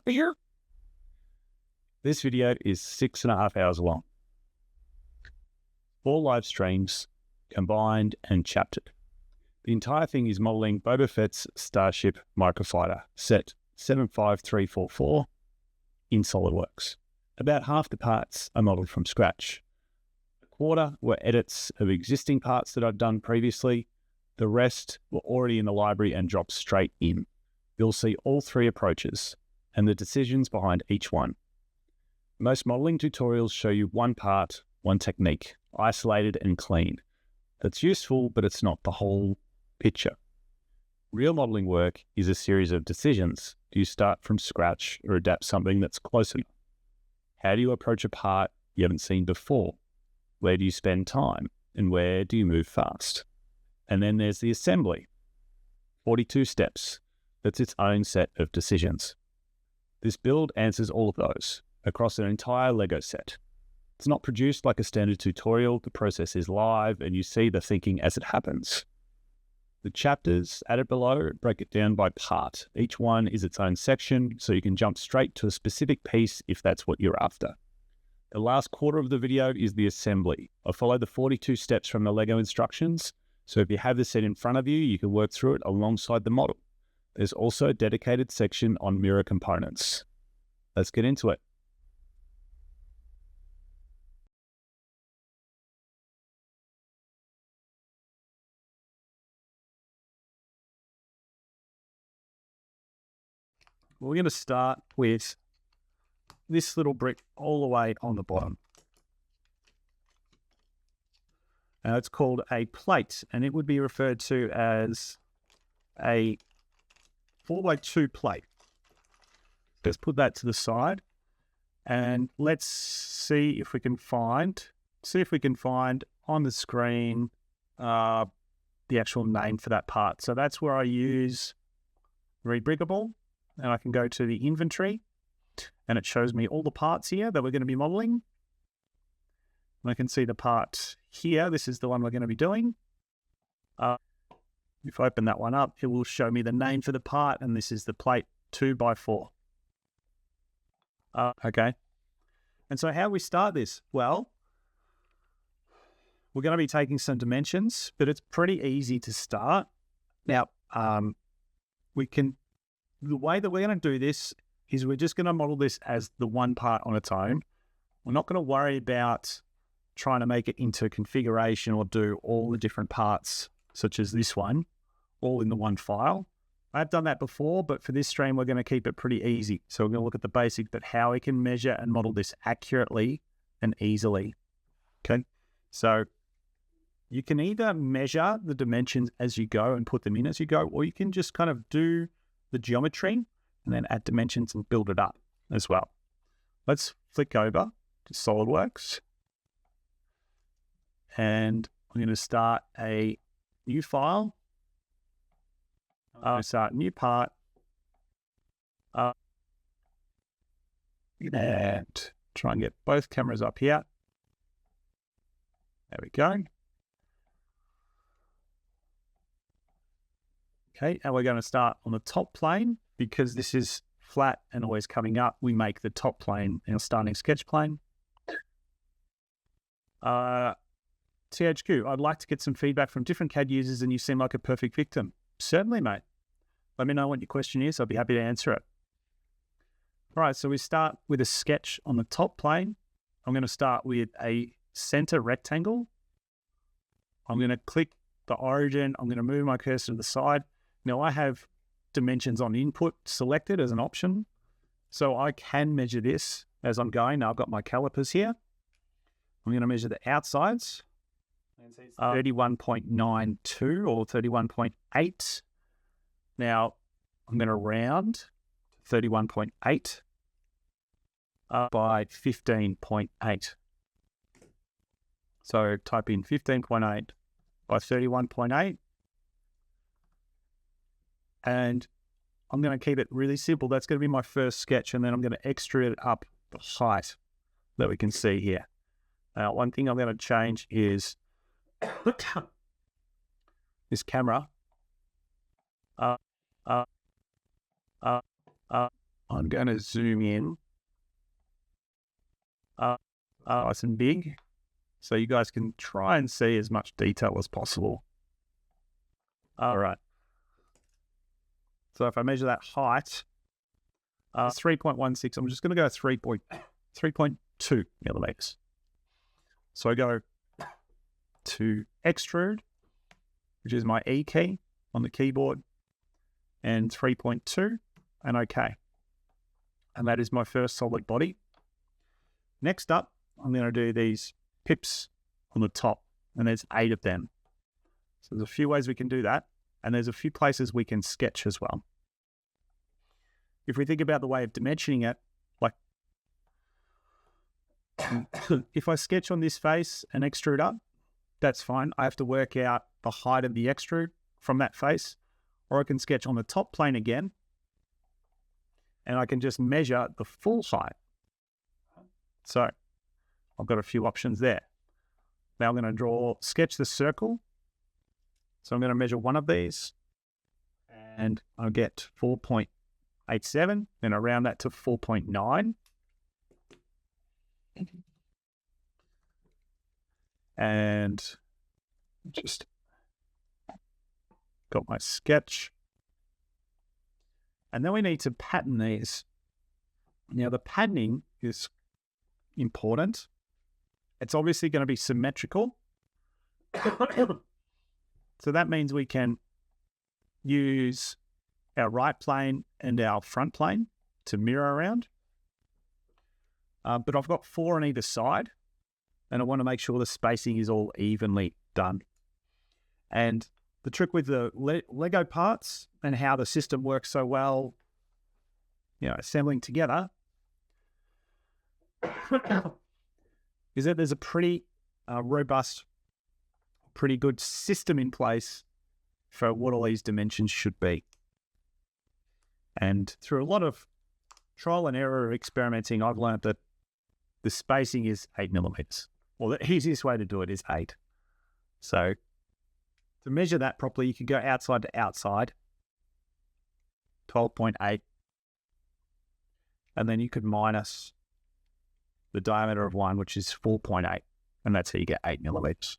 Here. This video is 6.5 hours long. 4 live streams, combined and chaptered. The entire thing is modelling Boba Fett's Starship Microfighter, set 75344 in SolidWorks. About half the parts are modelled from scratch. A quarter were edits of existing parts that I'd done previously. The rest were already in the library and dropped straight in. You'll see all 3 approaches and the decisions behind each one. Most modelling tutorials show you one part, one technique, isolated and clean. That's useful, but it's not the whole picture. Real modelling work is a series of decisions. Do you start from scratch or adapt something that's close enough? How do you approach a part you haven't seen before? Where do you spend time? And where do you move fast? And then there's the assembly. 42 steps. That's its own set of decisions. This build answers all of those across an entire LEGO set. It's not produced like a standard tutorial. The process is live and you see the thinking as it happens. The chapters added below break it down by part. Each one is its own section, so you can jump straight to a specific piece if that's what you're after. The last quarter of the video is the assembly. I follow the 42 steps from the LEGO instructions, so if you have the set in front of you, you can work through it alongside the model. There's also a dedicated section on mirror components. Let's get into it. We're going to start with this little brick all the way on the bottom. It's called a plate, and it would be referred to as a 4x2 plate. Let's put that to the side, and let's see if we can find on the screen the actual name for that part. So that's where I use Rebrickable. And I can go to the inventory and it shows me all the parts here that we're going to be modeling. And I can see the part here. This is the one we're going to be doing. If I open that one up, it will show me the name for the part, and this is the plate 2x4. Okay. And so how we start this? Well, we're going to be taking some dimensions, but it's pretty easy to start. Now, the way that we're going to do this is we're just going to model this as the one part on its own. We're not going to worry about trying to make it into configuration or do all the different parts, such as this one, all in the one file. I've done that before, but for this stream, we're going to keep it pretty easy. So we're going to look at the basic, but how we can measure and model this accurately and easily. Okay. So you can either measure the dimensions as you go and put them in as you go, or you can just kind of do the geometry and then add dimensions and build it up as well. Let's flick over to SolidWorks, and I'm going to start a new file. I'm going to start a new part, and try and get both cameras up here. There we go. Okay, and we're going to start on the top plane because this is flat and always coming up. We make the top plane our starting sketch plane. THQ, I'd like to get some feedback from different CAD users and you seem like a perfect victim. Certainly, mate. Let me know what your question is. I'll be happy to answer it. All right, so we start with a sketch on the top plane. I'm going to start with a center rectangle. I'm going to click the origin. I'm going to move my cursor to the side. Now I have dimensions on input selected as an option, so I can measure this as I'm going. Now I've got my calipers here. I'm going to measure the outsides, 31.92 or 31.8. Now I'm going to round 31.8 by 15.8. So type in 15.8 by 31.8. And I'm going to keep it really simple. That's going to be my first sketch, and then I'm going to extrude it up the height that we can see here. Now, one thing I'm going to change is this camera I'm going to zoom in nice and big so you guys can try and see as much detail as possible. All right. So if I measure that height, 3.16, I'm just going to go 3.2 millimeters. So I go to extrude, which is my E key on the keyboard, and 3.2, and OK. And that is my first solid body. Next up, I'm going to do these pips on the top, and there's 8 of them. So there's a few ways we can do that, and there's a few places we can sketch as well. If we think about the way of dimensioning it, like if I sketch on this face and extrude up, that's fine. I have to work out the height of the extrude from that face, or I can sketch on the top plane again, and I can just measure the full height. So I've got a few options there. Now I'm going to sketch the circle. So I'm going to measure one of these, and I'll get 4.87, then I round that to 4.9. And just got my sketch. And then we need to pattern these. Now the patterning is important. It's obviously going to be symmetrical. So that means we can use our right plane and our front plane to mirror around. But I've got 4 on either side, and I want to make sure the spacing is all evenly done. And the trick with the Lego parts and how the system works so well, assembling together, is that there's a pretty robust, pretty good system in place for what all these dimensions should be. And through a lot of trial and error experimenting, I've learned that the spacing is 8 millimeters. Well, the easiest way to do it is 8. So to measure that properly, you can go outside to outside, 12.8, and then you could minus the diameter of one, which is 4.8, and that's how you get 8 millimeters.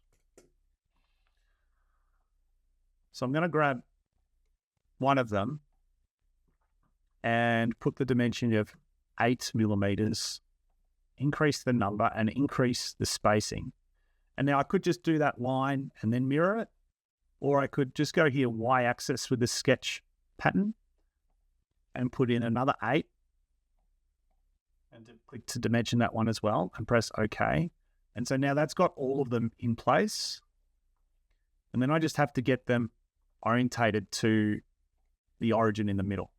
So I'm going to grab one of them and put the dimension of 8 millimeters, increase the number and increase the spacing. And now I could just do that line and then mirror it, or I could just go here y-axis with the sketch pattern and put in another 8 and click to dimension that one as well and press OK. And so now that's got all of them in place. And then I just have to get them orientated to the origin in the middle.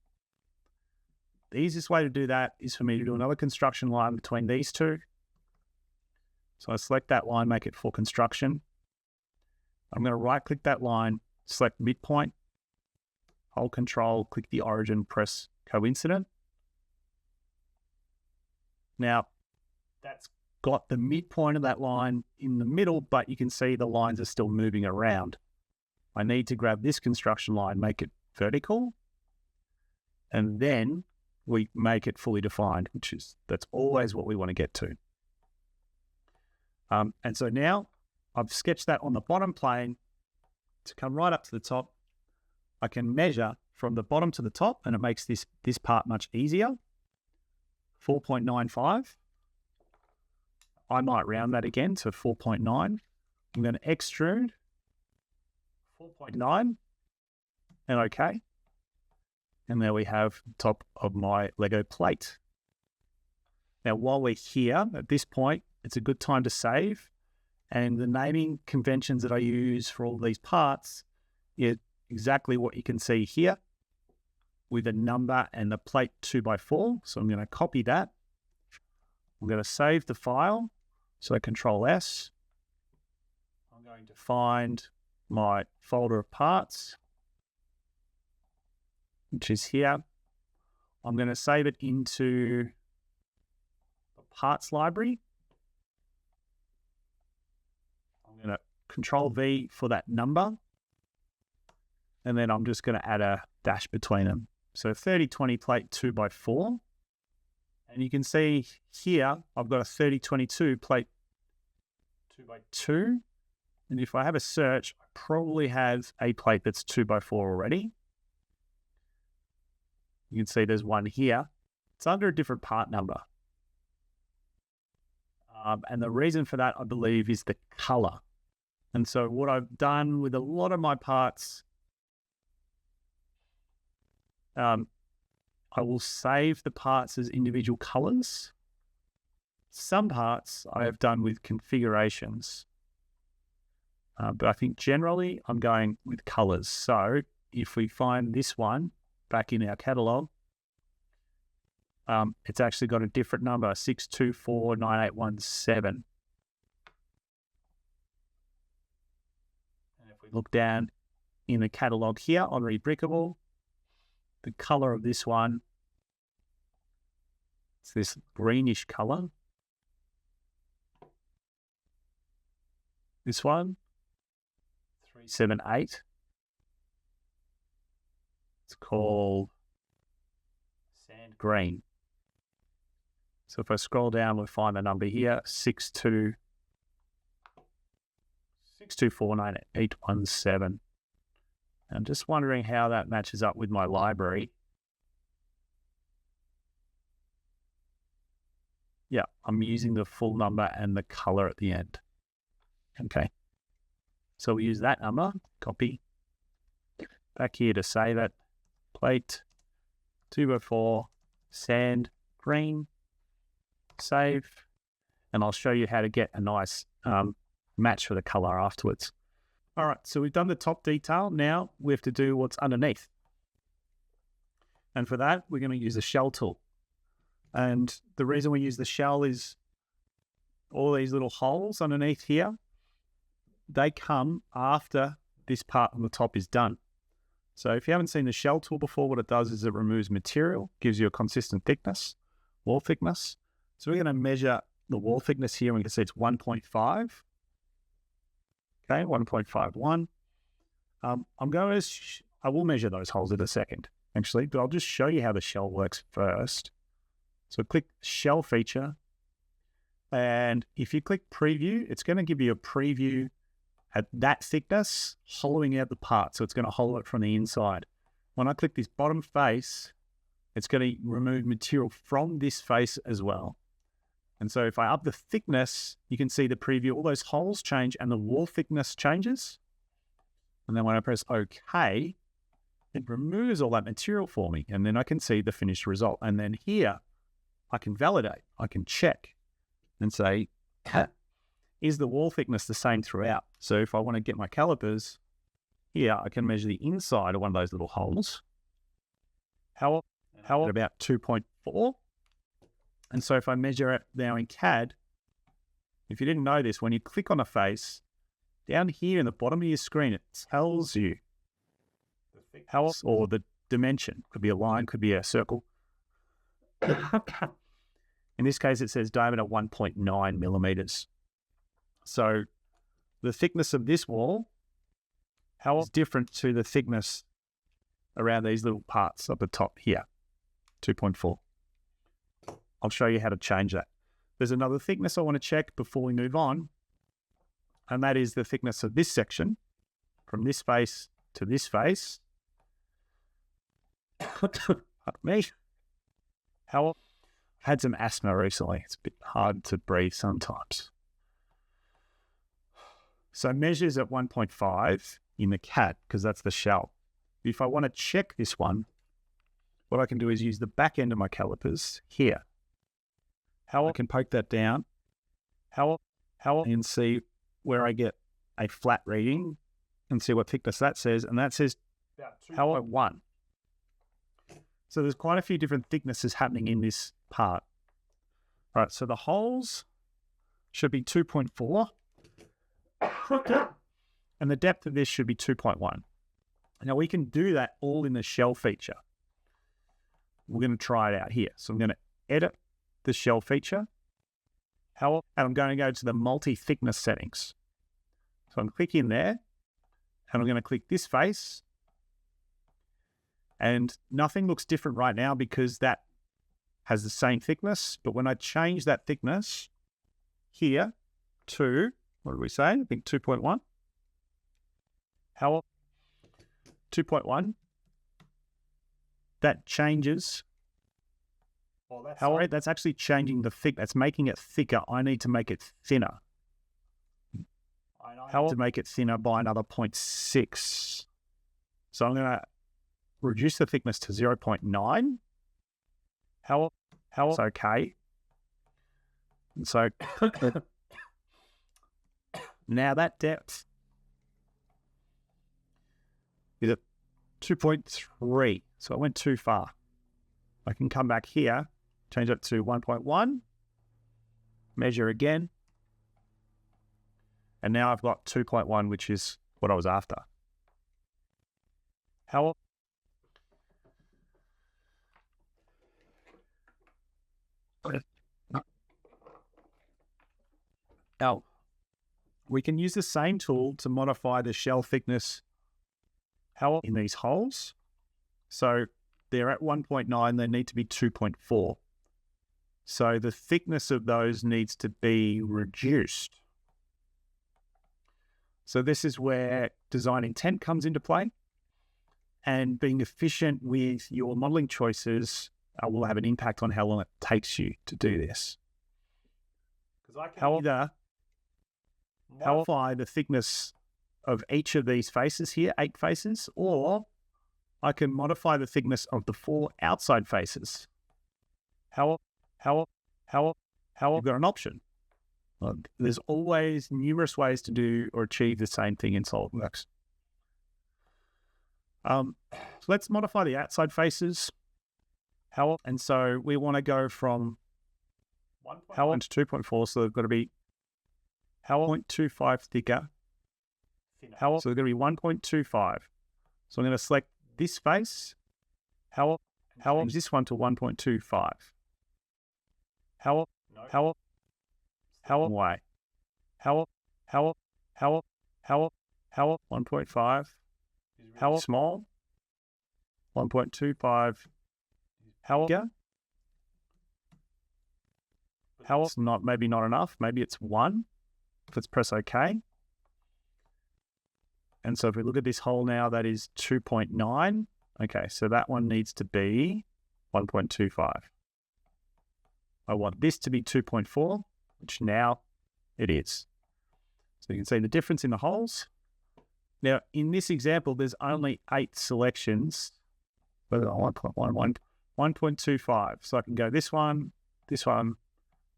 The easiest way to do that is for me to do another construction line between these two. So I select that line, make it for construction. I'm going to right click that line, select midpoint, hold control, click the origin, press coincident. Now that's got the midpoint of that line in the middle, but you can see the lines are still moving around. I need to grab this construction line, make it vertical, and then we make it fully defined, that's always what we want to get to. And so now I've sketched that on the bottom plane to come right up to the top. I can measure from the bottom to the top, and it makes this part much easier. 4.95. I might round that again to 4.9. I'm going to extrude 4.9 and OK. And there we have the top of my Lego plate. Now, while we're here at this point, it's a good time to save. And the naming conventions that I use for all these parts is exactly what you can see here with a number and the plate 2x4. So I'm going to copy that. I'm going to save the file. So Control S. I'm going to find my folder of parts, which is here. I'm going to save it into the parts library. I'm going to Control V for that number. And then I'm just going to add a dash between them. So 3020 plate 2x4. And you can see here, I've got a 3022 plate 2x2. And if I have a search, I probably have a plate that's 2x4 already. You can see there's one here. It's under a different part number. And the reason for that, I believe, is the color. And so what I've done with a lot of my parts, I will save the parts as individual colors. Some parts I have done with configurations. But I think generally I'm going with colors. So if we find this one back in our catalog, it's actually got a different number, 6249817. And if we look down in the catalog here on Rebrickable, the color of this one, it's this greenish color. This one, 378. It's called sand green. So if I scroll down, we'll find the number here, 6249817. I'm just wondering how that matches up with my library. Yeah, I'm using the full number and the color at the end. Okay. So we use that number, copy. Back here to save it. Plate 2x4, sand green. Save, and I'll show you how to get a nice match for the color afterwards. All right, so we've done the top detail. Now we have to do what's underneath. And for that, we're going to use the shell tool. And the reason we use the shell is all these little holes underneath here, they come after this part on the top is done. So if you haven't seen the shell tool before, what it does is it removes material, gives you a consistent thickness, wall thickness. So we're going to measure the wall thickness here, and we can see it's 1.5. Okay, 1.51. I will measure those holes in a second, actually, but I'll just show you how the shell works first. So click shell feature, and if you click preview, it's going to give you a preview at that thickness, hollowing out the part. So it's going to hollow it from the inside. When I click this bottom face, it's going to remove material from this face as well. And so if I up the thickness, you can see the preview, all those holes change and the wall thickness changes. And then when I press OK, it removes all that material for me. And then I can see the finished result. And then here, I can validate, I can check and say, is the wall thickness the same throughout? So if I want to get my calipers, here I can measure the inside of one of those little holes. How about 2.4? And so if I measure it now in CAD, if you didn't know this, when you click on a face, down here in the bottom of your screen, it tells you how, or the dimension. Could be a line, could be a circle. In this case, it says diameter 1.9 millimeters. So the thickness of this wall, how is different to the thickness around these little parts up the top here, 2.4. I'll show you how to change that. There's another thickness I want to check before we move on, and that is the thickness of this section, from this face to this face. Pardon me. I've had some asthma recently. It's a bit hard to breathe sometimes. So measures at 1.5 in the CAD, because that's the shell. If I want to check this one, what I can do is use the back end of my calipers here. How I can poke that down, and see where I get a flat reading and see what thickness that says, and that says how I won. So there's quite a few different thicknesses happening in this part. All right, so the holes should be 2.4, and the depth of this should be 2.1. Now we can do that all in the shell feature. We're going to try it out here. So I'm going to edit the shell feature, and I'm going to go to the multi-thickness settings. So I'm clicking there, and I'm going to click this face, And nothing looks different right now because that has the same thickness. But when I change that thickness here to, what did we say? I think 2.1. How 2.1, that changes. That's actually changing the thick. That's making it thicker. I need to make it thinner. To make it thinner by another 0.6. So I'm going to reduce the thickness to 0.9. It's okay. And so now that depth is at 2.3. So I went too far. I can come back here, change it to 1.1, measure again. And now I've got 2.1, which is what I was after. Now, we can use the same tool to modify the shell thickness in these holes. So they're at 1.9, they need to be 2.4. So the thickness of those needs to be reduced. So this is where design intent comes into play, and being efficient with your modeling choices will have an impact on how long it takes you to do this. Because I can either modify the thickness of each of these faces here, 8 faces, or I can modify the thickness of the 4 outside faces. You've got an option. There's always numerous ways to do or achieve the same thing in SolidWorks. So let's modify the outside faces. And so we want to go from 1.1 to 2.4, so they've got to be 0.25 thicker. So they're going to be 1.25. So I'm going to select this face. Change this one to 1.25. Why? 1.5. Small. 1.25. Bigger. It's not, maybe not enough. Maybe it's 1. Let's press OK. And so if we look at this hole now, that is 2.9. Okay, so that one needs to be 1.25. I want this to be 2.4, which now it is. So you can see the difference in the holes. Now, in this example, there's only 8 selections, but 1.11, 1.25. So I can go this one.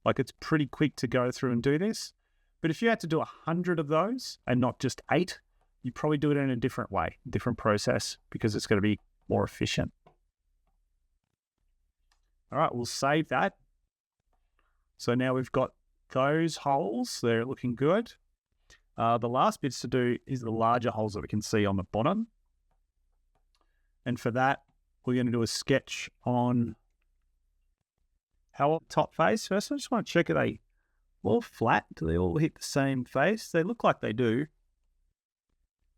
Like, it's pretty quick to go through and do this. But if you had to do 100 of those and not just 8, you probably do it in a different way, different process, because it's going to be more efficient. All right, we'll save that. So now we've got those holes. They're looking good. The last bits to do is the larger holes that we can see on the bottom. And for that, we're going to do a sketch on top face. First, I just want to check, are they all flat? Do they all hit the same face? They look like they do.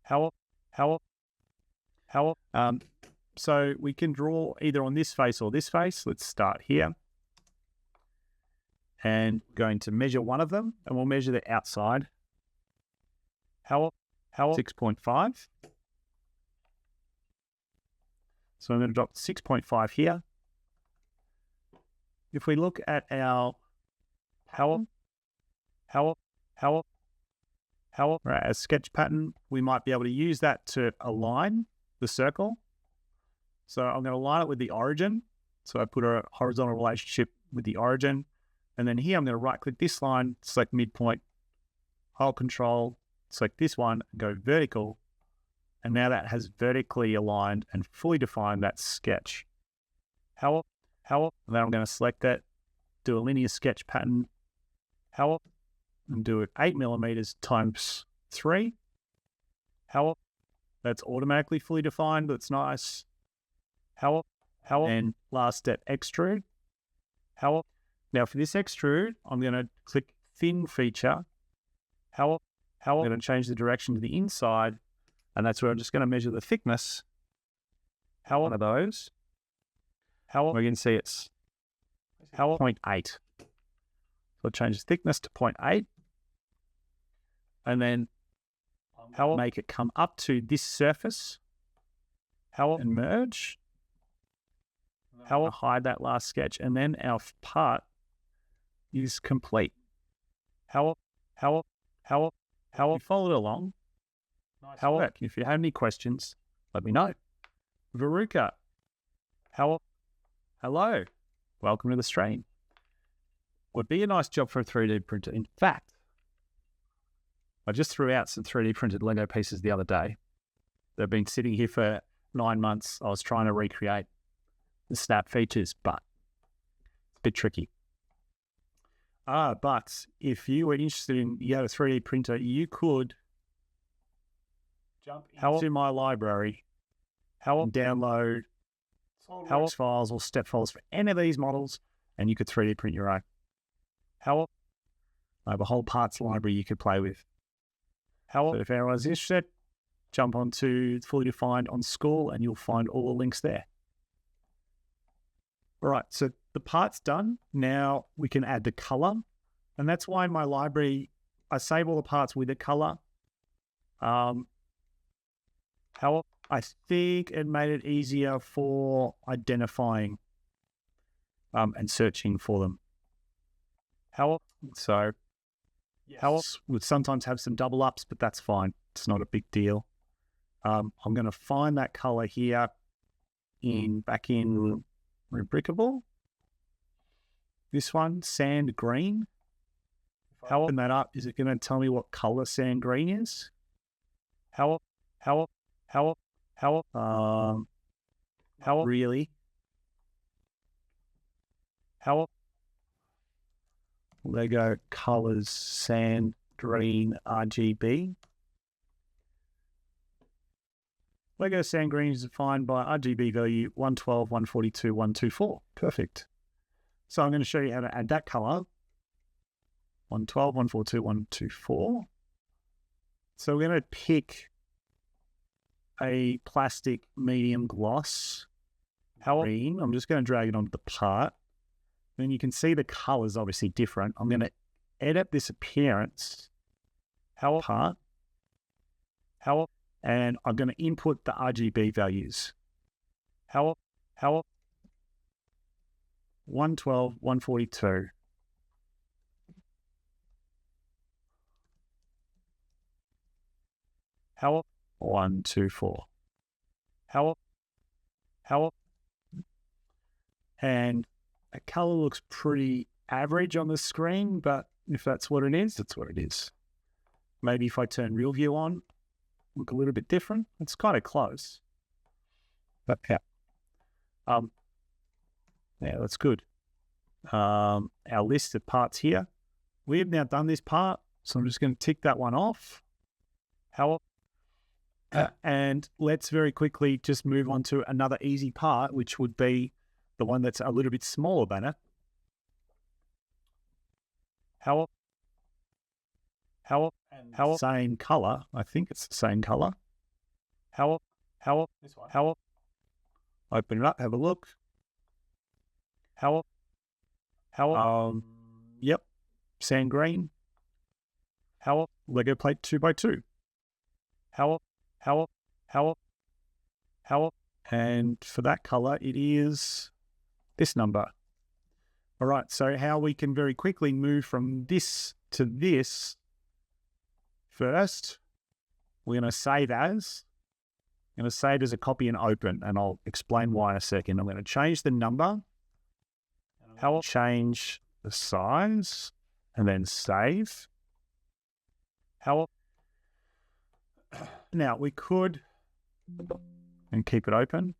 So we can draw either on this face or this face. Let's start here. And we're going to measure one of them, and we'll measure the outside. 6.5. So I'm going to drop 6.5 here. If we look at our our sketch pattern, we might be able to use that to align the circle. So I'm going to align it with the origin. So I put a horizontal relationship with the origin. And then here I'm going to right-click this line, select midpoint, hold Control, select this one, and go vertical. And now that has vertically aligned and fully defined that sketch. And then I'm going to select that, do a linear sketch pattern, and do it 8 millimeters times 3. That's automatically fully defined. That's nice. And last step, extrude. Now for this extrude, I'm going to click thin feature. I'm going to change the direction to the inside, and that's where I'm just going to measure the thickness. one of those. We can see it's 0.8. So I'll change the thickness to 0.8. And then make it come up to this surface. And merge. Hide that last sketch. And then our part is complete. How follow it along. Nice work. If you have any questions, let me know. Veruca. Hello. Welcome to the stream. Would be a nice job for a 3D printer. In fact, I just threw out some 3D printed Lego pieces the other day. They've been sitting here for 9 months. I was trying to recreate the snap features, but it's a bit tricky. But if you were interested in, you had a 3D printer, you could jump into my library, download SolidWorks files or step files for any of these models, and you could 3D print your own. I have a whole parts library you could play with. So if anyone's interested, jump onto Fully Defined on school and you'll find all the links there. All right, so the part's done. Now we can add the color. And that's why in my library, I save all the parts with a color. I think it made it easier for identifying and searching for them. So would sometimes have some double ups, but that's fine. It's not a big deal. I'm going to find that color here back in Rubricable. This one, sand green. If I open that up, is it going to tell me what color sand green is? Really? Lego colors sand green RGB. Lego sand green is defined by RGB value 112, 142, 124. Perfect. So I'm going to show you how to add that color. 112, 142, 124. So we're going to pick a plastic medium gloss green. I'm just going to drag it onto the part. Then you can see the colors obviously different. I'm going to edit this appearance part. And I'm going to input the RGB values. 112, 142. How 124. And a color looks pretty average on the screen, but if that's what it is, that's what it is. Maybe if I turn real view on, look a little bit different. It's kind of close. But yeah. Yeah, that's good. Our list of parts here. We've now done this part, so I'm just going to tick that one off. And let's very quickly just move on to another easy part, which would be the one that's a little bit smaller than it. Same color. I think it's the same color. This one. Open it up, have a look. Yep. Sand green. Lego plate 2x2. And for that color, it is this number. All right, so how we can very quickly move from this to this. First, we're going to save as. I'm going to save as a copy and open, and I'll explain why in a second. I'm going to change the number. I'll change the size, and then save. Now, we could, and keep it open,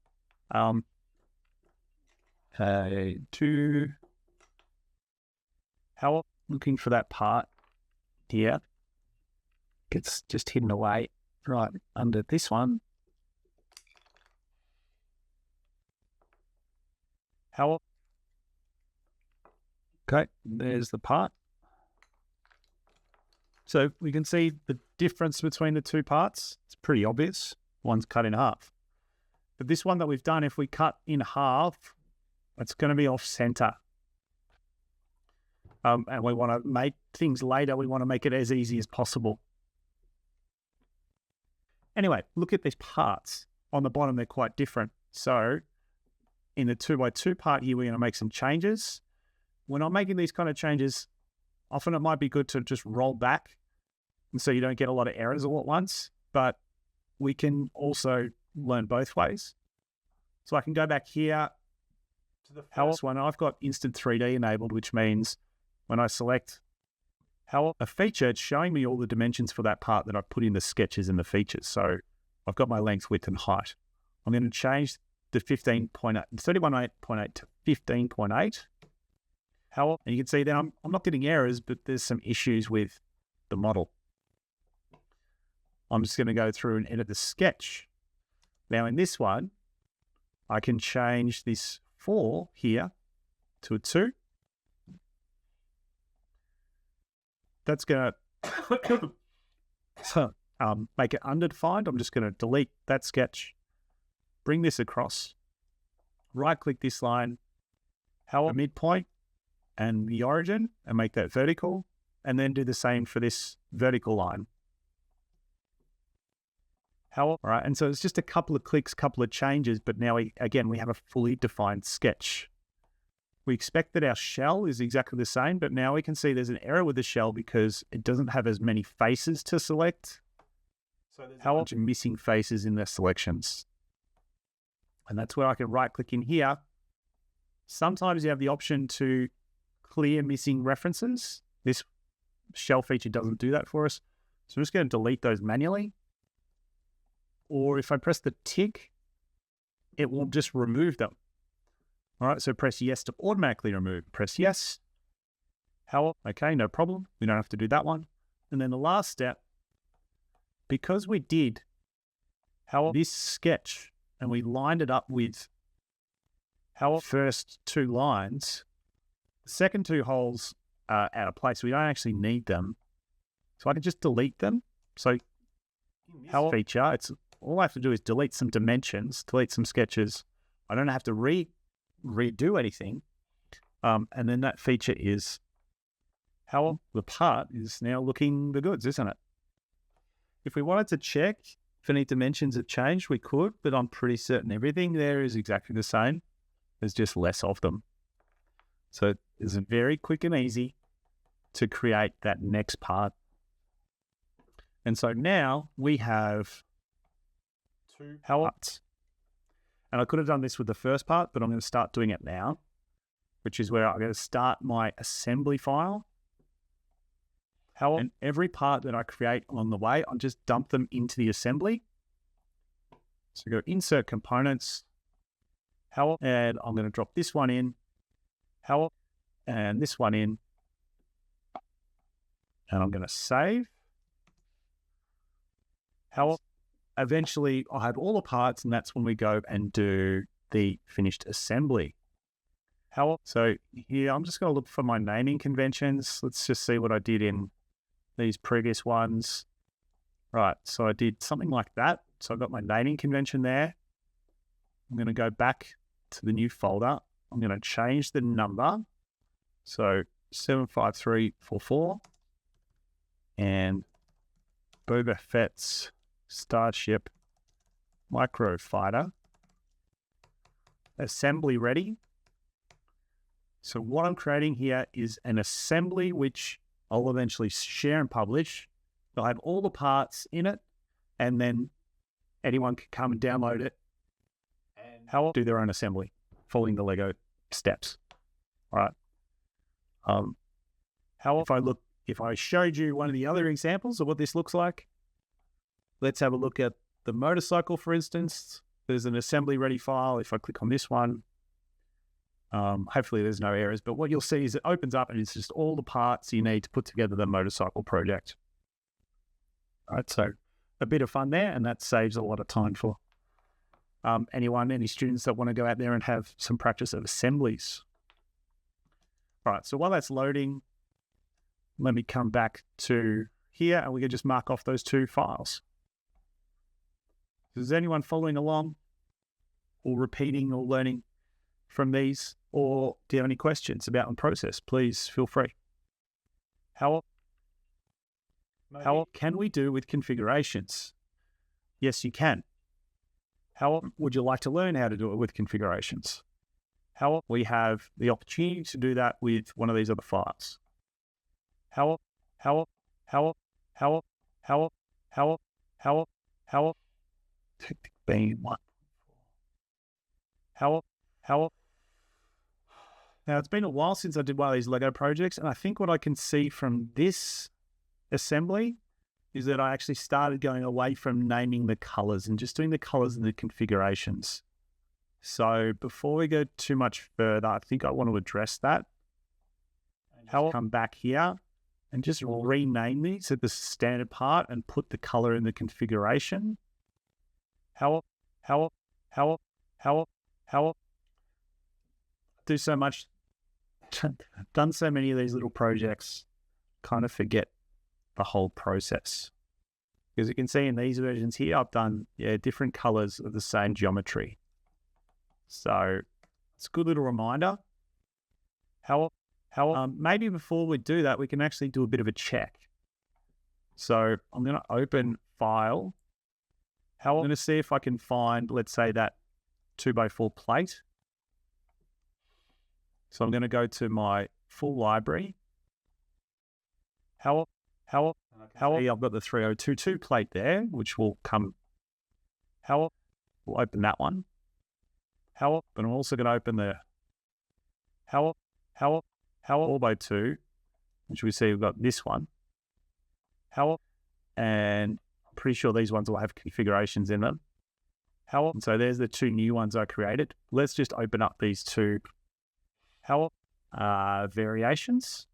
looking for that part here. It's just hidden away right under this one. Okay, there's the part. So we can see the difference between the two parts. It's pretty obvious. One's cut in half. But this one that we've done, if we cut in half, it's going to be off center. And we want to make things later. We want to make it as easy as possible. Anyway, look at these parts. On the bottom, they're quite different. So in the 2x2 part here, we're going to make some changes. When I'm making these kind of changes, often it might be good to just roll back, and so you don't get a lot of errors all at once. But we can also learn both ways. So I can go back here to the first one. I've got Instant 3D enabled, which means when I select a feature, it's showing me all the dimensions for that part that I've put in the sketches and the features. So I've got my length, width, and height. I'm going to change the 31.8 to 15.8. And you can see that I'm not getting errors, but there's some issues with the model. I'm just going to go through and edit the sketch. Now in this one, I can change this 4 here to a 2. That's going to make it underdefined. I'm just going to delete that sketch, bring this across, right-click this line, a midpoint and the origin, and make that vertical, and then do the same for this vertical line. All right, and so it's just a couple of clicks, couple of changes, but now we have a fully defined sketch. We expect that our shell is exactly the same, but now we can see there's an error with the shell because it doesn't have as many faces to select. So there's a bunch of missing faces in the selections. And that's where I can right-click in here. Sometimes you have the option to clear missing references. This shell feature doesn't do that for us. So I'm just going to delete those manually. Or if I press the tick, it will just remove them. All right, so press yes to automatically remove. Press yes. Okay, no problem. We don't have to do that one. And then the last step, because we did this sketch and we lined it up with our first 2 lines, the second 2 holes are out of place. We don't actually need them. So I can just delete them. So in this feature, all I have to do is delete some dimensions, delete some sketches. I don't have to redo anything. And then that feature is the part is now looking the goods, isn't it? If we wanted to check if any dimensions have changed, we could, but I'm pretty certain everything there is exactly the same. There's just less of them. So it's very quick and easy to create that next part. And so now we have 2 parts. And I could have done this with the first part, but I'm going to start doing it now, which is where I'm going to start my assembly file. And every part that I create along the way, I'll just dump them into the assembly. So go insert components, and I'm going to drop this one in, and this one in, and I'm going to save. Eventually, I'll have all the parts, and that's when we go and do the finished assembly. So here, I'm just going to look for my naming conventions. Let's just see what I did in these previous ones. Right, so I did something like that. So I've got my naming convention there. I'm going to go back to the new folder. I'm going to change the number. So 75344 and Boba Fett's Starship Microfighter. Assembly ready. So what I'm creating here is an assembly which I'll eventually share and publish. They'll have all the parts in it, and then anyone can come and download it and do their own assembly, following the Lego steps. All right. If I showed you one of the other examples of what this looks like, let's have a look at the motorcycle, for instance. There's an assembly ready file. If I click on this one, hopefully there's no errors, but what you'll see is it opens up and it's just all the parts you need to put together the motorcycle project. All right, so a bit of fun there, and that saves a lot of time for any students that want to go out there and have some practice of assemblies. All right, so while that's loading, let me come back to here and we can just mark off those 2 files. Is anyone following along? or repeating or learning from these, or do you have any questions about the process, please feel free. How can we do with configurations? Yes, you can. How would you like to learn how to do it with configurations? How we have the opportunity to do that with one of these other files. How Technic Pin 1. Now, it's been a while since I did one of these Lego projects, and I think what I can see from this assembly is that I actually started going away from naming the colors and just doing the colors and the configurations. So before we go too much further, I think I want to address that. How I'll come back here and just rename these at the standard part and put the color in the configuration. How do so much, done so many of these little projects, kind of forget the whole process. Because you can see in these versions here, I've done different colors of the same geometry. So it's a good little reminder. Maybe before we do that, we can actually do a bit of a check. So I'm going to open File. I'm going to see if I can find, let's say, that 2x4 plate. So I'm going to go to my full library. I've got the 3022 plate there, which will come. We'll open that one. But I'm also going to open the Orbo 2, which we see we've got this one. And I'm pretty sure these ones will have configurations in them. And so there's the two new ones I created. Let's just open up these two variations.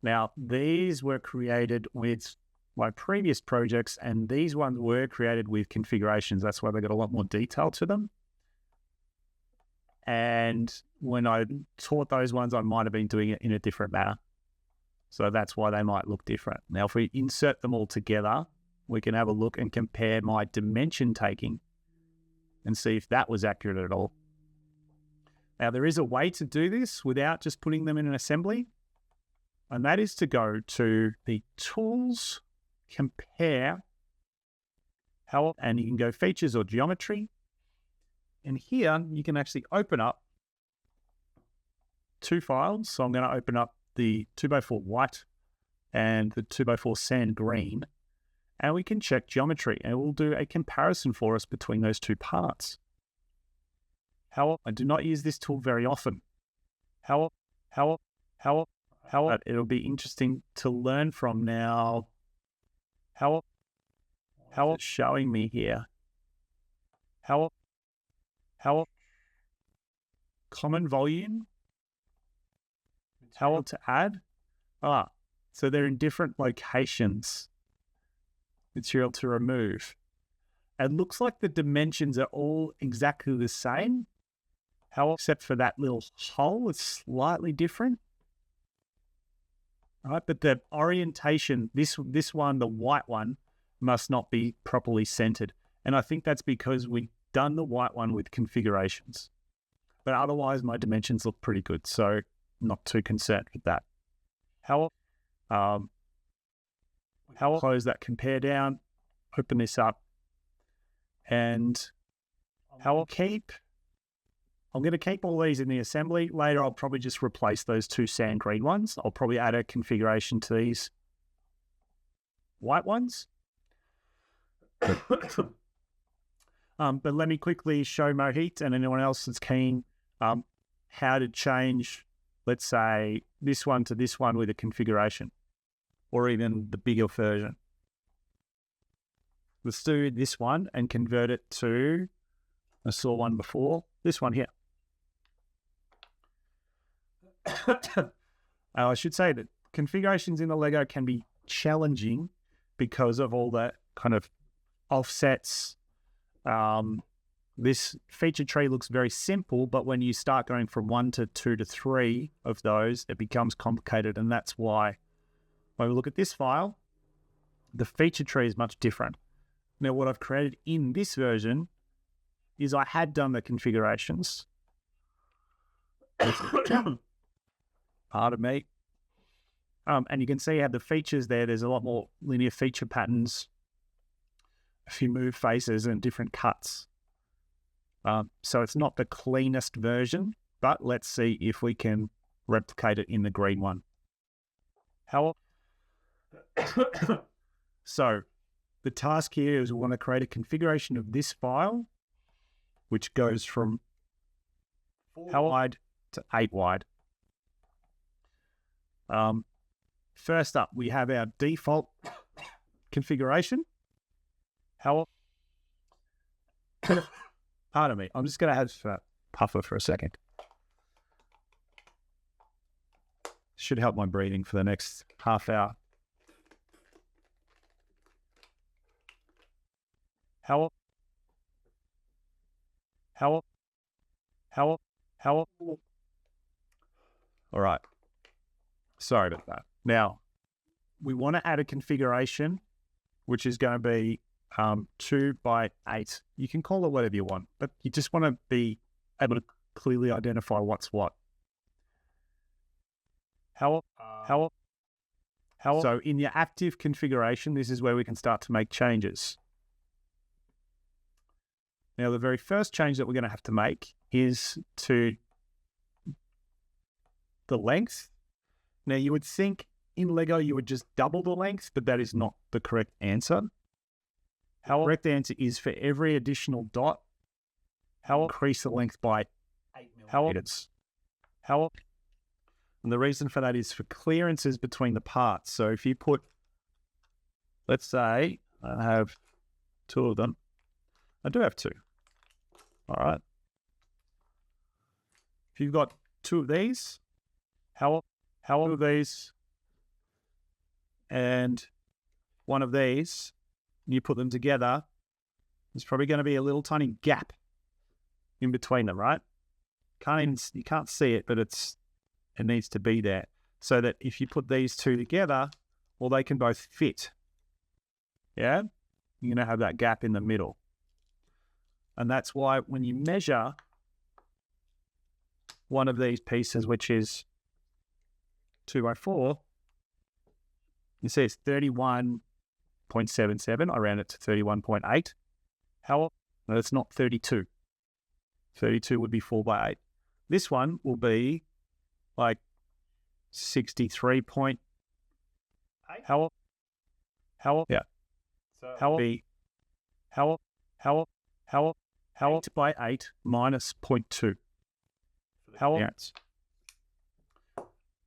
Now, these were created with my previous projects, and these ones were created with configurations. That's why they got a lot more detail to them. And when I taught those ones, I might have been doing it in a different manner. So that's why they might look different. Now, if we insert them all together, we can have a look and compare my dimension taking and see if that was accurate at all. Now, there is a way to do this without just putting them in an assembly, and that is to go to the Tools, Compare, and you can go Features or Geometry. And here you can actually open up two files. So I'm going to open up the 2x4 white and the 2x4 sand green, and we can check geometry, and it will do a comparison for us between those two parts. I do not use this tool very often. But it'll be interesting to learn from now. It's showing me here. Common volume. How to add. So they're in different locations. Material to remove. It looks like the dimensions are all exactly the same. Except for that little hole, it's slightly different. Right, but the orientation, this one, the white one, must not be properly centered. And I think that's because we've done the white one with configurations. But otherwise, my dimensions look pretty good, so not too concerned with that. Close that compare down, open this up, and I'm going to keep all these in the assembly. Later, I'll probably just replace those two sand green ones. I'll probably add a configuration to these white ones. But let me quickly show Mohit and anyone else that's keen how to change, let's say, this one to this one with a configuration, or even the bigger version. Let's do this one and convert it to, I saw one before, this one here. I should say that configurations in the Lego can be challenging because of all that kind of offsets. This feature tree looks very simple, but when you start going from 1 to 2 to 3 of those, it becomes complicated. And that's why when we look at this file, the feature tree is much different. Now, what I've created in this version is I had done the configurations. Pardon me. And you can see how the features there, there's a lot more linear feature patterns, a few move faces and different cuts. So it's not the cleanest version, but let's see if we can replicate it in the green one. So the task here is we want to create a configuration of this file, which goes from 4 wide to 8 wide. First up, we have our default configuration. Pardon me, I'm just going to have a puffer for a second. Should help my breathing for the next half hour. All right. Sorry about that. Now, we want to add a configuration, which is going to be 2 by 8. You can call it whatever you want, but you just want to be able to clearly identify what's what. So in your active configuration, this is where we can start to make changes. Now, the very first change that we're going to have to make is to the length. Now, you would think in Lego you would just double the length, but that is not the correct answer. The correct answer is for every additional dot, increase the length by 8 millimeters. And the reason for that is for clearances between the parts. So if you put, let's say, I have 2 of them. I do have 2. All right. If you've got 2 of these, how of these and 1 of these, you put them together, there's probably going to be a little tiny gap in between them, right? You can't see it, but it needs to be there so that if you put these 2 together, well, they can both fit. Yeah? You're going to have that gap in the middle. And that's why when you measure one of these pieces, which is 2 by 4, you see it's 31.77. I round it to 31.8. No, it's not 32. 32 would be 4 by 8. This one will be like 63.8. Yeah. So how 8 by 8 minus 0.2.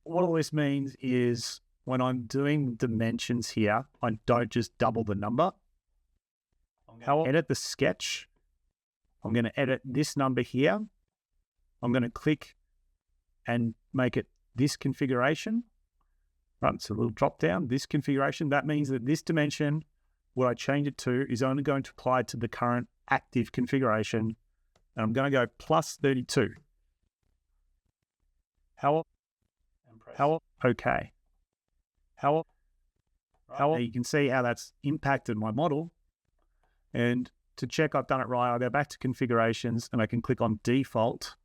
What all this means is when I'm doing dimensions here, I don't just double the number. I'll edit the sketch. I'm going to edit this number here. I'm going to click and make it this configuration. Right, it's a little drop down, this configuration. That means that this dimension, what I change it to, is only going to apply to the current active configuration. And I'm going to go plus 32. Okay. You can see how that's impacted my model. And to check I've done it right, I'll go back to configurations and I can click on default.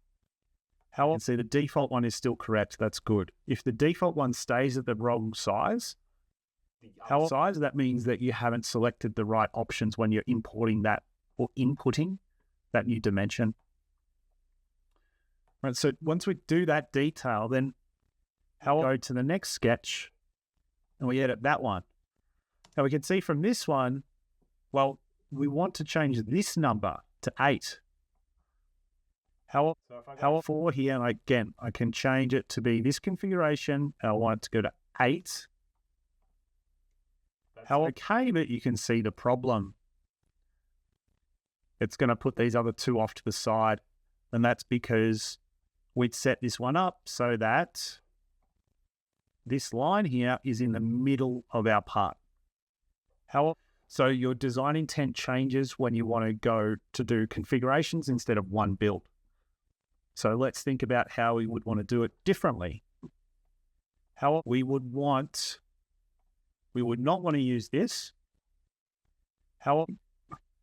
You can see the default one is still correct. That's good. If the default one stays at the wrong size, that means that you haven't selected the right options when you're importing that or inputting that new dimension. Right, so once we do that detail, then go to the next sketch and we edit that one. Now we can see from this one, well, we want to change this number to 8. How 4 here, and again, I can change it to be this configuration, and I want it to go to 8. Okay, but you can see the problem. It's going to put these other 2 off to the side, and that's because we'd set this one up so that this line here is in the middle of our part. So your design intent changes when you want to go to do configurations instead of one build. So let's think about how we would want to do it differently. We would not want to use this.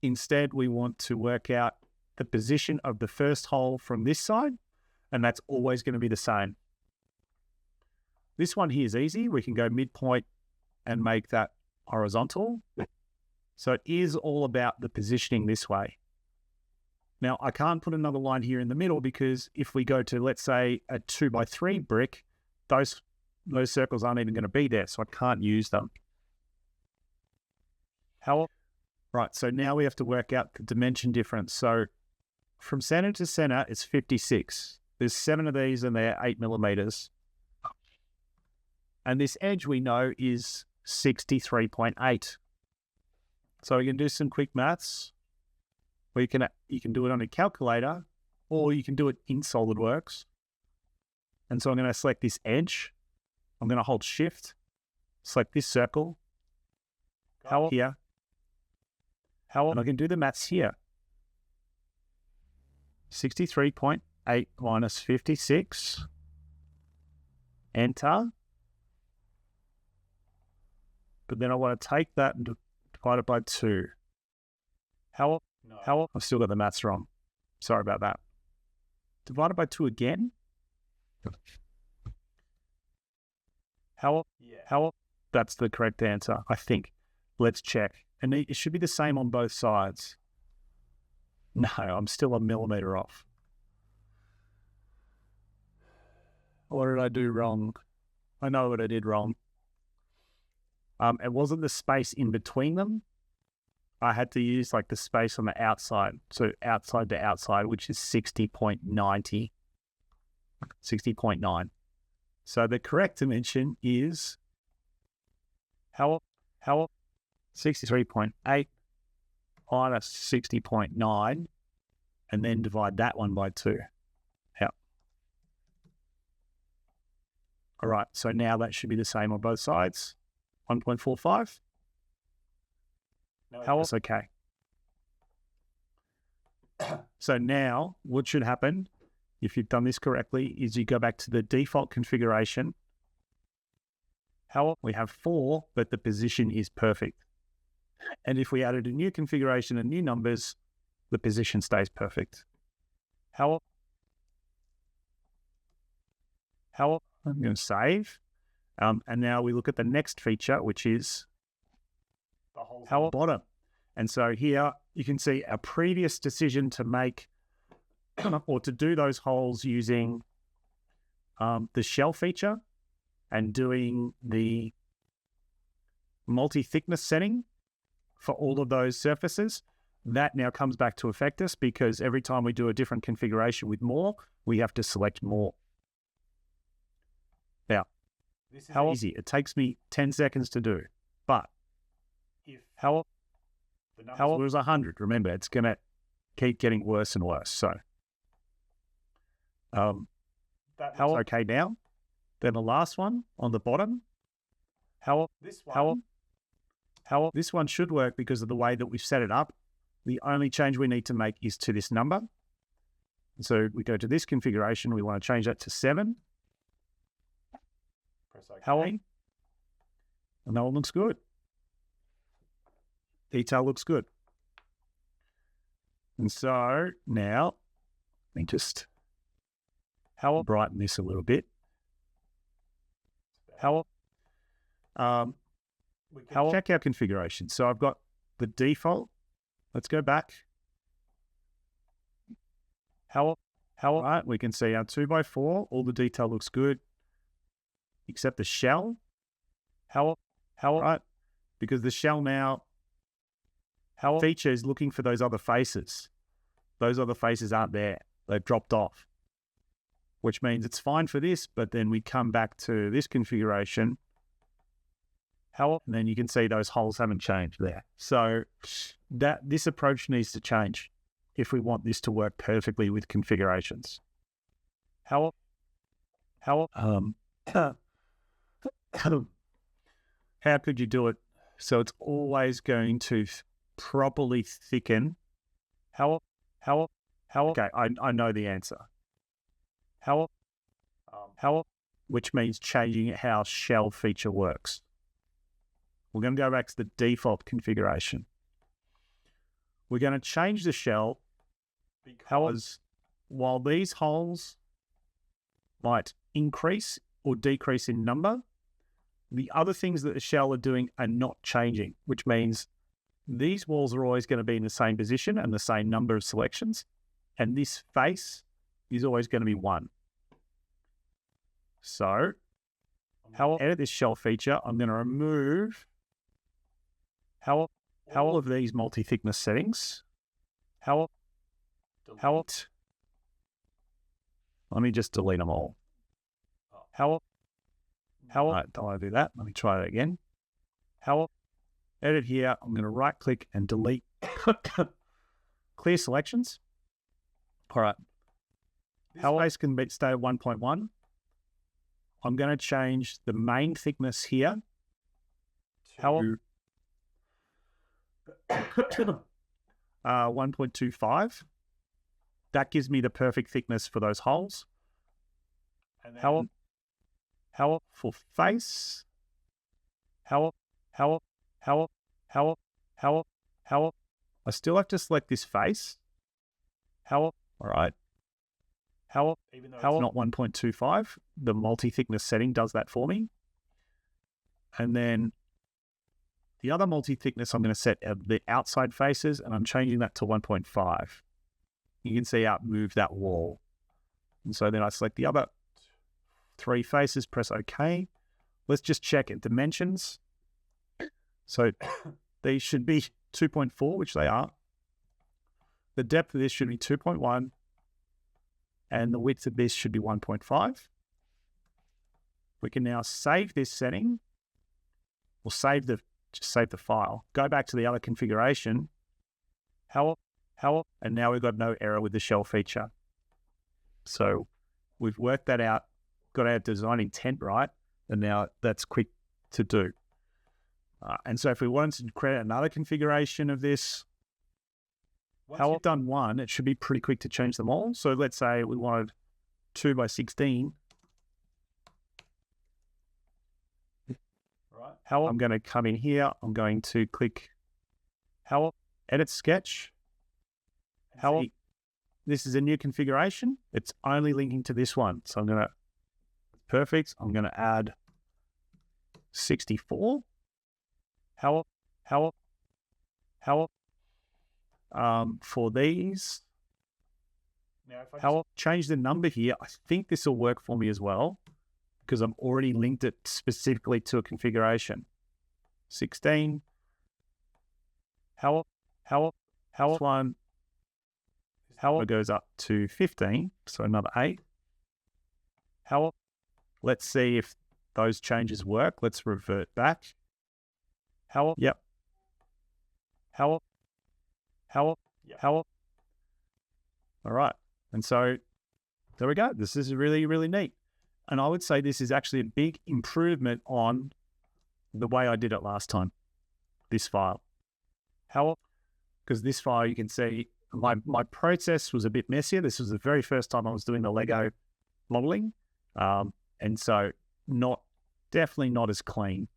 Instead, we want to work out the position of the first hole from this side, and that's always going to be the same. This one here is easy. We can go midpoint and make that horizontal. So it is all about the positioning this way. Now, I can't put another line here in the middle because if we go to, let's say, a 2x3 brick, those circles aren't even going to be there, so I can't use them. Right, so now we have to work out the dimension difference. So from center to center, it's 56. There's 7 of these and they're 8 millimeters. And this edge we know is 63.8. So we can do some quick maths. Or you can do it on a calculator, or you can do it in SolidWorks. And so I'm going to select this edge. I'm going to hold Shift, select this circle. Here. And I can do the maths here. 63.8 minus 56. Enter. But then I want to take that and divide it by 2. I've still got the maths wrong. Sorry about that. Divided by 2 again. That's the correct answer, I think. Let's check. And it should be the same on both sides. No, I'm still a millimeter off. What did I do wrong? I know what I did wrong. It wasn't the space in between them. I had to use like the space on the outside. So outside to outside, which is 60.90. 60.9. So the correct dimension is 63.8 minus 60.9, and then divide that one by 2. All right, so now that should be the same on both sides. 1.45. That's okay. So now what should happen, if you've done this correctly, is you go back to the default configuration. We have 4, but the position is perfect. And if we added a new configuration and new numbers, the position stays perfect. I'm going to save. And now we look at the next feature, which is the whole bottom. And so here you can see our previous decision to make or to do those holes using the shell feature and doing the multi-thickness setting for all of those surfaces. That now comes back to affect us because every time we do a different configuration with more, we have to select more. Now, this is easy. It takes me 10 seconds to do, but if the number was 100, remember, it's going to keep getting worse and worse. So that's okay now. Then the last one on the bottom, this one should work because of the way that we've set it up. The only change we need to make is to this number. So we go to this configuration. We want to change that to 7. Press OK. And that one looks good. Detail looks good. And so now, let me just brighten this a little bit. We can check our configuration. So I've got the default. Let's go back. Right, we can see our 2x4. All the detail looks good, except the shell. Right, because the shell now feature is looking for those other faces. Those other faces aren't there. They've dropped off, which means it's fine for this, but then we come back to this configuration. And then you can see those holes haven't changed there. So this approach needs to change if we want this to work perfectly with configurations. How could you do it so it's always going to properly thicken? Okay, I know the answer. Which means changing how shell feature works. We're going to go back to the default configuration. We're going to change the shell because while these holes might increase or decrease in number, the other things that the shell are doing are not changing, which means these walls are always going to be in the same position and the same number of selections, and this face is always going to be 1. So, how I'll edit this shell feature, I'm going to remove all of these multi-thickness settings. Let me just delete them all. Right, don't want to do that. Let me try that again. Edit here. I'm going to right click and delete clear selections. All right. How face can stay at 1.1. I'm going to change the main thickness here to 1.25. That gives me the perfect thickness for those holes. And then how for face? How I still have to select this face. All right. Even though it's not 1.25, the multi-thickness setting does that for me. And then the other multi-thickness I'm going to set the outside faces, and I'm changing that to 1.5. You can see how it moved that wall. And so then I select the other 3 faces, press OK. Let's just check it. Dimensions. So these should be 2.4, which they are. The depth of this should be 2.1. And the width of this should be 1.5. We can now save this setting. We'll just save the file. Go back to the other configuration. And now we've got no error with the shell feature. So we've worked that out, got our design intent right, and now that's quick to do. And so if we wanted to create another configuration of this, how I've done one, it should be pretty quick to change them all. So let's say we wanted 2 by 16. Right. I'm going to come in here. I'm going to click edit sketch. This is a new configuration. It's only linking to this one. So I'm going to, perfect. I'm going to add 64. For these, now if I change the number here, I think this will work for me as well because I've already linked it specifically to a configuration. 16. It goes up to 15, so another 8. Let's see if those changes work. Let's revert back. Yep. All right. And so there we go. This is really, really neat. And I would say this is actually a big improvement on the way I did it last time, this file. Because this file, you can see my process was a bit messier. This was the very first time I was doing the Lego modeling. And so definitely not as clean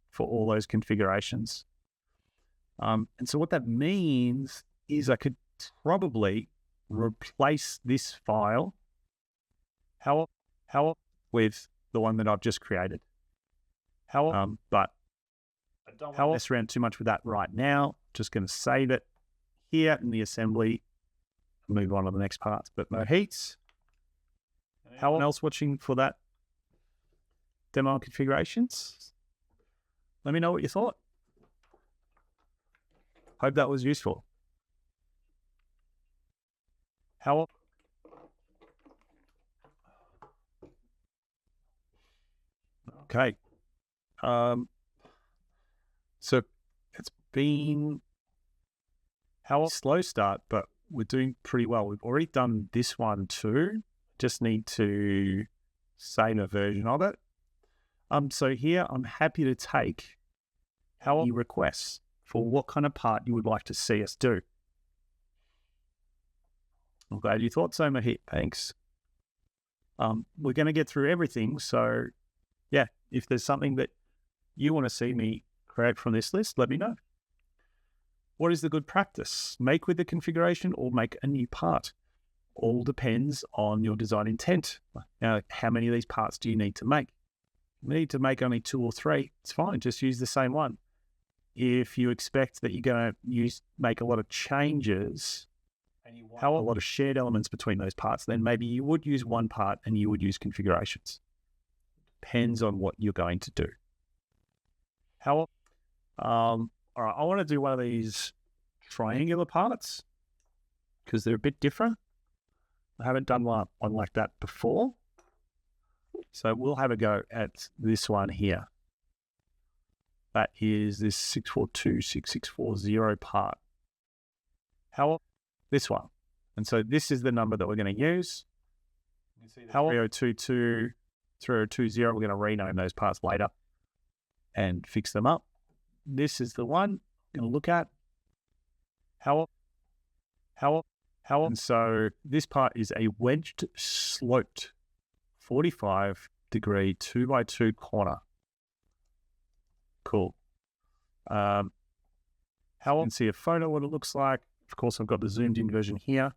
for all those configurations. And so what that means is I could probably replace this file with the one that I've just created. But I don't want to mess around too much with that right now. Just going to save it here in the assembly and move on to the next part. But no heats. Anyone else watching for that demo configurations? Let me know what you thought. Hope that was useful. Okay. So it's been a slow start, but we're doing pretty well. We've already done this one too. Just need to save a version of it. So here I'm happy to take any requests for what kind of part you would like to see us do. I'm glad you thought so, Mahit. Thanks. We're going to get through everything. So yeah, if there's something that you want to see me create from this list, let me know. What is the good practice? Make with the configuration or make a new part? All depends on your design intent. Now, how many of these parts do you need to make? You need to make only 2 or 3. It's fine. Just use the same one. If you expect that you're going to make a lot of changes, and you want a lot of shared elements between those parts, then maybe you would use one part and you would use configurations. Depends on what you're going to do. All right, I want to do one of these triangular parts because they're a bit different. I haven't done one like that before. So we'll have a go at this one here. That is this 6426640 part. This one. And so this is the number that we're going to use. 3022, 3020, we're going to rename those parts later and fix them up. This is the one I'm going to look at. And so this part is a wedged sloped 45-degree 2x2 corner. Cool. You can see a photo of what it looks like. Of course, I've got the zoomed in version here.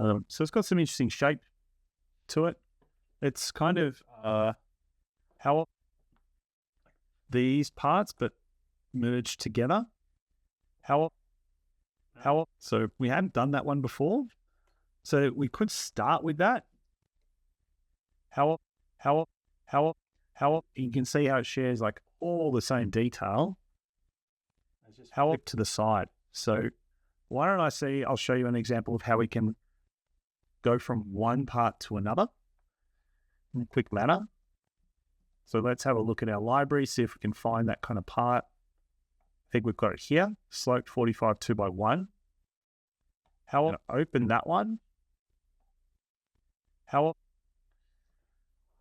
So it's got some interesting shape to it. It's kind of these parts, but merged together. So we hadn't done that one before. So we could start with that. You can see how it shares like all the same detail. Just flip to the side. So why don't I'll show you an example of how we can go from one part to another in a quick manner. So let's have a look at our library, see if we can find that kind of part. I think we've got it here, sloped 45 2x1. I'm going to open that one.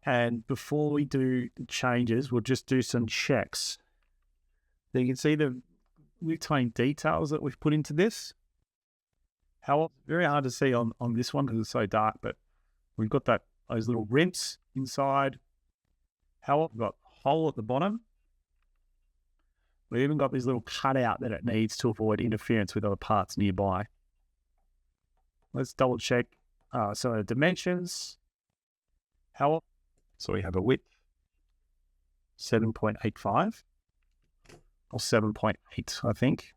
And before we do the changes, we'll just do some checks. So you can see the tiny details that we've put into this. Very hard to see on this one because it's so dark, but we've got those little rims inside. We've got a hole at the bottom. We've even got this little cutout that it needs to avoid interference with other parts nearby. Let's double check some of the dimensions. So we have a width, 7.85 or 7.8, I think.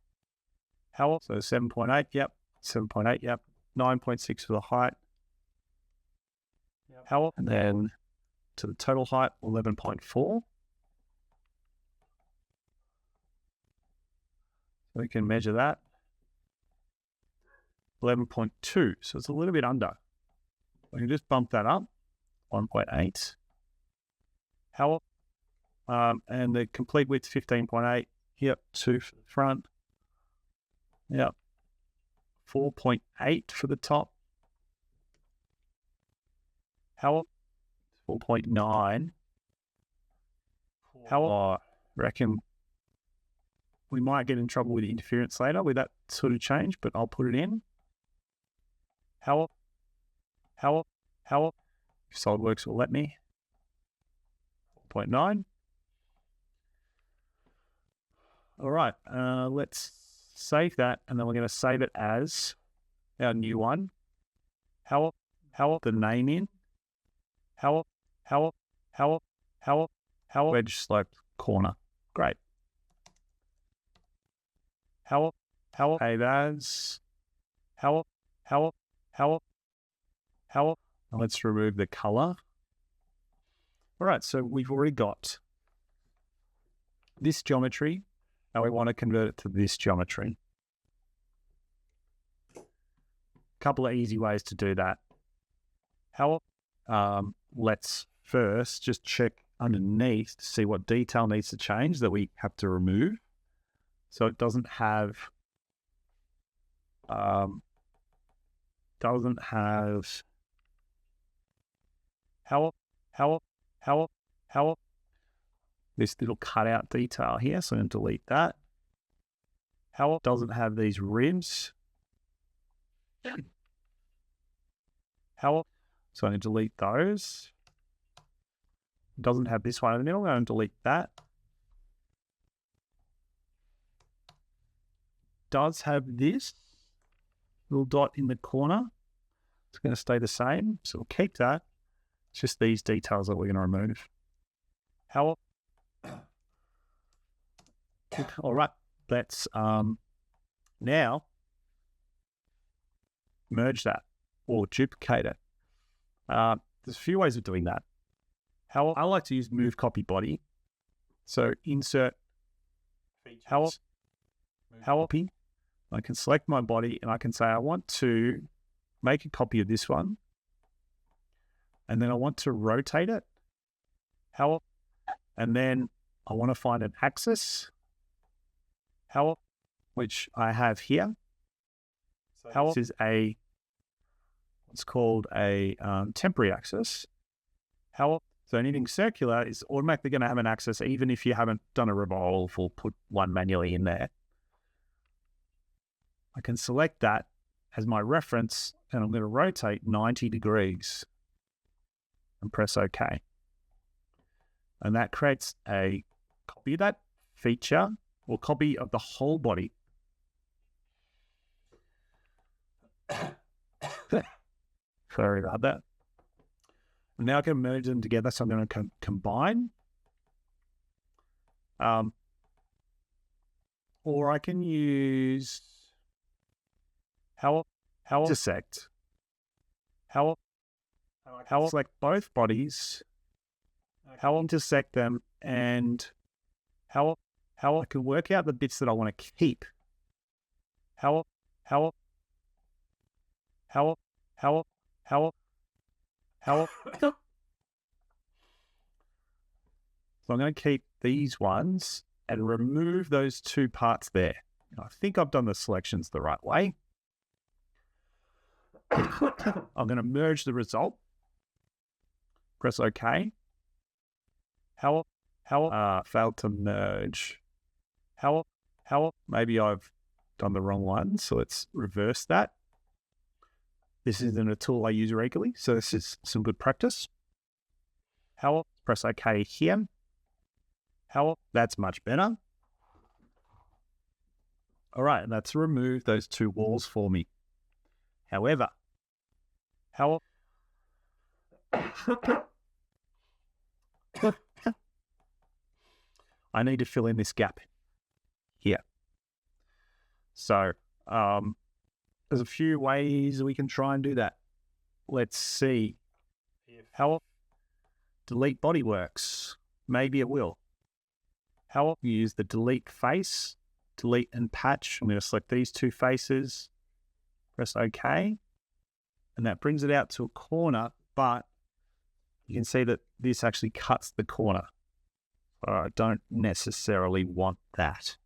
So 7.8, yep. 7.8, yep. 9.6 for the height. Yep. And then to the total height, 11.4. We can measure that. 11.2, so it's a little bit under. We can just bump that up, 1.8. And the complete width, 15.8. Yep, 2 for the front. Yep. 4.8 for the top. 4.9. I reckon we might get in trouble with interference later with that sort of change, but I'll put it in. If SolidWorks will let me. 4.9. All right, let's save that, and then we're going to save it as our new one. The name in. Wedge sloped corner. Great. Save as. Let's remove the color. All right, so we've already got this geometry. Now we want to convert it to this geometry. A couple of easy ways to do that. Let's first just check underneath to see what detail needs to change that we have to remove. So it doesn't have this little cutout detail here, so I'm going to delete that. Doesn't have these ribs. So I'm going to delete those. Doesn't have this one in the middle. I'm going to delete that. does have this little dot in the corner. It's going to stay the same, so we'll keep that. It's just these details that we're going to remove. All right, let's now merge that or duplicate it. There's a few ways of doing that. How I like to use move copy body. So insert features, copy. I can select my body and I can say I want to make a copy of this one, and then I want to rotate it. And then I want to find an axis, which I have here. So this is what's called a temporary axis. So anything circular is automatically going to have an axis, even if you haven't done a revolve or put one manually in there. I can select that as my reference, and I'm going to rotate 90 degrees and press OK. And that creates a copy of that feature or copy of the whole body. Sorry about that. Now I can merge them together, so I'm going to combine. Or I can use how intersect. How select both bodies, how intersect them, and how I can work out the bits that I want to keep. So I'm going to keep these ones and remove those two parts there. I think I've done the selections the right way. I'm going to merge the result. Press OK. Failed to merge. Maybe I've done the wrong one, so let's reverse that. This isn't a tool I use regularly, so this is some good practice. Press OK here. That's much better. All right, and that's removed those two walls for me. However, I need to fill in this gap here. So there's a few ways we can try and do that. Let's see how delete body works. Maybe it will. How you use the delete face, delete and patch. I'm going to select these two faces, press OK, and that brings it out to a corner, but you can see that this actually cuts the corner. I don't necessarily want that.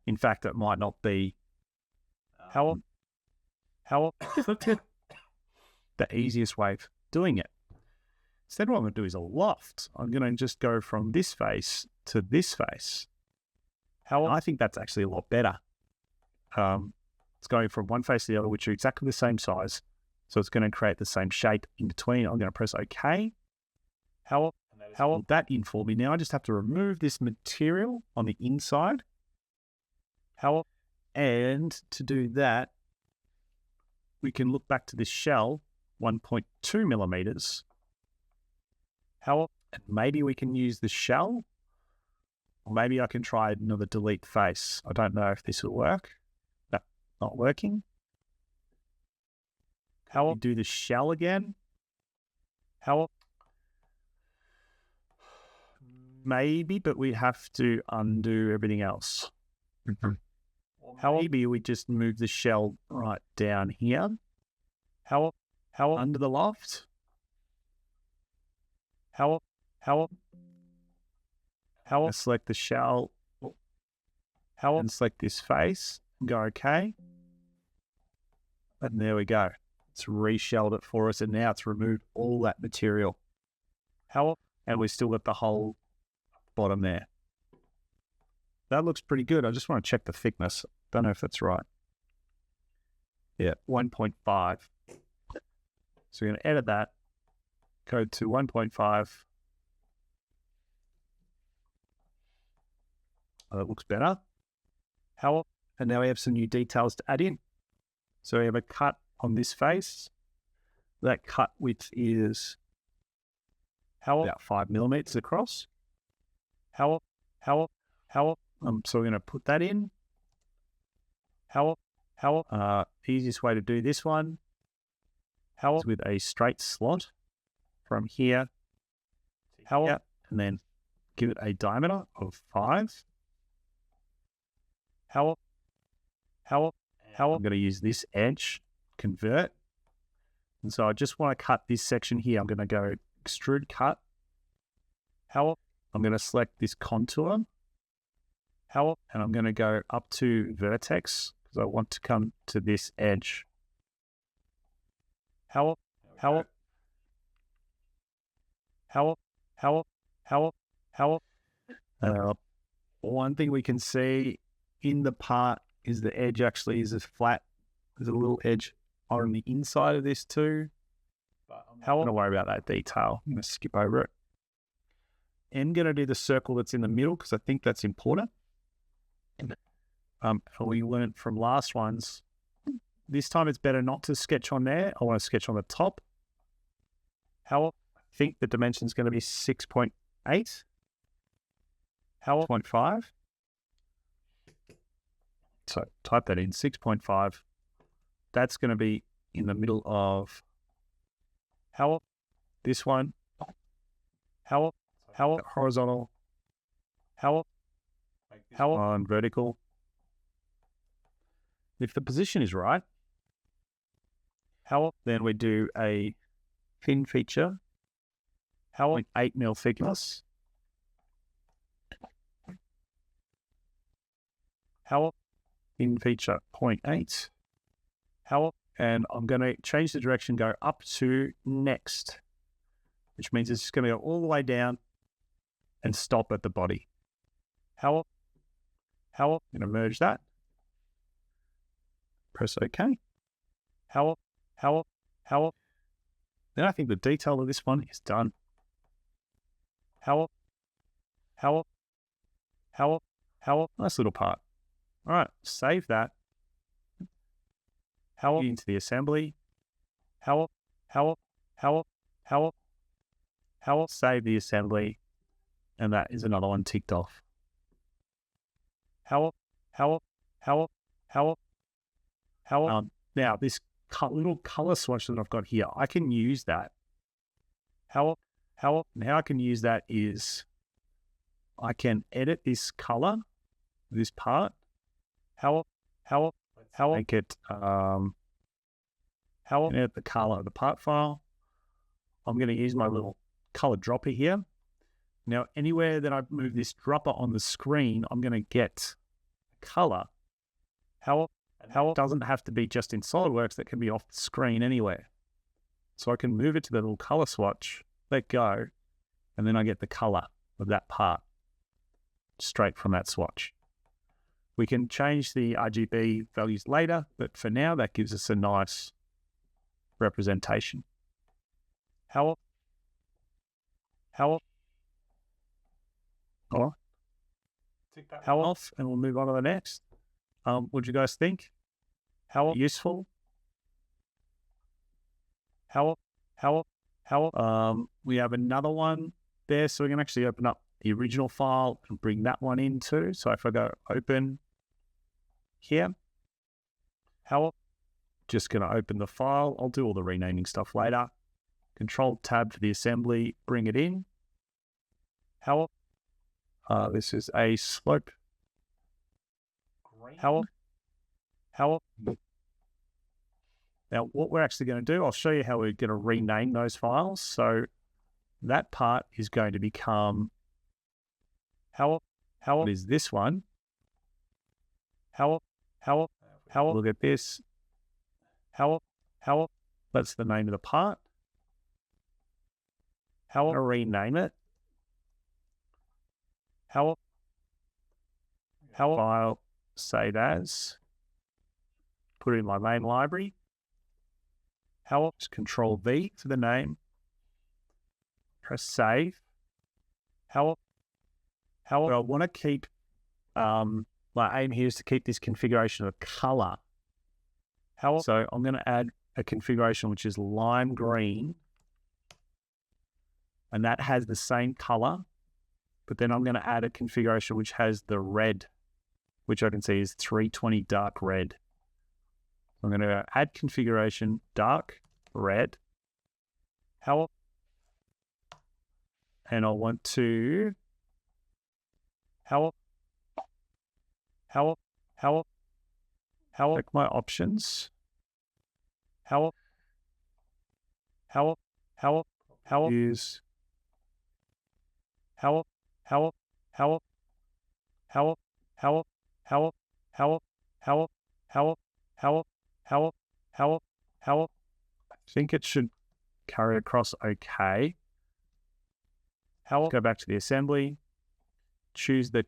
In fact, it might not be how the easiest way of doing it. Instead, what I'm going to do is a loft. I'm going to just go from this face to this face. I think that's actually a lot better. It's going from one face to the other, which are exactly the same size. So it's going to create the same shape in between. I'm going to press OK. How that in for me. Now I just have to remove this material on the inside. And to do that, we can look back to this shell, 1.2 millimeters. And maybe we can use the shell, or maybe I can try another delete face. I don't know if this will work. No, not working. How we do the shell again? Maybe, but we have to undo everything else. Maybe we just move the shell right down here. Under the loft. Select the shell. And select this face. And go OK. And there we go. It's reshelled it for us, and now it's removed all that material. And we still got the whole bottom there. That looks pretty good. I just want to check the thickness. Don't know if that's right. Yeah, 1.5. So we're going to edit that. Go to 1.5. Oh, that looks better. And now we have some new details to add in. So we have a cut on this face. That cut width is about 5 millimeters across. So we're going to put that in. Easiest way to do this one is with a straight slot from here to here, and then give it a diameter of 5. I'm going to use this edge, convert. And so I just want to cut this section here. I'm going to go extrude cut. I'm going to select this contour. And I'm going to go up to vertex because I want to come to this edge. One thing we can see in the part is the edge actually is as flat. There's a little edge on the inside of this too. But I'm not going to worry about that detail. I'm going to skip over it. I'm going to do the circle that's in the middle because I think that's important. We learned from last ones. This time it's better not to sketch on there. I want to sketch on the top. I think the dimension is going to be 6.8. 0.5. So type that in, 6.5. That's going to be in the middle of this one. Horizontal. On vertical. If the position is right, then we do a thin feature, 8 mil thickness. In feature 0.8. And I'm going to change the direction, go up to next, which means it's going to go all the way down and stop at the body. I'm going to merge that. Press OK. Then I think the detail of this one is done. Nice little part. All right, save that. Into the assembly. Save the assembly, and that is another one ticked off. Now this little color swatch that I've got here, I can use that. And how I can use that is I can edit this color, this part. Make it edit the color of the part file. I'm going to use my little color dropper here. Now, anywhere that I move this dropper on the screen, I'm going to get color. It doesn't have to be just in SolidWorks, that can be off the screen anywhere. So I can move it to the little color swatch, let go, and then I get the color of that part straight from that swatch. We can change the RGB values later, but for now, that gives us a nice representation. All right. Tick that off, and we'll move on to the next. What do you guys think? Useful? We have another one there, so we can actually open up the original file and bring that one in too. So if I go open here, just going to open the file. I'll do all the renaming stuff later. Control Tab for the assembly, bring it in. This is a slope. Now, what we're actually going to do, I'll show you how we're going to rename those files. So that part is going to become, what is this one? Look at this. That's the name of the part. I'm going to rename it. File, save as. Put it in my main library. Just Control V for the name. Press save. But I want to keep my aim here is to keep this configuration of color. So I'm going to add a configuration which is lime green, and that has the same color, but then I'm going to add a configuration which has the red, which I can see is 320 dark red. I'm going to add configuration dark red. And I want to check my options. I think it should carry across okay. Go back to the assembly, choose the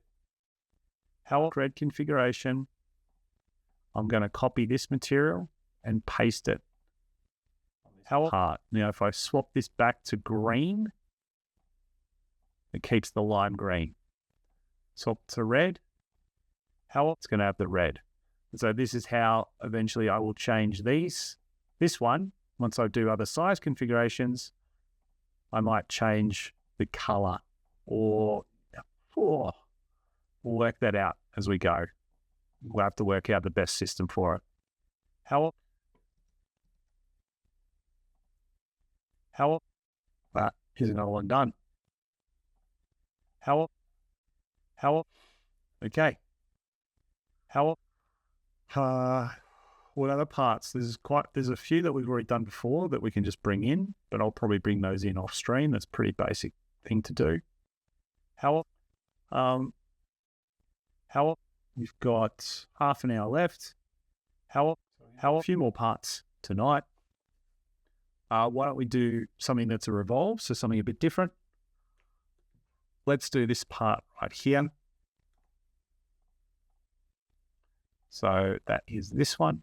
red configuration. I'm going to copy this material and paste it part. Now, if I swap this back to green, it keeps the lime green. Swap to red, it's going to have the red. So this is how eventually I will change this one. Once I do other size configurations, I might change the color, or we'll work that out as we go. We'll have to work out the best system for it. Here's another one done. Okay. What other parts? There's a few that we've already done before that we can just bring in, but I'll probably bring those in off stream. That's a pretty basic thing to do. We've got half an hour left. A few more parts tonight. Why don't we do something that's a revolve, so something a bit different. Let's do this part right here. So that is this one.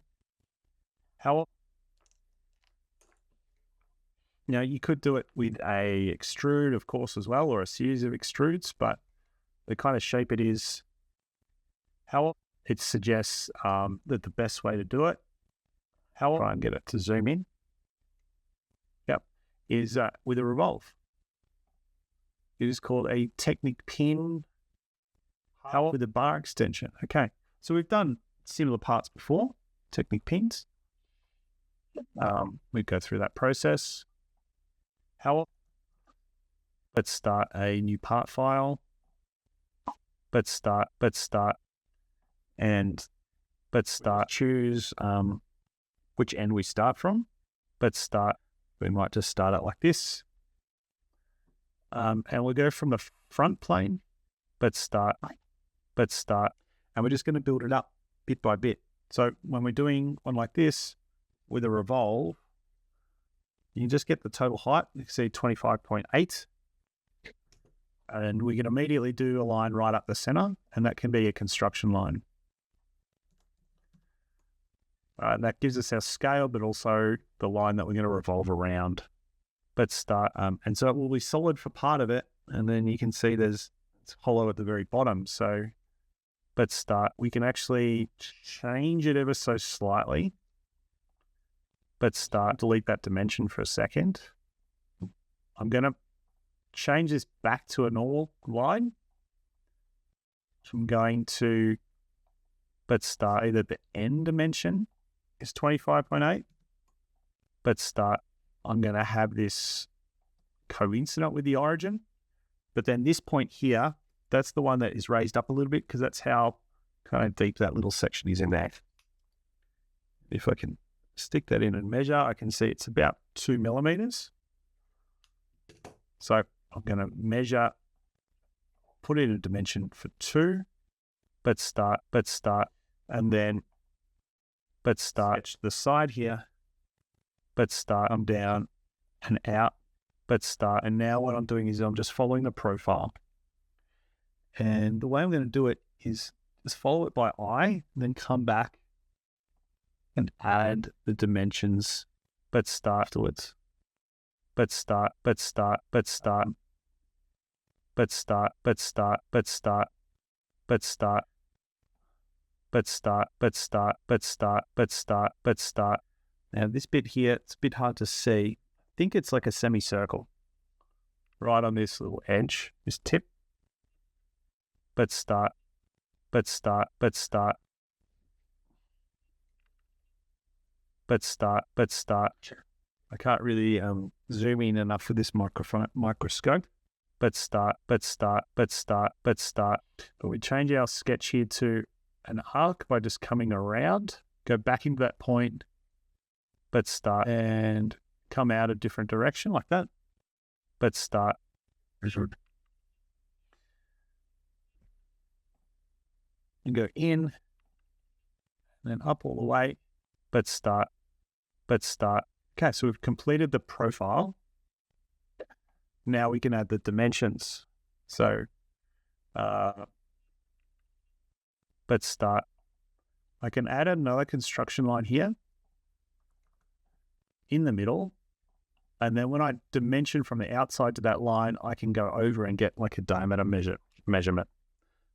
Now, you could do it with a extrude, of course, as well, or a series of extrudes, but the kind of shape it is, it suggests that the best way to do it, try and get it to zoom in, is with a revolve. It is called a Technic Pin with a bar extension. Okay, so we've done similar parts before, Technic Pins. We go through that process. Let's start a new part file. Let's start, choose which end we start from. We might just start it like this. And we'll go from the front plane, start, and we're just going to build it up bit by bit. So when we're doing one like this with a revolve, you can just get the total height. You can see 25.8. And we can immediately do a line right up the center, and that can be a construction line. And that gives us our scale, but also the line that we're going to revolve around. And so it will be solid for part of it, and then you can see it's hollow at the very bottom. So we can actually change it ever so slightly. Delete that dimension for a second. I'm going to change this back to a normal line. So I'm going to, either the end dimension is 25.8, I'm going to have this coincident with the origin. But then this point here, that's the one that is raised up a little bit, because that's how kind of deep that little section is in there. If I can stick that in and measure, I can see it's about 2 millimeters. So I'm going to measure, put in a dimension for 2, and then the side here, I'm down and out, and now what I'm doing is I'm just following the profile. And the way I'm going to do it is just follow it by eye, and then come back and add the dimensions, afterwards. Now this bit here, it's a bit hard to see. I think it's like a semicircle right on this little edge, this tip. I can't really zoom in enough with this microscope. But we change our sketch here to an arc by just coming around, go back into that point, and come out a different direction like that. And go in, and then up all the way, Okay, so we've completed the profile. Now we can add the dimensions. So, I can add another construction line here in the middle. And then when I dimension from the outside to that line, I can go over and get like a diameter measurement.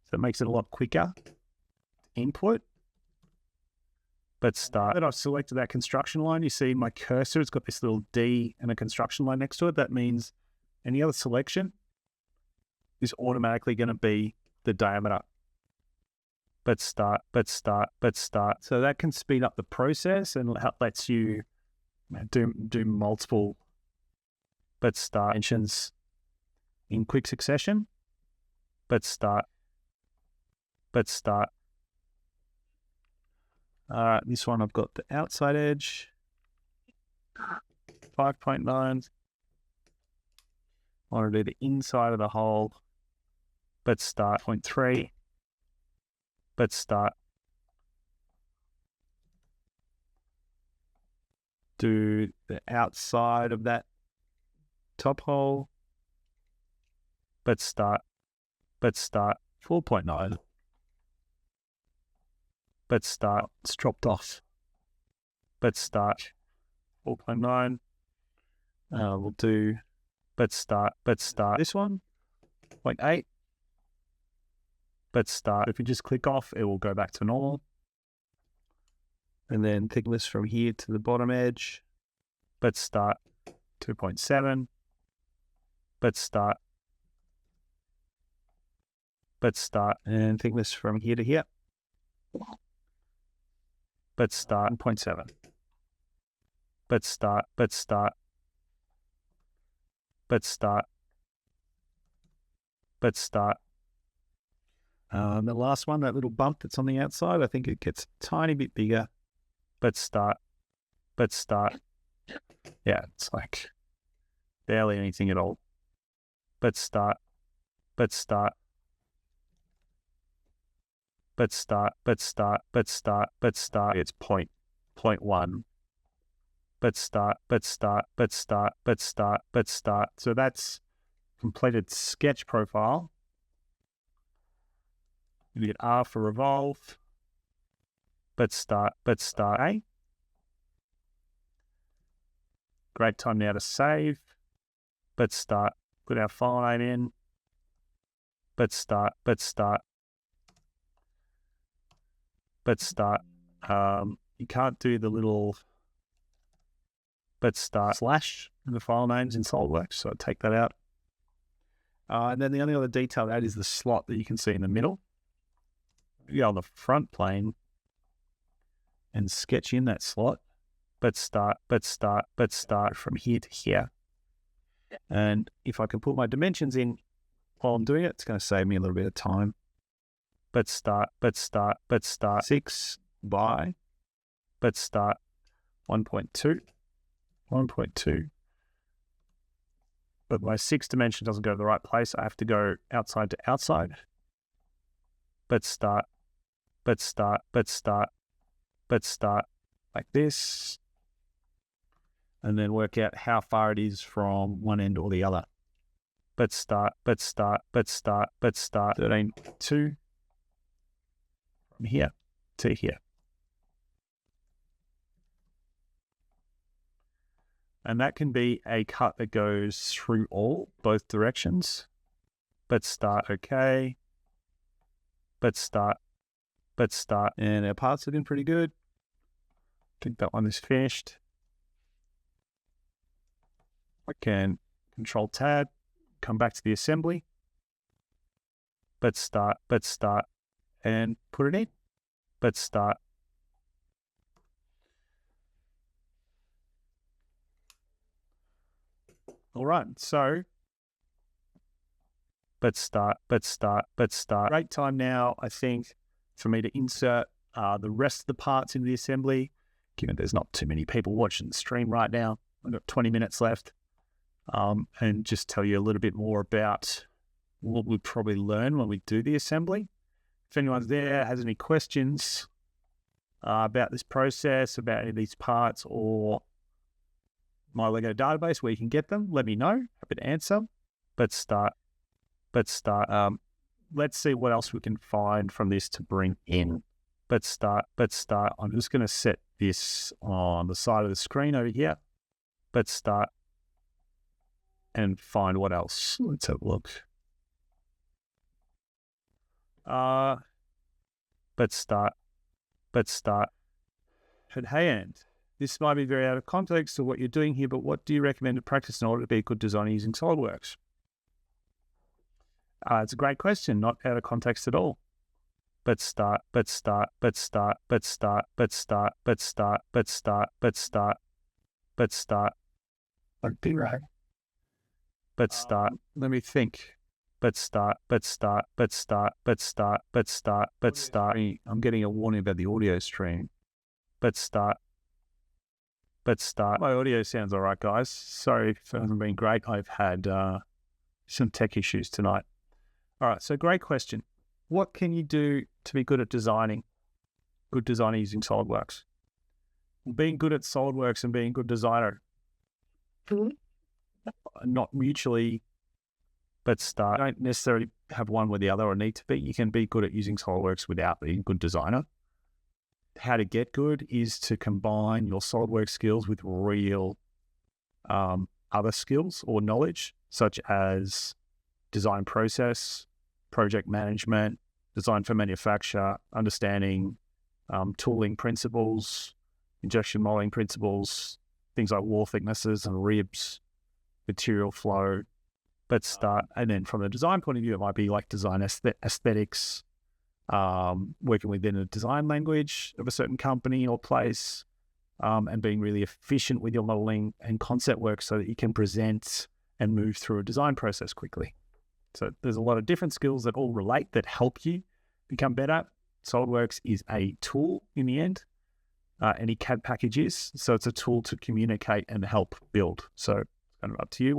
So it makes it a lot quicker to input. That I've selected that construction line, you see my cursor, it's got this little D and a construction line next to it. That means any other selection is automatically going to be the diameter. So that can speed up the process and lets you do multiple dimensions in quick succession. This one I've got the outside edge, 5.9. I want to do the inside of the hole, 0.3. Do the outside of that top hole, 4.9. It's dropped off. 4.9. We'll do this one, 0.8. If you just click off, it will go back to normal. And then thickness from here to the bottom edge, 2.7. And thickness from here to here, 1.7. The last one, that little bump that's on the outside, I think it gets a tiny bit bigger. Yeah, it's like barely anything at all. It's 0.1. So that's completed sketch profile. You get R for revolve. A. Great time now to save. Put our file name in. You can't do the little slash in the file names in SolidWorks, so I take that out. And then the only other detail to add is the slot that you can see in the middle. You go on the front plane and sketch in that slot, start from here to here. And if I can put my dimensions in while I'm doing it, it's going to save me a little bit of time. 6 by 1.2. But my 6 dimension doesn't go to the right place. I have to go outside to outside. Start like this, and then work out how far it is from one end or the other. 13.2 from here to here. And that can be a cut that goes through both directions. Okay. but start. And our part's looking pretty good. I think that one is finished. I can Control Tab, come back to the assembly, but start, and put it in, but start. All right, so, but start. Great time now, I think, for me to insert the rest of the parts into the assembly, given there's not too many people watching the stream right now. I've got 20 minutes left, and just tell you a little bit more about what we'll probably learn when we do the assembly. If anyone's there has any questions about this process, about any of these parts, or my Lego database where you can get them, let me know. Happy to answer. Let's see what else we can find from this to bring in. Let's start. I'm just going to set this on the side of the screen over here. Let's start and find what else. Let's have a look. Let's start. And hey, and this might be very out of context to what you're doing here, but what do you recommend to practice in order to be a good designer using SolidWorks? It's a great question, not out of context at all. Let's start. I'd be right. Let's start. Let me think. Let's start. I'm getting a warning about the audio stream. Let's start. My audio sounds all right, guys. Sorry if it hasn't been great. I've had some tech issues tonight. All right, so great question. What can you do to be good at designing? Good designer using SolidWorks. Being good at SolidWorks and being a good designer, not mutually, but start. You don't necessarily have one with the other or need to be. You can be good at using SolidWorks without being a good designer. How to get good is to combine your SolidWorks skills with real other skills or knowledge, such as design process, project management, design for manufacture, understanding tooling principles, injection molding principles, things like wall thicknesses and ribs, material flow. Let's start. And then from the design point of view, it might be like design aesthetics, working within a design language of a certain company or place, and being really efficient with your modeling and concept work so that you can present and move through a design process quickly. So there's a lot of different skills that all relate that help you become better. SolidWorks is a tool in the end. Any CAD package is. So it's a tool to communicate and help build. So it's kind of up to you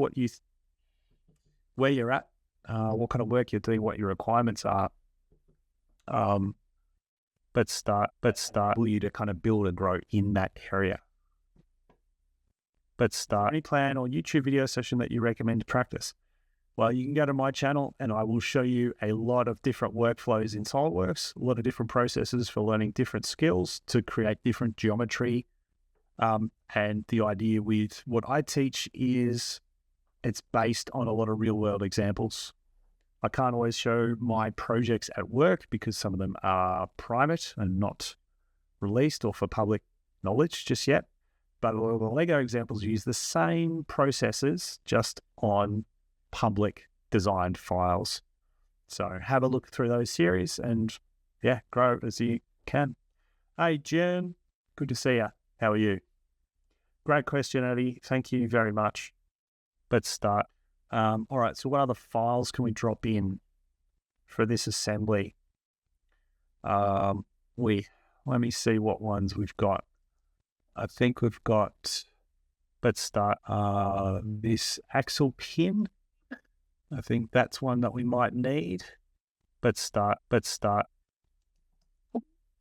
where you're at, what kind of work you're doing, what your requirements are. Let's start for you to kind of build and grow in that area. Let's start. Any plan or YouTube video session that you recommend to practice? Well, you can go to my channel and I will show you a lot of different workflows in SolidWorks, a lot of different processes for learning different skills to create different geometry. And the idea with what I teach is it's based on a lot of real world examples. I can't always show my projects at work because some of them are private and not released or for public knowledge just yet. But a lot of the Lego examples use the same processes just on public designed files. So have a look through those series and grow as you can. Hey, Jen, good to see you. How are you? Great question, Eddie. Thank you very much. Let's start. All right, so what other files can we drop in for this assembly? Let me see what ones we've got. I think we've got, let's start, this axle pin. I think that's one that we might need. Let's start.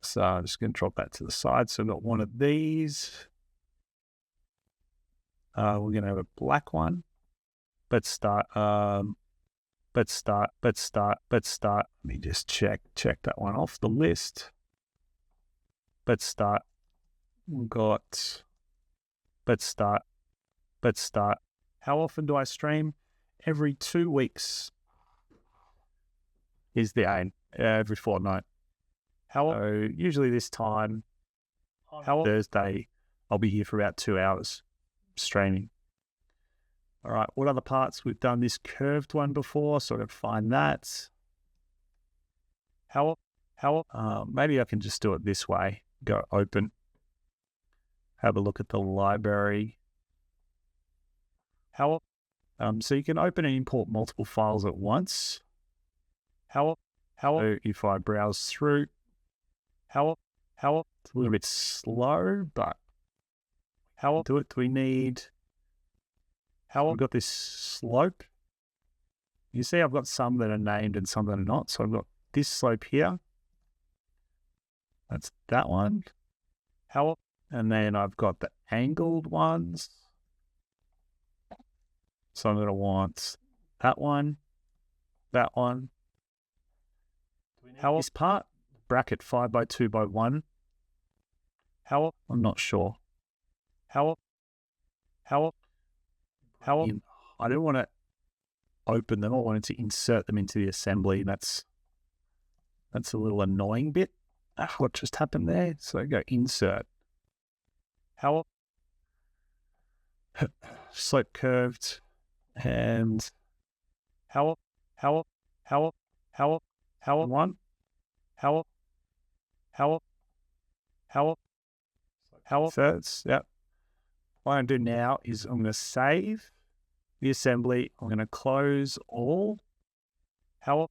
So I'm just going to drop that to the side. So I've got one of these. We're going to have a black one. Let's start. Let me just check that one off the list. Let's start. Let's start. How often do I stream? Every 2 weeks is the aim. Every fortnight. So usually this time, Thursday, I'll be here for about 2 hours streaming. All right, what other parts? We've done this curved one before, so I can find that. Maybe I can just do it this way. Go open. Have a look at the library. So you can open and import multiple files at once. So if I browse through, it's a little bit slow, but do it. Do we need? We've got this slope. You see, I've got some that are named and some that are not. So I've got this slope here. That's that one. And then I've got the angled ones. So I'm going to want that one. This part, bracket 5 by 2 by 1. I'm not sure. I don't want to open them. I wanted to insert them into the assembly. That's a little annoying bit. What just happened there? So go insert. Slope curved and one. Thirds. Yep. What I'm going to do now is I'm going to save the assembly. I'm going to close all. And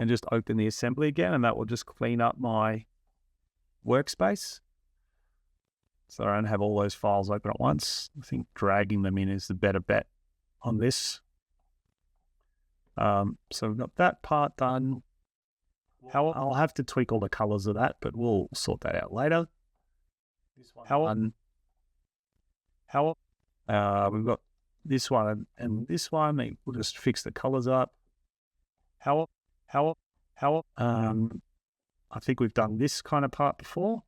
just open the assembly again, and that will just clean up my workspace. So I don't have all those files open at once. I think dragging them in is the better bet on this. So we've got that part done. I'll have to tweak all the colors of that, but we'll sort that out later. We've got this one and this one. We'll just fix the colors up. I think we've done this kind of part before.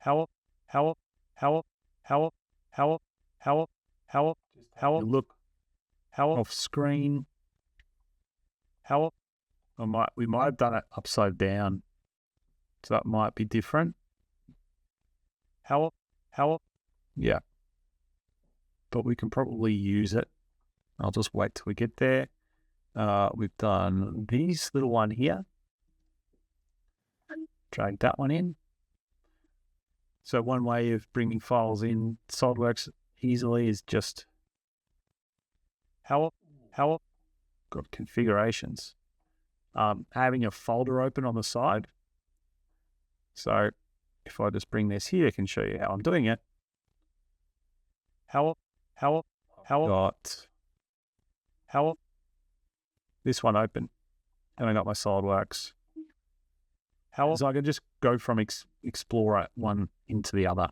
Look off screen. We might have done it upside down, so that might be different. Yeah, but we can probably use it. I'll just wait till we get there. We've done this little one here. Drag that one in. So one way of bringing files in SolidWorks easily is just got configurations. Having a folder open on the side. So if I just bring this here, I can show you how I'm doing it. Got this one open, and I got my SolidWorks. So I can just go from Explorer one into the other.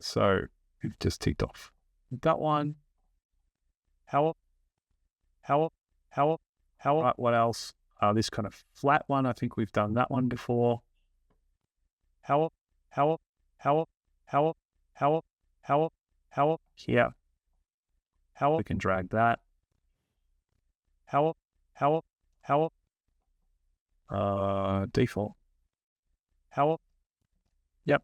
So we've just ticked off that one. Right, what else? This kind of flat one. I think we've done that one before. Here. We can drag that. Default. Yep.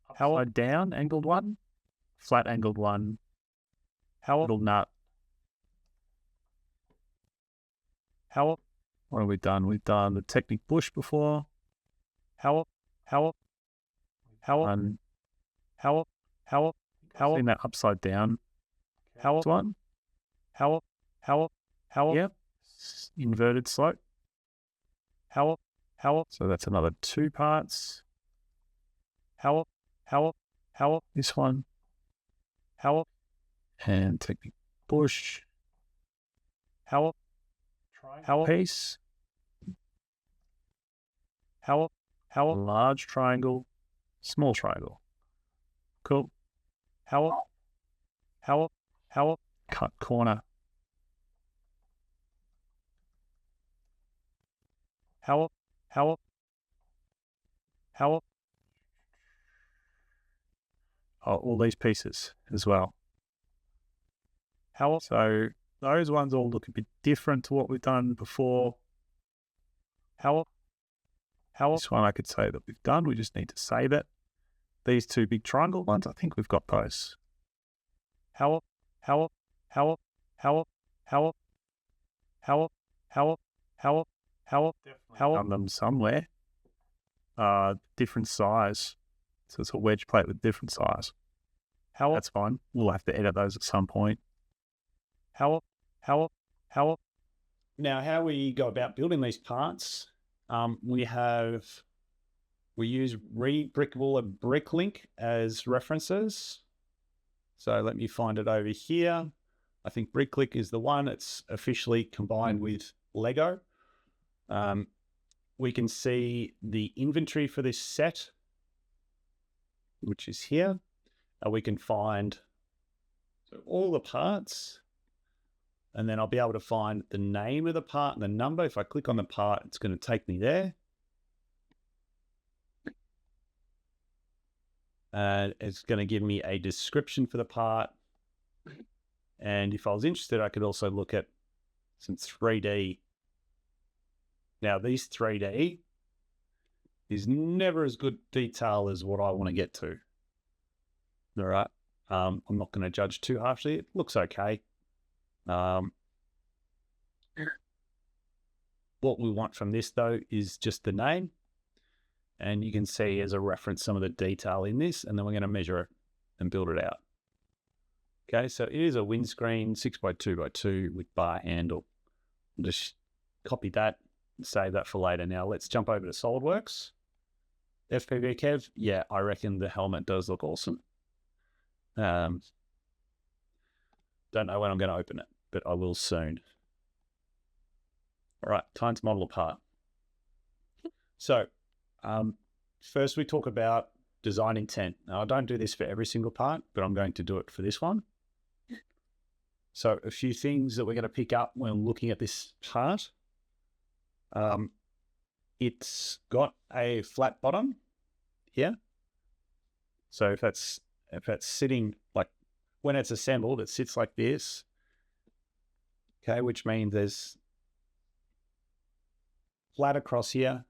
Upside down, angled one. Flat angled one. Little nut. What have we done? We've done the Technic bush before. Seen that upside down. One. Yep. Inverted slope. So that's another 2 parts. This one. And Technic bush. Piece. Large triangle. Small triangle. Cool. Cut corner. All these pieces as well. So those ones all look a bit different to what we've done before. This one I could say that we've done. We just need to save it. These two big triangle ones, I think we've got those. Definitely done them somewhere. Different size. So it's a wedge plate with different size. That's fine. We'll have to edit those at some point. Now, how we go about building these parts, we use Rebrickable and Bricklink as references. So let me find it over here. I think Bricklink is the one. It's officially combined with Lego. We can see the inventory for this set, which is here. We can find all the parts, and then I'll be able to find the name of the part and the number. If I click on the part, it's going to take me there. And it's going to give me a description for the part. And if I was interested, I could also look at some 3D. Now, these 3D is never as good detail as what I want to get to. All right. I'm not going to judge too harshly. It looks okay. What we want from this, though, is just the name. And you can see as a reference some of the detail in this, and then we're going to measure it and build it out. Okay, so it is a windscreen 6x2x2 with bar handle. I'll just copy that and save that for later. Now let's jump over to SolidWorks. FPV Kev, yeah, I reckon the helmet does look awesome. Don't know when I'm going to open it, but I will soon. All right, time to model a part. So first we talk about design intent. Now I don't do this for every single part, but I'm going to do it for this one. So a few things that we're going to pick up when looking at this part. It's got a flat bottom here. So if that's sitting like, when it's assembled, it sits like this. Okay, which means there's flat across here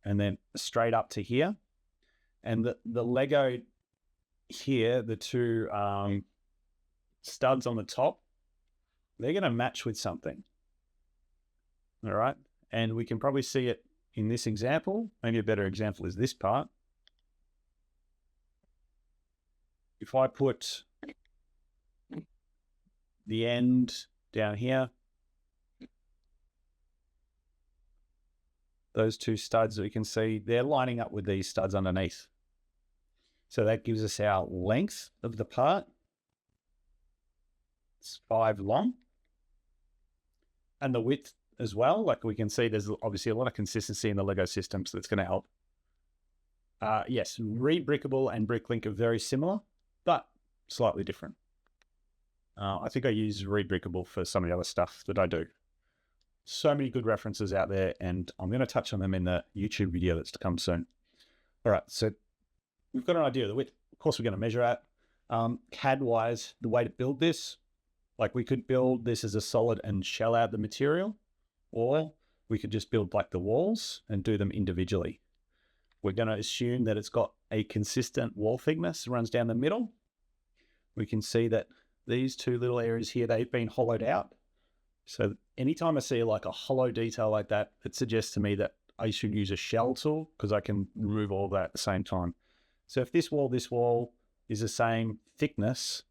and then straight up to here. And the Lego here, the two studs on the top, they're going to match with something. All right. And we can probably see it in this example. Maybe a better example is this part. If I put the end down here, those two studs that we can see, they're lining up with these studs underneath. So that gives us our length of the part. It's 5 long. And the width as well. Like we can see there's obviously a lot of consistency in the Lego system, so that's going to help. Yes, Rebrickable and Bricklink are very similar, but slightly different. I think I use Rebrickable for some of the other stuff that I do. So many good references out there, and I'm going to touch on them in the YouTube video that's to come soon. All right, so we've got an idea of the width. Of course, we're going to measure it. CAD-wise, the way to build this, like we could build this as a solid and shell out the material, or we could just build like the walls and do them individually. We're going to assume that it's got a consistent wall thickness, runs down the middle. We can see that these two little areas here, they've been hollowed out. So anytime I see like a hollow detail like that, it suggests to me that I should use a shell tool because I can remove all that at the same time. So if this wall is the same thickness,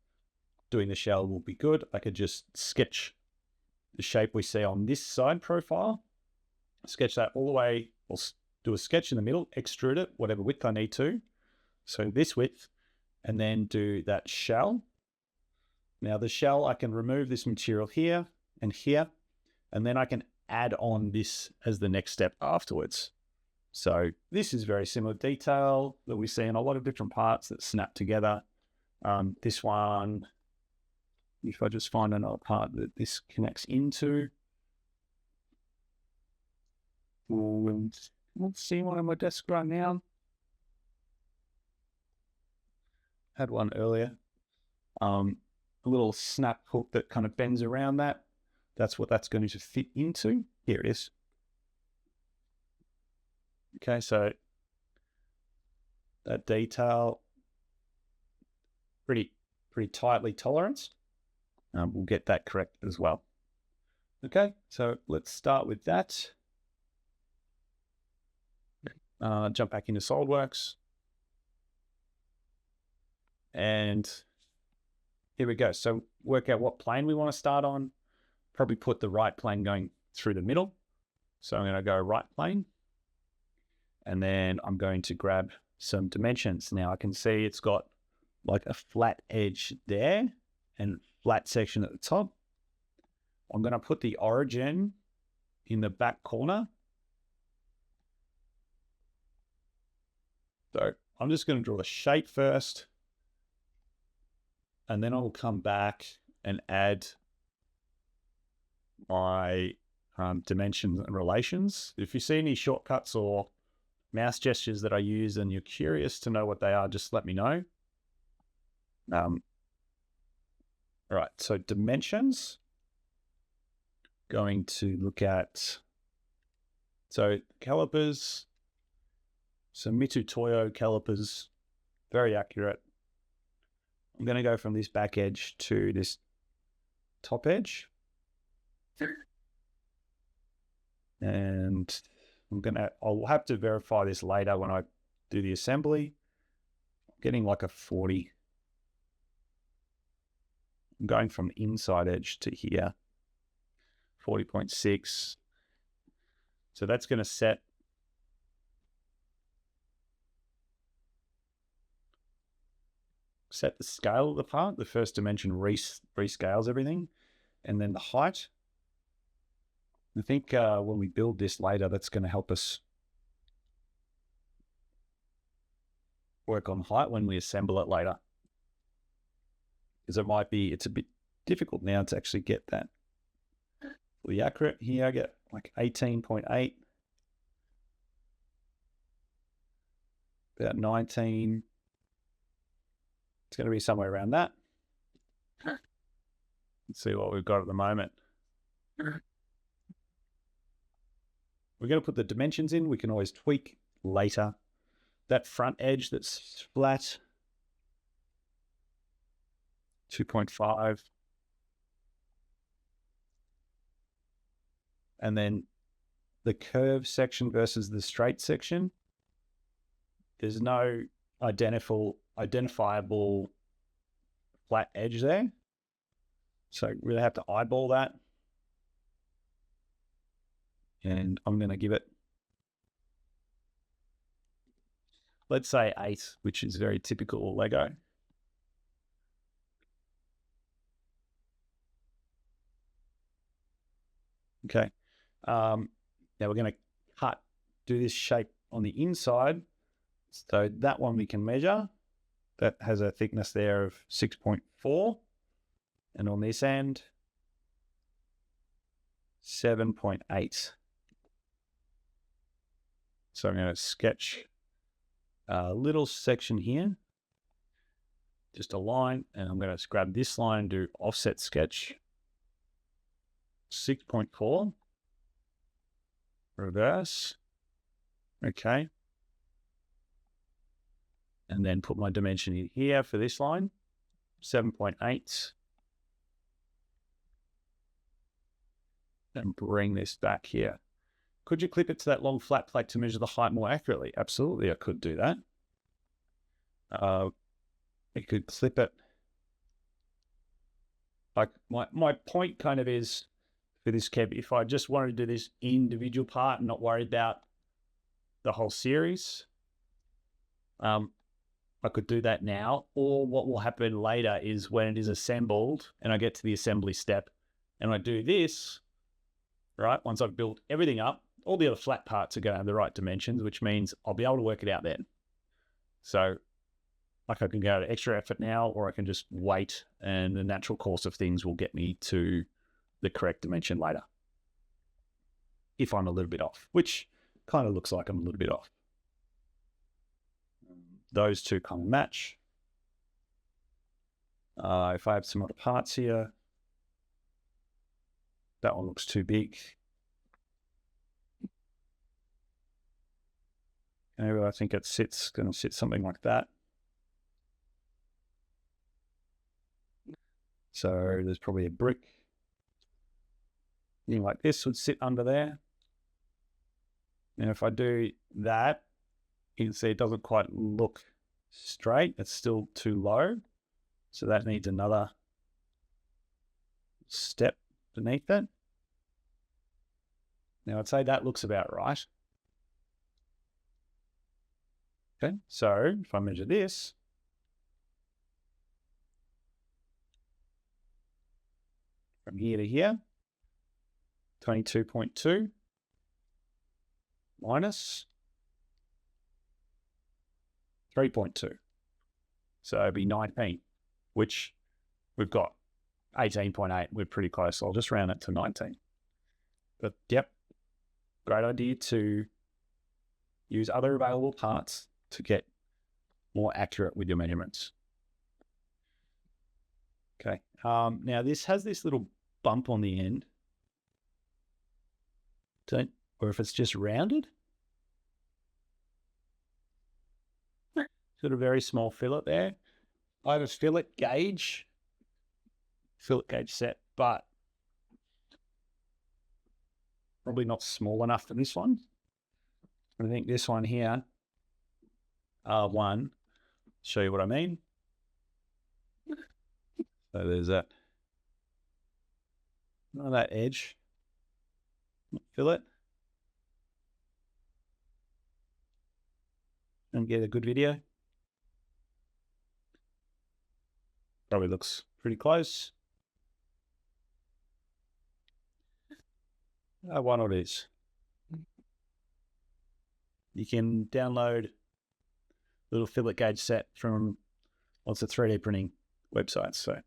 doing the shell will be good. I could just sketch the shape we see on this side profile, sketch that all the way, or do a sketch in the middle, extrude it, whatever width I need to. So this width, and then do that shell. Now the shell, I can remove this material here and here, and then I can add on this as the next step afterwards. So this is very similar detail that we see in a lot of different parts that snap together. This one, if I just find another part that this connects into. Let's see one on my desk right now. Had one earlier. a little snap hook that kind of bends around that. That's what that's going to fit into. Here it is. Okay, so that detail, pretty tightly toleranced. We'll get that correct as well. Okay, so let's start with that. Jump back into SolidWorks. And here we go. So work out what plane we want to start on. Probably put the right plane going through the middle. So I'm going to go right plane. And then I'm going to grab some dimensions. Now I can see it's got like a flat edge there and flat section at the top. I'm going to put the origin in the back corner. So I'm just going to draw the shape first, and then I'll come back and add my dimensions and relations. If you see any shortcuts or mouse gestures that I use and you're curious to know what they are, just let me know. All right, so dimensions. Going to look at, so calipers, some Mitutoyo calipers, very accurate. I'm going to go from this back edge to this top edge. And I'll have to verify this later when I do the assembly. I'm getting like a 40. I'm going from the inside edge to here, 40.6. So that's going to set the scale of the part. The first dimension rescales everything. And then the height. I think when we build this later, that's going to help us work on height when we assemble it later. Because it's a bit difficult now to actually get that fully accurate. Here I get like 18.8, about 19. It's going to be somewhere around that. Let's see what we've got at the moment. We're going to put the dimensions in. We can always tweak later. That front edge that's flat, 2.5. And then the curve section versus the straight section. There's no identifiable flat edge there. So really have to eyeball that. And I'm going to give it, let's say 8, which is very typical Lego. Okay. Now we're going to do this shape on the inside. So that one we can measure. That has a thickness there of 6.4. And on this end, 7.8. So I'm going to sketch a little section here, just a line, and I'm going to grab this line and do offset sketch. 6.4. Reverse. Okay. And then put my dimension in here for this line, 7.8. And bring this back here. Could you clip it to that long flat plate to measure the height more accurately? Absolutely, I could do that. I could clip it. Like my point kind of is for this cab, if I just wanted to do this individual part and not worry about the whole series, I could do that now. Or what will happen later is when it is assembled and I get to the assembly step and I do this, right? Once I've built everything up, all the other flat parts are going to have the right dimensions, which means I'll be able to work it out then. So like I can go to extra effort now, or I can just wait and the natural course of things will get me to the correct dimension later. If I'm a little bit off, which kind of looks like I'm a little bit off. Those two kind of match. If I have some other parts here, that one looks too big. Okay, I think it sits, going to sit something like that. So there's probably a brick. Thing like this would sit under there. And if I do that, you can see it doesn't quite look straight. It's still too low. So that needs another step beneath it. Now I'd say that looks about right. Okay, so if I measure this, from here to here, 22.2 minus 3.2. So it'd be 19, which we've got 18.8. We're pretty close. So I'll just round it to 19. But yep, great idea to use other available parts to get more accurate with your measurements. Okay, now this has this little bump on the end. Or if it's just rounded. Got a very small fillet there. I have a fillet gauge set, but probably not small enough for this one. I think this one here, R1, show you what I mean. So there's that edge fillet, and get a good video. Probably looks pretty close. One of these. You can download little fillet gauge set from lots of 3D printing websites. So,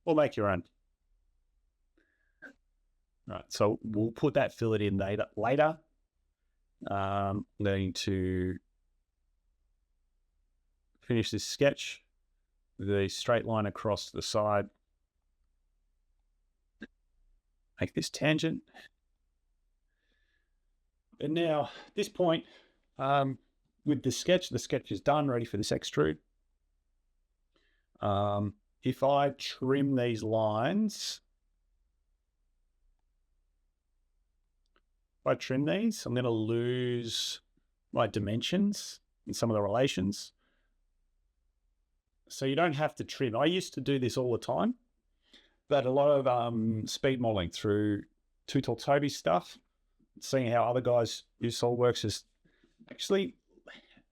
or make your own. Right, so we'll put that fillet in later. I'm going to finish this sketch with a straight line across the side. Make this tangent. And now, at this point, with the sketch is done, ready for this extrude. If I trim these lines, I'm going to lose my dimensions in some of the relations. So you don't have to trim. I used to do this all the time, but a lot of speed modeling through Too Tall Toby stuff, seeing how other guys use SolidWorks has actually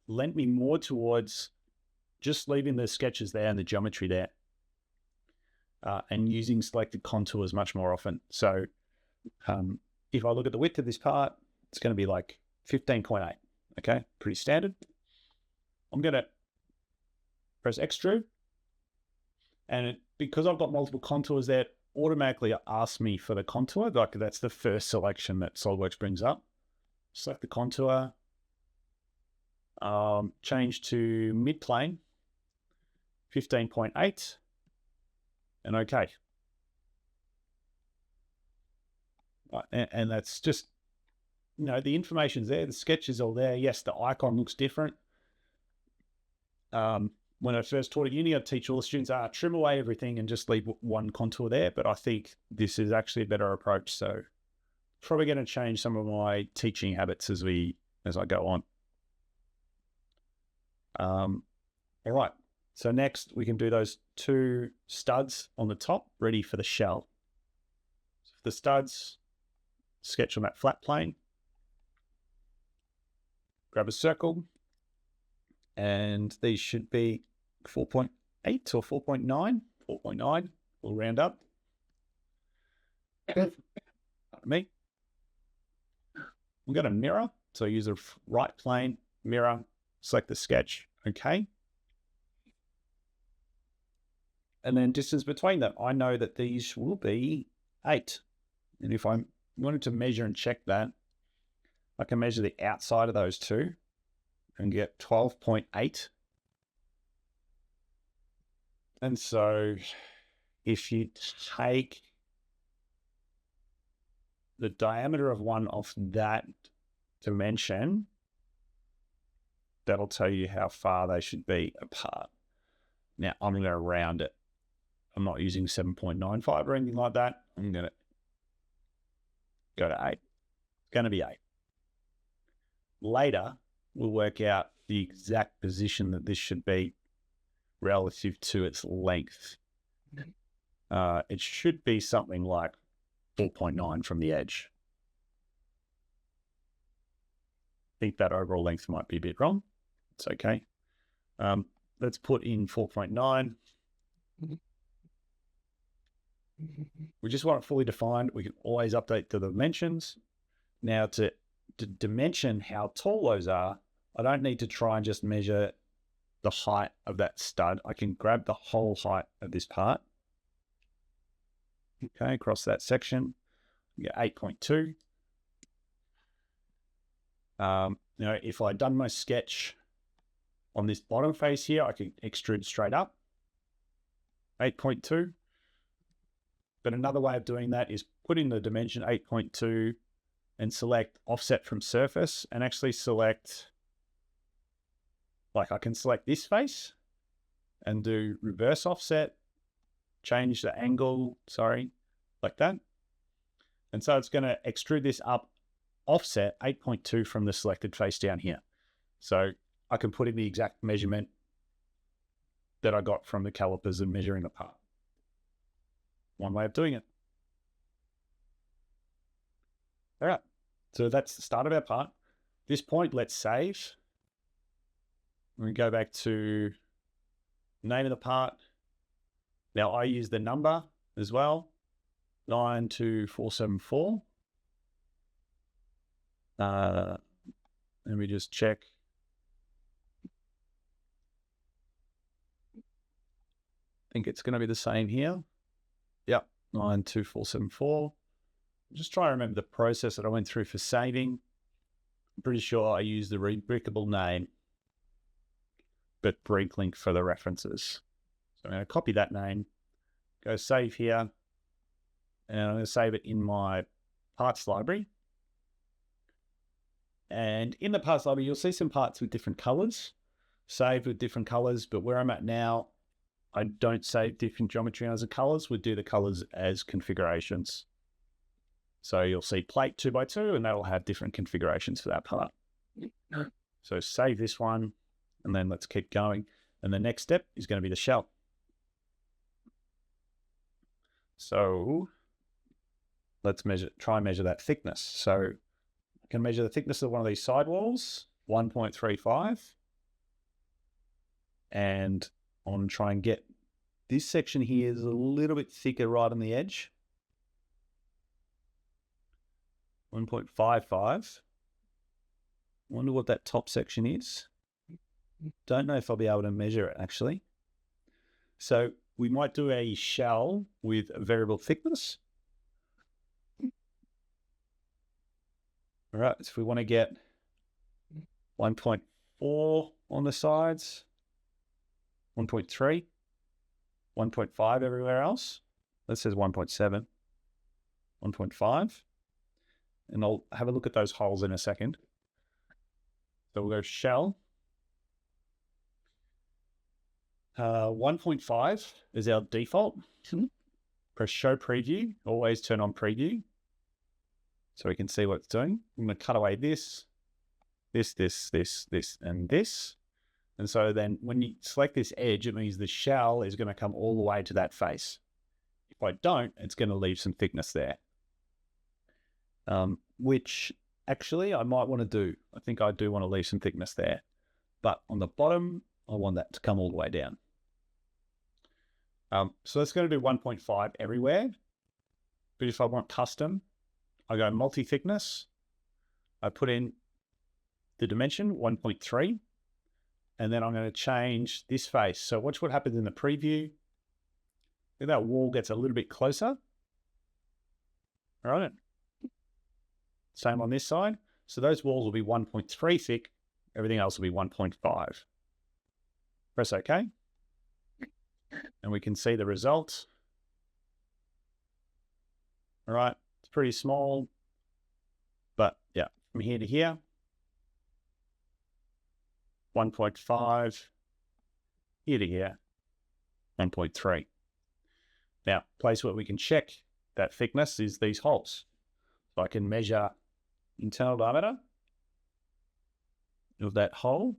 lent me more towards just leaving the sketches there and the geometry there, and using selected contours much more often. So if I look at the width of this part, it's going to be like 15.8. Okay, pretty standard. I'm going to press extrude, and because I've got multiple contours there, it automatically asks me for the contour. Like that's the first selection that SolidWorks brings up. Select the contour, change to mid plane, 15.8, and okay. And that's just, the information's there, the sketch is all there. Yes, the icon looks different. When I first taught at uni, I'd teach all the students, trim away everything and just leave one contour there. But I think this is actually a better approach. So probably going to change some of my teaching habits as I go on. All right. So next we can do those two studs on the top, ready for the shell. So for the studs, sketch on that flat plane, grab a circle, and these should be 4.8 or 4.9, 4.9, we'll round up. Pardon me. We've got a mirror, so use a right plane, mirror, select the sketch, okay. And then distance between them, I know that these will be 8. And if I wanted to measure and check that, I can measure the outside of those two and get 12.8. And so if you take the diameter of one off that dimension, that'll tell you how far they should be apart. Now I'm going to round it. I'm not using 7.95 or anything like that. I'm going to go to 8. It's going to be 8. Later, we'll work out the exact position that this should be relative to its length. It should be something like 4.9 from the edge. I think that overall length might be a bit wrong. It's okay. Let's put in 4.9. We just want it fully defined. We can always update the dimensions. Now to dimension how tall those are, I don't need to try and just measure the height of that stud. I can grab the whole height of this part. Okay, across that section, we get 8.2. If I'd done my sketch on this bottom face here, I could extrude straight up, 8.2. But another way of doing that is put in the dimension 8.2 and select offset from surface, and actually select, like I can select this face and do reverse offset, change the angle, like that. And so it's going to extrude this up offset 8.2 from the selected face down here. So I can put in the exact measurement that I got from the calipers and measuring the part. One way of doing it. All right, so that's the start of our part. At this point, let's save. We go back to name of the part. Now I use the number as well, 92474. Let me just check. I think it's going to be the same here. Yep, 92474. Just try to remember the process that I went through for saving. I'm pretty sure I used the rebrickable name, but break link for the references. So I'm going to copy that name, go save here, and I'm going to save it in my parts library. And in the parts library, you'll see some parts with different colors, saved with different colors, but where I'm at now, I don't save different geometry as colors. We do the colors as configurations. So you'll see plate 2x2, and that'll have different configurations for that part. So save this one, and then let's keep going. And the next step is going to be the shell. So let's try and measure that thickness. So I can measure the thickness of one of these sidewalls, 1.35. And I want to try and get this section here is a little bit thicker right on the edge. 1.55. Wonder what that top section is. Don't know if I'll be able to measure it actually. So we might do a shell with a variable thickness. All right, so if we want to get 1.4 on the sides, 1.3, 1.5 everywhere else. That says 1.7, 1.5. And I'll have a look at those holes in a second. So we'll go shell. 1.5 is our default. Press show preview, always turn on preview, so we can see what it's doing. I'm going to cut away this, and this. And so then when you select this edge, it means the shell is going to come all the way to that face. If I don't, it's going to leave some thickness there. Which actually I might want to do. I think I do want to leave some thickness there. But on the bottom, I want that to come all the way down. So it's going to do 1.5 everywhere. But if I want custom, I go multi-thickness. I put in the dimension, 1.3. And then I'm going to change this face. So watch what happens in the preview. That wall gets a little bit closer. All right. Same on this side. So those walls will be 1.3 thick. Everything else will be 1.5. Press OK. and we can see the result. All right, it's pretty small, but yeah, from here to here, 1.5, here to here, 1.3. Now, place where we can check that thickness is these holes. So I can measure internal diameter of that hole.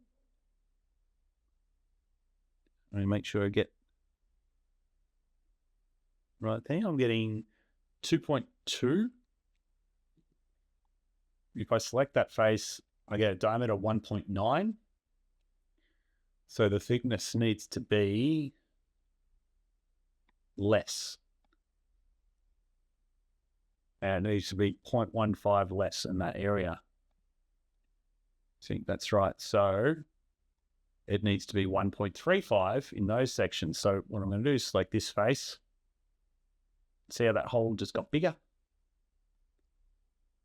And make sure I get right there. I'm getting 2.2. If I select that face, I get a diameter of 1.9. So the thickness needs to be less. And it needs to be 0.15 less in that area. I think that's right. So it needs to be 1.35 in those sections. So what I'm going to do is select this face. See how that hole just got bigger?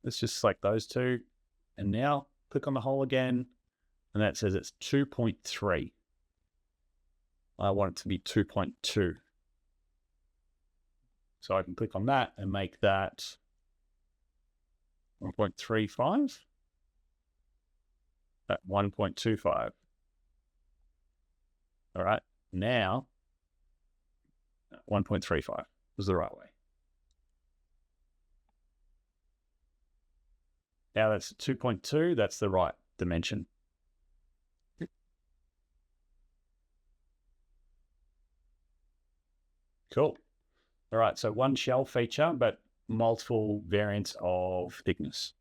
Let's just select those two. And now click on the hole again. And that says it's 2.3. I want it to be 2.2. So I can click on that and make that 1.35 at 1.25. All right, now 1.35 was the right way. Now that's 2.2, that's the right dimension. Cool. All right, so one shell feature, but multiple variants of thickness.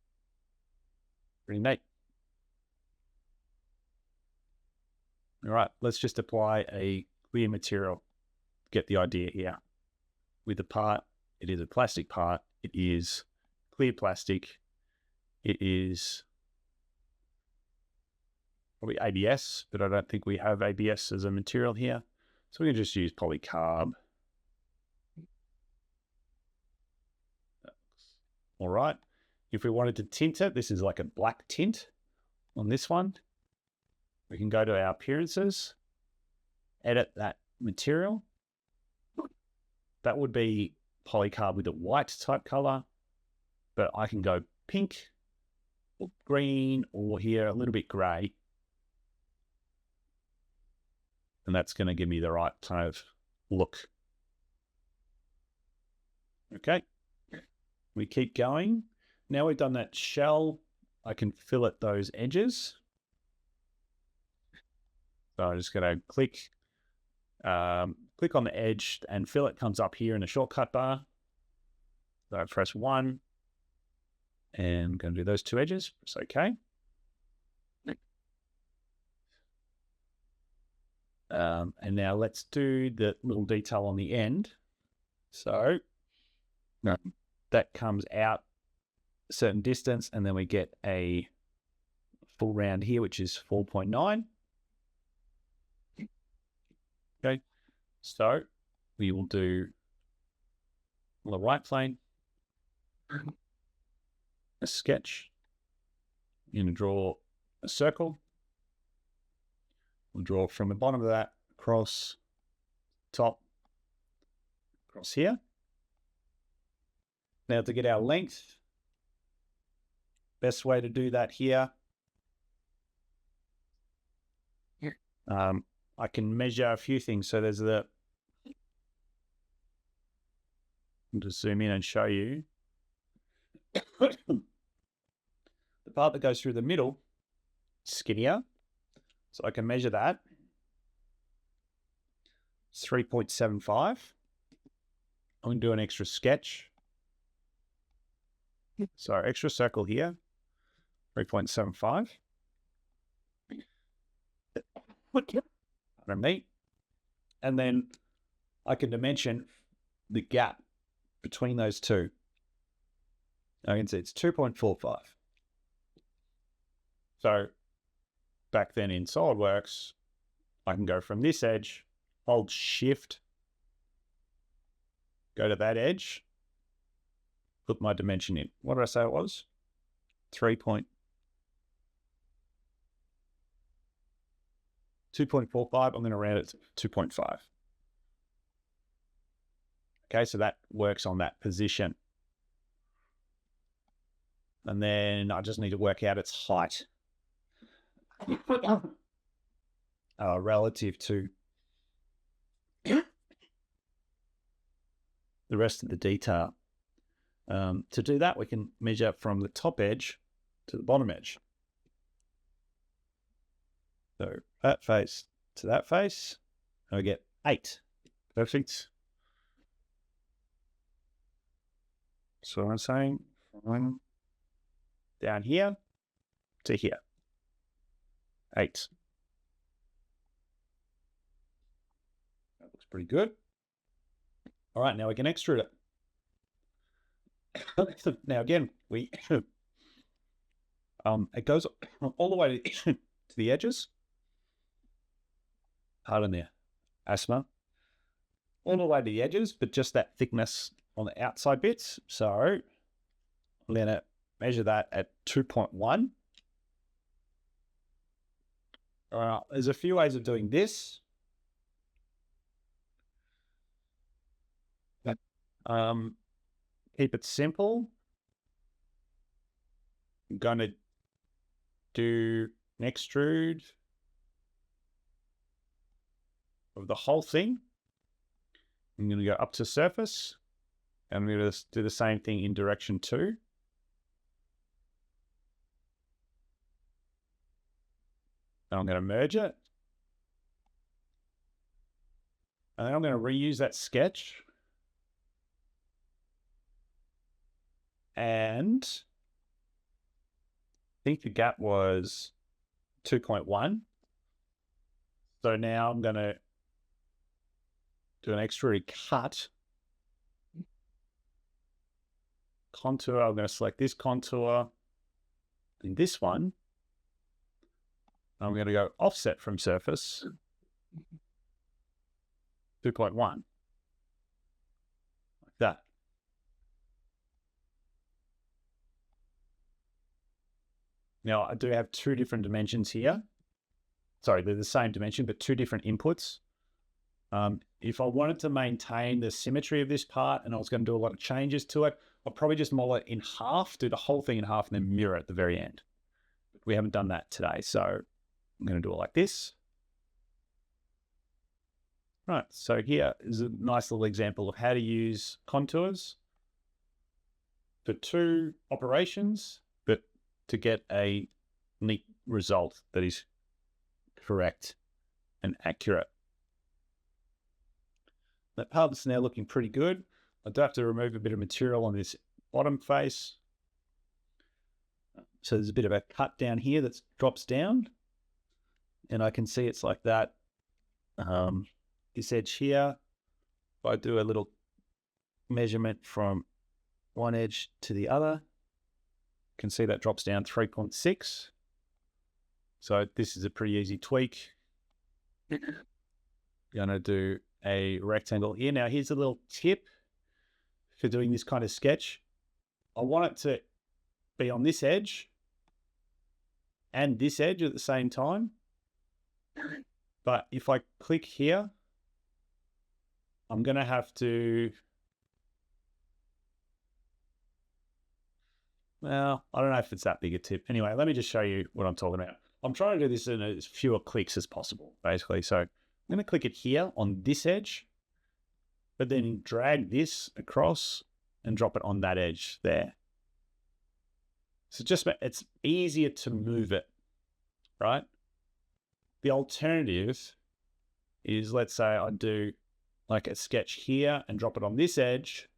Pretty neat. All right, let's just apply a clear material. Get the idea here. With the part, it is a plastic part. It is clear plastic. It is probably ABS, but I don't think we have ABS as a material here. So we can just use polycarb. All right. If we wanted to tint it, this is like a black tint on this one. We can go to our appearances, edit that material. That would be polycarb with a white type color, but I can go pink, or green, or here a little bit gray. And that's going to give me the right kind of look. Okay. We keep going. Now we've done that shell, I can fillet those edges. So I'm just going to click on the edge, and fillet comes up here in the shortcut bar. So I press 1, and I'm going to do those two edges. Press OK. And now let's do the little detail on the end. So that comes out a certain distance, and then we get a full round here, which is 4.9. Okay, so we will do on the right plane a sketch. You're going to draw a circle. We'll draw from the bottom of that across top, across here. Now to get our length, best way to do that here, I can measure a few things. So there's I'll just zoom in and show you. The part that goes through the middle, skinnier. So I can measure that. It's 3.75. I'm going to do an extra sketch. So extra circle here, 3.75. Pardon me. And then I can dimension the gap between those two. I can see it's 2.45. So back then in SolidWorks, I can go from this edge, hold Shift, go to that edge, put my dimension in. What did I say it was? 2.45. I'm going to round it to 2.5. Okay, so that works on that position. And then I just need to work out its height relative to the rest of the detail. To do that, we can measure from the top edge to the bottom edge. So that face to that face, and we get 8. Perfect. So I'm saying from down here to here, 8. That looks pretty good. All right, now we can extrude it. Now again, we it goes all the way to the edges. Pardon the asthma. All the way to the edges, but just that thickness on the outside bits. So I'm going to measure that at 2.1. There's a few ways of doing this. Keep it simple. I'm going to do an extrude of the whole thing. I'm going to go up to surface, and I'm going to do the same thing in direction 2. And I'm going to merge it. And then I'm going to reuse that sketch. And I think the gap was 2.1. So now I'm going to do an extrude cut. Contour, I'm going to select this contour and this one. I'm going to go offset from surface, 2.1, like that. Now I do have 2 different dimensions here. Sorry, they're the same dimension, but 2 different inputs. If I wanted to maintain the symmetry of this part and I was going to do a lot of changes to it, I'll probably just model it in half, do the whole thing in half, and then mirror at the very end. But we haven't done that today, so I'm going to do it like this. Right, so here is a nice little example of how to use contours for 2 operations, but to get a neat result that is correct and accurate. That part's now looking pretty good. I do have to remove a bit of material on this bottom face. So there's a bit of a cut down here that drops down. And I can see it's like that. This edge here, if I do a little measurement from one edge to the other, you can see that drops down 3.6. So this is a pretty easy tweak. I'm going to do a rectangle here. Now here's a little tip for doing this kind of sketch. I want it to be on this edge and this edge at the same time. But if I click here, I'm going to have to, well, I don't know if it's that big a tip. Anyway, let me just show you what I'm talking about. I'm trying to do this in as fewer clicks as possible, basically. So I'm going to click it here on this edge, but then drag this across and drop it on that edge there. So just, it's easier to move it, right? The alternative is, let's say I do like a sketch here and drop it on this edge.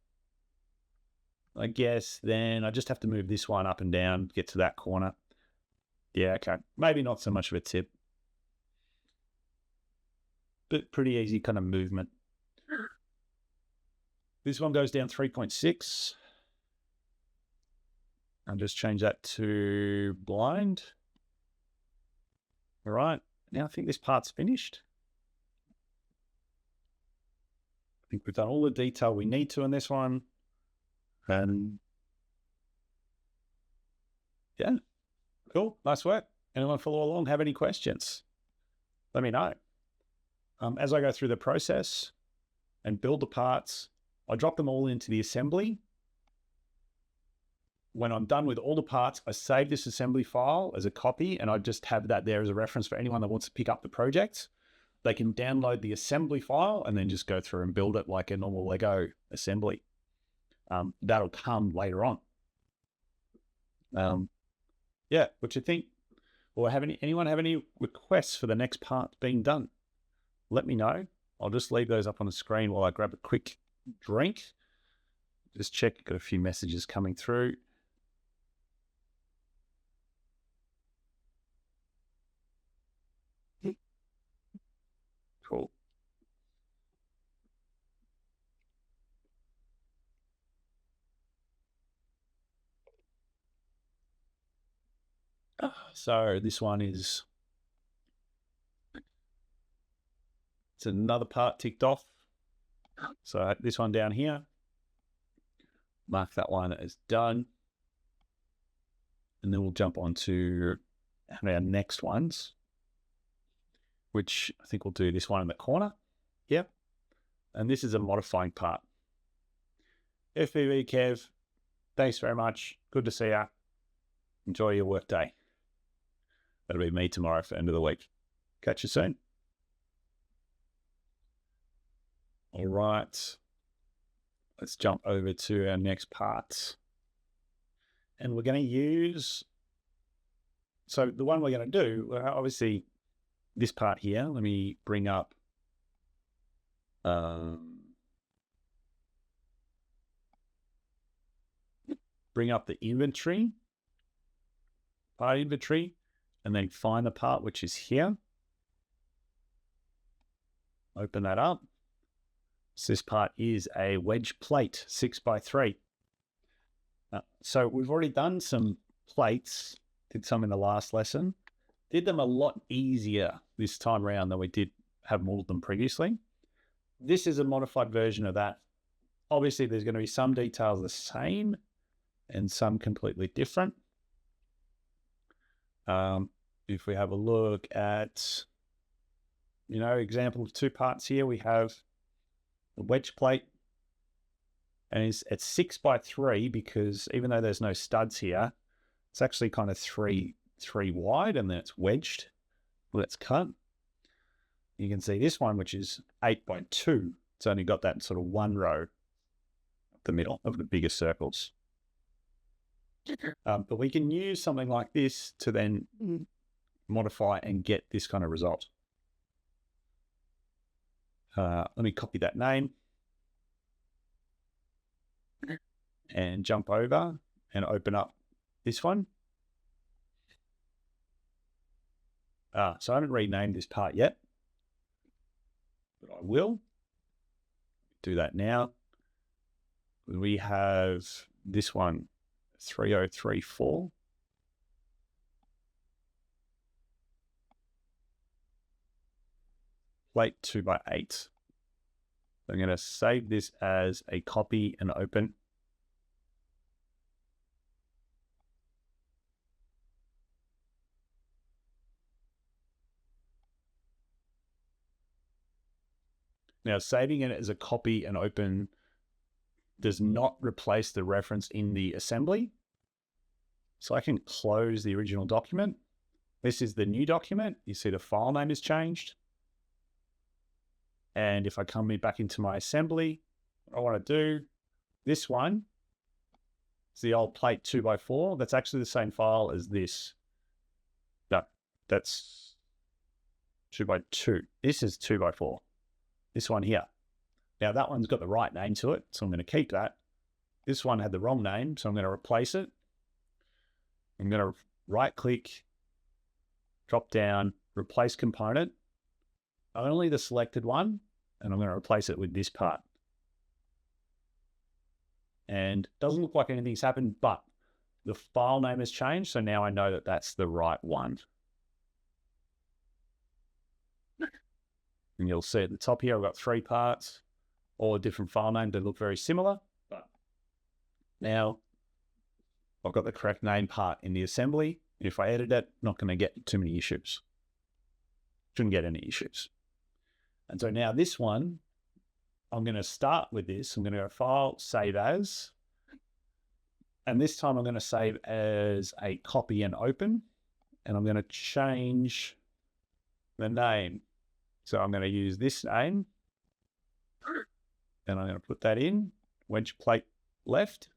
I guess then I just have to move this one up and down, get to that corner. Yeah, okay. Maybe not so much of a tip, but pretty easy kind of movement. This one goes down 3.6. I'll just change that to blind. All right, now I think this part's finished. I think we've done all the detail we need to in this one. And yeah, cool, nice work. Anyone follow along, have any questions? Let me know. As I go through the process and build the parts I drop them all into the assembly. When I'm done with all the parts, I save this assembly file as a copy, and I just have that there as a reference for anyone that wants to pick up the project. They can download the assembly file and then just go through and build it like a normal Lego assembly. That'll come later on. Yeah, what you think? Or anyone have any requests for the next part being done? Let me know. I'll just leave those up on the screen while I grab a quick drink. Just check, got a few messages coming through. Cool. So this one is, it's another part ticked off. So this one down here, mark that one as done. And then we'll jump on to our next ones, which I think we'll do this one in the corner. Yep. And this is a modifying part. FPV Kev, thanks very much. Good to see ya. Enjoy your work day. That'll be me tomorrow for end of the week. Catch you soon. All right. Let's jump over to our next part. And we're going to use, so the one we're going to do, obviously this part here, let me bring up, the inventory, part inventory, and then find the part which is here. Open that up. So this part is a wedge plate, 6x3. So we've already done some plates, did some in the last lesson, did them a lot easier this time around than we did have molded them previously. This is a modified version of that. Obviously, there's going to be some details the same and some completely different. If we have a look at, example of two parts here, we have the wedge plate, and it's 6x3 because even though there's no studs here, it's actually kind of three wide, and then it's wedged. Let's cut. You can see this one, which is 8x2. It's only got that sort of one row up the middle of the bigger circles. But we can use something like this to then modify and get this kind of result. Let me copy that name and jump over and open up this one. So I haven't renamed this part yet, but I will do that now. We have this one, 3034. Plate 2x8. I'm going to save this as a copy and open. Now, saving it as a copy and open does not replace the reference in the assembly. So I can close the original document. This is the new document. You see the file name has changed. And if I come back into my assembly, what I want to do, this one is the old plate 2x4. That's actually the same file as this. No, that's 2x2. This is 2x4. This one here. Now that one's got the right name to it, so I'm going to keep that. This one had the wrong name, so I'm going to replace it. I'm going to right click, drop down, replace component, only the selected one, and I'm going to replace it with this part. And doesn't look like anything's happened, but the file name has changed, so now I know that that's the right one. And you'll see at the top here, I've got 3 parts, all a different file name. They look very similar, but now I've got the correct name part in the assembly. If I edit it, not going to get too many issues. Shouldn't get any issues. And so now this one I'm going to start with this. I'm going to go File, Save As. And this time I'm going to save as a copy and open. And I'm going to change the name. So I'm going to use this name. And I'm going to put that in. Wedge plate left.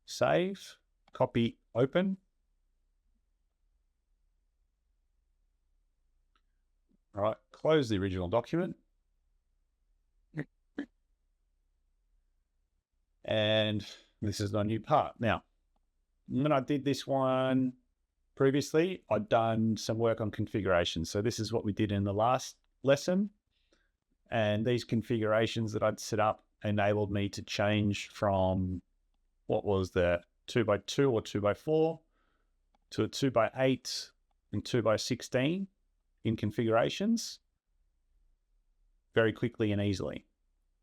Save. Copy, open. All right, close the original document. And this is my new part. Now, when I did this one previously, I'd done some work on configuration. So this is what we did in the last lesson. And these configurations that I'd set up enabled me to change from what was the 2x2 or 2x4 to a 2x8 and 2x16 in configurations very quickly and easily,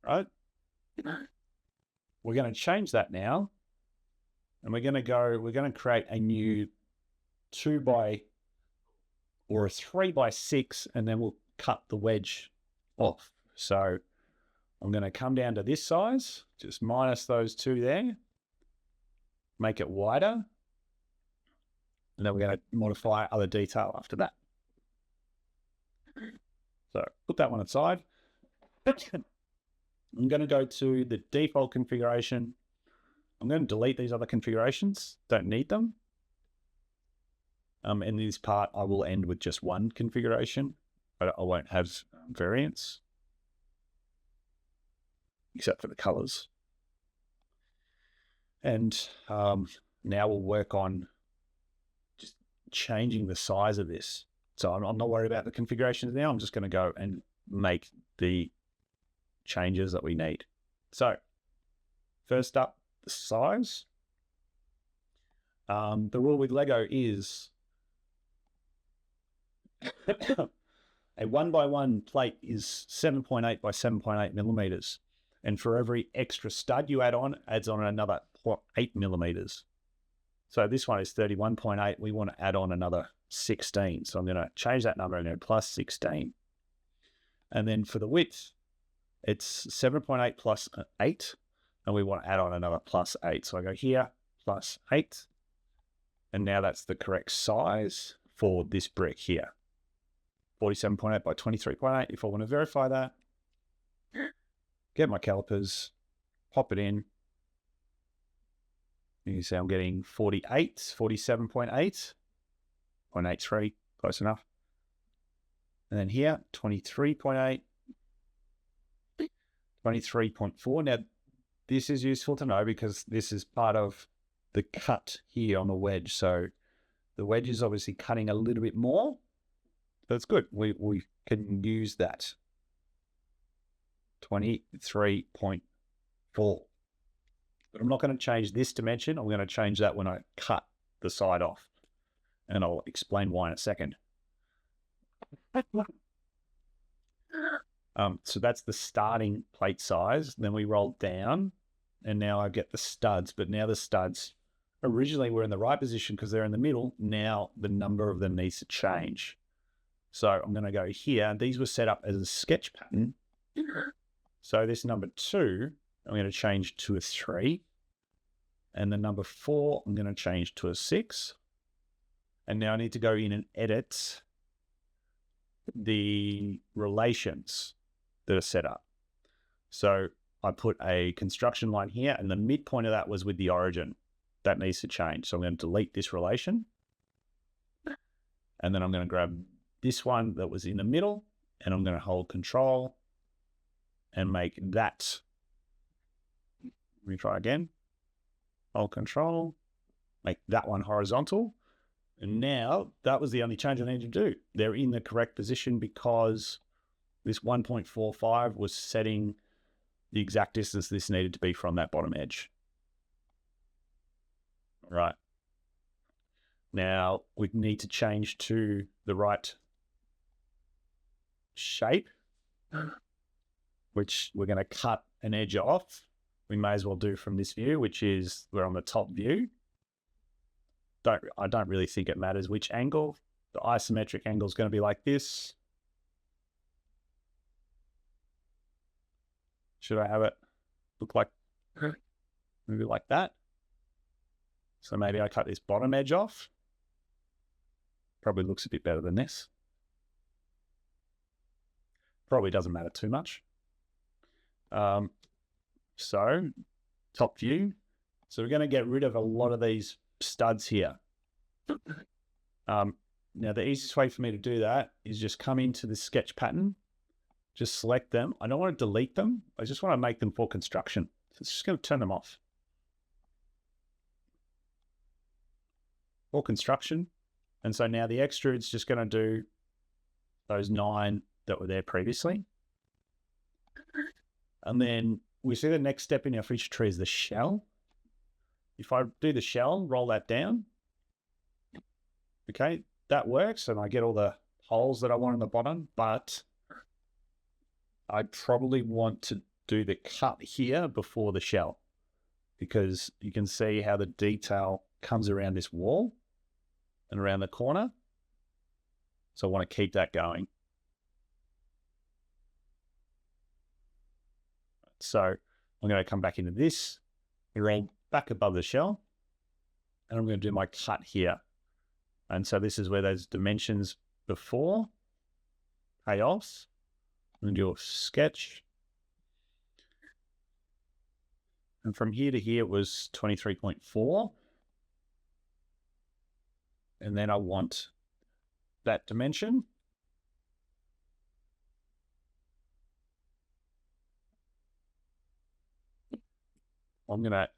right? We're going to change that now, and we're going to create a new 2x or a 3x6, and then we'll cut the wedge off. So I'm going to come down to this size, just minus those two there, make it wider, and then we're going to modify other detail after that. So put that one aside. I'm going to go to the default configuration. I'm going to delete these other configurations. Don't need them. In this part, I will end with just one configuration, but I won't have variants, except for the colors. And now we'll work on just changing the size of this. So I'm not worried about the configurations now. I'm just going to go and make the changes that we need. So first up, the size. The rule with Lego is a 1x1 plate is 7.8 by 7.8 millimeters. And for every extra stud you add on, adds on another 8 millimeters. So this one is 31.8. We want to add on another 16. So I'm going to change that number and go plus 16. And then for the width, it's 7.8 plus 8. And we want to add on another plus 8. So I go here, plus 8. And now that's the correct size for this brick here. 47.8 by 23.8. If I want to verify that, get my calipers, pop it in. You can see I'm getting 47.8, 0.83, close enough. And then here, 23.8, 23.4. Now, this is useful to know because this is part of the cut here on the wedge. So the wedge is obviously cutting a little bit more. That's good. We can use that. 23.4. But I'm not going to change this dimension. I'm going to change that when I cut the side off. And I'll explain why in a second. So that's the starting plate size. Then we roll down, and now I get the studs. But now the studs, originally were in the right position because they're in the middle. Now the number of them needs to change. So I'm going to go here. These were set up as a sketch pattern. So this number 2, I'm going to change to a 3. And the number 4, I'm going to change to a 6. And now I need to go in and edit the relations that are set up. So I put a construction line here, and the midpoint of that was with the origin. That needs to change. So I'm going to delete this relation. And then I'm going to grab this one that was in the middle, and I'm going to hold Control and make that. Let me try again. Hold Control, make that one horizontal. And now that was the only change I needed to do. They're in the correct position because this 1.45 was setting the exact distance this needed to be from that bottom edge. Right. Now we need to change to the right shape, which we're going to cut an edge off. We may as well do from this view, which is we're on the top view. I don't really think it matters which angle. The isometric angle is going to be like this. Should I have it look like maybe like that? So maybe I cut this bottom edge off. Probably looks a bit better than this. Probably doesn't matter too much. So top view. So we're going to get rid of a lot of these studs here. Now the easiest way for me to do that is just come into the sketch pattern, just select them. I don't want to delete them. I just want to make them for construction. So it's just going to turn them off. For construction. And so now the extrude's just going to do those 9 that were there previously. And then we see the next step in our feature tree is the shell. If I do the shell, roll that down. Okay, that works, and I get all the holes that I want on the bottom, but I probably want to do the cut here before the shell, because you can see how the detail comes around this wall and around the corner. So I want to keep that going. So I'm going to come back into this, roll back above the shell, and I'm going to do my cut here. And so this is where those dimensions before pay off. I'm going to do a sketch. And from here to here it was 23.4. And then I want that dimension. I'm going to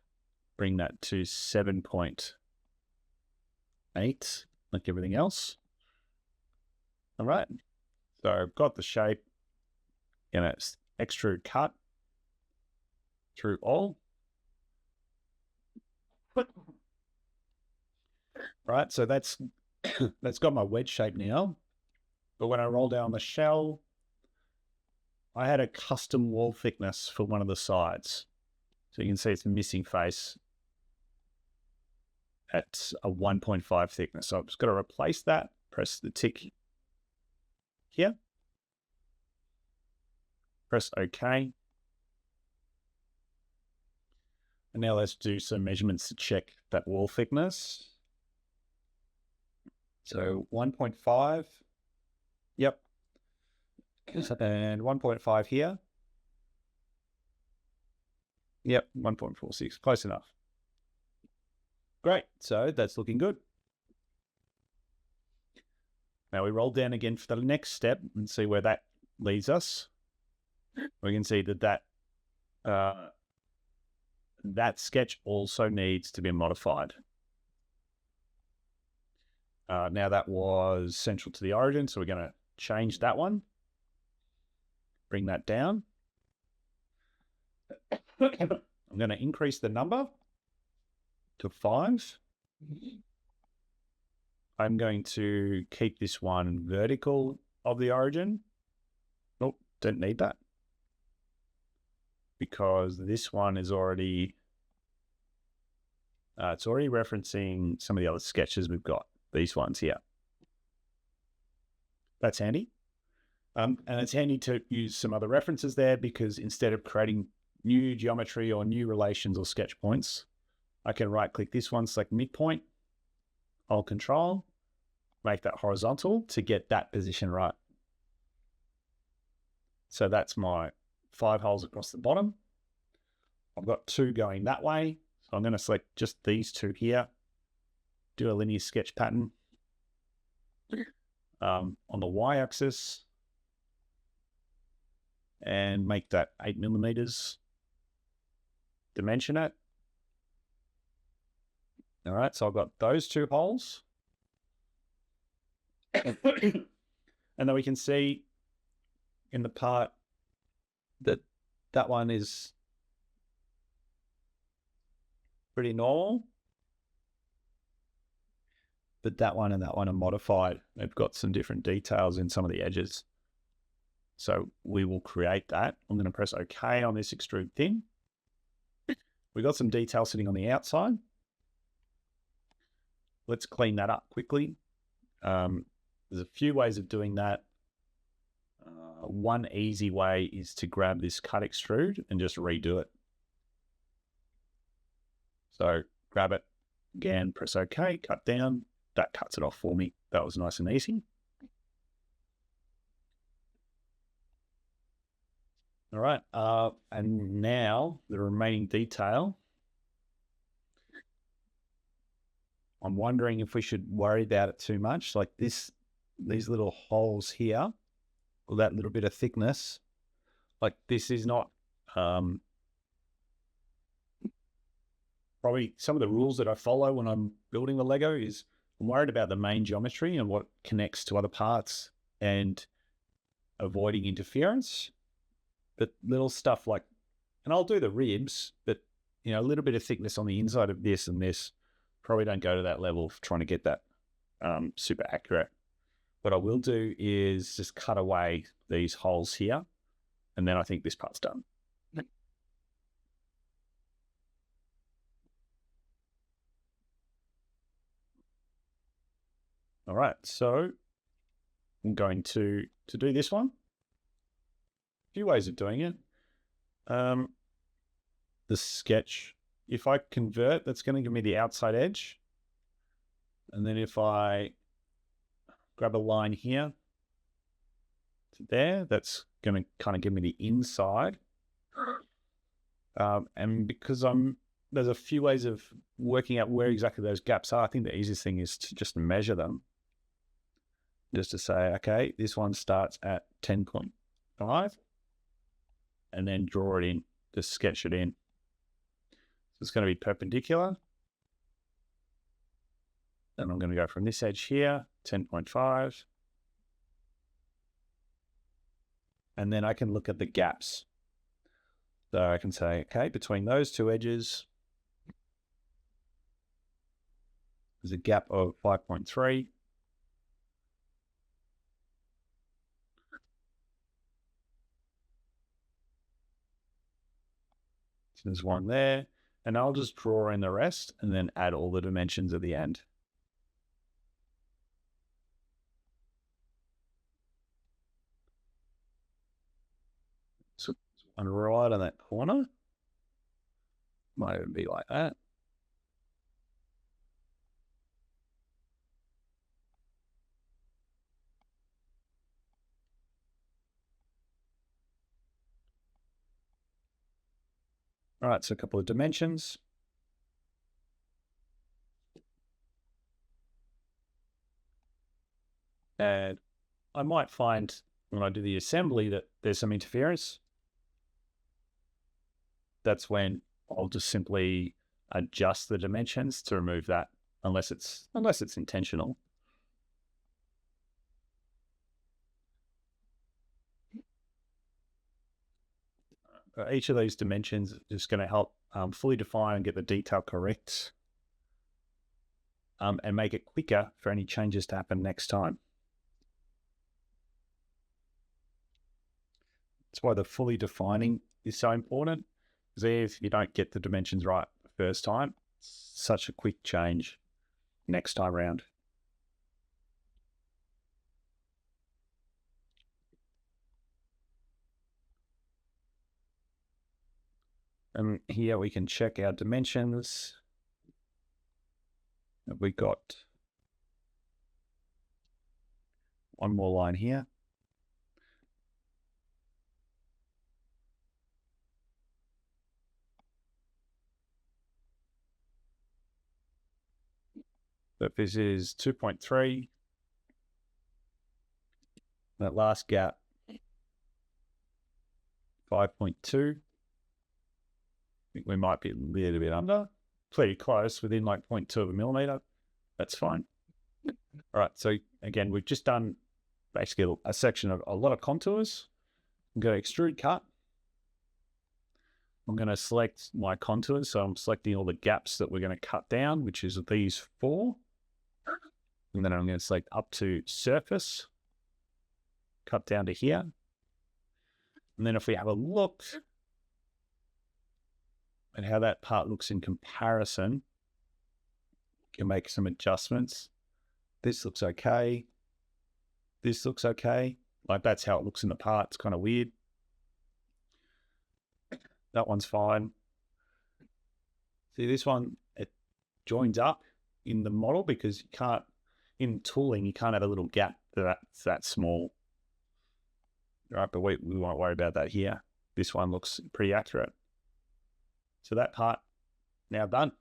bring that to 7.8, like everything else. All right. So I've got the shape. Going to extrude cut through all. Right, so that's got my wedge shape now. But when I roll down the shell, I had a custom wall thickness for one of the sides. So you can see it's a missing face at a 1.5 thickness. So I've just got to replace that, press the tick here, press OK. And now let's do some measurements to check that wall thickness. So 1.5, yep. And 1.5 here. Yep, 1.46, close enough. Great, so that's looking good. Now we roll down again for the next step and see where that leads us. We can see that that sketch also needs to be modified. Now that was central to the origin, so we're going to change that one. Bring that down. I'm going to increase the number to 5. I'm going to keep this one vertical of the origin. Nope, don't need that, because this one is already it's already referencing some of the other sketches we've got, these ones here. That's handy. And it's handy to use some other references there, because instead of creating new geometry or new relations or sketch points, I can right click this one, select midpoint, hold Control, make that horizontal to get that position right. So that's my 5 holes across the bottom. I've got 2 going that way. So I'm going to select just these 2 here, do a linear sketch pattern on the y-axis, and make that 8 millimeters. Dimension it. All right, so I've got those 2 holes. And then we can see in the part that that one is pretty normal, but that one and that one are modified. They've got some different details in some of the edges. So we will create that. I'm going to press OK on this extrude thin. We've got some detail sitting on the outside. Let's clean that up quickly. There's a few ways of doing that. One easy way is to grab this cut extrude and just redo it. So grab it again, press OK, cut down. That cuts it off for me. That was nice and easy. All right, and now the remaining detail. I'm wondering if we should worry about it too much, like these little holes here, or that little bit of thickness. Like this is not probably some of the rules that I follow when I'm building the Lego is I'm worried about the main geometry and what connects to other parts and avoiding interference. But little stuff like, and I'll do the ribs, but a little bit of thickness on the inside of this and this, probably don't go to that level of trying to get that super accurate. What I will do is just cut away these holes here, and then I think this part's done. All right, so I'm going to do this one. A few ways of doing it. The sketch, if I convert, that's going to give me the outside edge. And then if I grab a line here to there, that's going to kind of give me the inside. And because there's a few ways of working out where exactly those gaps are, I think the easiest thing is to just measure them. Just to say, okay, this one starts at 10.5 and then draw it in, just sketch it in. So it's going to be perpendicular. And I'm going to go from this edge here, 10.5. And then I can look at the gaps. So I can say, okay, between those two edges, there's a gap of 5.3. So there's one there. And I'll just draw in the rest and then add all the dimensions at the end. So one right on that corner. Might even be like that. All right, so a couple of dimensions. And I might find when I do the assembly that there's some interference. That's when I'll just simply adjust the dimensions to remove that, unless it's intentional. Each of these dimensions is just going to help fully define and get the detail correct, and make it quicker for any changes to happen next time. That's why the fully defining is so important, because if you don't get the dimensions right the first time, it's such a quick change next time around. And here we can check our dimensions. We got one more line here. But this is 2.3. That last gap, 5.2. I think we might be a little bit under. Pretty close, within like 0.2 of a millimeter. That's fine. All right, so again, we've just done basically a section of a lot of contours. I'm going to extrude cut. I'm going to select my contours. So I'm selecting all the gaps that we're going to cut down, which is these 4. And then I'm going to select up to surface, cut down to here. And then if we have a look at how that part looks in comparison, you can make some adjustments. This looks okay. This looks okay. Like that's how it looks in the part. It's kind of weird. That one's fine. See this one, it joins up in the model because you can't, in tooling, you can't have a little gap that's that small. Right, but we won't worry about that here. This one looks pretty accurate. So that part now done.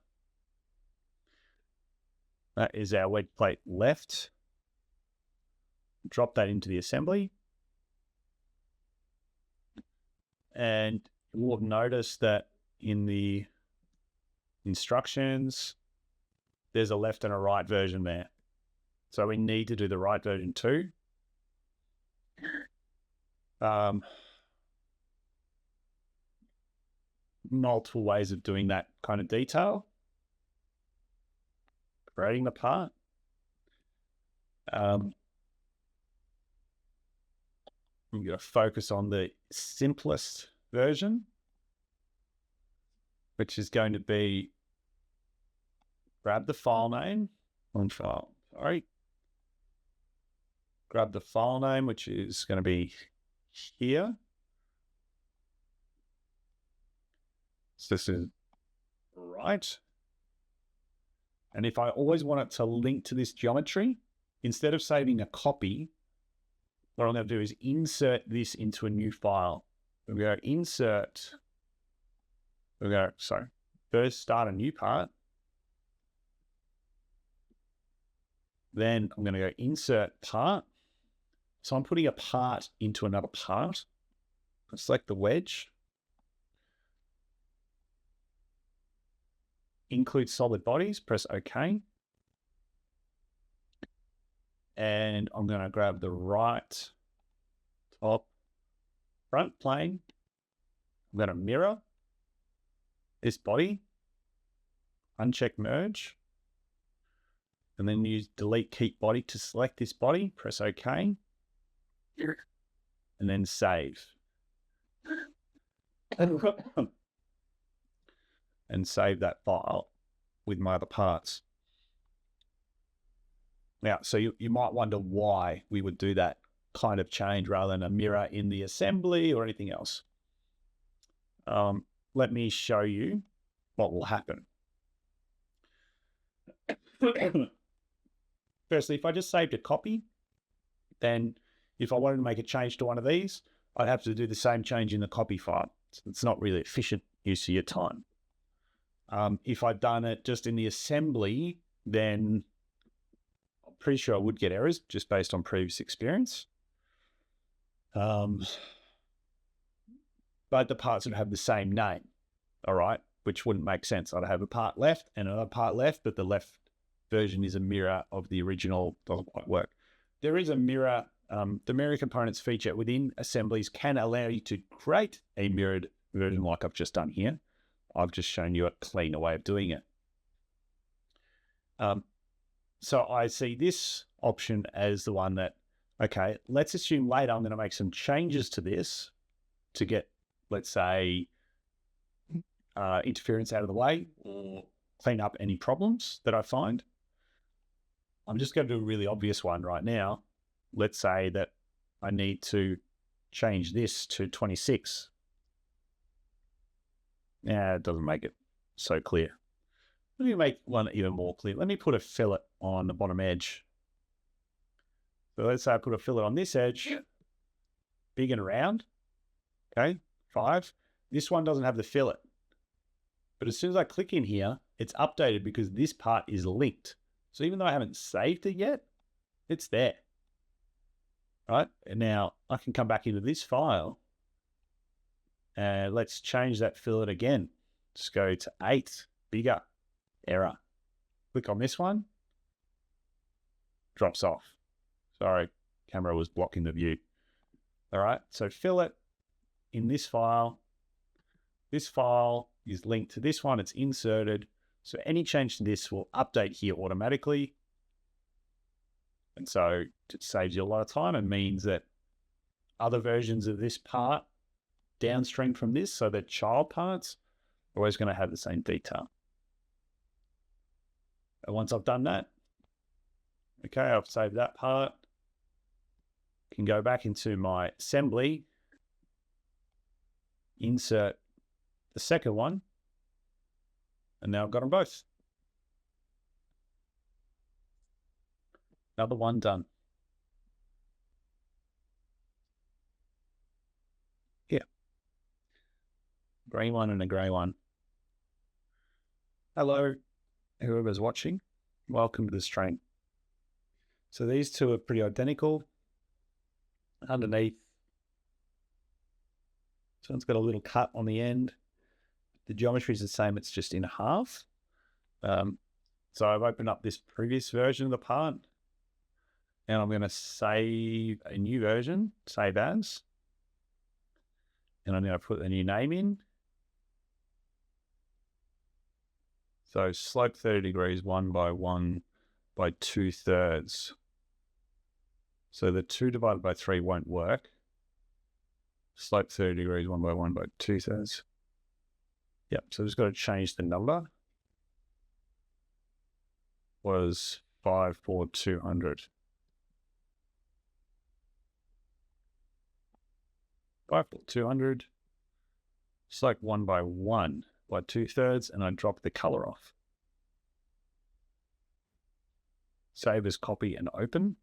That is our wedge plate left. Drop that into the assembly. And you'll have noticed that in the instructions, there's a left and a right version there. So we need to do the right version too. Multiple ways of doing that kind of detail. Creating the part. I'm going to focus on the simplest version, which is going to be grab the file name on file. Sorry. Grab the file name, which is going to be here. So this is right. And if I always want it to link to this geometry, instead of saving a copy, what I'm going to do is insert this into a new file. We're going to insert, first start a new part. Then I'm going to go insert part. So I'm putting a part into another part. I select the wedge. Include solid bodies, press OK. And I'm going to grab the right top front plane. I'm going to mirror this body, uncheck merge, and then use delete keep body to select this body, press OK, and then save. And save that file with my other parts. Now, so you might wonder why we would do that kind of change rather than a mirror in the assembly or anything else. Let me show you what will happen. Firstly, if I just saved a copy, then if I wanted to make a change to one of these, I'd have to do the same change in the copy file. So it's not really efficient use of your time. If I'd done it just in the assembly, then I'm pretty sure I would get errors just based on previous experience. But the parts would have the same name, all right, which wouldn't make sense. I'd have a part left and another part left, but the left version is a mirror of the original. Doesn't quite work. There is a mirror. The mirror components feature within assemblies can allow you to create a mirrored version like I've just done here. I've just shown you a cleaner way of doing it. So I see this option as the one that, okay, let's assume later I'm going to make some changes to this to get, let's say, interference out of the way or clean up any problems that I find. I'm just going to do a really obvious one right now. Let's say that I need to change this to 26. Yeah, it doesn't make it so clear. Let me make one even more clear. Let me put a fillet on the bottom edge. So let's say I put a fillet on this edge, big and round. Okay, 5. This one doesn't have the fillet. But as soon as I click in here, it's updated because this part is linked. So even though I haven't saved it yet, it's there. Right? And now I can come back into this file and let's change that fillet again. Just go to 8, bigger, error. Click on this one, drops off. Sorry, camera was blocking the view. All right, so fillet in this file is linked to this one, it's inserted. So any change to this will update here automatically. And so it saves you a lot of time and means that other versions of this part downstream from this, so the child parts, are always going to have the same detail. And once I've done that, okay, I've saved that part. can go back into my assembly, insert the second one, and now I've got them both. Another one done. Yeah. Green one and a grey one. Hello, whoever's watching. Welcome to this train. So these two are pretty identical. Underneath, this one's got a little cut on the end. The geometry is the same, it's just in half. So I've opened up this previous version of the part, and I'm going to save a new version, save as, and I'm going to put the new name in. So slope 30 degrees, 1 by 1 by 2/3. So the 2 divided by 3 won't work. Slope 30 degrees, 1 by 1 by 2/3. Yep, so I've just got to change the number. Was 54200. 54200. Slope 1 by 1 by 2/3, and I drop the color off. Save as copy and open.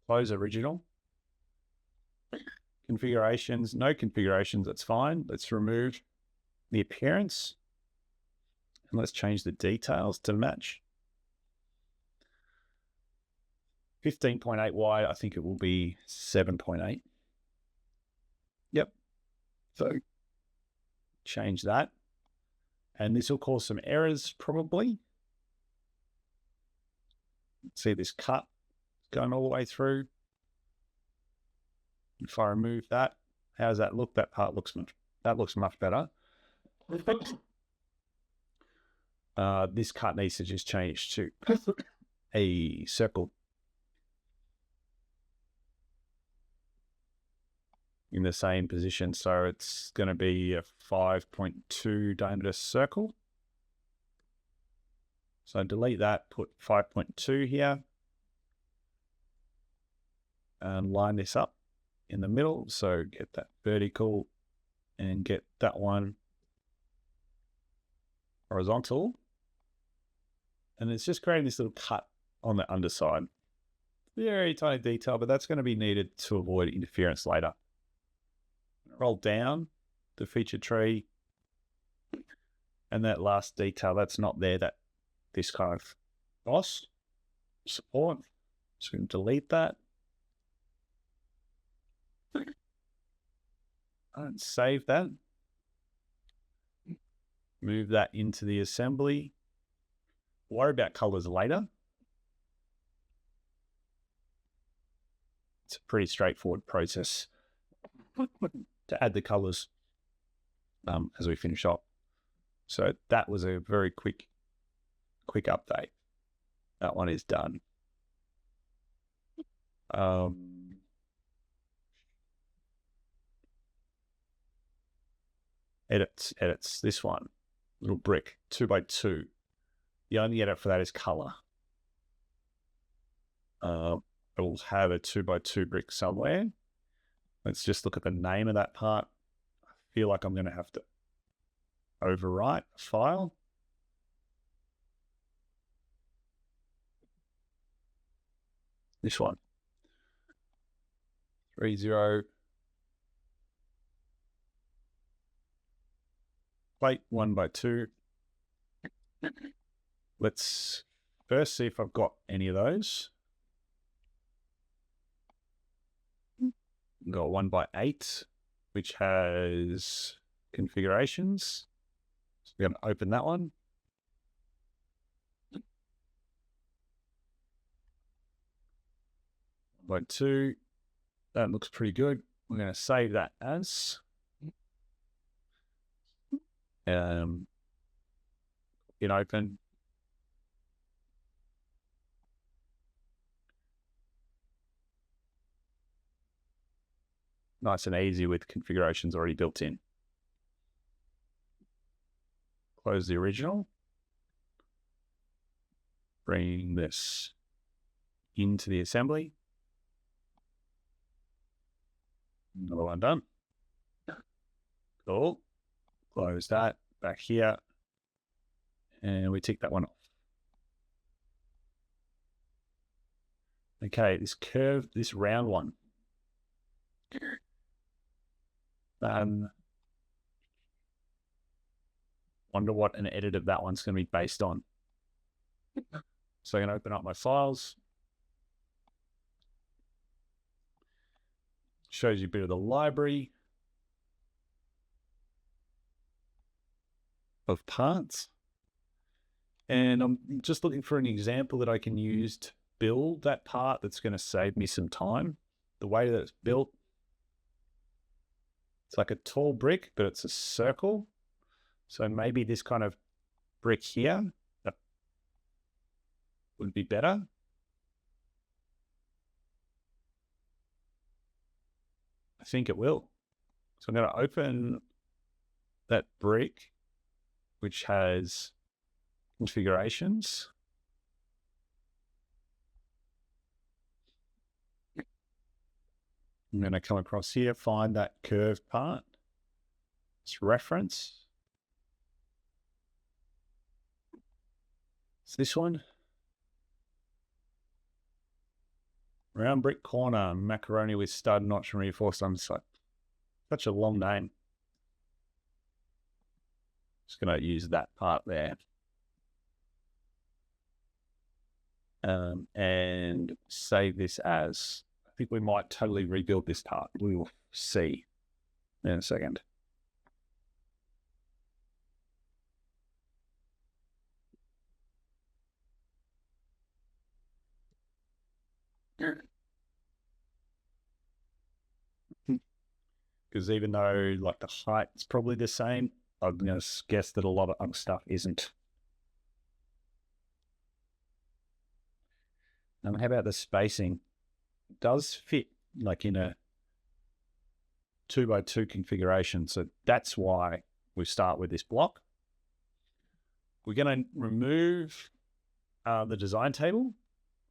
Close original. Configurations, no configurations, that's fine. Let's remove the appearance and let's change the details to match. 15.8 wide, I think it will be 7.8. Yep. So change that. And this will cause some errors probably. See this cut going all the way through. If I remove that, how does that look? That part looks much better. This cut needs to just change to a circle in the same position. So it's going to be a 5.2 diameter circle. So delete that, put 5.2 here, and line this up in the middle. So get that vertical and get that one horizontal. And it's just creating this little cut on the underside. Very tiny detail, but that's going to be needed to avoid interference later. Roll down the feature tree, and that last detail that's not there, that this kind of boss support. So we can delete that. And save that. Move that into the assembly. Worry about colors later. It's a pretty straightforward process to add the colors as we finish off. So that was a very quick update. That one is done. Edits. This one, little brick, 2 by 2. The only edit for that is color. I will have a 2 by 2 brick somewhere. Let's just look at the name of that part. I feel like I'm going to have to overwrite a file. This one. 30 plate 1 by 2. Let's first see if I've got any of those. Got 1 by 8, which has configurations. So we're going to open that one. By 2, that looks pretty good. We're going to save that as. In open. Nice and easy with configurations already built in. Close the original. bring this into the assembly. Another one done. Cool. Close that back here. And we tick that one off. Okay, this curved, this round one. Wonder what an edit of that one's going to be based on. So I'm going to open up my files. Shows you a bit of the library of parts. And I'm just looking for an example that I can use to build that part that's going to save me some time. The way that it's built, it's like a tall brick, but it's a circle. So maybe this kind of brick here would be better. I think it will. So I'm going to open that brick, which has configurations. I'm going to come across here, find that curved part. It's reference. It's this one. Round brick corner, macaroni with stud notch and reinforced underside. Such a long name. Just going to use that part there. And save this as, I think we might totally rebuild this part. We will see in a second. Because even though like the height's probably the same, I'm going to guess that a lot of other stuff isn't. How about the spacing? It does fit like in a 2x2 configuration. So that's why we start with this block. We're going to remove the design table.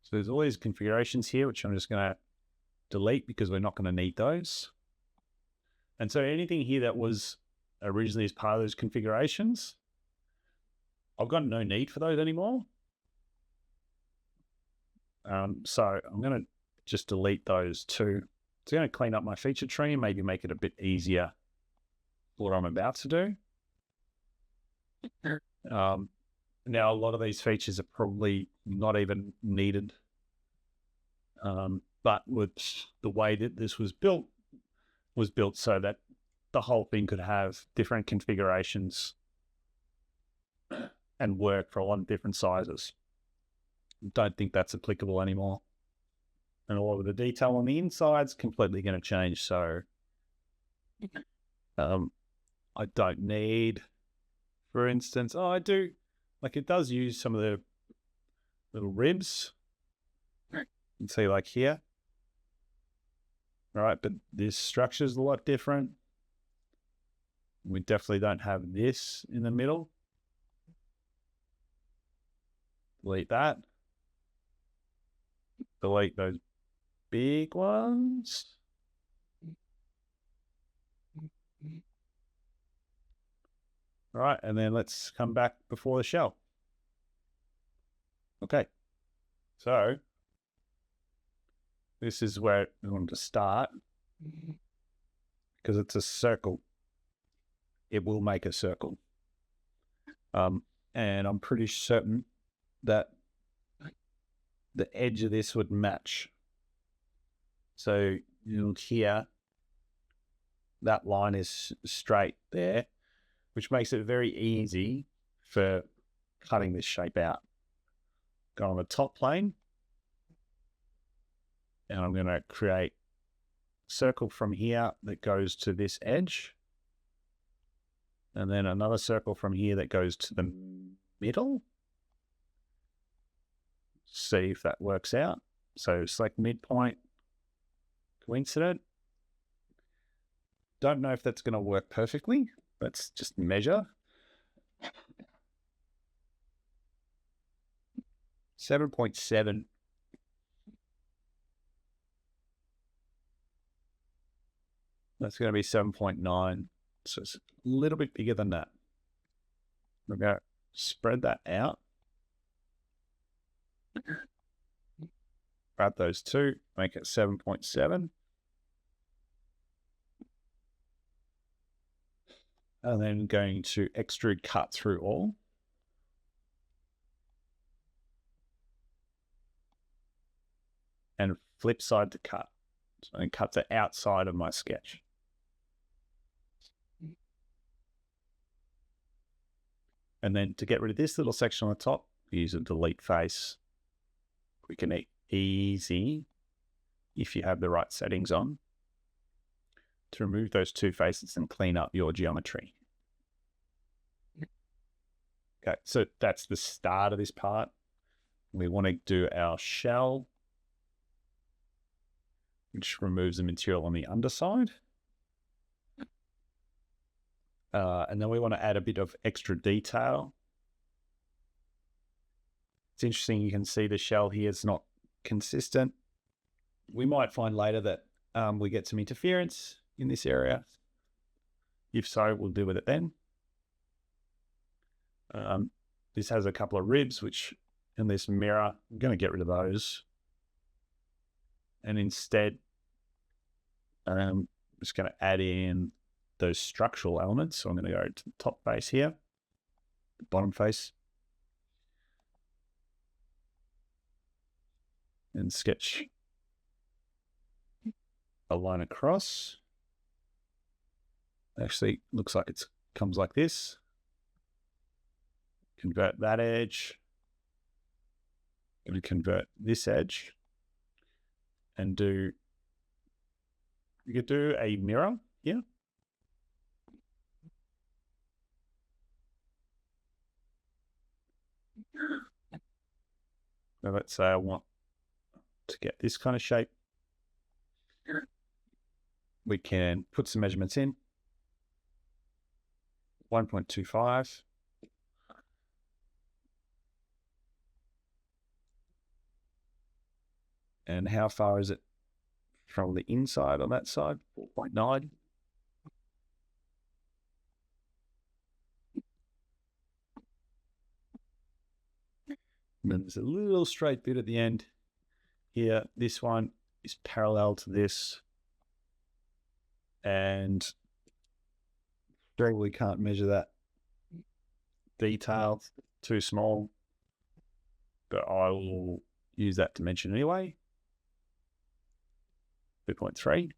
So there's all these configurations here, which I'm just going to delete because we're not going to need those. And so anything here that was originally as part of those configurations, I've got no need for those anymore. So I'm going to just delete those too. It's going to clean up my feature tree and maybe make it a bit easier for what I'm about to do. Now, a lot of these features are probably not even needed. But with the way that this was built so that the whole thing could have different configurations and work for a lot of different sizes. Don't think that's applicable anymore. And all of the detail on the inside's completely going to change. So I don't need, for instance, I do, like it does use some of the little ribs. You can see like here. All right, but this structure is a lot different. We definitely don't have this in the middle. Delete that. Delete those big ones. All right, and then let's come back before the shell. Okay, so this is where we want to start because it's a circle. It will make a circle. And I'm pretty certain that the edge of this would match. So you'll hear that line is straight there, which makes it very easy for cutting this shape out. Go on the top plane. And I'm going to create a circle from here that goes to this edge. And then another circle from here that goes to the middle. See if that works out. So select midpoint, coincident. Don't know if that's going to work perfectly. Let's just measure. 7.7. That's going to be 7.9. So it's a little bit bigger than that. We're going to spread that out. Grab those two, make it 7.7. And then going to extrude cut through all. And flip side to cut. So I cut the outside of my sketch. And then to get rid of this little section on the top, use a delete face. We can easy, if you have the right settings on, to remove those two faces and clean up your geometry. Okay, so that's the start of this part. We want to do our shell, which removes the material on the underside. And then we want to add a bit of extra detail. It's interesting, you can see the shell here is not consistent. We might find later that we get some interference in this area. If so, we'll deal with it then. This has a couple of ribs, which in this mirror, I'm going to get rid of those. And instead, I'm just going to add in those structural elements. So I'm going to go to the top face here, the bottom face, and sketch a line across. Actually, looks like it comes like this. Convert that edge. Going to convert this edge and you could do a mirror here. Now let's say I want to get this kind of shape. We can put some measurements in. 1.25. And how far is it from the inside on that side? 4.9. And then there's a little straight bit at the end here. This one is parallel to this. And we can't measure that detail, too small. But I will use that dimension anyway. 2.3.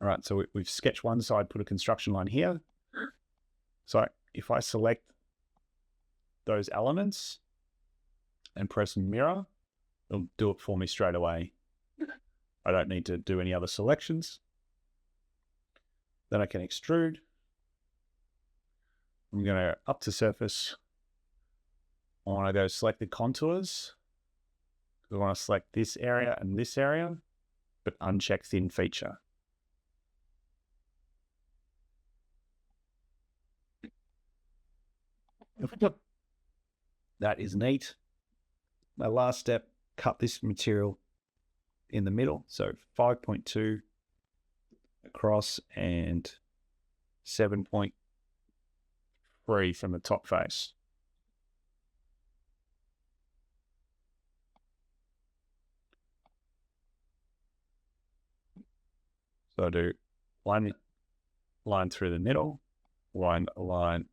All right, so we've sketched one side, put a construction line here. So if I select those elements and press mirror, it'll do it for me straight away. I don't need to do any other selections. Then I can extrude. I'm going to up to surface. I want to go select the contours. I want to select this area and this area, but uncheck thin feature. That is neat. My last step, cut this material in the middle. So 5.2 across and 7.3 from the top face. So I do one line through the middle, one line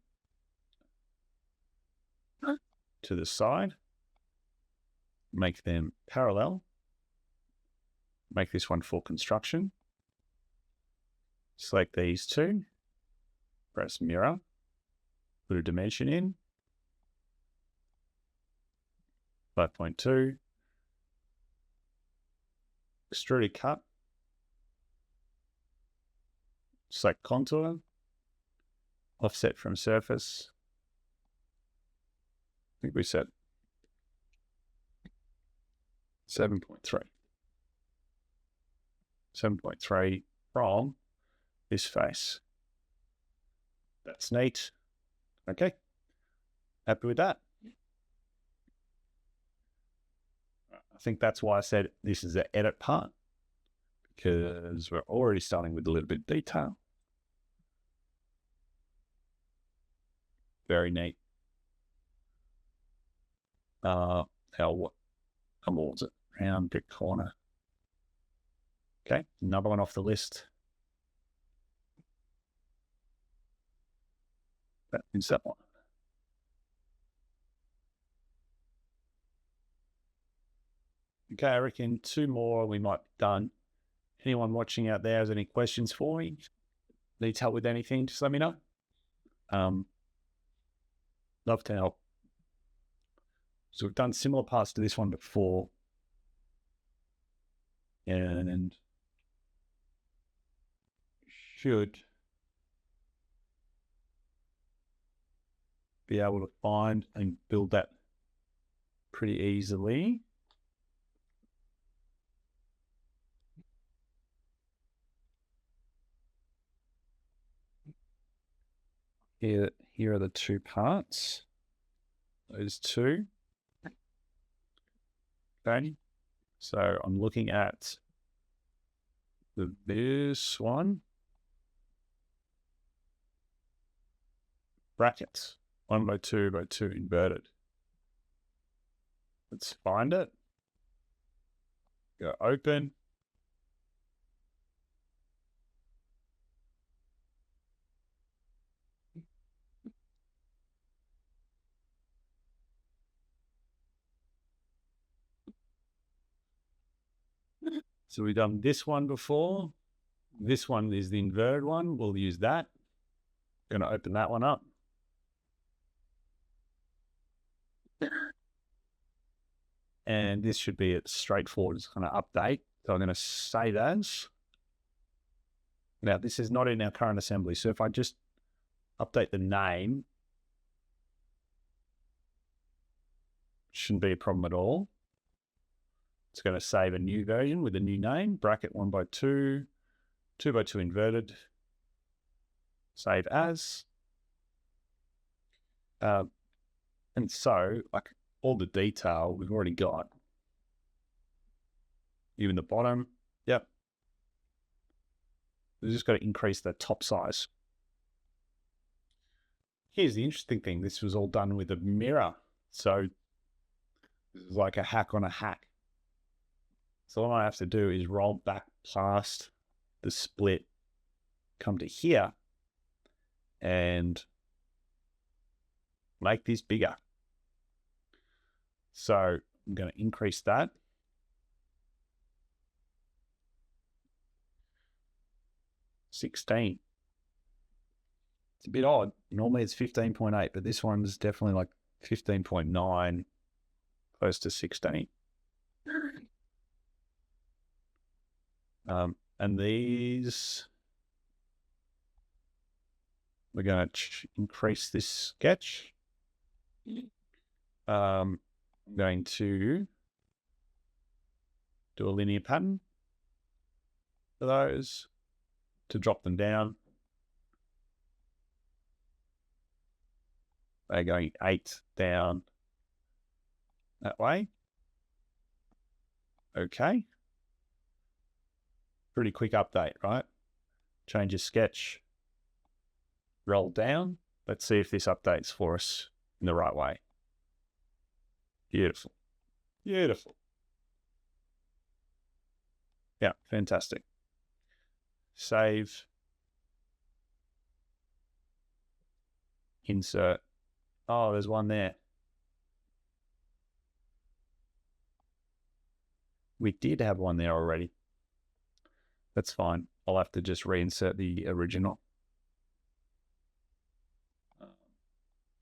to the side, make them parallel, make this one for construction, select these two, press mirror, put a dimension in, 5.2, extruded cut, select contour, offset from surface. I think we set 7.3. 7.3 from this face. That's neat. Okay. Happy with that. think that's why I said this is the edit part, because we're already starting with a little bit of detail. Very neat. Now what towards it? Round the corner. Okay, another one off the list. That is that one. Okay, I reckon 2 more we might be done. Anyone watching out there has any questions for me? Needs help with anything, just let me know. Love to help. So we've done similar parts to this one before. And should be able to find and build that pretty easily. Here are the 2 parts. Those 2. Okay. So I'm looking at this one. Brackets. 1 by 2 by 2 inverted. Let's find it. Go open. So we've done this one before. This one is the inverted one. We'll use that. Going to open that one up. And this should be it straightforward. It's going to update. So I'm going to save as. Now, this is not in our current assembly. So if I just update the name, shouldn't be a problem at all. It's going to save a new version with a new name, bracket 1 by 2, 2 by 2 inverted, save as. And so, like all the detail we've already got. Even the bottom, yep. We've just got to increase the top size. Here's the interesting thing. This was all done with a mirror. So this is like a hack on a hack. So all I have to do is roll back past the split, come to here, and make this bigger. So I'm going to increase that. (16). It's a bit odd. Normally it's 15.8, but this one's definitely like 15.9, close to 16. And these, we're going to increase this sketch. I'm going to do a linear pattern for those to drop them down. They're going 8 down that way. Okay. Pretty quick update, right? Change your sketch, roll down. Let's see if this updates for us in the right way. Beautiful. Beautiful. Yeah, fantastic. Save. Insert. Oh, there's one there. We did have one there already. That's fine. I'll have to just reinsert the original.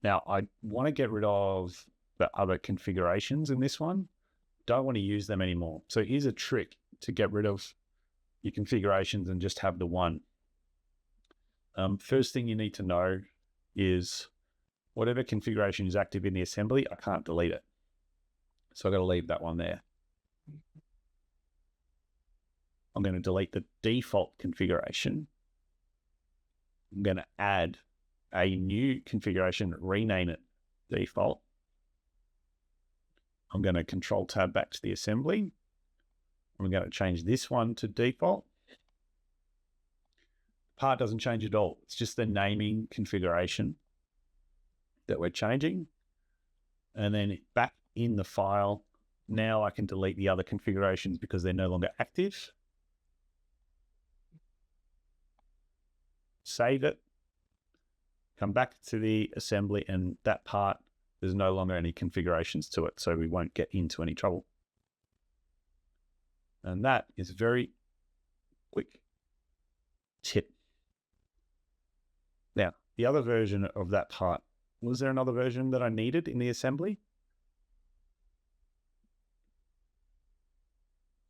Now, I want to get rid of the other configurations in this one. Don't want to use them anymore. So here's a trick to get rid of your configurations and just have the one. First thing you need to know is whatever configuration is active in the assembly, I can't delete it. So I've got to leave that one there. I'm going to delete the default configuration. I'm going to add a new configuration, rename it default. I'm going to Control Tab back to the assembly. I'm going to change this one to default. Part doesn't change at all. It's just the naming configuration that we're changing. And then back in the file, now I can delete the other configurations because they're no longer active. Save it. Come back to the assembly, and that part, there's no longer any configurations to it, so we won't get into any trouble. And that is a very quick tip. Now, the other version of that part, was there another version that I needed in the assembly?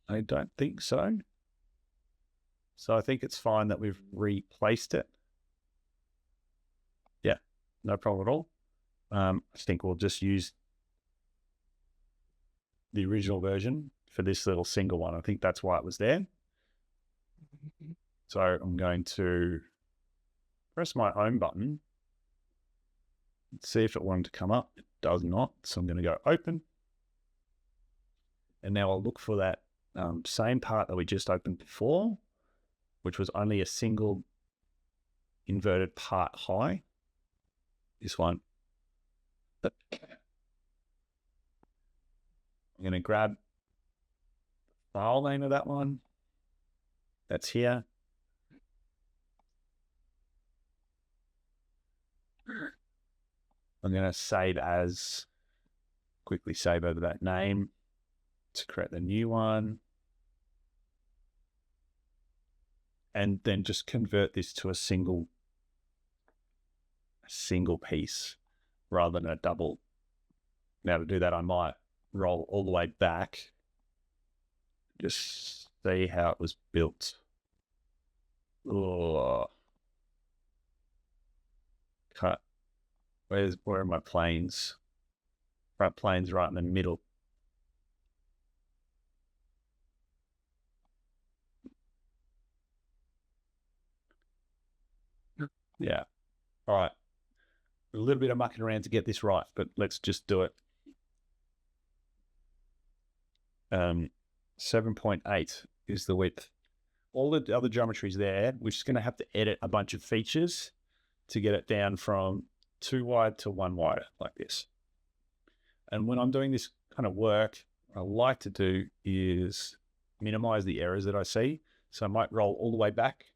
I don't think so. So I think it's fine that we've replaced it. Yeah, no problem at all. I think we'll just use the original version for this little single one. I think that's why it was there. So I'm going to press my home button. Let's see if it wanted to come up. It does not. So I'm going to go open. And now I'll look for that same part that we just opened before, which was only a single inverted part high. This one. I'm going to grab the file name of that one. That's here. I'm going to save as, quickly save over that name to create the new one. And then just convert this to a single piece rather than a double. Now to do that, I might roll all the way back, just see how it was built. Oh. Cut. Where are my planes? Front planes right in the middle. Yeah. All right. A little bit of mucking around to get this right, but let's just do it. 7.8 is the width. All the other geometries there, we're just going to have to edit a bunch of features to get it down from 2 wide to 1 wide like this. And when I'm doing this kind of work, what I like to do is minimize the errors that I see. So I might roll all the way back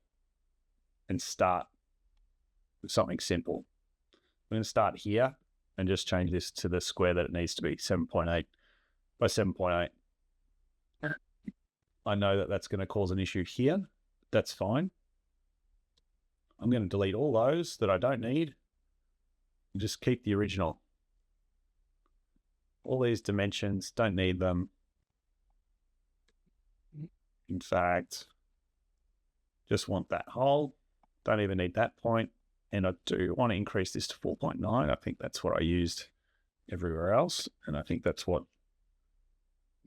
and start with something simple. I'm going to start here and just change this to the square that it needs to be, 7.8 by 7.8. I know that that's going to cause an issue here. That's fine. I'm going to delete all those that I don't need and just keep the original. All these dimensions, don't need them. In fact, just want that hole. Don't even need that point. And I do want to increase this to 4.9. I think that's what I used everywhere else. And I think that's what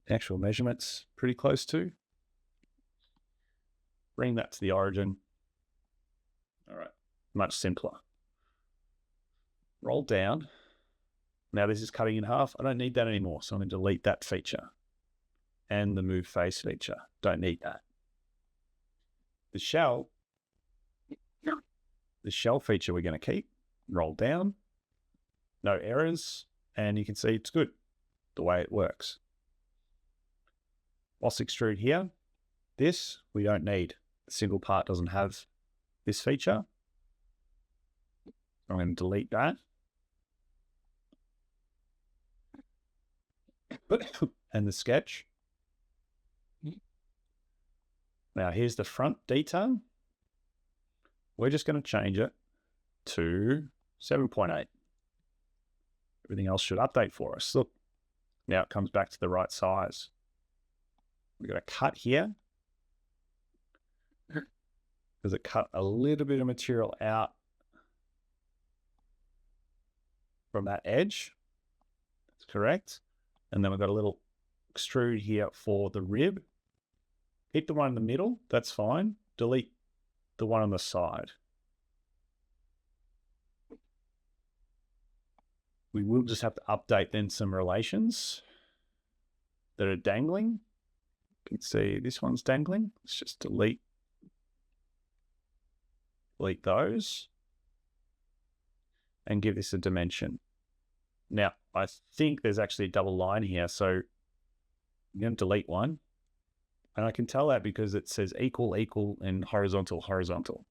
the actual measurement's pretty close to. Bring that to the origin. All right, much simpler. Roll down. Now this is cutting in half. I don't need that anymore. So I'm going to delete that feature and the move face feature. Don't need that. The shell feature we're going to keep. Roll down. No errors. And you can see it's good the way it works. Boss extrude here. This we don't need. The single part doesn't have this feature. I'm going to delete that. And the sketch. Now here's the front detail. We're just going to change it to 7.8. Everything else should update for us. Look, now it comes back to the right size. We're going to cut here because it cut a little bit of material out from that edge. That's correct. And then we've got a little extrude here for the rib. Keep the one in the middle. That's fine. Delete the one on the side. We will just have to update then some relations. that are dangling. You can see this one's dangling. Let's just delete those and give this a dimension. Now, I think there's actually a double line here, so I'm going to delete one. And I can tell that because it says equal, equal, and horizontal, horizontal.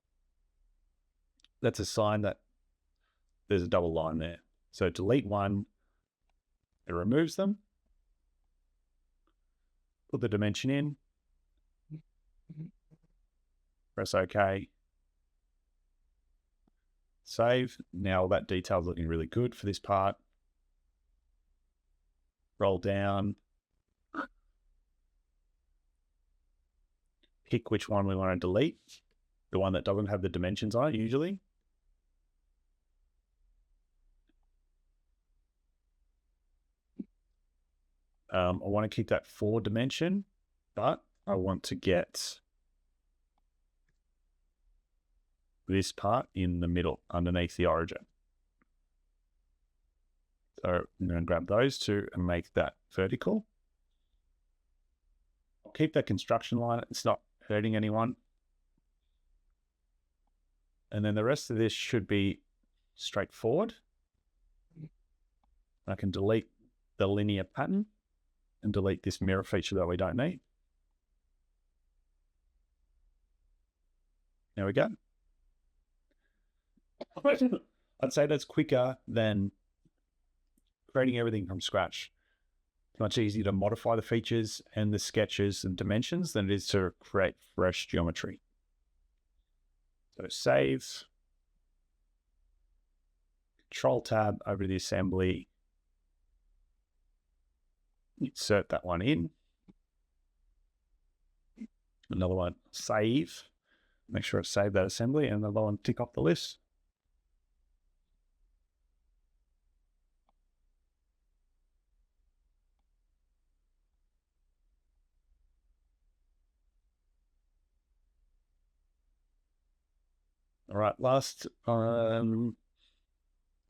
That's a sign that there's a double line there. So delete one, it removes them. Put the dimension in. Press OK. Save. Now all that detail is looking really good for this part. Roll down. Pick which one we want to delete. The one that doesn't have the dimensions on it usually. I want to keep that 4 dimension, but I want to get this part in the middle underneath the origin. So I'm going to grab those two and make that vertical. I'll keep that construction line. It's not hurting anyone. And then the rest of this should be straightforward. I can delete the linear pattern and delete this mirror feature that we don't need. There we go. I'd say that's quicker than creating everything from scratch. It's much easier to modify the features and the sketches and dimensions than it is to create fresh geometry. So save, Control Tab over to the assembly, insert that one in. Another one, save. Make sure I save that assembly, and another one, tick off the list. All right, last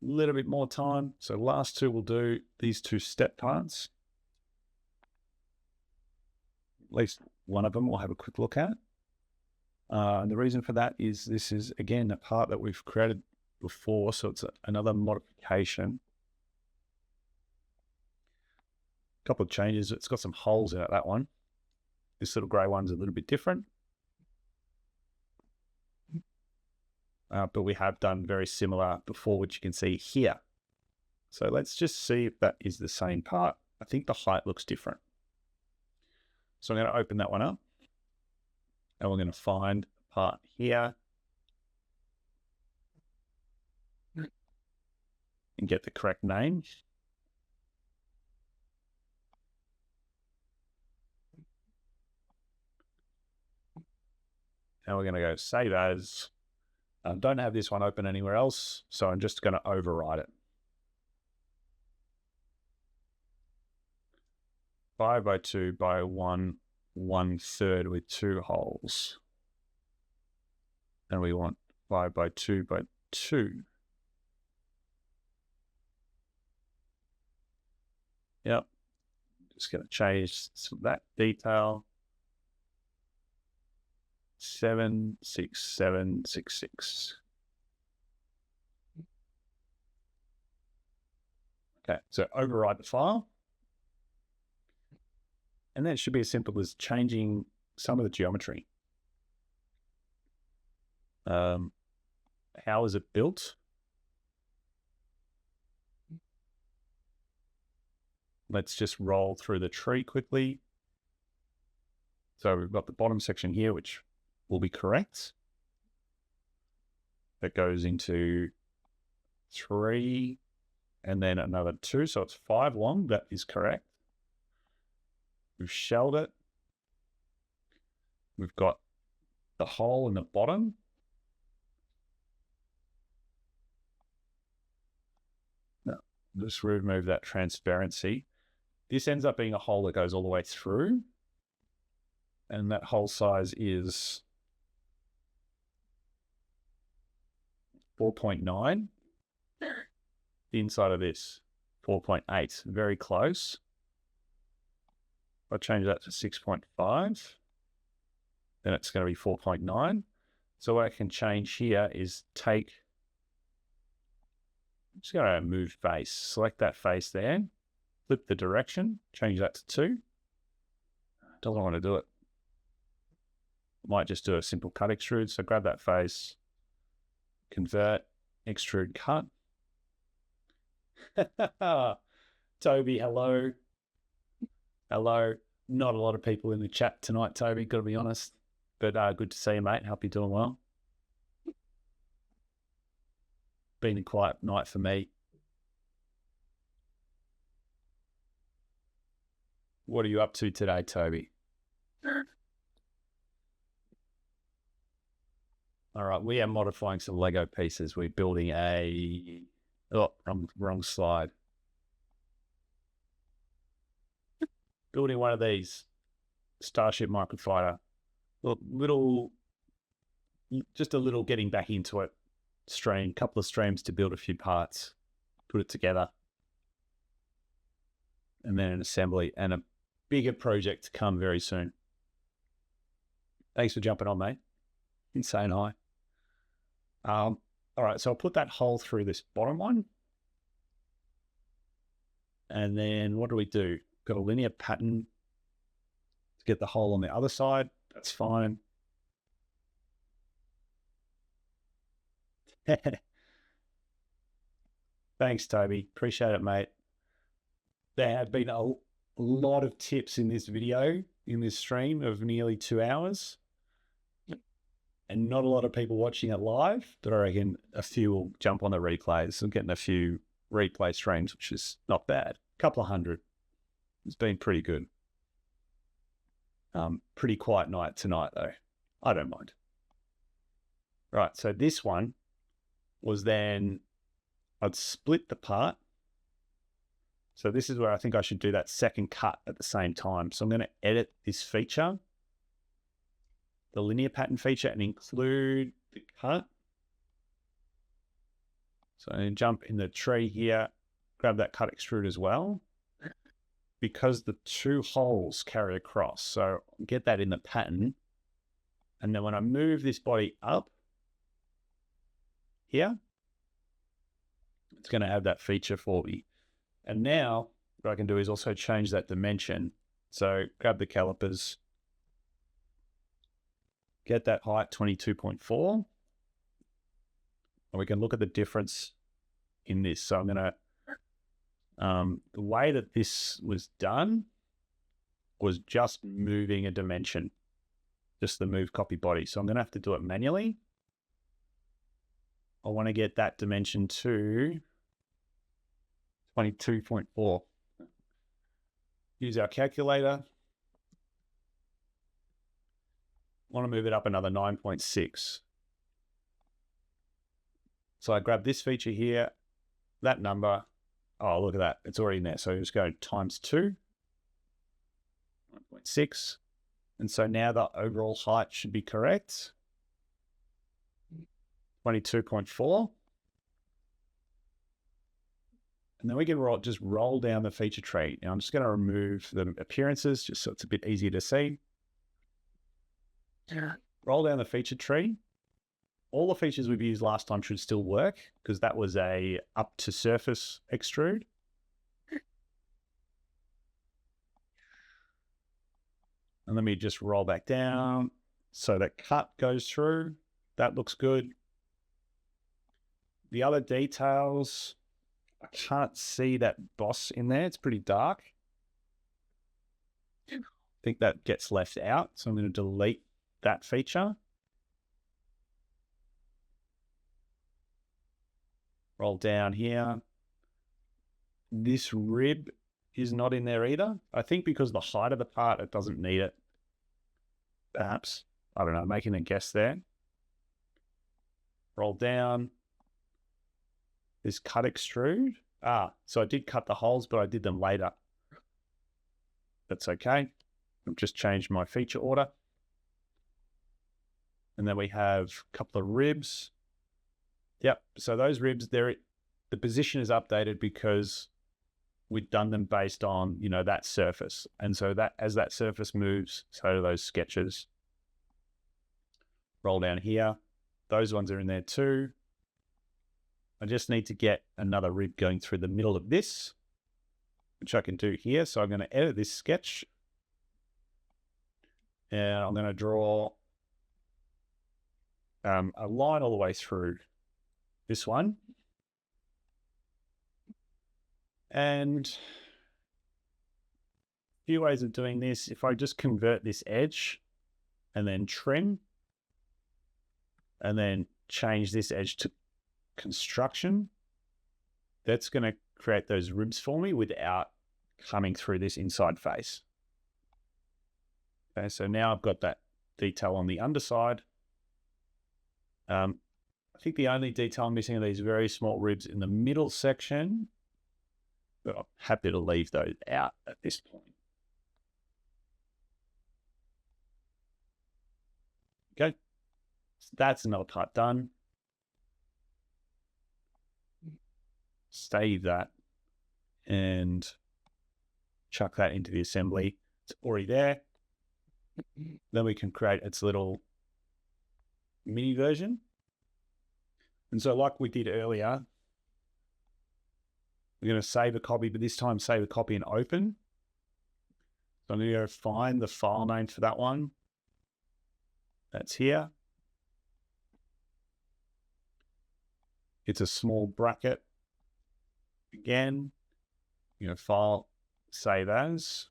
little bit more time. So last two will do these 2 step parts. At least one of them we'll have a quick look at. And the reason for that is this is, again, a part that we've created before, so it's another modification. A couple of changes. It's got some holes in it, that one. This little grey one's a little bit different. But we have done very similar before, which you can see here. So let's just see if that is the same part. I think the height looks different. So I'm going to open that one up. And we're going to find a part here. And get the correct name. Now we're going to go save as. Don't have this one open anywhere else, so I'm just going to override it. 5 by 2 by 1, 1/3 with 2 holes. And we want 5 by 2 by 2. Yep. Just going to change that detail. 76766. Okay, so override the file. And then it should be as simple as changing some of the geometry. How is it built? Let's just roll through the tree quickly. So we've got the bottom section here, which will be correct. That goes into 3 and then another 2. So it's 5 long. That is correct. We've shelled it. We've got the hole in the bottom. Now, just remove that transparency. This ends up being a hole that goes all the way through. And that hole size is 4.9. The inside of this, 4.8, very close. I'll change that to 6.5. Then it's going to be 4.9. So what I can change here is I'm just going to move face. Select that face there. Flip the direction. Change that to 2. Doesn't want to do it. Might just do a simple cut extrude. So grab that face. Convert. Extrude cut. Toby, hello. Hello. Not a lot of people in the chat tonight, Toby, got to be honest. But good to see you, mate. Hope you're doing well. Been a quiet night for me. What are you up to today, Toby? All right, we are modifying some Lego pieces. We're building a... Oh, wrong slide. Building one of these Starship Microfighter. Just a little getting back into it stream, couple of streams to build a few parts, put it together, and then an assembly and a bigger project to come very soon. Thanks for jumping on, mate. Saying hi. All right, so I'll put that hole through this bottom one. And then what do? Got a linear pattern to get the hole on the other side. That's fine. Thanks, Toby. Appreciate it, mate. There have been a lot of tips in this video, in this stream of nearly 2 hours. And not a lot of people watching it live, but I reckon a few will jump on the replays. I'm getting a few replay streams, which is not bad. A couple of hundred. It's been pretty good. Pretty quiet night tonight, though. I don't mind. Right, so this one was then, I'd split the part. So this is where I think I should do that second cut at the same time. So I'm going to edit this feature, the linear pattern feature, and include the cut. So I'm going to jump in the tree here, grab that cut extrude as well, because the 2 holes carry across. So get that in the pattern. And then when I move this body up here, it's going to have that feature for me. And now what I can do is also change that dimension. So grab the calipers, get that height 22.4, and we can look at the difference in this. So I'm going to, the way that this was done was just moving a dimension, just the move copy body. So I'm going to have to do it manually. I want to get that dimension to 22.4. Use our calculator. Want to move it up another 9.6. So I grab this feature here, that number. Oh, look at that. It's already in there. So just go times 2, 9.6. And so now the overall height should be correct. 22.4. And then we can just roll down the feature tree. Now I'm just going to remove the appearances just so it's a bit easier to see. Roll down the feature tree. All the features we've used last time should still work because that was a up to surface extrude. And let me just roll back down. So that cut goes through. That looks good. The other details, I can't see that boss in there. It's pretty dark. I think that gets left out. So I'm going to delete that feature. Roll down here. This rib is not in there either. I think because the height of the part, it doesn't need it. Perhaps. I don't know, making a guess there. Roll down. This cut extrude. So I did cut the holes, but I did them later. That's okay. I've just changed my feature order. And then we have a couple of ribs. Yep, so those ribs, the position is updated because we've done them based on, that surface. And so that as that surface moves, so do those sketches. Roll down here. Those ones are in there too. I just need to get another rib going through the middle of this, which I can do here. So I'm going to edit this sketch. And I'm going to draw a line all the way through this one. And a few ways of doing this. If I just convert this edge and then trim, and then change this edge to construction, that's going to create those ribs for me without coming through this inside face. Okay, so now I've got that detail on the underside. I think the only detail I'm missing are these very small ribs in the middle section, but I'm happy to leave those out at this point. Okay, so that's another part done. Save that and chuck that into the assembly. It's already there. Then we can create its little mini version. And so like we did earlier, we're going to save a copy, but this time save a copy and open. So I'm going to go find the file name for that one. That's here. It's a small bracket. Again, file, save as.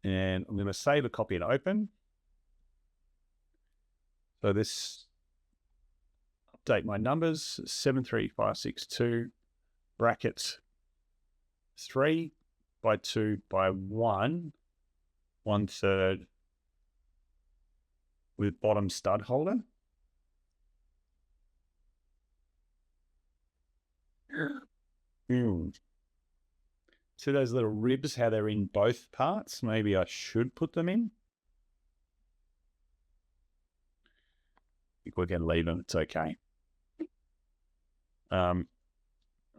And I'm going to save a copy and open. So this, update my numbers, 73562, bracket 3 by 2 by 1, 1/3 with bottom stud holder. See those little ribs, how they're in both parts? Maybe I should put them in. I think we're going to leave them. It's okay.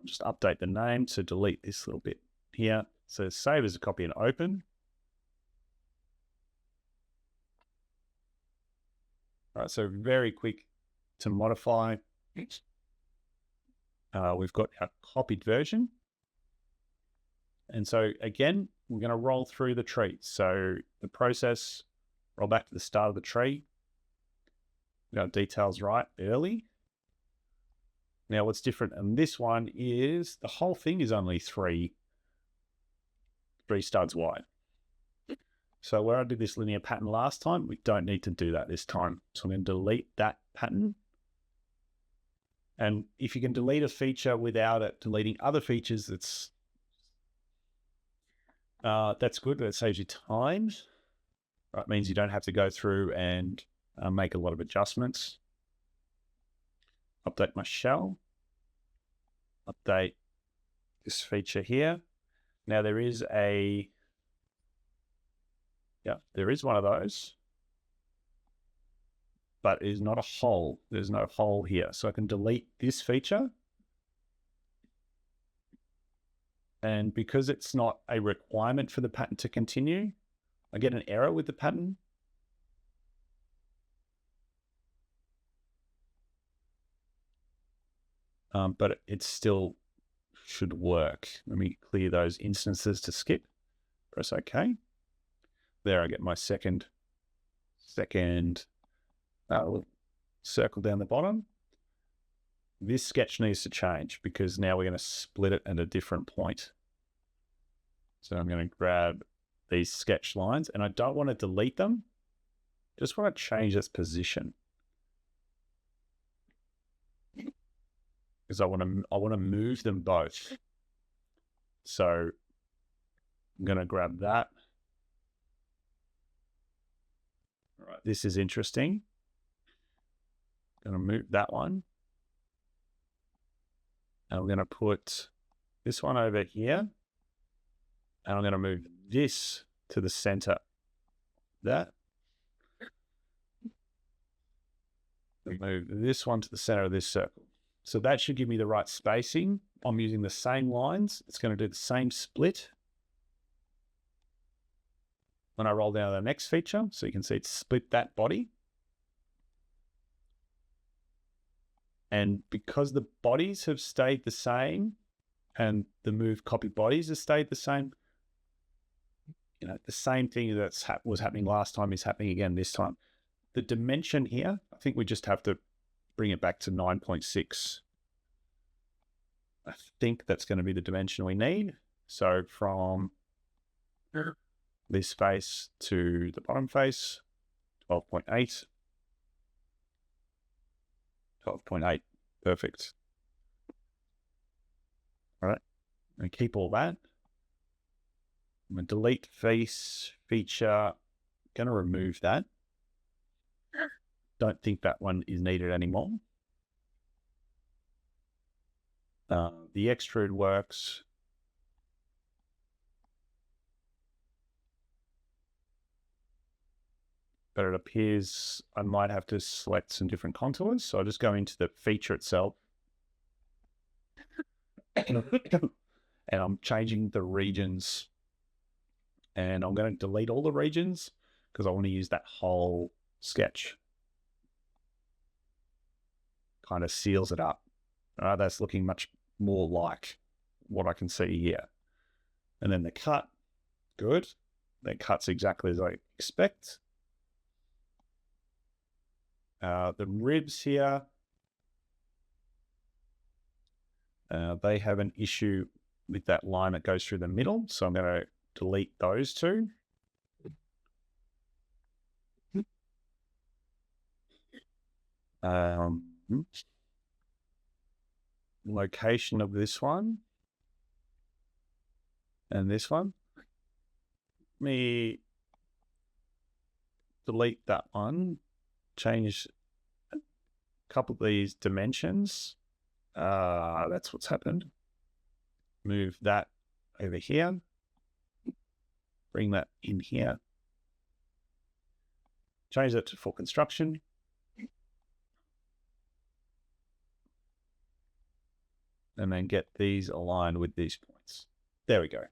Just update the name. So delete this little bit here. So save as a copy and open. All right, so very quick to modify. We've got our copied version. And so again, we're going to roll through the tree. So the process, roll back to the start of the tree. We got details right early. Now what's different in this one is the whole thing is only three studs wide. So where I did this linear pattern last time, we don't need to do that this time. So I'm going to delete that pattern. And if you can delete a feature without it deleting other features, that's good. That saves you time. That means you don't have to go through and make a lot of adjustments. Update my shell. Update this feature here. Now there is one of those, but it is not a hole. There's no hole here. So I can delete this feature. And because it's not a requirement for the pattern to continue, I get an error with the pattern. But it still should work. Let me clear those instances to skip. Press OK. There I get my second circle down the bottom. This sketch needs to change because now we're going to split it at a different point. So I'm going to grab these sketch lines and I don't want to delete them. Just want to change its position. Because I want to move them both. So I'm going to grab that. All right, this is interesting. I'm going to move that one. And I'm going to put this one over here. And I'm going to move this to the center. That. Move this one to the center of this circle. So that should give me the right spacing I'm using the same lines. It's going to do the same split when I roll down to the next feature. So you can see it's split that body. And because the bodies have stayed the same and the move copy bodies have stayed the same, you know, the same thing that was happening last time is happening again this time. The dimension here, I think we just have to bring it back to 9.6. I think that's going to be the dimension we need. So from this face to the bottom face, 12.8. 12.8, perfect. All right, and keep all that. I'm going to delete face feature. Going to remove that. Don't think that one is needed anymore. The extrude works. But it appears I might have to select some different contours. So I'll just go into the feature itself. And I'm changing the regions. And I'm going to delete all the regions because I want to use that whole sketch. Kind of seals it up. That's looking much more like what I can see here. And then the cut, good. That cuts exactly as I expect. The ribs here, they have an issue with that line that goes through the middle. So I'm going to delete those two. Location of this one and this one. Let me delete that one, change a couple of these dimensions. That's what's happened. Move that over here. Bring that in here. Change that to full construction. And then get these aligned with these points. There we go.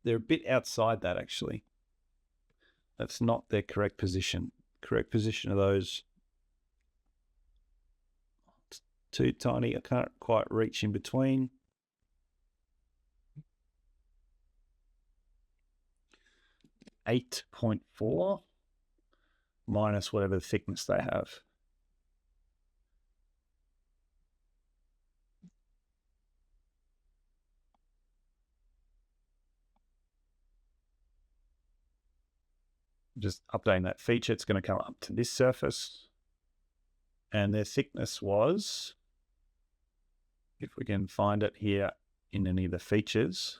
They're a bit outside that, actually. That's not their correct position. Correct position of those. It's too tiny. I can't quite reach in between. .4 minus whatever the thickness they have. Just updating that feature, it's going to come up to this surface. And their thickness was, if we can find it here in any of the features,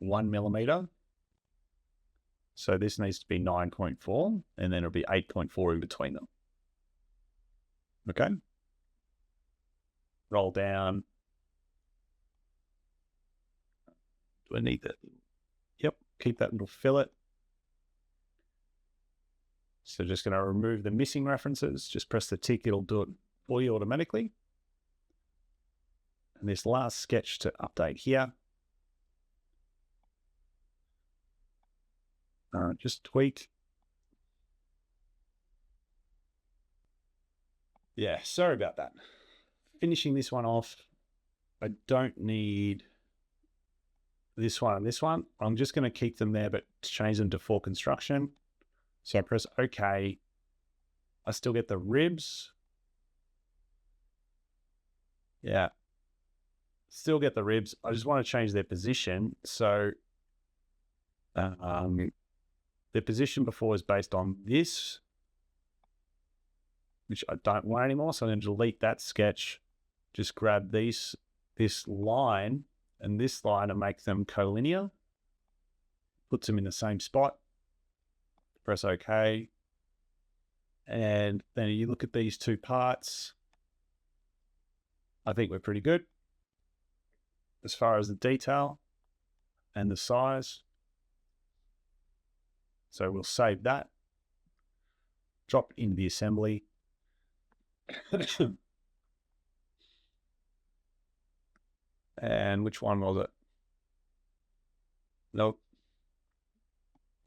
1 millimeter. So this needs to be 9.4, and then it'll be 8.4 in between them. Okay. Roll down. Do I need that? Yep, keep that little fillet. So just going to remove the missing references. Just press the tick, it'll do it for you automatically. And this last sketch to update here. Just tweak. Yeah, sorry about that. Finishing this one off. I don't need this one and this one. I'm just going to keep them there, but change them to full construction. So I press OK. I still get the ribs. Yeah. Still get the ribs. I just want to change their position. So their position before was based on this, which I don't want anymore. So I'm going to delete that sketch. Just grab this line and this line and make them collinear. Puts them in the same spot. Press OK. And then you look at these two parts. I think we're pretty good as far as the detail and the size. So we'll save that. drop into the assembly. And which one was it? Nope.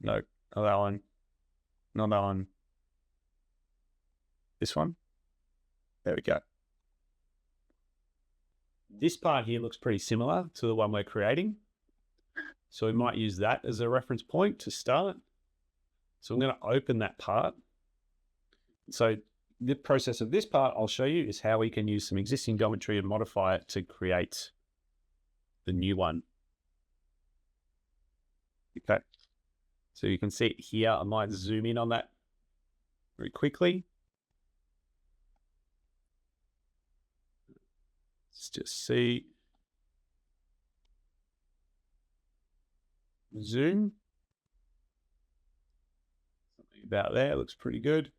No, not that one. Not that one. This one. There we go. This part here looks pretty similar to the one we're creating. So we might use that as a reference point to start. So I'm going to open that part. So the process of this part I'll show you is how we can use some existing geometry and modify it to create the new one. Okay. So you can see it here. I might zoom in on that very quickly. Let's just see. Zoom. Something about there looks pretty good.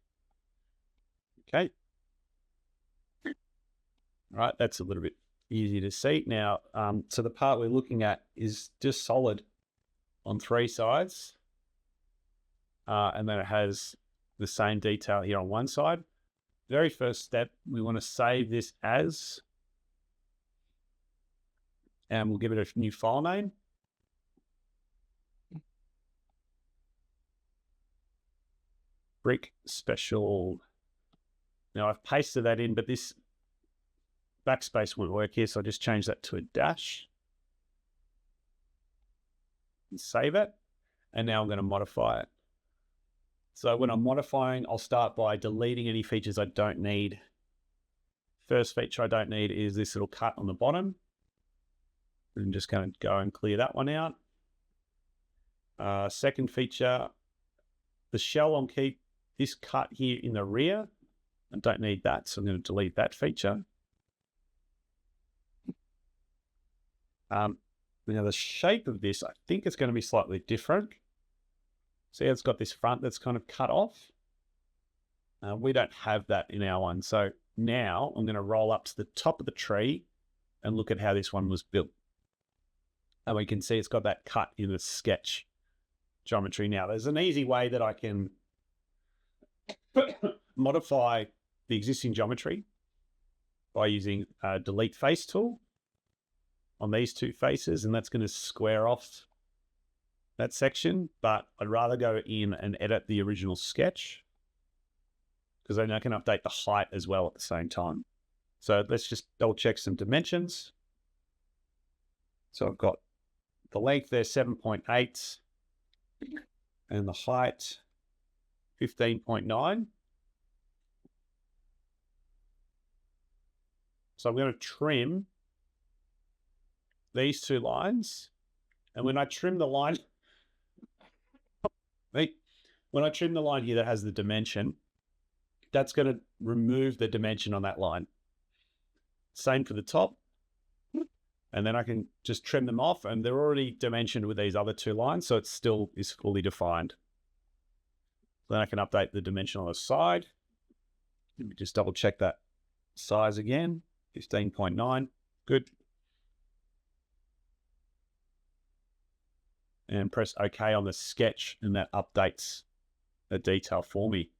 Okay. All right, that's a little bit easier to see. Now, so the part we're looking at is just solid on 3 sides. And then it has the same detail here on one side. Very first step, we want to save this as, and we'll give it a new file name. Brick special. Now I've pasted that in, but this backspace won't work here, so I just change that to a dash. And save it. And now I'm going to modify it. So when I'm modifying, I'll start by deleting any features I don't need. First feature I don't need is this little cut on the bottom. I'm just going to go and clear that one out. Second feature, the shell on keep, this cut here in the rear, I don't need that, so I'm going to delete that feature. Now the shape of this, I think it's going to be slightly different. See, it's got this front that's kind of cut off. We don't have that in our one. So now I'm going to roll up to the top of the tree and look at how this one was built. And we can see it's got that cut in the sketch geometry. Now, there's an easy way that I can modify the existing geometry by using a delete face tool on these 2 faces, and that's going to square off that section, but I'd rather go in and edit the original sketch because then I can update the height as well at the same time. So let's just double check some dimensions. So I've got the length there, 7.8, and the height, 15.9. So I'm going to trim these 2 lines. And when I trim the line, when I trim the line here that has the dimension, that's going to remove the dimension on that line. Same for the top. And then I can just trim them off, and they're already dimensioned with these other 2 lines, so it still is fully defined. Then I can update the dimension on the side. Let me just double check that size again, 15.9, good. And press OK on the sketch, and that updates the detail for me.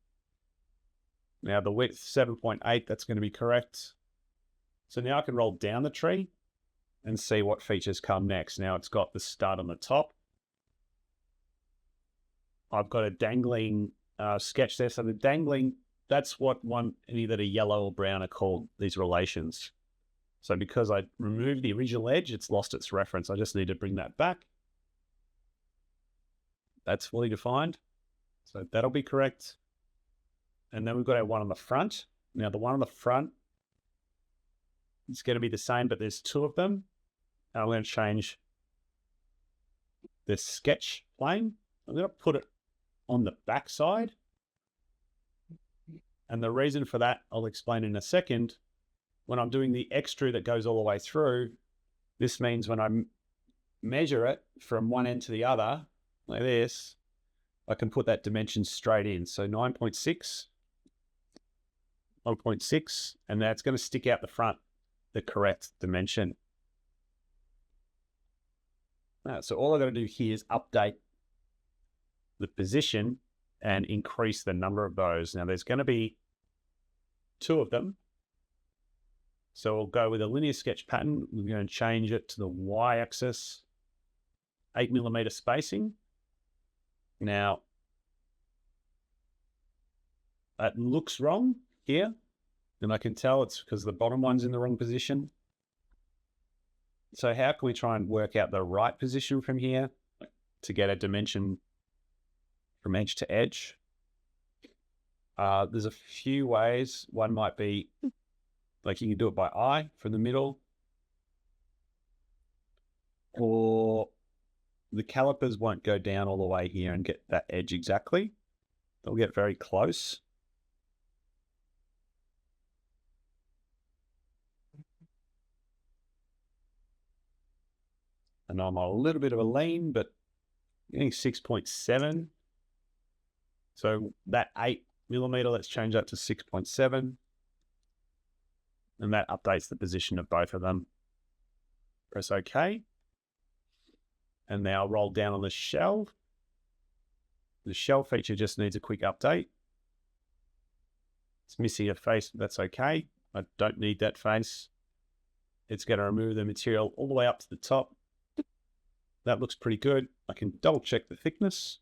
Now the width, 7.8, that's going to be correct. So now I can roll down the tree and see what features come next. Now it's got the stud on the top. I've got a dangling sketch there. So the dangling, that's what any that are yellow or brown are called, these relations. So because I removed the original edge, it's lost its reference. I just need to bring that back. That's fully defined. So that'll be correct. And then we've got our one on the front. Now the one on the front, it's going to be the same, but there's 2 of them. And I'm going to change the sketch plane. I'm going to put it on the back side. And the reason for that, I'll explain in a second. When I'm doing the extrude that goes all the way through, this means when I measure it from one end to the other, like this, I can put that dimension straight in. So 9.6, 1.6, and that's going to stick out the front, the correct dimension. So all I've got to do here is update the position and increase the number of those. Now there's going to be 2 of them. So we'll go with a linear sketch pattern. We're going to change it to the y-axis, 8mm spacing. Now, that looks wrong here, and I can tell it's because the bottom one's in the wrong position. So how can we try and work out the right position from here to get a dimension from edge to edge? There's a few ways. One might be, like, you can do it by eye from the middle, or the calipers won't go down all the way here and get that edge exactly. They'll get very close. And I'm a little bit of a lean, but getting 6.7. So that 8mm, let's change that to 6.7. And that updates the position of both of them. Press OK. And now roll down on the shell. The shell feature just needs a quick update. It's missing a face, but that's okay. I don't need that face. It's going to remove the material all the way up to the top. That looks pretty good. I can double check the thickness.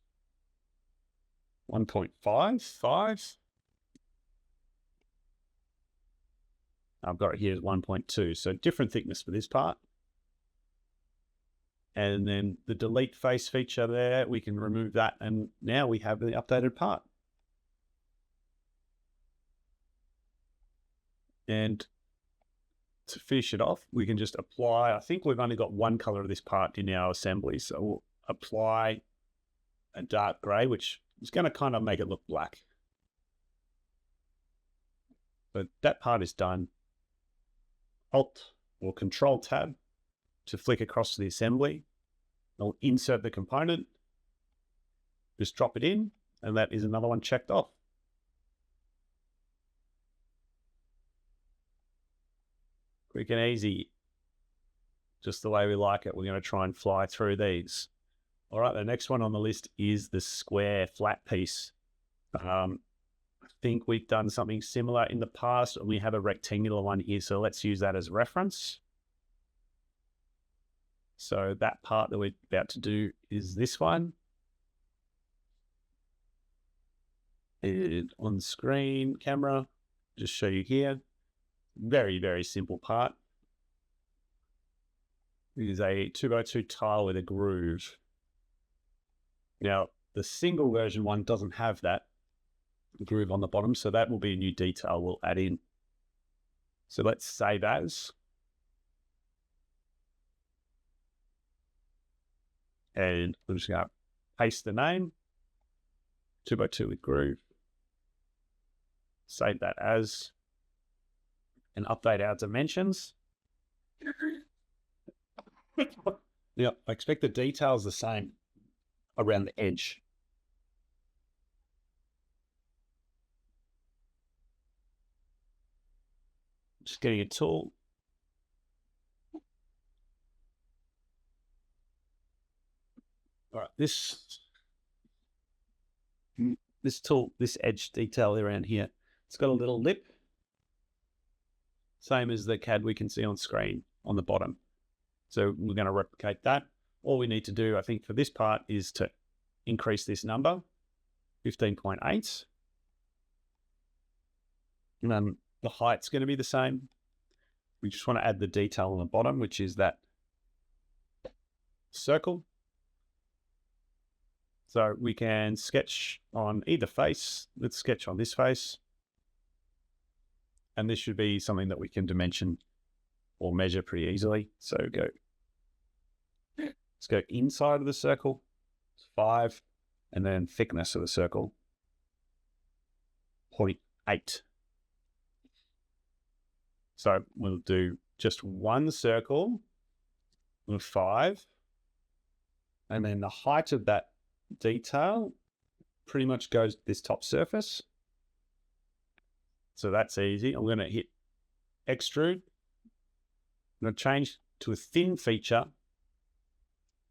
1.55. I've got it here as 1.2, so different thickness for this part. And then the delete face feature there, we can remove that, and now we have the updated part. And to finish it off, we can just apply, I think we've only got one color of this part in our assembly, so we'll apply a dark gray, which is going to kind of make it look black. But that part is done. Alt or Control Tab to flick across to the assembly. I'll insert the component, just drop it in, and that is another one checked off. Quick and easy, just the way we like it. We're going to try and fly through these. All right, the next one on the list is the square flat piece. I think we've done something similar in the past, and we have a rectangular one here, so let's use that as reference. So that part that we're about to do is this one. And on screen camera, just show you here. Very, very simple part. It is a 2x2 tile with a groove. Now, the single version one doesn't have that groove on the bottom, so that will be a new detail we'll add in. So let's save as. And we're just going to paste the name, 2x2 with groove. Save that as, and update our dimensions. Yeah, I expect the details the same around the edge. Just getting a tool. All right, this tool, this edge detail around here, it's got a little lip, same as the CAD we can see on screen on the bottom. So we're going to replicate that. All we need to do, I think, for this part is to increase this number, 15.8. And then the height's going to be the same. We just want to add the detail on the bottom, which is that circle. So we can sketch on either face. Let's sketch on this face. And this should be something that we can dimension or measure pretty easily. So let's go inside of the circle, 5, and then thickness of the circle, 0.8. So we'll do just one circle with 5, and then the height of that detail pretty much goes to this top surface. So that's easy. I'm going to hit extrude. I'm going to change to a thin feature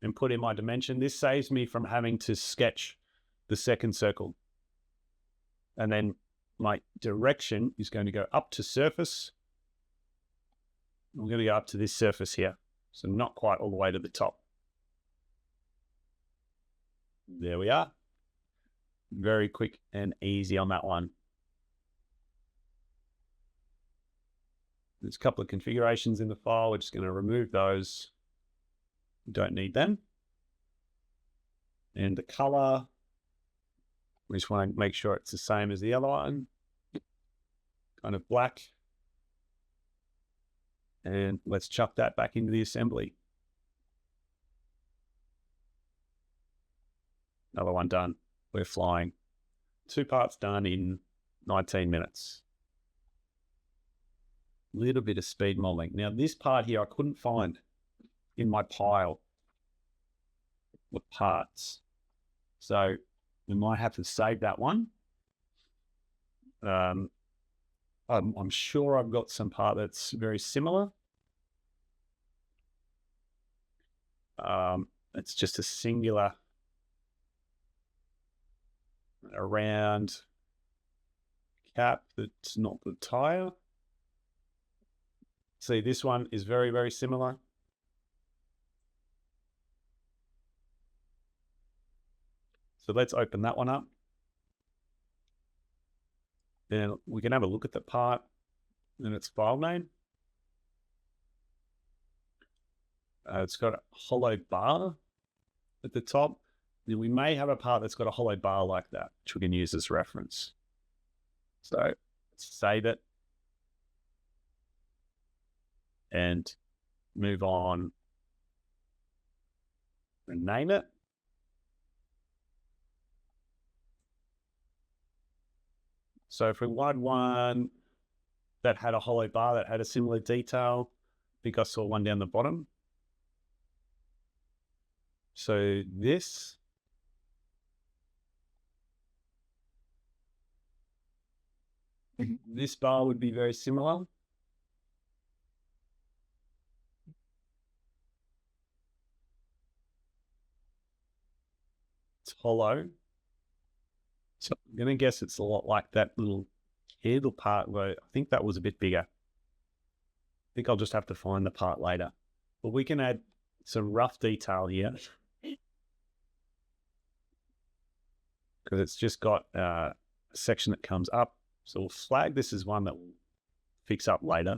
and put in my dimension. This saves me from having to sketch the second circle. And then my direction is going to go up to surface. I'm going to go up to this surface here. So not quite all the way to the top. There we are. Very quick and easy on that one. There's a couple of configurations in the file. We're just going to remove those. Don't need them. And the color, we just want to make sure it's the same as the other one. Kind of black. And let's chuck that back into the assembly. Another one done. We're flying. 2 parts done in 19 minutes. Little bit of speed modeling. Now this part here I couldn't find in my pile of parts. So we might have to save that one. I'm sure I've got some part that's very similar. It's just a singular around cap that's not the tire. See, this one is very, very similar. So let's open that one up. Then we can have a look at the part and its file name. It's got a hollow bar at the top. Then we may have a part that's got a hollow bar like that, which we can use as reference. So let's save it and move on and name it. So if we wanted one that had a hollow bar that had a similar detail, I think I saw one down the bottom. So this bar would be very similar. It's hollow. So I'm going to guess it's a lot like that little handle part where I think that was a bit bigger. I think I'll just have to find the part later. But we can add some rough detail here. Because it's just got a section that comes up. So we'll flag this as one that we'll fix up later.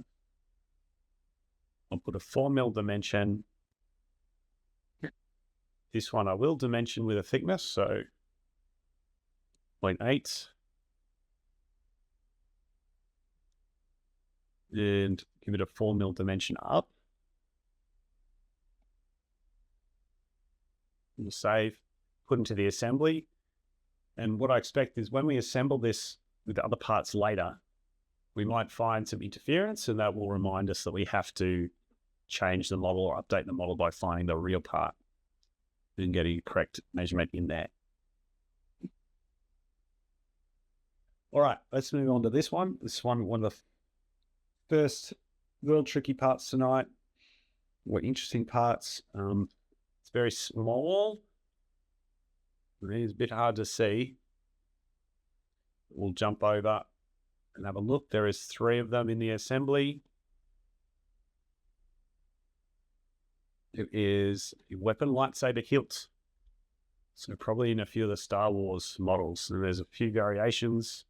I'll put a 4mm dimension. This one I will dimension with a thickness, so 0.8. And give it a 4mm dimension up. We'll save, put into the assembly. And what I expect is when we assemble this with the other parts later, we might find some interference, and that will remind us that we have to change the model or update the model by finding the real part and getting a correct measurement in there. All right, let's move on to this one. This one of the first real tricky parts tonight, or interesting parts. It's very small. It's a bit hard to see. We'll jump over and have a look. There is 3 of them in the assembly. It is a weapon lightsaber hilt. So probably in a few of the Star Wars models. And there's a few variations.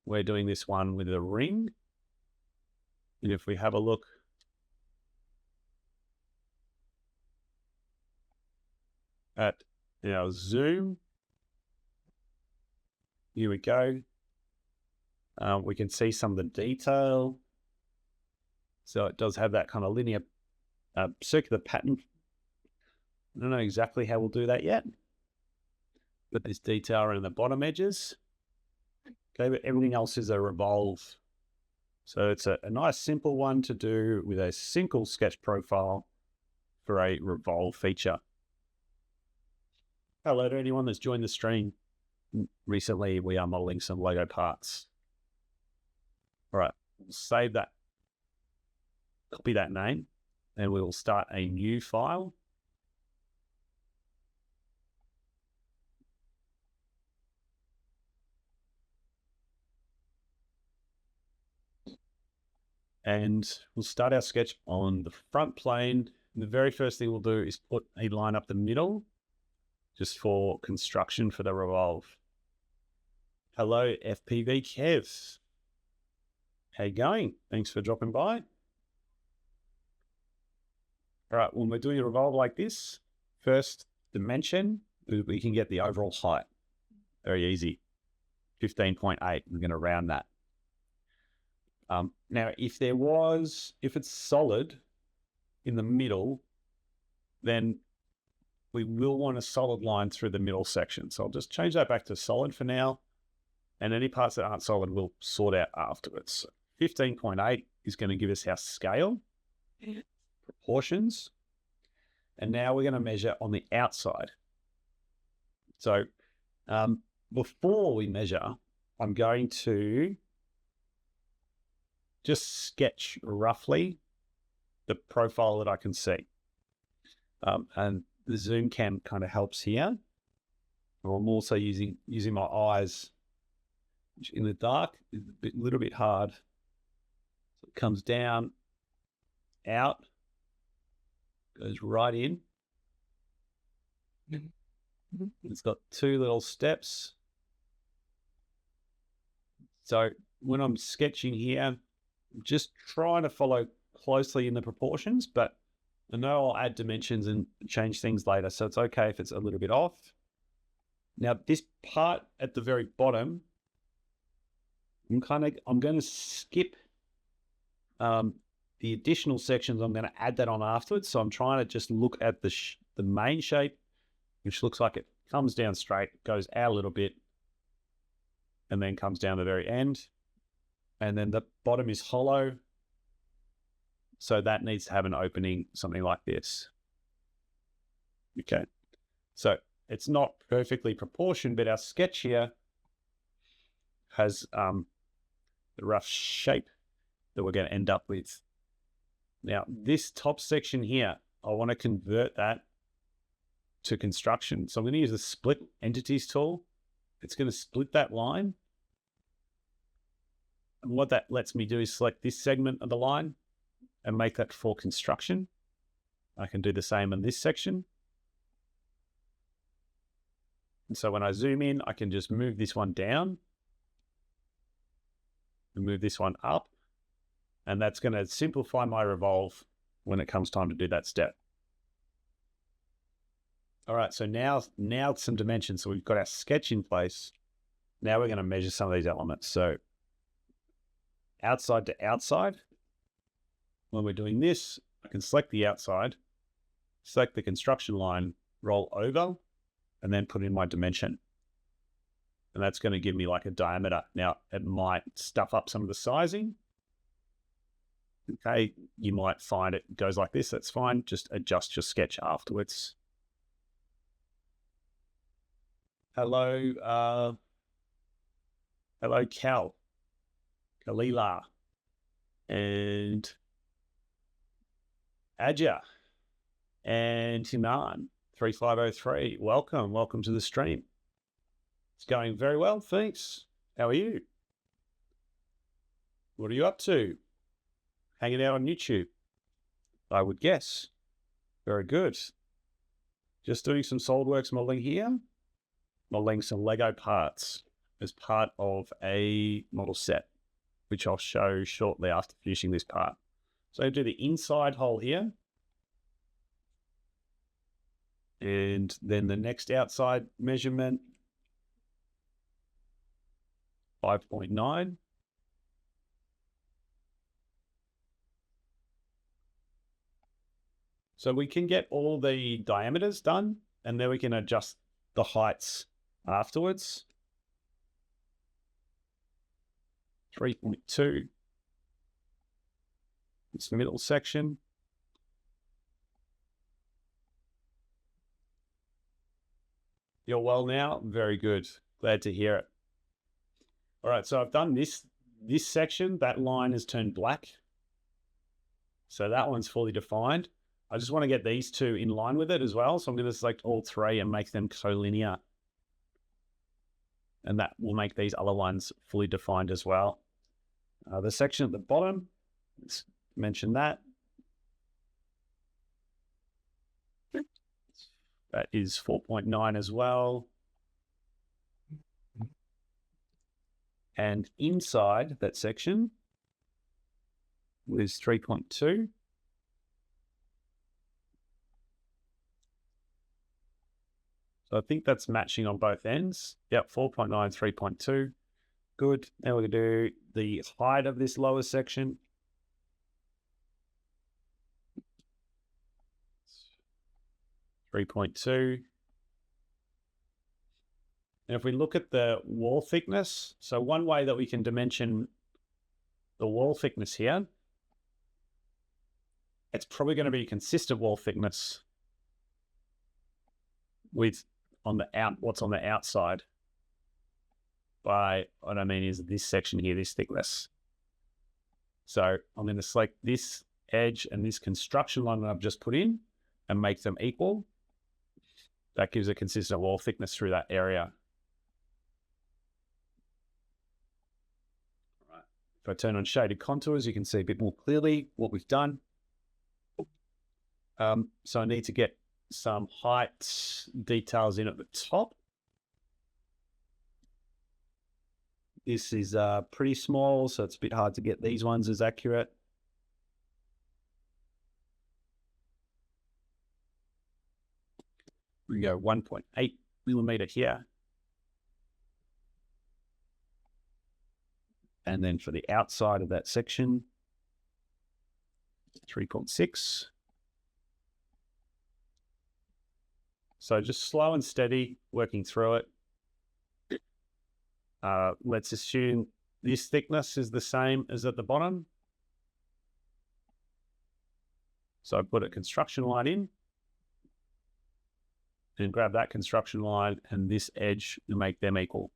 We're doing this one with a ring. And if we have a look at our zoom, here we go. We can see some of the detail. So it does have that kind of linear circular pattern. I don't know exactly how we'll do that yet, but there's detail around the bottom edges. Okay, but everything else is a revolve. So it's a nice simple one to do with a single sketch profile for a revolve feature. Hello to anyone that's joined the stream. Recently, we are modeling some Lego parts. All right, we'll save that, copy that name, and we will start a new file. And we'll start our sketch on the front plane. And the very first thing we'll do is put a line up the middle just for construction for the revolve. Hello, FPV Kev. How you going? Thanks for dropping by. All right, when we're doing a revolve like this, first dimension, we can get the overall height. Very easy. 15.8, we're going to round that. Now, if it's solid in the middle, then we will want a solid line through the middle section. So I'll just change that back to solid for now. And any parts that aren't solid, we'll sort out afterwards. So 15.8 is going to give us our scale, proportions. And now we're going to measure on the outside. So before we measure, I'm going to just sketch roughly the profile that I can see. And the zoom cam kind of helps here. I'm also using my eyes, which in the dark is a little bit hard. So it comes down, out, goes right in. It's got two little steps. So when I'm sketching here, I'm just trying to follow closely in the proportions, but I know I'll add dimensions and change things later, so it's okay if it's a little bit off. Now this part at the very bottom, I'm going to skip the additional sections. I'm going to add that on afterwards. So I'm trying to just look at the main shape, which looks like it comes down straight, goes out a little bit, and then comes down the very end. And then the bottom is hollow. So that needs to have an opening, something like this. Okay. So it's not perfectly proportioned, but our sketch here has the rough shape that we're going to end up with. Now, this top section here, I want to convert that to construction. So I'm going to use the split entities tool. It's going to split that line. And what that lets me do is select this segment of the line and make that for construction. I can do the same in this section. And so when I zoom in, I can just move this one down and move this one up. And that's going to simplify my revolve when it comes time to do that step. All right, so now some dimensions. So we've got our sketch in place. Now we're going to measure some of these elements. So outside to outside, when we're doing this, I can select the outside, select the construction line, roll over, and then put in my dimension. And that's going to give me like a diameter. Now, it might stuff up some of the sizing. Okay, you might find it goes like this. That's fine. Just adjust your sketch afterwards. Hello, hello, Kalila, and Adja, and Himan 3503. Welcome to the stream. It's going very well, thanks. How are you? What are you up to? Hanging out on YouTube, I would guess. Very good. Just doing some SolidWorks modeling here. Modeling some Lego parts as part of a model set, which I'll show shortly after finishing this part. So I do the inside hole here. And then the next outside measurement, 5.9. So we can get all the diameters done, and then we can adjust the heights afterwards. 3.2. This middle section. You're well now? Very good. Glad to hear it. All right, so I've done this section. That line has turned black. So that one's fully defined. I just want to get these two in line with it as well. So I'm going to select all three and make them collinear. And that will make these other ones fully defined as well. The section at the bottom, Let's mention that. That is 4.9 as well. And inside that section was 3.2. So I think that's matching on both ends. Yep, 4.9, 3.2. Good. Now we're going to do the height of this lower section. 3.2. And if we look at the wall thickness, so one way that we can dimension the wall thickness here, it's probably going to be consistent wall thickness with what's on the outside. By what I mean is this section here, this thickness. So I'm going to select this edge and this construction line that I've just put in and make them equal. That gives a consistent wall thickness through that area. All right. If I turn on shaded contours, you can see a bit more clearly what we've done. So I need to get some height details in at the top. This is pretty small, so it's a bit hard to get these ones as accurate. We go 1.8 millimeter here. And then for the outside of that section, 3.6. So just slow and steady, working through it. Let's assume this thickness is the same as at the bottom. So I put a construction line in and grab that construction line and this edge to make them equal.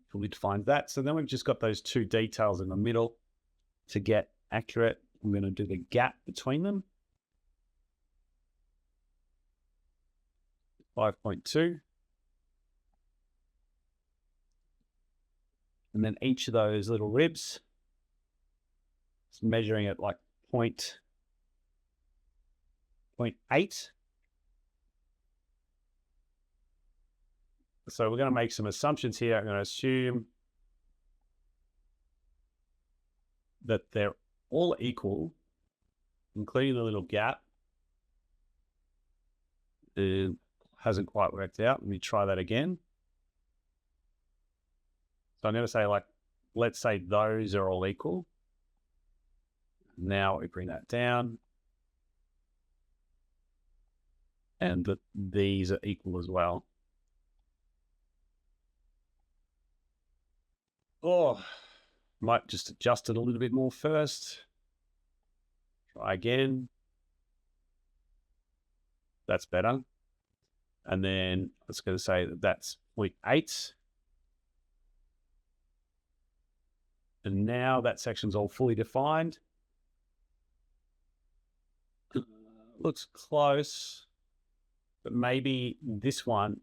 Fully defined that. So then we've just got those two details in the middle to get accurate. I'm going to do the gap between them. 5.2. And then each of those little ribs, it's measuring at like 0.8. So we're going to make some assumptions here. I'm going to assume that they're all equal, including the little gap. It hasn't quite worked out. Let me try that again. So I'm going to say, like, let's say those are all equal. Now we bring that down. And that these are equal as well. Oh, might just adjust it a little bit more first. Try again. That's better. And then let's go to say that that's 0.8. And now that section's all fully defined. Looks close, but maybe this one,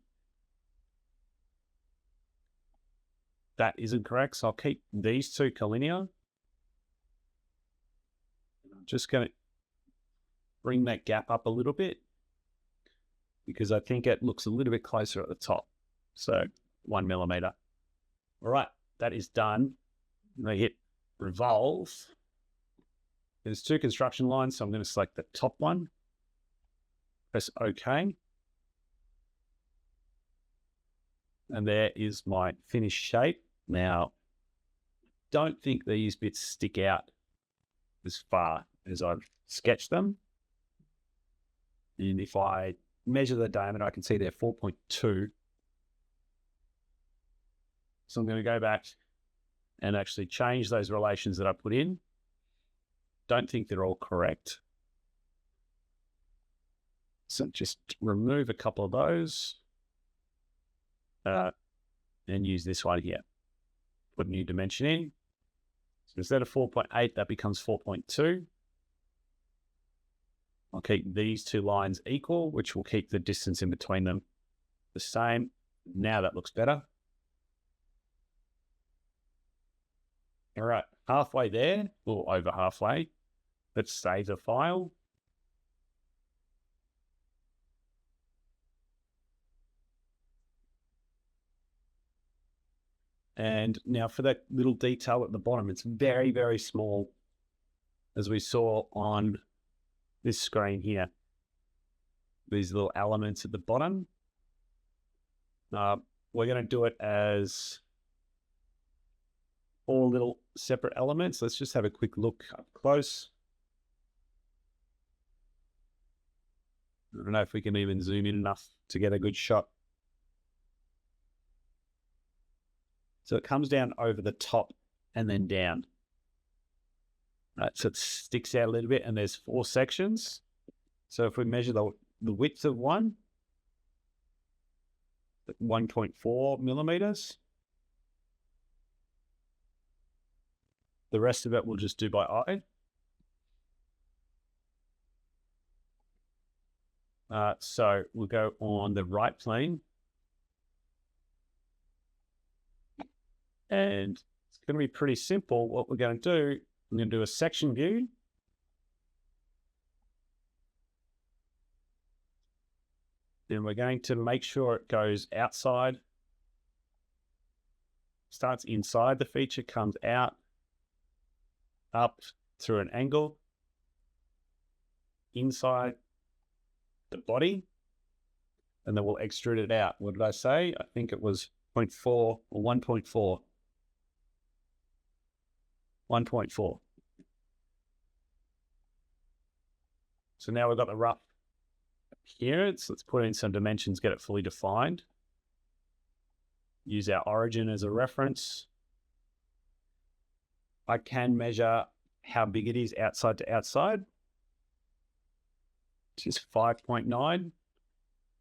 that isn't correct. So I'll keep these two collinear. I'm just going to bring that gap up a little bit because I think it looks a little bit closer at the top. So 1 millimeter. All right, that is done. I hit revolve. There's two construction lines, so I'm going to select the top one. Press OK. And there is my finished shape. Now, don't think these bits stick out as far as I've sketched them. And if I measure the diameter, I can see they're 4.2. So I'm going to go back and actually change those relations that I put in. Don't think they're all correct. So just remove a couple of those and use this one here. Put a new dimension in. So instead of 4.8, that becomes 4.2. I'll keep these two lines equal, which will keep the distance in between them the same. Now that looks better. All right, halfway there, or over halfway. Let's save the file. And now for that little detail at the bottom, it's very, very small, as we saw on this screen here. These little elements at the bottom. We're going to do it as 4 little separate elements. Let's just have a quick look up close. I don't know if we can even zoom in enough to get a good shot. So it comes down over the top and then down. Right, so it sticks out a little bit, and there's 4 sections. So if we measure the width of one, 1.4 millimeters. The rest of it we'll just do by eye. So we'll go on the right plane. And it's going to be pretty simple. What we're going to do, I'm going to do a section view. Then we're going to make sure it goes outside. Starts inside the feature, comes out, up through an angle, inside the body, and then we'll extrude it out. What did I say? I think it was 0.4 or 1.4. 1.4. So now we've got the rough appearance. Let's put in some dimensions, get it fully defined. Use our origin as a reference. I can measure how big it is outside to outside. Which is 5.9.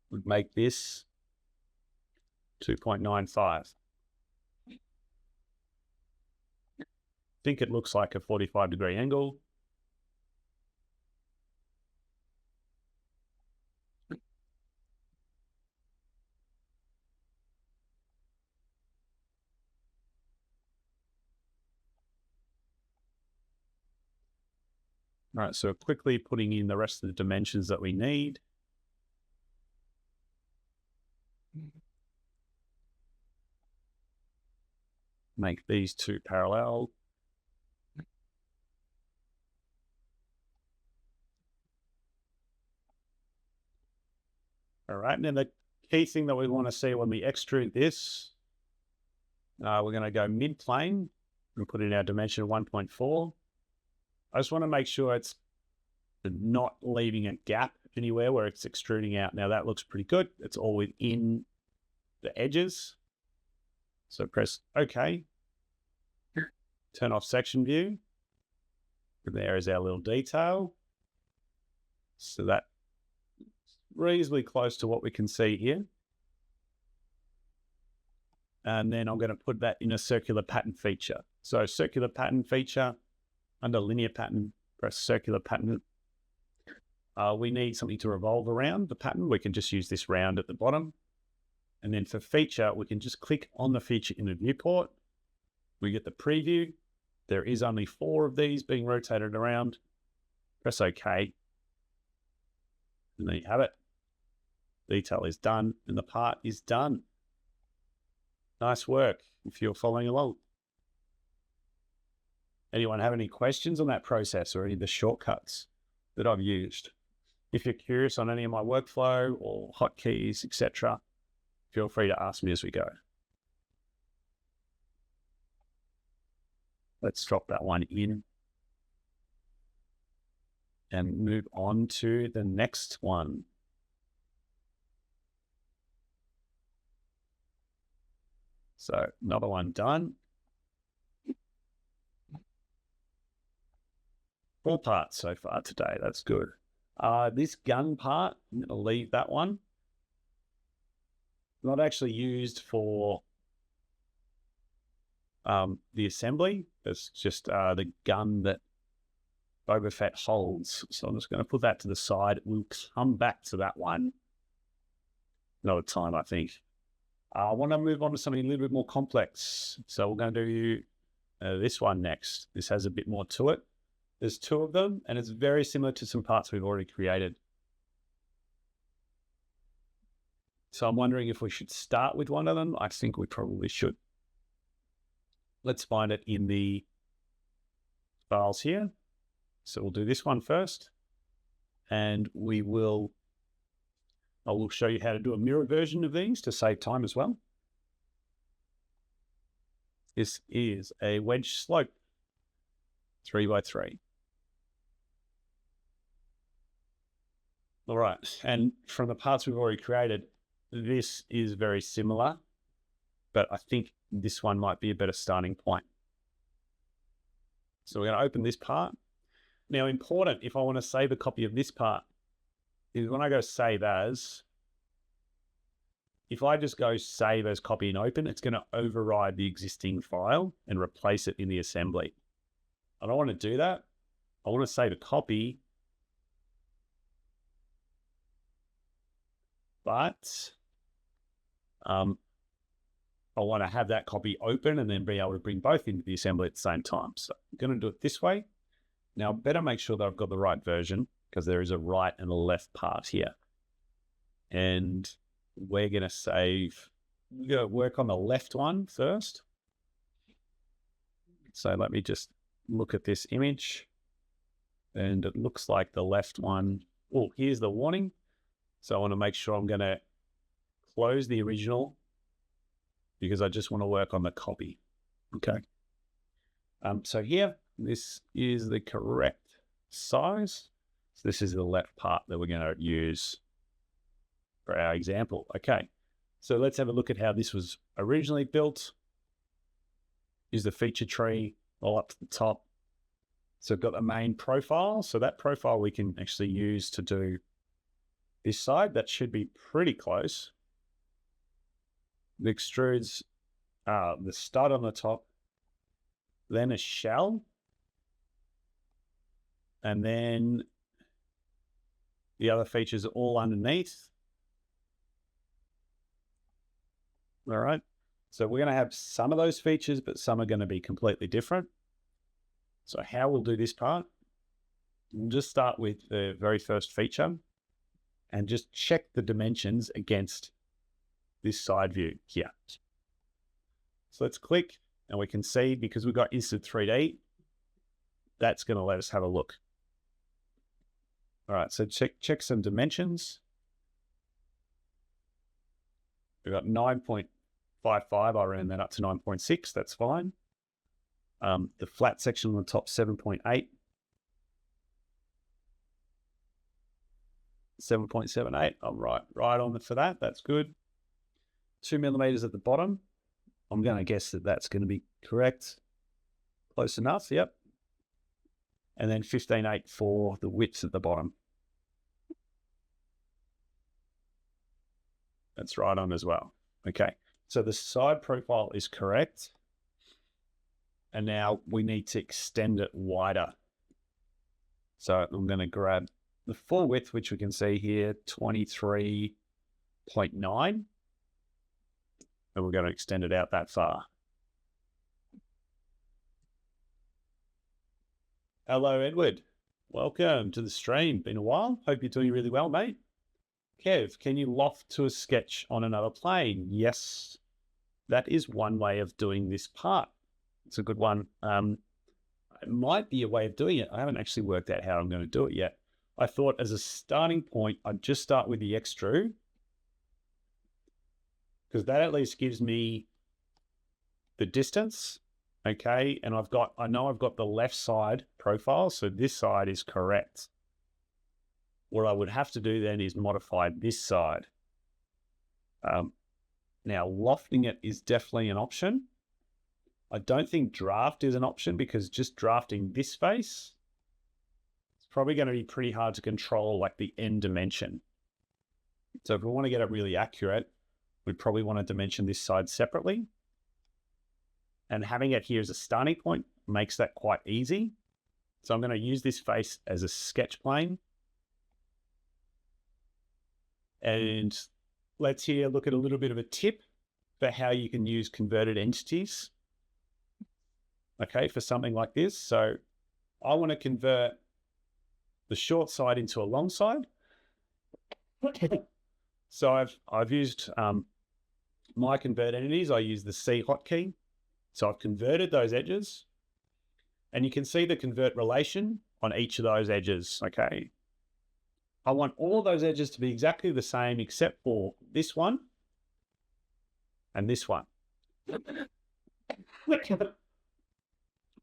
Would make this 2.95. I think it looks like a 45-degree angle. All right, so quickly putting in the rest of the dimensions that we need. Make these 2 parallel. All right, and then the key thing that we want to see when we extrude this, we're going to go mid-plane and put in our dimension of 1.4. I just want to make sure it's not leaving a gap anywhere where it's extruding out. Now that looks pretty good. It's all within the edges. So press OK. Turn off section view. And there is our little detail. So that's reasonably close to what we can see here. And then I'm going to put that in a circular pattern feature. So circular pattern feature, under linear pattern, press circular pattern. We need something to revolve around the pattern. We can just use this round at the bottom. And then for feature, we can just click on the feature in the viewport. We get the preview. There is only 4 of these being rotated around. Press OK. And there you have it. Detail is done and the part is done. Nice work if you're following along. Anyone have any questions on that process or any of the shortcuts that I've used? If you're curious on any of my workflow or hotkeys, etc., feel free to ask me as we go. Let's drop that one in and move on to the next one. So another one done. 4 parts so far today. That's good. This gun part, I'm going to leave that one. Not actually used for the assembly. It's just the gun that Boba Fett holds. So I'm just going to put that to the side. We'll come back to that one another time, I think. I want to move on to something a little bit more complex. So we're going to do this one next. This has a bit more to it. There's 2 of them, and it's very similar to some parts we've already created. So I'm wondering if we should start with one of them. I think we probably should. Let's find it in the files here. So we'll do this one first, and I will show you how to do a mirror version of these to save time as well. This is a wedge slope 3x3. All right, and from the parts we've already created, this is very similar, but I think this one might be a better starting point. So we're going to open this part. Now, important, if I want to save a copy of this part, is when I go save as, if I just go save as copy and open, it's going to override the existing file and replace it in the assembly. I don't want to do that. I want to save a copy, but I want to have that copy open and then be able to bring both into the assembly at the same time. So I'm going to do it this way. Now, I better make sure that I've got the right version, because there is a right and a left part here. And we're going to work on the left one first. So let me just look at this image. And it looks like the left one, oh, here's the warning. So I want to make sure I'm going to close the original, because I just want to work on the copy. Okay. So here, this is the correct size. So this is the left part that we're going to use for our example. Okay. So let's have a look at how this was originally built. Is the feature tree all up to the top. So I've got the main profile. So that profile we can actually use to do this side. That should be pretty close. The extrudes, the stud on the top, then a shell, and then the other features are all underneath. All right. So we're going to have some of those features, but some are going to be completely different. So how we'll do this part, we'll just start with the very first feature and just check the dimensions against this side view here. So let's click, and we can see, because we've got instant 3D, that's going to let us have a look. All right, so check some dimensions. We've got 9.55. I ran that up to 9.6. That's fine. The flat section on the top, 7.8. 7.78. I'm right on for that. That's good. 2 millimeters at the bottom. I'm going to guess that that's going to be correct. Close enough. Yep. And then 15.8 for the width at the bottom. That's right on as well. Okay. So the side profile is correct. And now we need to extend it wider. So I'm going to grab the full width, which we can see here, 23.9. And we're going to extend it out that far. Hello, Edward. Welcome to the stream. Been a while. Hope you're doing really well, mate. Kev, can you loft to a sketch on another plane? Yes, that is one way of doing this part. It's a good one. It might be a way of doing it. I haven't actually worked out how I'm going to do it yet. I thought as a starting point, I'd just start with the extrude, because that at least gives me the distance. Okay. And I know I've got the left side profile. So this side is correct. What I would have to do then is modify this side. Now lofting it is definitely an option. I don't think draft is an option, because just drafting this face, it's probably going to be pretty hard to control, like the end dimension. So if we want to get it really accurate, we'd probably want to dimension this side separately. And having it here as a starting point makes that quite easy. So I'm going to use this face as a sketch plane. And let's here look at a little bit of a tip for how you can use converted entities. okay, for something like this. So I want to convert the short side into a long side. So I've used my convert entities. I use the C hotkey. So I've converted those edges, and you can see the convert relation on each of those edges, okay? I want all of those edges to be exactly the same except for this one and this one.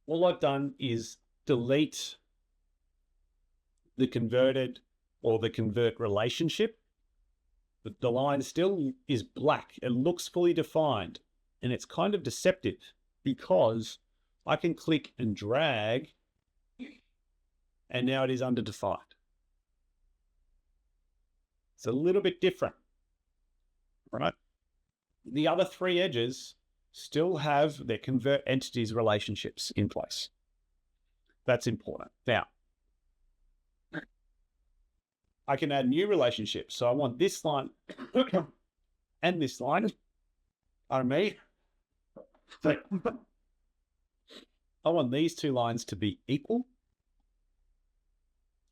All I've done is delete the converted or the convert relationship. But the line still is black. It looks fully defined, and it's kind of deceptive because I can click and drag, and now it is underdefined. It's a little bit different, right? The other three edges still have their convert entities relationships in place. That's important. Now, I can add new relationships. So I want this line and this line. Pardon me. So I want these two lines to be equal.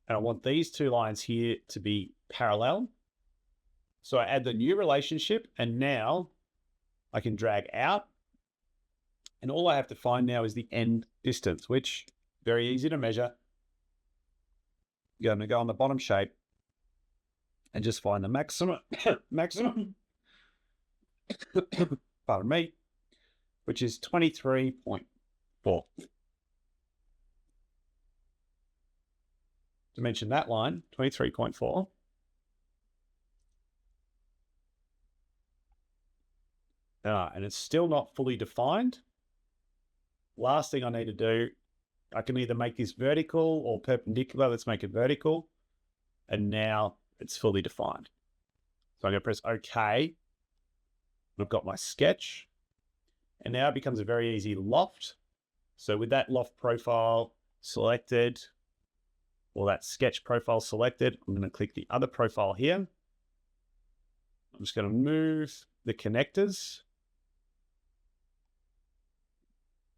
And I want these two lines here to be parallel. So I add the new relationship, and now I can drag out. And all I have to find now is the end distance, which very easy to measure. You're going to go on the bottom shape and just find the maximum, pardon me, which is 23.4. Dimension that line, 23.4. And it's still not fully defined. Last thing I need to do, I can either make this vertical or perpendicular. Let's make it vertical. And now it's fully defined. So I'm going to press OK. I've got my sketch. And now it becomes a very easy loft. So with that loft profile selected, or that sketch profile selected, I'm going to click the other profile here. I'm just going to move the connectors.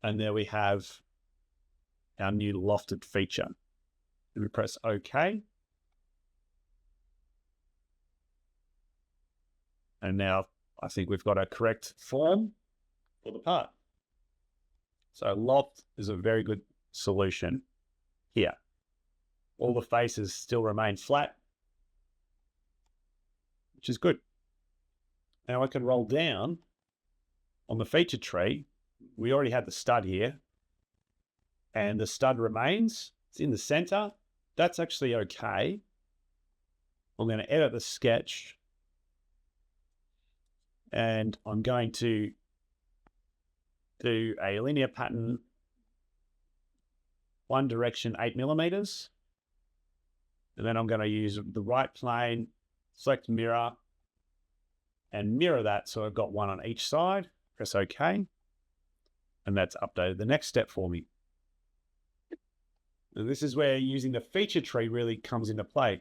And there we have our new lofted feature. And we press OK. And now I think we've got a correct form for the part. So loft is a very good solution here. All the faces still remain flat, which is good. Now I can roll down on the feature tree. We already had the stud here, and the stud remains. It's in the center. That's actually okay. I'm going to edit the sketch, and I'm going to do a linear pattern, one direction, 8 millimeters. And then I'm going to use the right plane, select mirror, and mirror that. So I've got one on each side. Press OK. And that's updated the next step for me. And this is where using the feature tree really comes into play.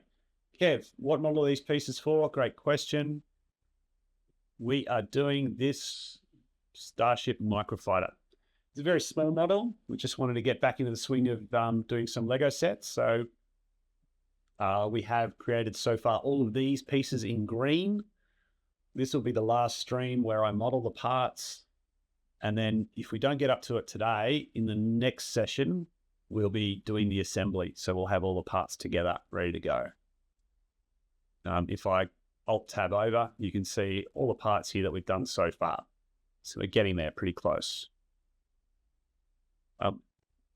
Kev, what model are these pieces for? Great question. We are doing this Starship Microfighter. It's a very small model. We just wanted to get back into the swing of doing some Lego sets. So we have created so far all of these pieces in green. This will be the last stream where I model the parts. And then if we don't get up to it today, in the next session, we'll be doing the assembly. So we'll have all the parts together, ready to go. If I Alt-Tab over, you can see all the parts here that we've done so far. So we're getting there pretty close.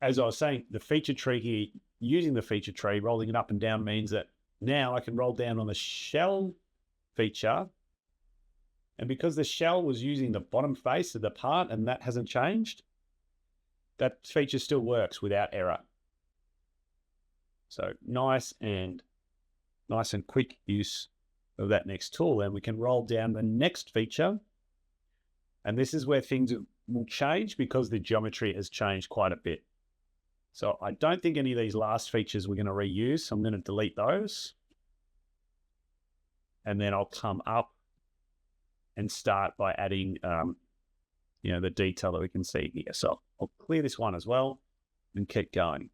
As I was saying, the feature tree here, using the feature tree, rolling it up and down means that now I can roll down on the shell feature. And because the shell was using the bottom face of the part and that hasn't changed, that feature still works without error. So nice and quick use of that next tool. And we can roll down the next feature. And this is where things will change because the geometry has changed quite a bit. So I don't think any of these last features we're going to reuse. So I'm going to delete those. And then I'll come up and start by adding, the detail that we can see here. So I'll clear this one as well and keep going.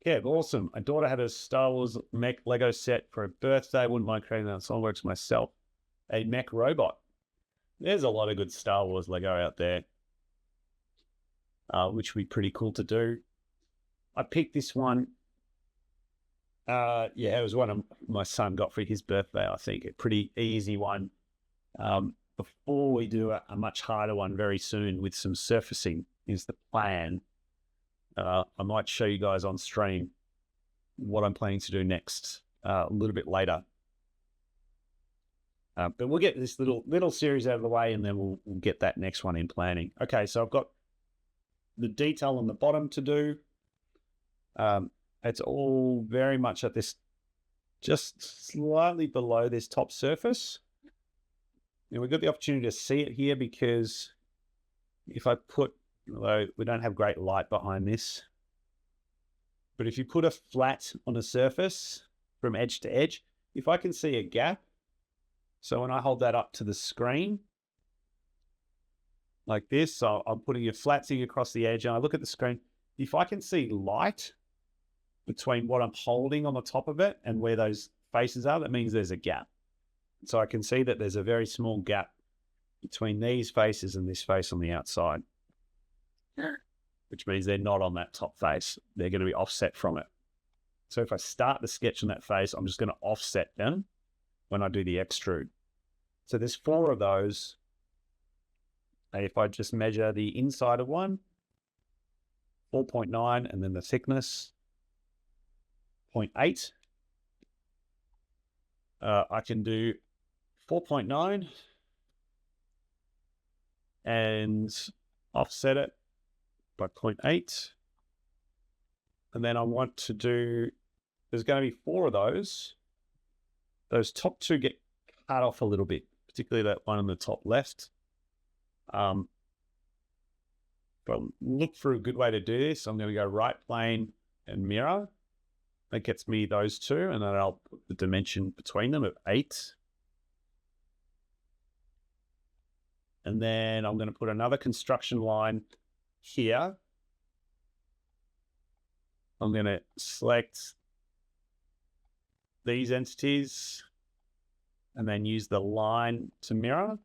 Yeah, awesome. My daughter had a Star Wars mech Lego set for her birthday. Wouldn't mind creating that on SolidWorks myself. A mech robot. There's a lot of good Star Wars Lego out there, which would be pretty cool to do. I picked this one. Yeah, it was one my son got for his birthday, I think. A pretty easy one. Before we do a much harder one very soon with some surfacing is the plan. I might show you guys on stream what I'm planning to do next a little bit later. But we'll get this little series out of the way, and then we'll get that next one in planning. Okay, so I've got the detail on the bottom to do. It's all very much at this, just slightly below this top surface. And we've got the opportunity to see it here because if I put, although we don't have great light behind this, but if you put a flat on a surface from edge to edge, if I can see a gap, so when I hold that up to the screen, like this, so I'm putting a flat thing across the edge and I look at the screen, if I can see light between what I'm holding on the top of it and where those faces are, that means there's a gap. So I can see that there's a very small gap between these faces and this face on the outside, which means they're not on that top face. They're going to be offset from it. So if I start the sketch on that face, I'm just going to offset them when I do the extrude. So there's 4 of those. And if I just measure the inside of one, 4.9, and then the thickness, 0.8. I can do 4.9 and offset it by 0.8. And then I want to do, there's going to be 4 of those. Those top 2 get cut off a little bit, particularly that one on the top left. But look for a good way to do this. I'm going to go right plane and mirror. That gets me those 2, and then I'll put the dimension between them of 8. And then I'm going to put another construction line here. I'm going to select these entities and then use the line to mirror,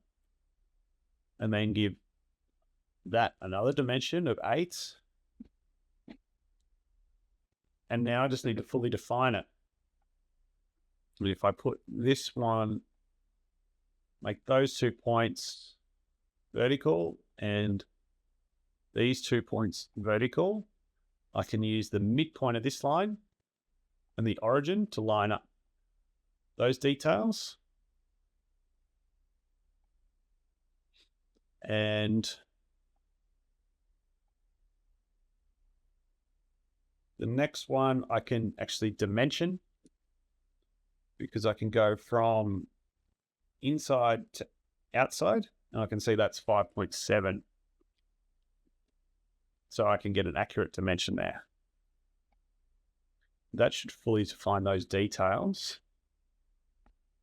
and then give that another dimension of 8. And now I just need to fully define it. If I put this one, make those 2 points vertical and these 2 points vertical, I can use the midpoint of this line and the origin to line up those details. And the next one I can actually dimension, because I can go from inside to outside, and I can see that's 5.7. So I can get an accurate dimension there. That should fully define those details.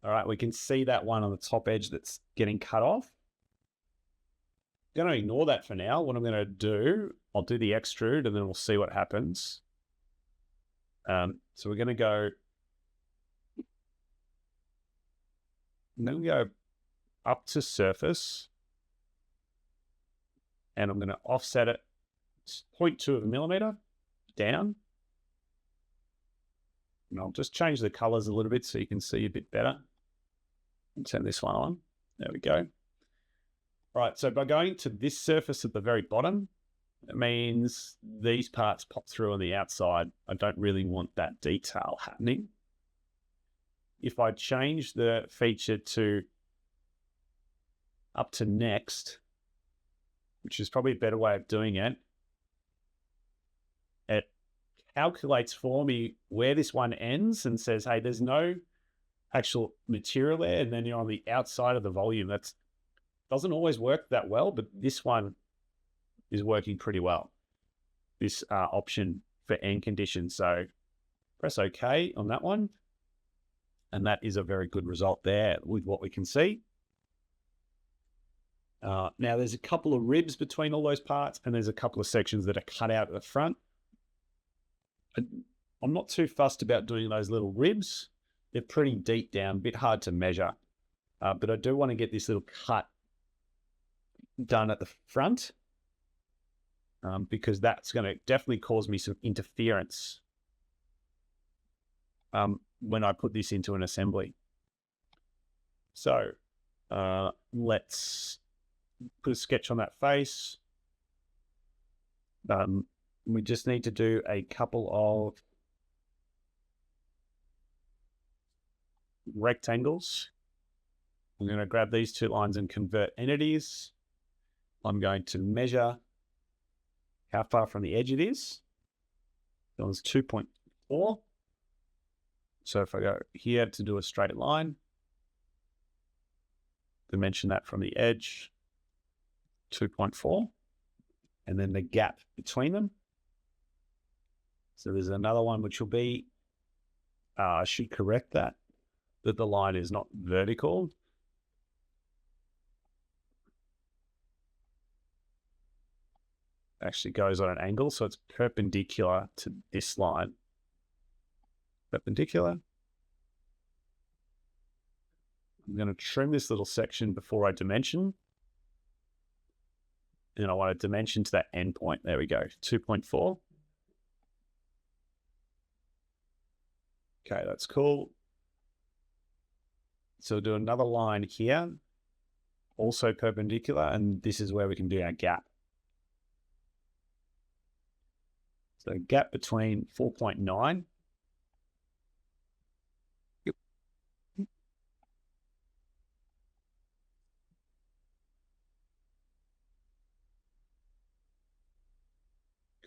All right, we can see that one on the top edge that's getting cut off. I'm going to ignore that for now. What I'm going to do, I'll do the extrude and then we'll see what happens. So we're going to go, and then we go up to surface, and I'm going to offset it 0.2 of a millimeter down. And I'll just change the colors a little bit so you can see a bit better. And turn this one on. There we go. All right, so by going to this surface at the very bottom, it means these parts pop through on the outside. I don't really want that detail happening. If I change the feature to up to next, which is probably a better way of doing it, it calculates for me where this one ends and says, hey, there's no actual material there, and then you're on the outside of the volume. That doesn't always work that well, but this one is working pretty well, this option for end conditions. So press OK on that one. And that is a very good result there with what we can see. Now there's a couple of ribs between all those parts, and there's a couple of sections that are cut out at the front. I'm not too fussed about doing those little ribs. They're pretty deep down, a bit hard to measure. But I do want to get this little cut done at the front, because that's going to definitely cause me some interference when I put this into an assembly. So let's put a sketch on that face. We just need to do a couple of rectangles. I'm going to grab these two lines and convert entities. I'm going to measure how far from the edge it is. That was 2.4. So if I go here to do a straight line, dimension that from the edge, 2.4, and then the gap between them. So there's another one which will be, I should correct that the line is not vertical. Actually goes on an angle, so it's perpendicular to this line. Perpendicular. I'm going to trim this little section before I dimension. And I want to dimension to that end point. There we go, 2.4. Okay, that's cool. So we'll do another line here, also perpendicular, and this is where we can do our gap. So gap between 4.9. Yep.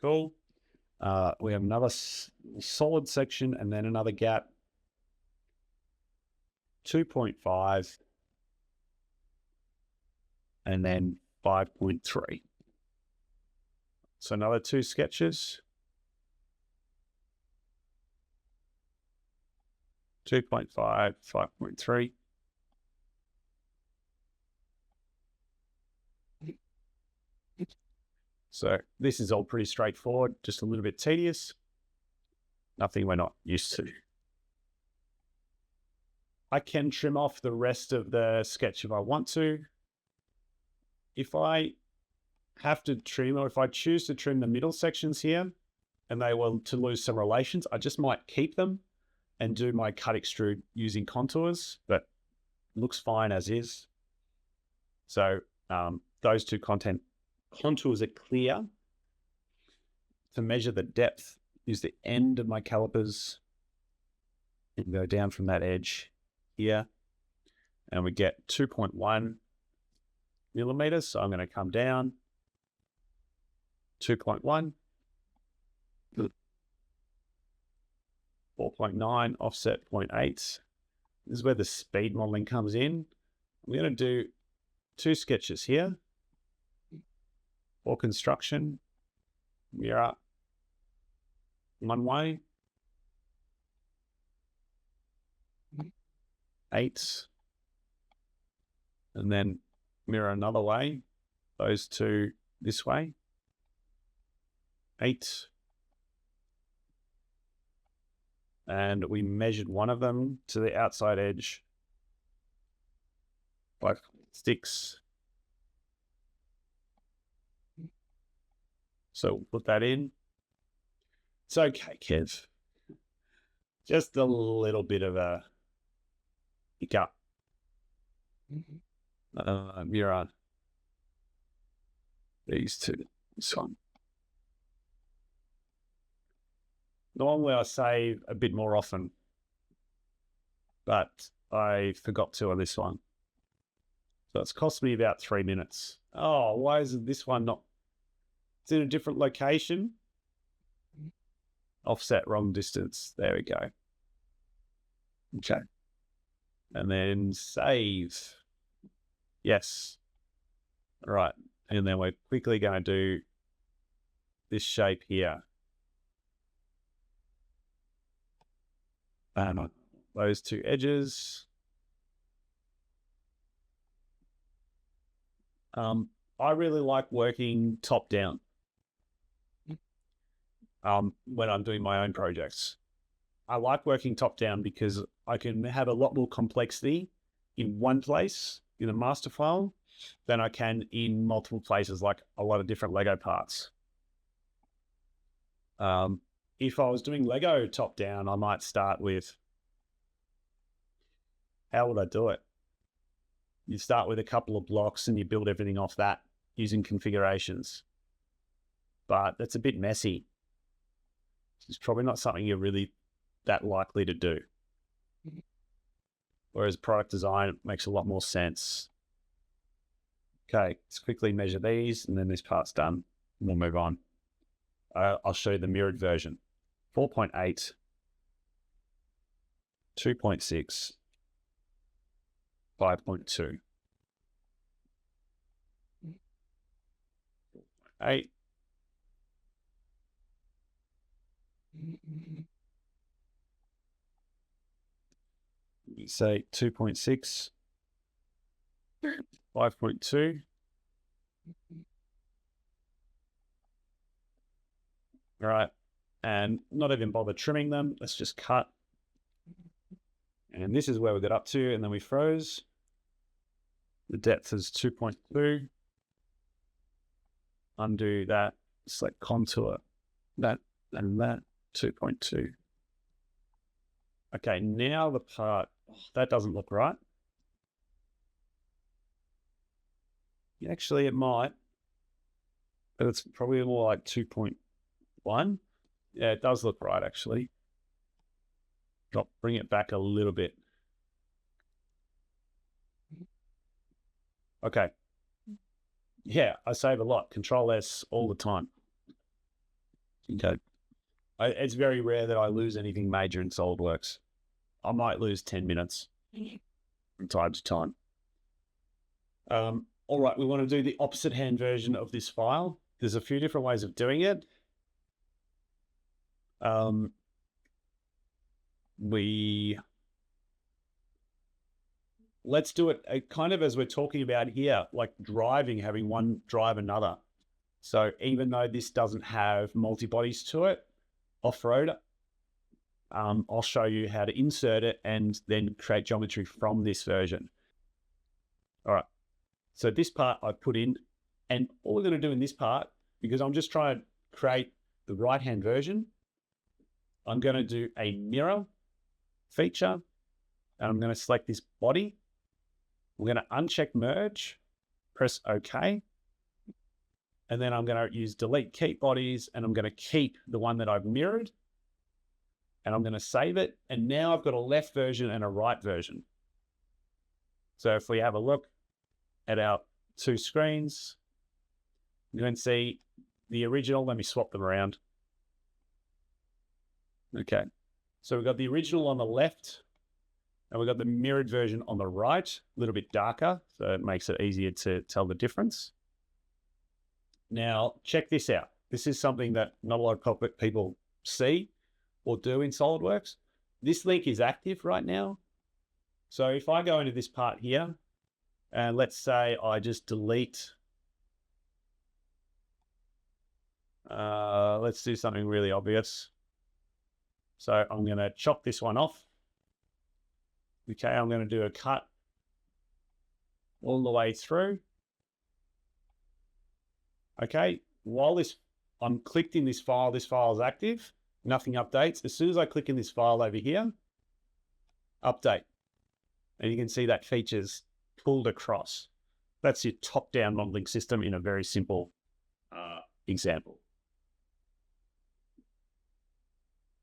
Cool. We have another solid section and then another gap. 2.5 and then 5.3. So another two sketches. 2.5, 5.3. So this is all pretty straightforward, just a little bit tedious. Nothing we're not used to. I can trim off the rest of the sketch if I want to. If I have to trim, or if I choose to trim the middle sections here and they were to lose some relations, I just might keep them and do my cut extrude using contours, but looks fine as is. So those two contours are clear. To measure the depth, use the end of my calipers and go down from that edge here, and we get 2.1 millimeters. So I'm going to come down 2.1, 4.9, offset 0.8. This is where the speed modeling comes in. I'm going to do two sketches here for construction. Mirror one way, 8, and then mirror another way, those two this way, 8, and we measured one of them to the outside edge by sticks. So we'll put that in. It's okay, Kev. Just a little bit of a hiccup. Mirror these two. This one. Normally I save a bit more often, but I forgot to on this one. So it's cost me about 3 minutes. Oh, why is this one not? It's in a different location. Offset wrong distance. There we go. Okay. And then save. Yes. All right. And then we're quickly going to do this shape here. And those two edges. I really like working top down when I'm doing my own projects. I like working top down because I can have a lot more complexity in one place in a master file than I can in multiple places, like a lot of different Lego parts. If I was doing Lego top down, I might start with, how would I do it? You start with a couple of blocks and you build everything off that using configurations. But that's a bit messy. It's probably not something you're really that likely to do. Whereas product design makes a lot more sense. Okay, let's quickly measure these and then this part's done. We'll move on. I'll show you the mirrored version. 4.8, 2.6, 5.2. 8. You say 2.6, 5.2. All right, and not even bother trimming them. Let's just cut. And this is where we got up to, and then we froze. The depth is 2.2. Undo that, select contour, that, and that, 2.2. Okay, now the part, that doesn't look right. Actually, it might, but it's probably more like 2.1. Yeah, it does look right, actually. Bring it back a little bit. Okay. Yeah, I save a lot. Control S all the time. Okay. It's very rare that I lose anything major in SolidWorks. I might lose 10 minutes from time to time. All right, we want to do the opposite hand version of this file. There's a few different ways of doing it. Let's do it kind of as we're talking about here, like driving, having one drive another. So even though this doesn't have multi-bodies to it, off-road, I'll show you how to insert it and then create geometry from this version. All right, so this part I put in, and all we're going to do in this part, because I'm just trying to create the right-hand version, I'm going to do a mirror feature, and I'm going to select this body. We're going to uncheck merge, press OK, and then I'm going to use delete keep bodies, and I'm going to keep the one that I've mirrored, and I'm going to save it. And now I've got a left version and a right version. So if we have a look at our two screens, you can see the original. Let me swap them around. Okay, so we've got the original on the left, and we've got the mirrored version on the right, a little bit darker, so it makes it easier to tell the difference. Now, check this out. This is something that not a lot of people see or do in SolidWorks. This link is active right now. So if I go into this part here, and let's say I just delete, let's do something really obvious. So I'm going to chop this one off. Okay, I'm going to do a cut all the way through. Okay, while I'm clicked in this file is active, nothing updates. As soon as I click in this file over here, update. And you can see that feature's pulled across. That's your top-down modeling system in a very simple example.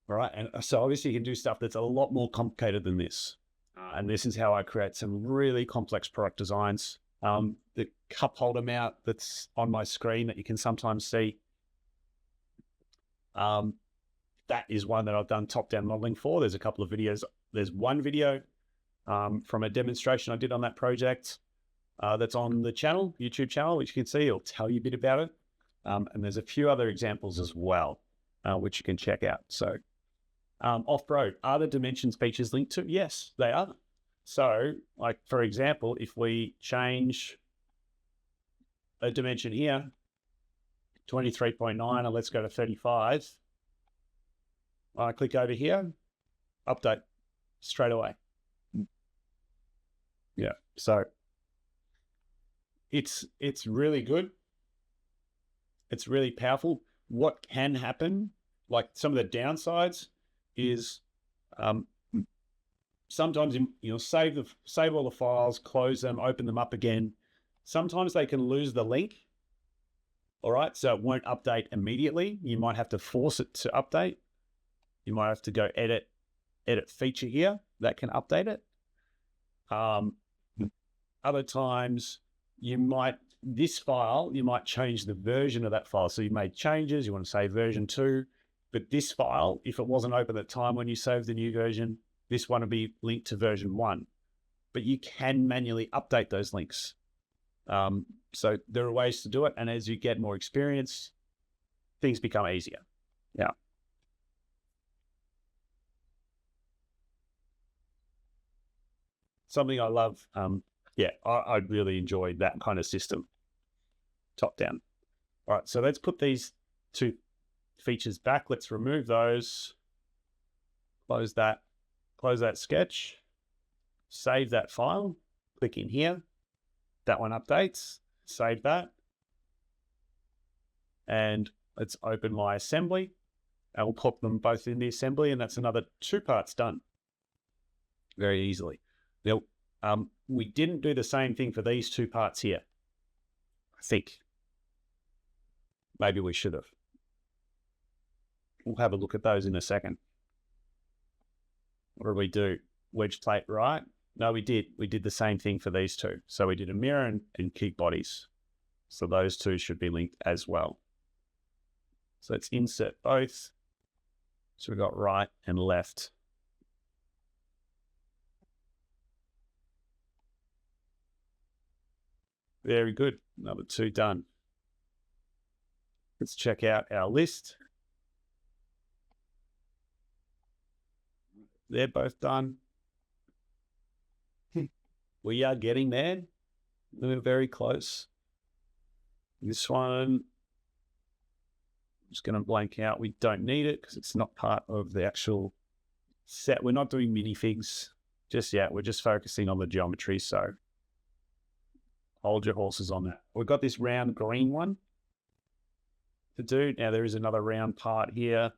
All right, and so obviously you can do stuff that's a lot more complicated than this. And this is how I create some really complex product designs. The cup holder mount that's on my screen that you can sometimes see, that is one that I've done top-down modeling for. There's a couple of videos. There's one video from a demonstration I did on that project that's on the channel, YouTube channel, which you can see. It'll tell you a bit about it. And there's a few other examples as well, which you can check out. So off-road, are the dimensions features linked to? Yes, they are. So, like, for example, if we change a dimension here, 23.9, and let's go to 35. I click over here, update straight away. Yeah, so it's really good. It's really powerful. What can happen, like some of the downsides, is sometimes you'll save all the files, close them, open them up again. Sometimes they can lose the link. All right, so it won't update immediately. You might have to force it to update. You might have to go edit feature here. That can update it. Other times you might change the version of that file. So you made changes, you want to save version 2, but this file, if it wasn't open at the time when you saved the new version, this one will be linked to version 1. But you can manually update those links. So there are ways to do it. And as you get more experience, things become easier. Yeah. Something I love. I really enjoyed that kind of system. Top down. All right. So let's put these 2 features back. Let's remove those. Close that sketch. Save that file. Click in here. That one updates. Save that. And let's open my assembly. I will pop them both in the assembly, and that's another 2 parts done very easily. Now, we didn't do the same thing for these 2 parts here. I think maybe we should have. We'll have a look at those in a second. What did we do? Wedge plate right? No, we did. We did the same thing for these 2. So we did a mirror and key bodies. So those 2 should be linked as well. So let's insert both. So we've got right and left. Very good. Another 2 done. Let's check out our list. They're both done. We are getting there. We're very close. This one, I'm just going to blank out. We don't need it because it's not part of the actual set. We're not doing minifigs just yet. We're just focusing on the geometry. So hold your horses on that. We've got this round green one to do. Now there is another round part here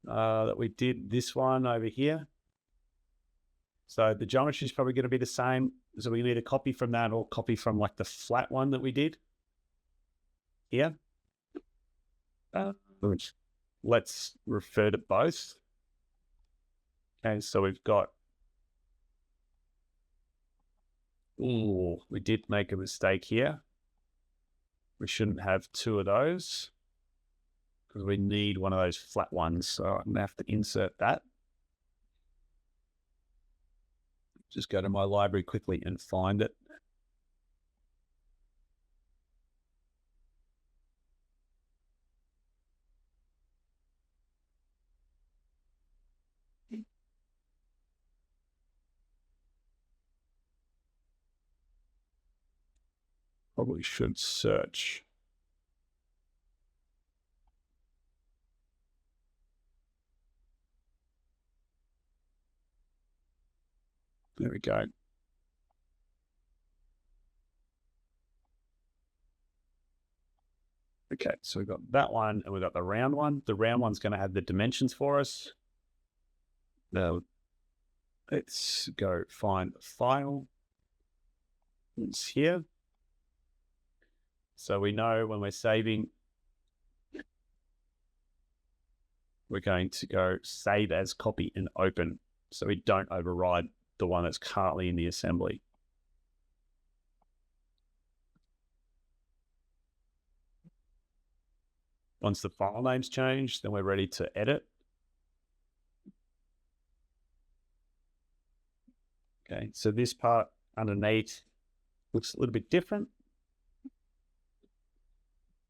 that we did. This one over here. So the geometry is probably going to be the same. So we need a copy from that or copy from like the flat one that we did here. Let's refer to both. Okay, so we've got, we did make a mistake here. We shouldn't have 2 of those because we need one of those flat ones. So I'm going to have to insert that. Just go to my library quickly and find it. Probably should search. There we go. Okay, so we've got that one and we've got the round one. The round one's going to have the dimensions for us. Now, let's go find the file. It's here. So we know when we're saving, we're going to go save as copy and open so we don't override the one that's currently in the assembly. Once the file name's changed, then we're ready to edit. Okay, so this part underneath looks a little bit different.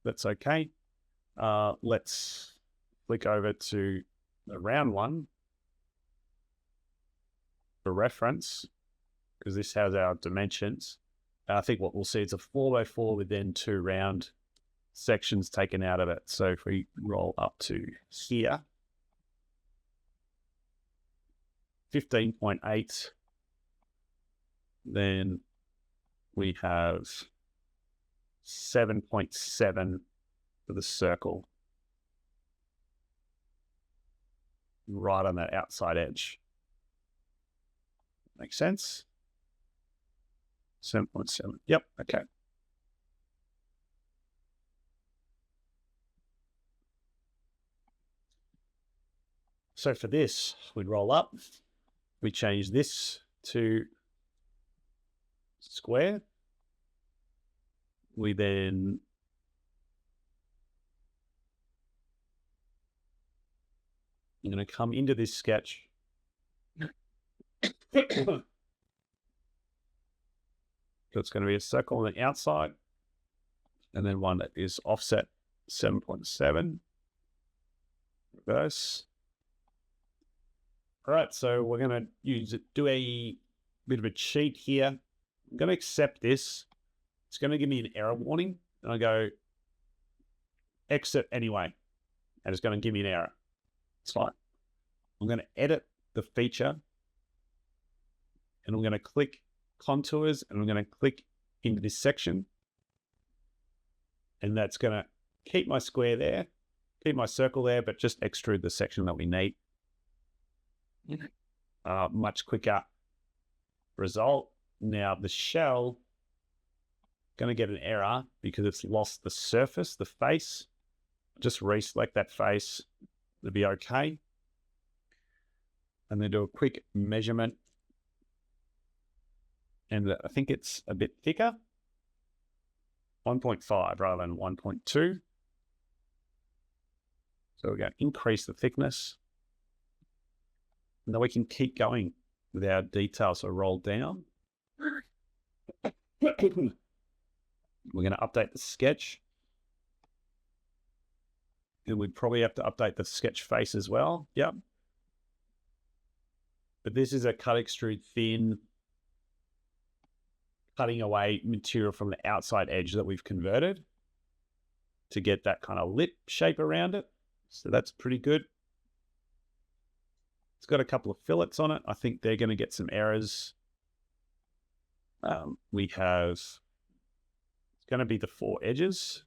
That's okay. Let's click over to the round one for reference, because this has our dimensions. I think what we'll see is a 4x4 with then 2 round sections taken out of it. So if we roll up to here, 15.8, then we have 7.7 for the circle, right on that outside edge. Makes sense? 7.7. Yep. Okay. So for this, we'd roll up. We change this to square. We then I'm going to come into this sketch. So it's going to be a circle on the outside, and then one that is offset 7.7. Reverse. All right, so we're going to do a bit of a cheat here. I'm going to accept this. It's going to give me an error warning, and I go exit anyway, and it's going to give me an error. It's fine. I'm going to edit the feature, and I'm going to click contours, and I'm going to click into this section, and that's going to keep my square there, keep my circle there, but just extrude the section that we need. Much quicker result. Now the shell going to get an error because it's lost the surface, the face. Just reselect that face. It'll be okay. And then do a quick measurement. And I think it's a bit thicker. 1.5 rather than 1.2. So we're going to increase the thickness. And then we can keep going with our details. So roll down. We're going to update the sketch. And we probably have to update the sketch face as well. Yep. But this is a cut extrude thin, cutting away material from the outside edge that we've converted to get that kind of lip shape around it. So that's pretty good. It's got a couple of fillets on it. I think they're going to get some errors. We have, it's going to be the 4 edges.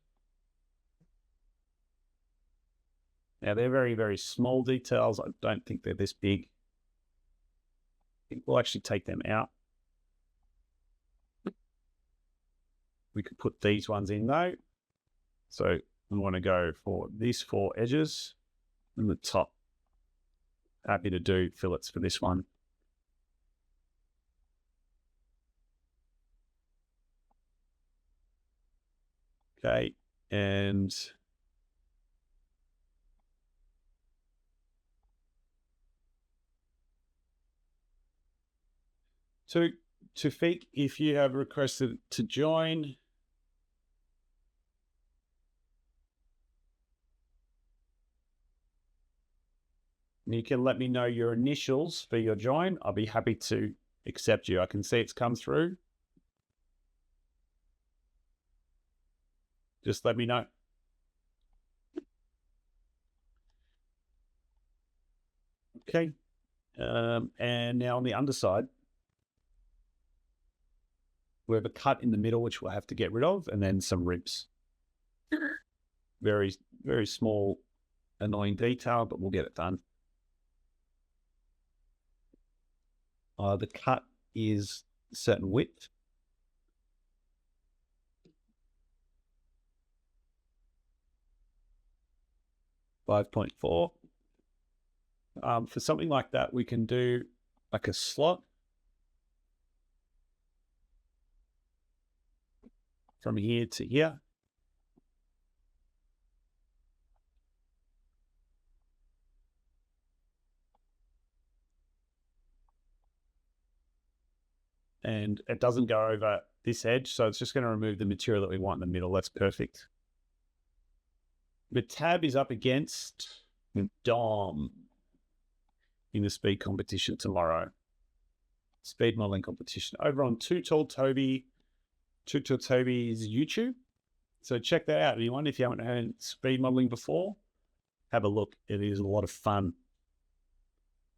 Now they're very, very small details. I don't think they're this big. I think we'll actually take them out. We could put these ones in though. So we want to go for these 4 edges and the top. Happy to do fillets for this one. Okay, and to Tufik, if you have requested to join, you can let me know your initials for your join. I'll be happy to accept you. I can see it's come through. Just let me know. Okay. And now on the underside, we have a cut in the middle, which we'll have to get rid of, and then some ribs. Very, very small, annoying detail, but we'll get it done. The cut is a certain width. .4. For something like that, we can do like a slot from here to here. And it doesn't go over this edge, so it's just going to remove the material that we want in the middle. That's perfect. The tab is up against Dom in the speed competition tomorrow. Speed modeling competition over on Too Tall Toby to Toby's YouTube. So check that out, anyone. If you haven't heard speed modeling before, have a look. It is a lot of fun.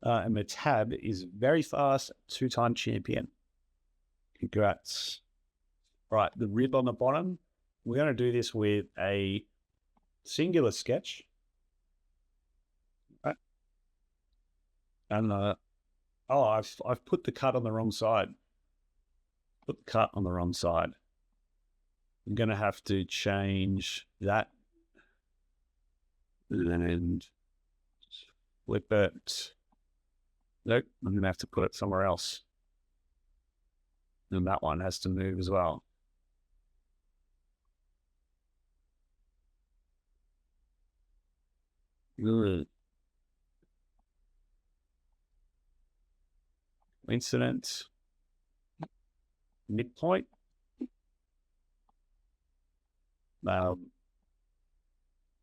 And the tab is very fast, 2-time champion. Congrats. Right, the rib on the bottom. We're going to do this with a singular sketch. Right. And I've put the cut on the wrong side. Put the cut on the wrong side. I'm going to have to change that and flip it. Nope, I'm going to have to put it somewhere else. And that one has to move as well. Good. Coincidence. Midpoint.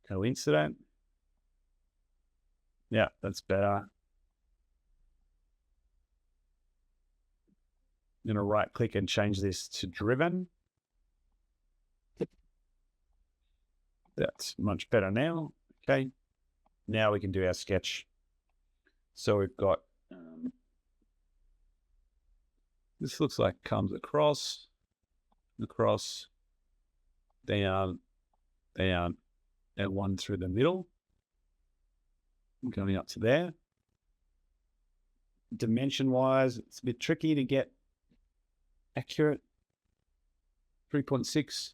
Coincident. Yeah, that's better. I'm going to right click and change this to driven. That's much better now. Okay. Now we can do our sketch. So we've got, this looks like comes across, down, and one through the middle. Going up to there. Dimension-wise, it's a bit tricky to get accurate. 3.6.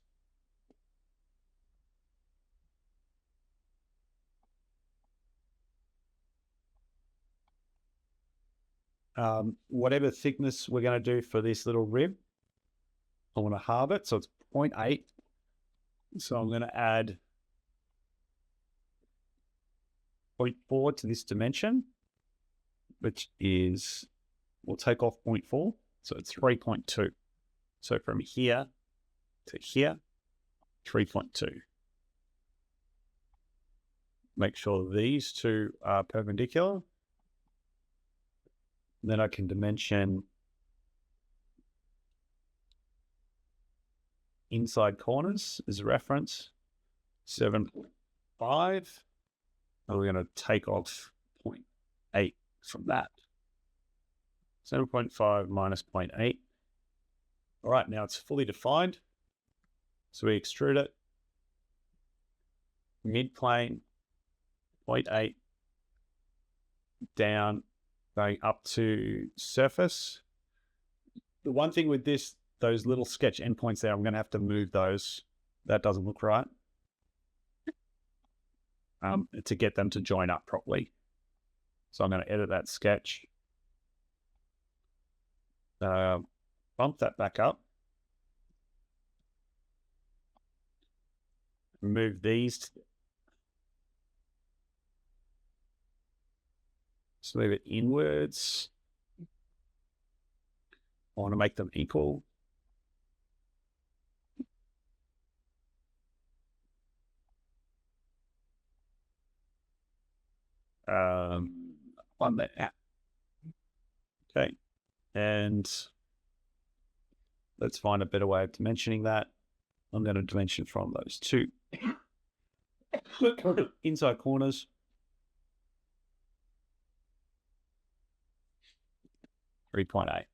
Whatever thickness we're going to do for this little rib, I want to halve it. So it's 0.8. So I'm going to add 0.4 to this dimension, which is, we'll take off 0.4. So it's 3.2. So from here to here, 3.2. Make sure these two are perpendicular. Then I can dimension inside corners as a reference, 7.5. And we're going to take off 0.8 from that. 7.5 minus 0.8. All right, now it's fully defined. So we extrude it. Mid-plane, 0.8. Down, going up to surface. The one thing with this, those little sketch endpoints there, I'm going to have to move those. That doesn't look right. To get them to join up properly. So I'm going to edit that sketch. Bump that back up. Move these. Just move it inwards. I want to make them equal. On that. Okay. And let's find a better way of dimensioning that. I'm going to dimension from those two. Inside corners. 3.8.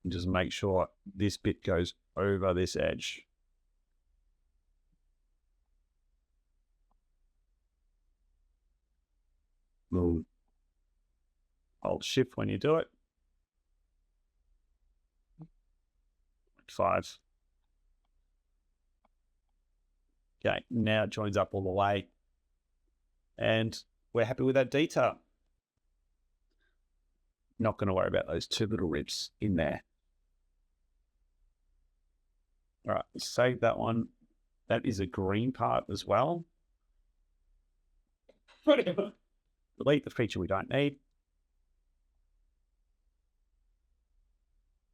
And just make sure this bit goes over this edge. Hold shift when you do it. 5. Okay, now it joins up all the way. And we're happy with that detail. Not going to worry about those two little ribs in there. All right, save that one. That is a green part as well. Delete the feature we don't need.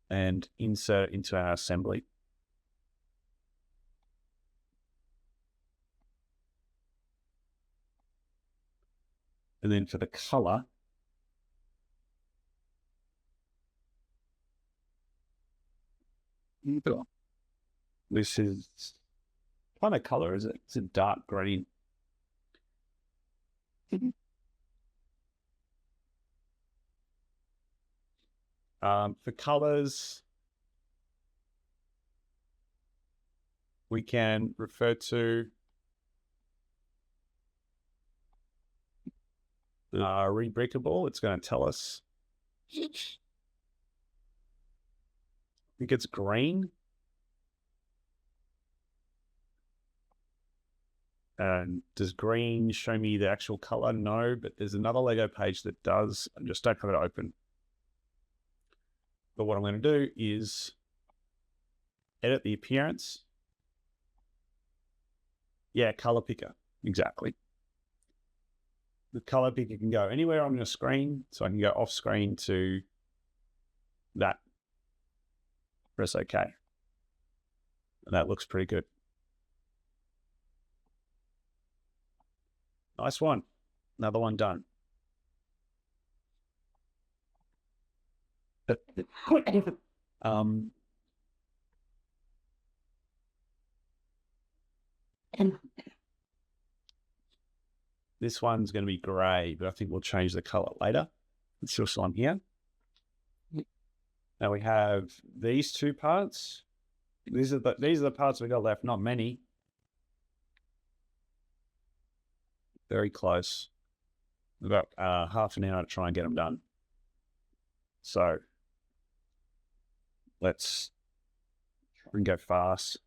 And insert it into our assembly. And then for the color, This is what kind of color is it? It's a dark green. For colors, we can refer to rebrickable. It's going to tell us. I think it's green. And does green show me the actual color? No, but there's another Lego page that does. I just don't have it open. But what I'm going to do is edit the appearance. Yeah, color picker. Exactly. The color picker can go anywhere on your screen. So I can go off screen to that. Press OK. And that looks pretty good. Nice one. Another one done. This one's going to be gray, but I think we'll change the color later. It's just on here. Now we have these two parts. These are the parts we got left. Not many. Very close. About half an hour to try and get them done. So let's try and go fast.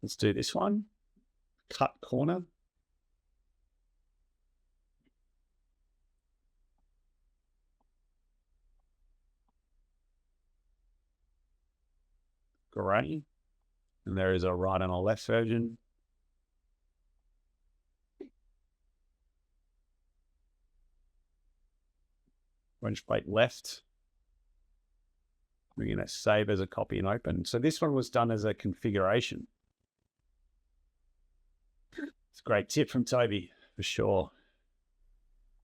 Let's do this one. Cut corner. Gray. And there is a right and a left version. Wedge plate left. We're going to save as a copy and open. So this one was done as a configuration. It's a great tip from Toby, for sure.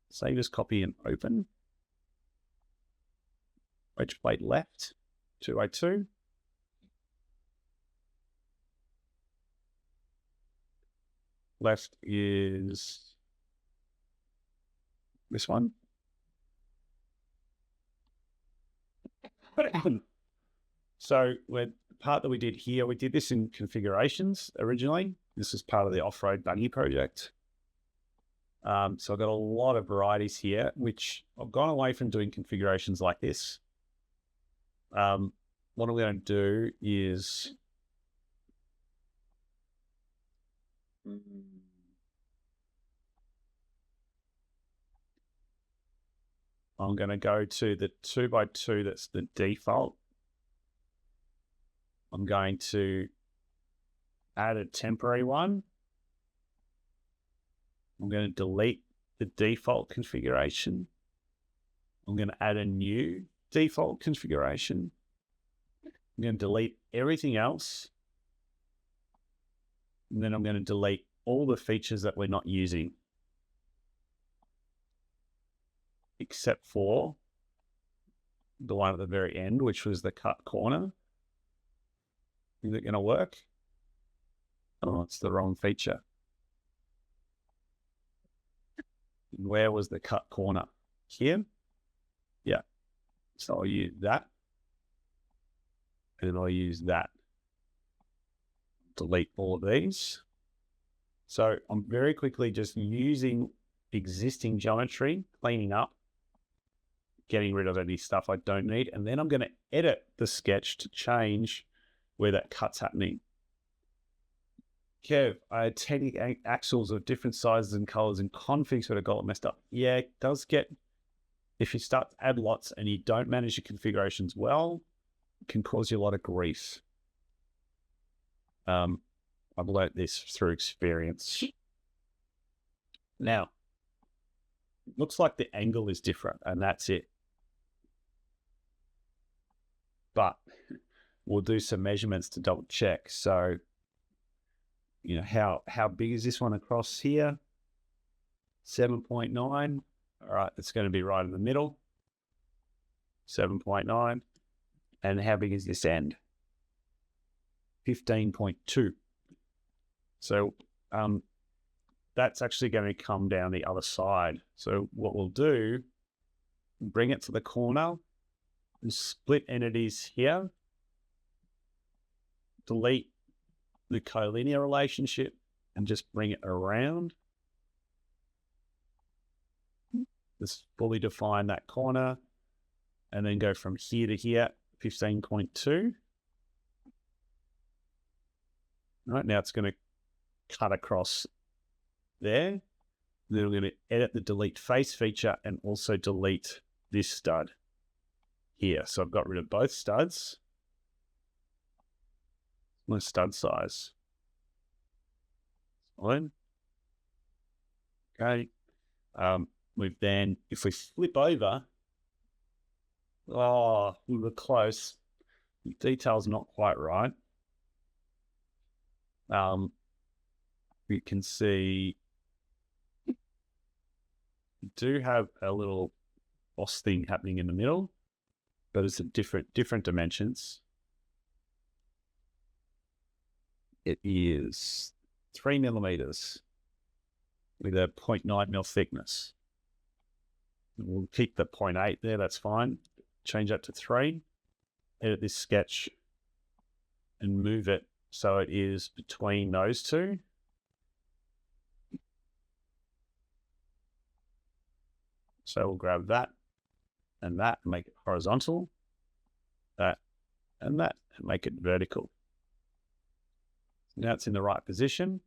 Save as copy and open. Wedge plate left, 202. Left is this one. So the part that we did here, we did this in configurations originally. This is part of the off-road buggy project. So I've got a lot of varieties here, which I've gone away from doing configurations like this. What I'm going to do is I'm going to go to the 2x2, that's the default. I'm going to add a temporary one. I'm going to delete the default configuration. I'm going to add a new default configuration. I'm going to delete everything else. And then I'm going to delete all the features that we're not using, except for the one at the very end, which was the cut corner. Is it going to work? Oh, it's the wrong feature. Where was the cut corner? Here? Yeah. So I'll use that. And I'll use that. Delete all of these. So I'm very quickly just using existing geometry, cleaning up, getting rid of any stuff I don't need. And then I'm going to edit the sketch to change where that cut's happening. Kev, I had 10 axles of different sizes and colors and configs that I got messed up. Yeah, it does get, if you start to add lots and you don't manage your configurations well, it can cause you a lot of grief. I've learned this through experience. Now, it looks like the angle is different and that's it. But we'll do some measurements to double check. So, you know, how big is this one across here? 7.9. All right, it's going to be right in the middle. 7.9. And how big is this end? 15.2. So that's actually going to come down the other side. So what we'll do, bring it to the corner, and split entities here, delete the collinear relationship, and just bring it around. Just fully define that corner, and then go from here to here, 15.2. Right, now it's going to cut across there. Then I'm going to edit the delete face feature and also delete this stud here. So I've got rid of both studs. My stud size. Fine. Okay. We've then, if we flip over, oh, we were close. The detail's not quite right. We can see we do have a little boss thing happening in the middle, but it's at different dimensions. It is 3 millimeters with a 0.9 mil thickness. We'll keep the 0.8 there, that's fine. Change that to 3. Edit this sketch and move it so it is between those two. So we'll grab that and make it horizontal, that and that, and make it vertical. Now it's in the right position.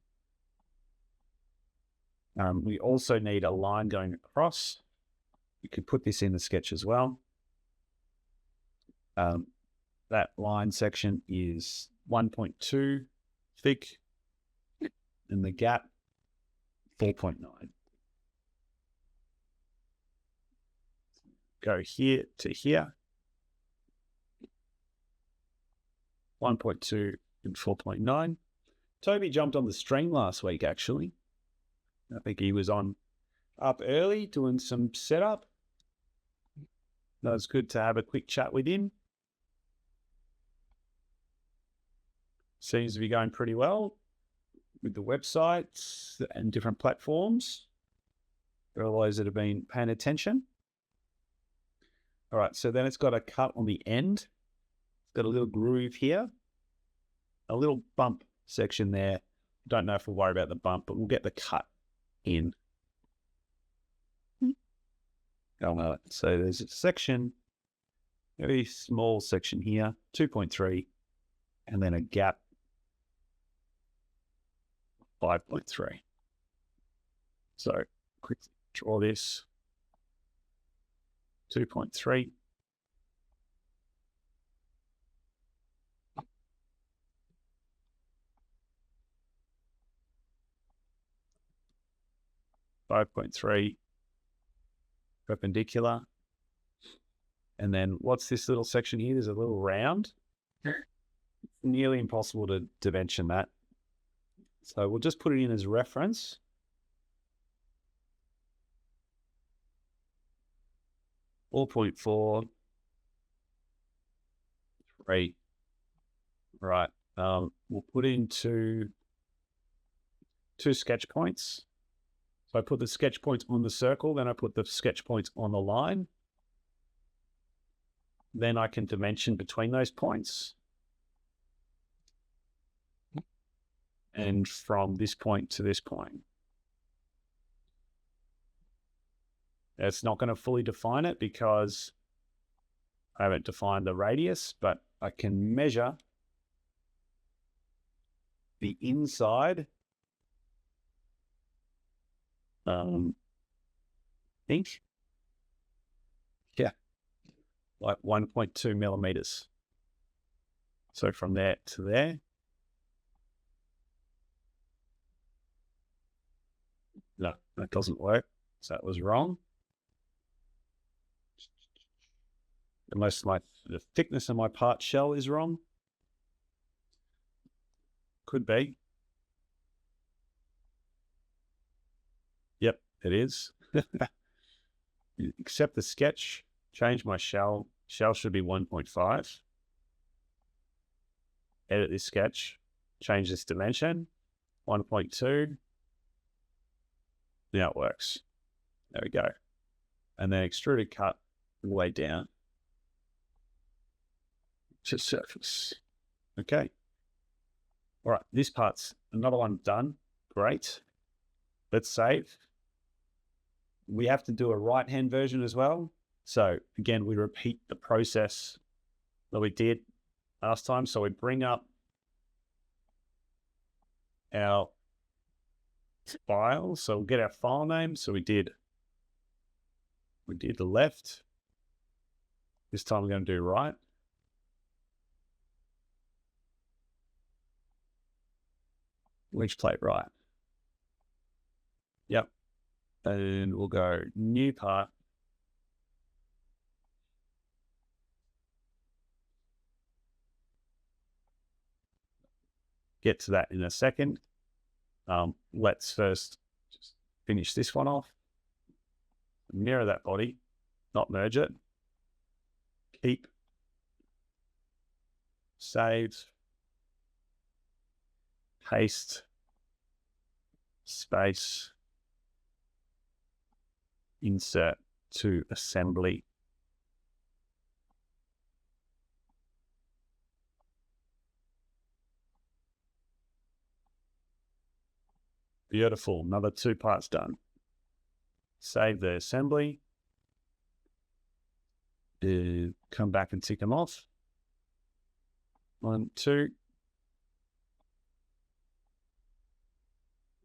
We also need a line going across. You could put this in the sketch as well. That line section is 1.2 thick, and the gap 4.9. Go here to here, 1.2 and 4.9. Toby jumped on the stream last week, actually. I think he was up early doing some setup. That was good to have a quick chat with him. Seems to be going pretty well with the websites and different platforms for all those that have been paying attention. All right, so then it's got a cut on the end. It's got a little groove here, a little bump section there. Don't know if we'll worry about the bump, but we'll get the cut in. Oh, no. So there's a section, very small section here, 2.3, and then a gap, 5.3. So quickly draw this, 2.3. .3 perpendicular. And then what's this little section here? There's a little round. It's nearly impossible to dimension that. So we'll just put it in as reference. .4, 3. Right. We'll put in two sketch points. So I put the sketch points on the circle, then I put the sketch points on the line. Then I can dimension between those points. And from this point to this point. It's not going to fully define it because I haven't defined the radius, but I can measure the inside. Inch. Yeah, like 1.2 millimeters. So from there to there. No, that doesn't work. So that was wrong. Unless the thickness of my part shell is wrong. Could be. Yep, it is. Accept the sketch, change my shell. Shell should be 1.5. edit this sketch, change this dimension, 1.2. Now it works. There we go. And then extruded cut all the way down to surface. Okay. All right, this part's another one done. Great. Let's save. We have to do a right-hand version as well. So again, we repeat the process that we did last time. So we bring up our file. So we'll get our file name. So we did the left. This time we're going to do right. Wedge plate right. Yep. And we'll go new part. Get to that in a second. Let's first just finish this one off. Mirror that body, not merge it. Keep. Save. Paste. Space. Insert to assembly. Beautiful. Another 2 parts done. Save the assembly. Come back and tick them off. 1, 2.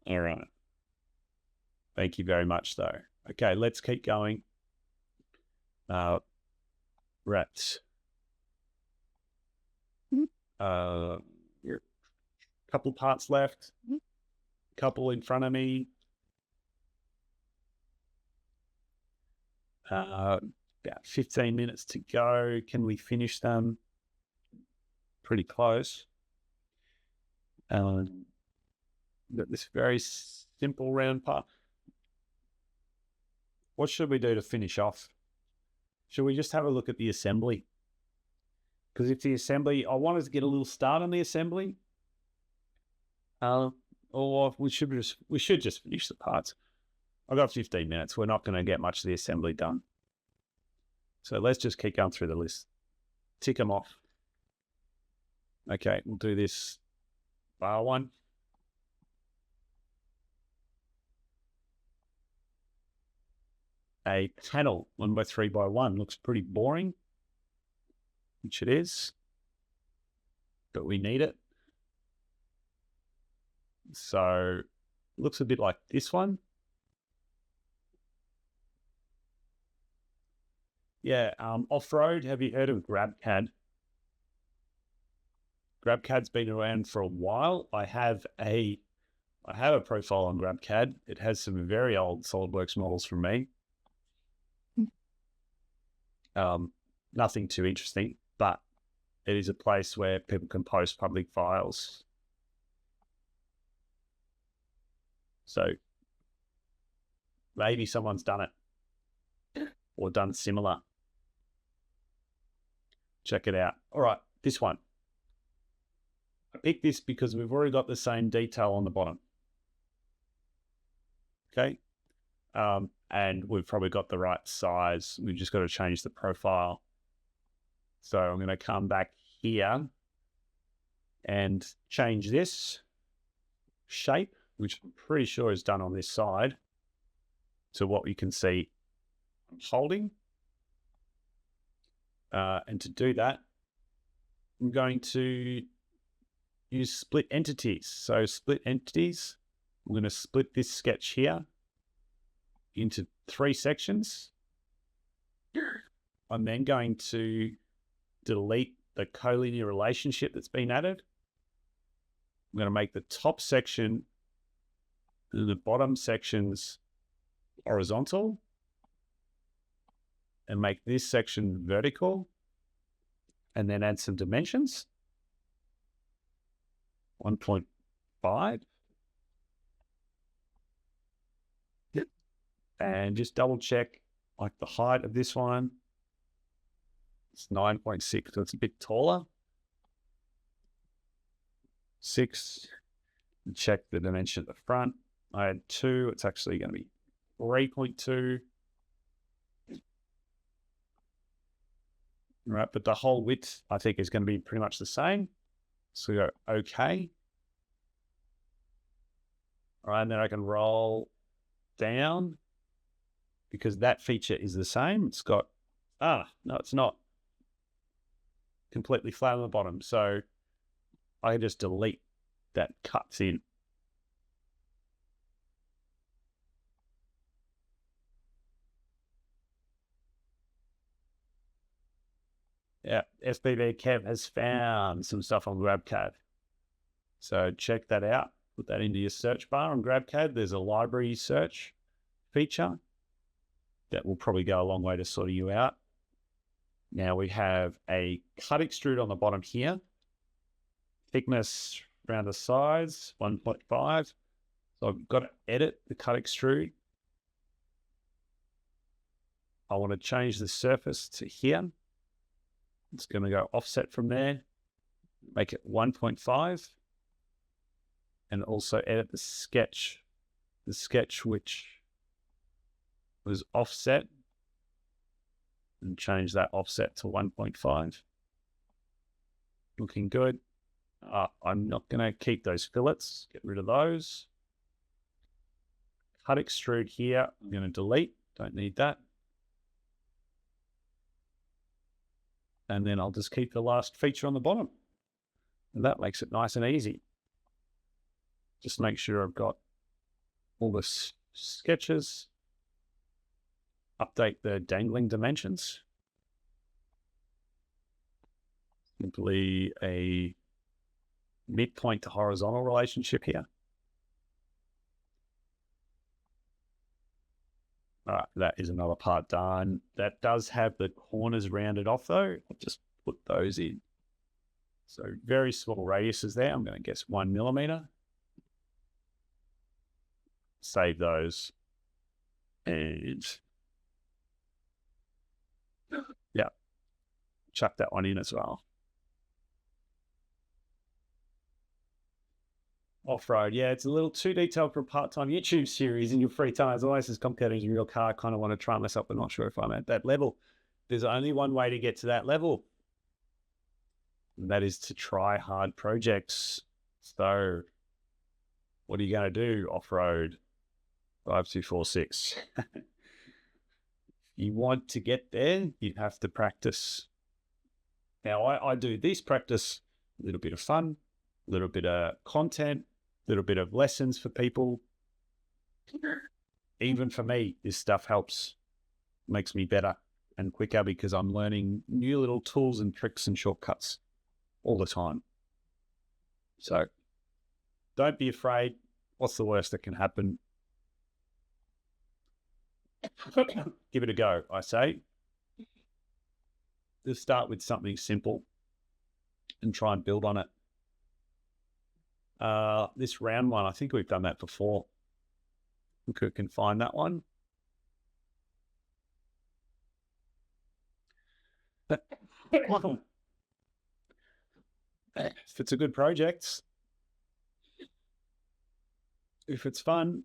All right. Thank you very much, though. Okay, let's keep going. We're at a couple parts left. Couple in front of me. About 15 minutes to go. Can we finish them? Pretty close. Got this very simple round part. What should we do to finish off? Should we just have a look at the assembly? Because if the assembly, I wanted to get a little start on the assembly. Or we should just finish the parts. I've got 15 minutes. We're not going to get much of the assembly done. So let's just keep going through the list. Tick them off. Okay, we'll do this bar one. A panel 1x3x1 looks pretty boring, which it is, but we need it. So it looks a bit like this one. Yeah, off-road, have you heard of GrabCAD? GrabCAD's been around for a while. I have a profile on GrabCAD. It has some very old SolidWorks models from me. Nothing too interesting, but it is a place where people can post public files. So maybe someone's done it or done similar. Check it out. All right, this one. I picked this because we've already got the same detail on the bottom. Okay. And we've probably got the right size. We've just got to change the profile. So I'm going to come back here and change this shape, which I'm pretty sure is done on this side, to what we can see I'm holding. And to do that, I'm going to use split entities. So split entities, I'm going to split this sketch here into 3 sections. I'm then going to delete the collinear relationship that's been added. I'm going to make the top section and the bottom sections horizontal and make this section vertical, and then add some dimensions. 1.5. Yep. And just double check like the height of this one. It's 9.6, so it's a bit taller. 6. Check the dimension at the front. I had 2. It's actually going to be 3.2. Right, but the whole width, I think, is going to be pretty much the same. So we go OK. All right, and then I can roll down because that feature is the same. It's got, no, it's not. Completely flat on the bottom. So I can just delete that cuts in. Yeah, FBB Kev has found some stuff on GrabCAD. So check that out. Put that into your search bar on GrabCAD. There's a library search feature that will probably go a long way to sorting you out. Now we have a cut extrude on the bottom here. Thickness around the sides, 1.5. So I've got to edit the cut extrude. I want to change the surface to here. It's going to go offset from there. Make it 1.5. And also edit the sketch. The sketch which was offset. And change that offset to 1.5. Looking good. I'm not going to keep those fillets. Get rid of those. Cut extrude here. I'm going to delete. Don't need that. And then I'll just keep the last feature on the bottom. And that makes it nice and easy. Just make sure I've got all the sketches. Update the dangling dimensions. Simply a midpoint to horizontal relationship here. All right, that is another part done. That does have the corners rounded off though. I'll just put those in. So very small radiuses there. I'm going to guess 1 millimeter. Save those. And yeah, chuck that one in as well. Off-road, yeah, it's a little too detailed for a part-time YouTube series in your free time. It's always as complicated as your real car. I kind of want to try myself, but not sure if I'm at that level. There's only one way to get to that level. And that is to try hard projects. So what are you going to do off-road? 5246. You want to get there, you have to practice. Now, I do this practice, a little bit of fun, a little bit of content, a little bit of lessons for people. Even for me, this stuff helps, makes me better and quicker because I'm learning new little tools and tricks and shortcuts all the time. So don't be afraid. What's the worst that can happen? Give it a go, I say. Just start with something simple and try and build on it. This round one, I think we've done that before. We can find that one. But if it's a good project, if it's fun,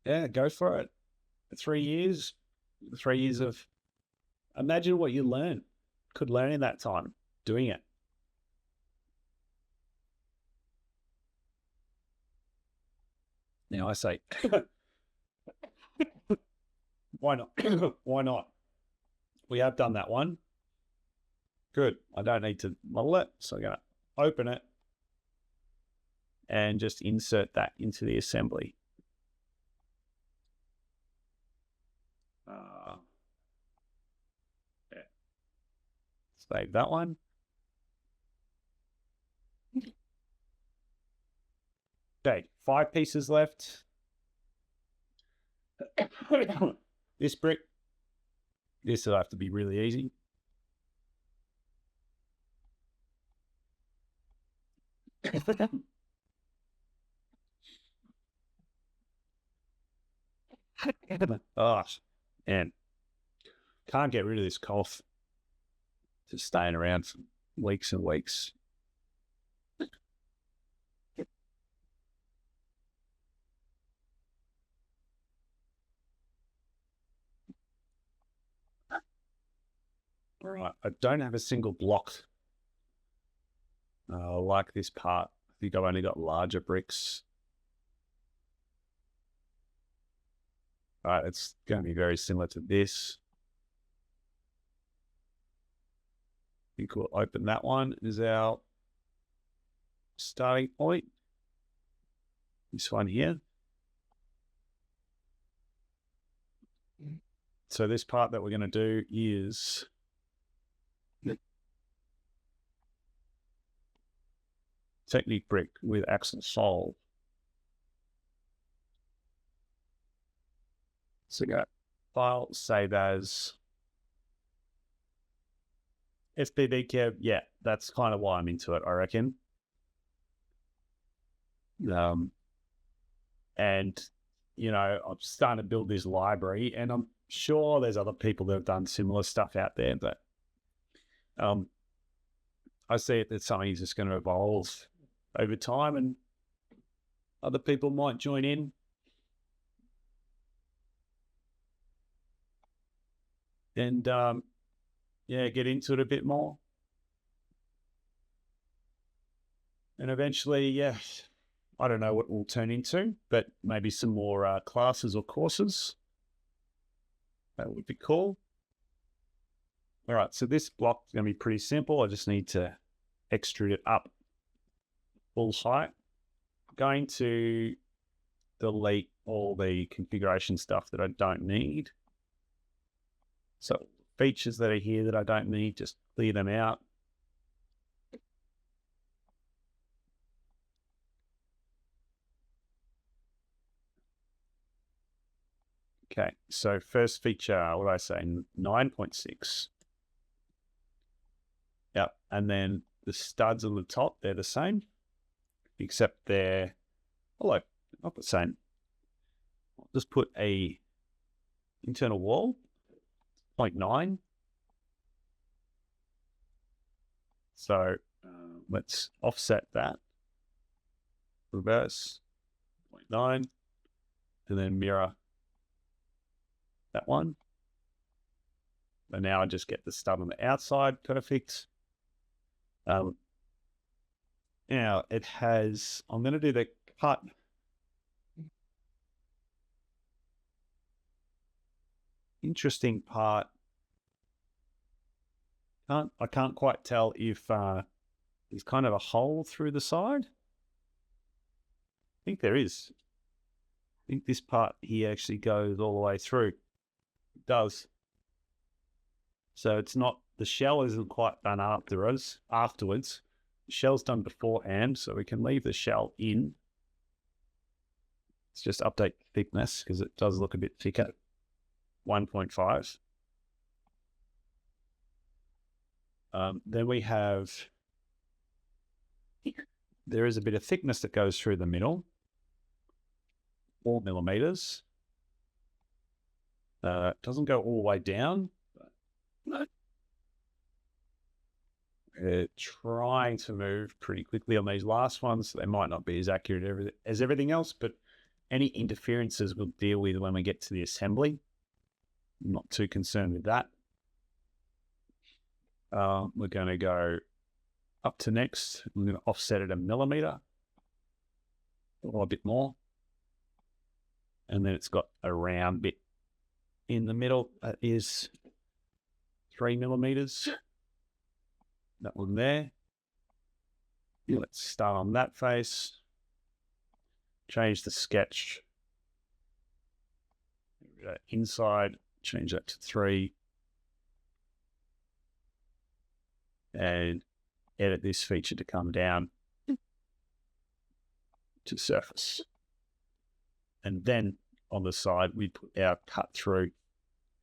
yeah, go for it. 3 years, 3 years of, imagine what you could learn in that time doing it. Now I say, why not? Why not? We have done that one. Good. I don't need to model it. So I'm going to open it and just insert that into the assembly. Yeah. Save that one. Okay, 5 pieces left. This brick, this will have to be really easy. Oh, and can't get rid of this cough. Just staying around for weeks and weeks. All right, I don't have a single block like this part. I think I've only got larger bricks. All right, it's going to be very similar to this. I think we'll open that one as our starting point. This one here. So this part that we're going to do is Technic brick with accent solve. So go file, save as FBB CAD. Yeah, that's kind of why I'm into it, I reckon. And you know, I'm starting to build this library, and I'm sure there's other people that have done similar stuff out there, but I see it that something is just going to evolve over time, and other people might join in. And yeah, get into it a bit more. And eventually, yeah, I don't know what it will turn into, but maybe some more classes or courses. That would be cool. All right, so this block is going to be pretty simple. I just need to extrude it up full height. I'm going to delete all the configuration stuff that I don't need. So features that are here that I don't need, just clear them out. Okay, so first feature, what did I say? 9.6. Yep, and then the studs on the top, they're the same, except they're, not the same. I'll just put a internal wall, 0.9. So let's offset that, reverse, 0.9, and then mirror that one. And now I just get the stud on the outside, perfect. Now it has, I'm going to do the cut. Interesting part. I can't quite tell if there's kind of a hole through the side. I think there is. I think this part here actually goes all the way through. It does. So it's not, the shell isn't quite done afterwards. The shell's done beforehand, so we can leave the shell in. Let's just update thickness because it does look a bit thicker. 1.5. Then we have, there is a bit of thickness that goes through the middle, 4 millimeters. Doesn't go all the way down, but we're trying to move pretty quickly on these last ones. They might not be as accurate as everything else, but any interferences we'll deal with when we get to the assembly. I'm not too concerned with that. We're going to go up to next. I'm going to offset it 1 millimeter or a bit more. And then it's got a round bit in the middle. That is 3 millimeters. That one there. Let's start on that face. Change the sketch. Inside, change that to 3. And edit this feature to come down to surface. And then on the side, we put our cut through.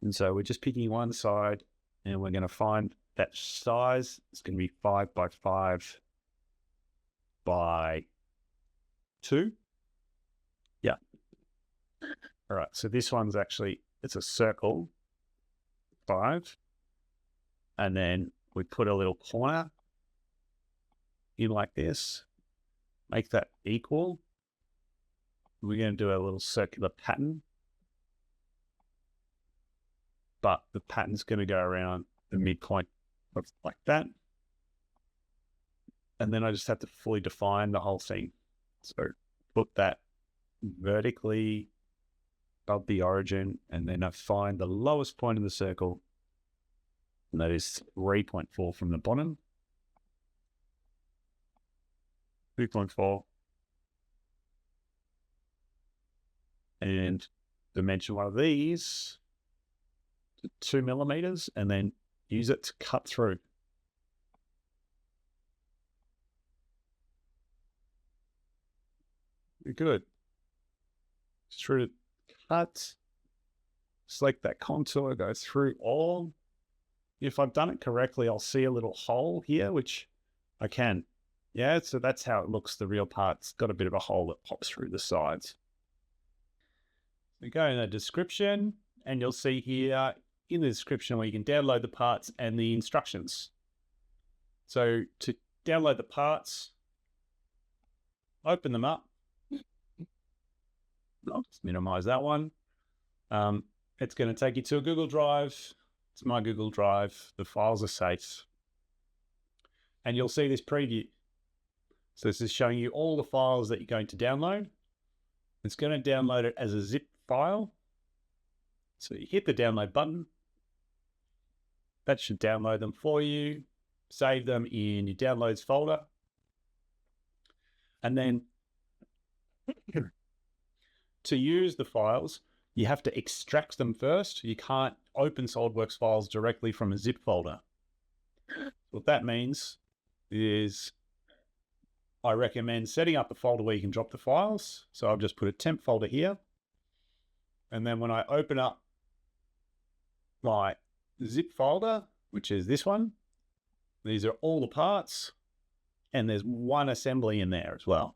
And so we're just picking one side and we're going to find that size. It's going to be 5 by 5 by 2. Yeah. All right. So this one's actually, it's a circle, 5. And then we put a little corner in like this, make that equal. We're going to do a little circular pattern, but the pattern's going to go around the midpoint of like that. And then I just have to fully define the whole thing. So put that vertically above the origin, and then I find the lowest point in the circle, and that is 3.4 from the bottom. 3.4. And dimension one of these to 2 millimeters, and then use it to cut through. Good. Through cut, select that contour, go through all. If I've done it correctly, I'll see a little hole here, which I can. Yeah, so that's how it looks. The real part's got a bit of a hole that pops through the sides. We go in the description, and you'll see here in the description where you can download the parts and the instructions. So to download the parts, open them up. I'll just minimize that one. It's going to take you to a Google Drive. It's my Google Drive. The files are safe. And you'll see this preview. So this is showing you all the files that you're going to download. It's going to download it as a zip file. So you hit the download button. That should download them for you. Save them in your downloads folder. And then to use the files, you have to extract them first. You can't open SolidWorks files directly from a zip folder. What that means is I recommend setting up a folder where you can drop the files. So I've just put a temp folder here. And then when I open up my zip folder, which is this one, these are all the parts, and there's one assembly in there as well.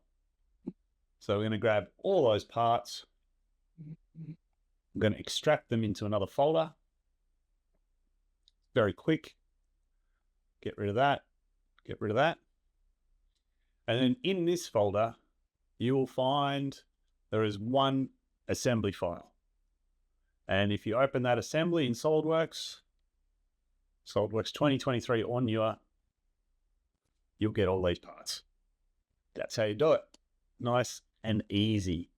So we're going to grab all those parts. I'm going to extract them into another folder. Very quick. Get rid of that. Get rid of that. And then in this folder, you will find there is one assembly file. And if you open that assembly in SolidWorks 2023 or newer, you'll get all these parts. That's how you do it. Nice and easy.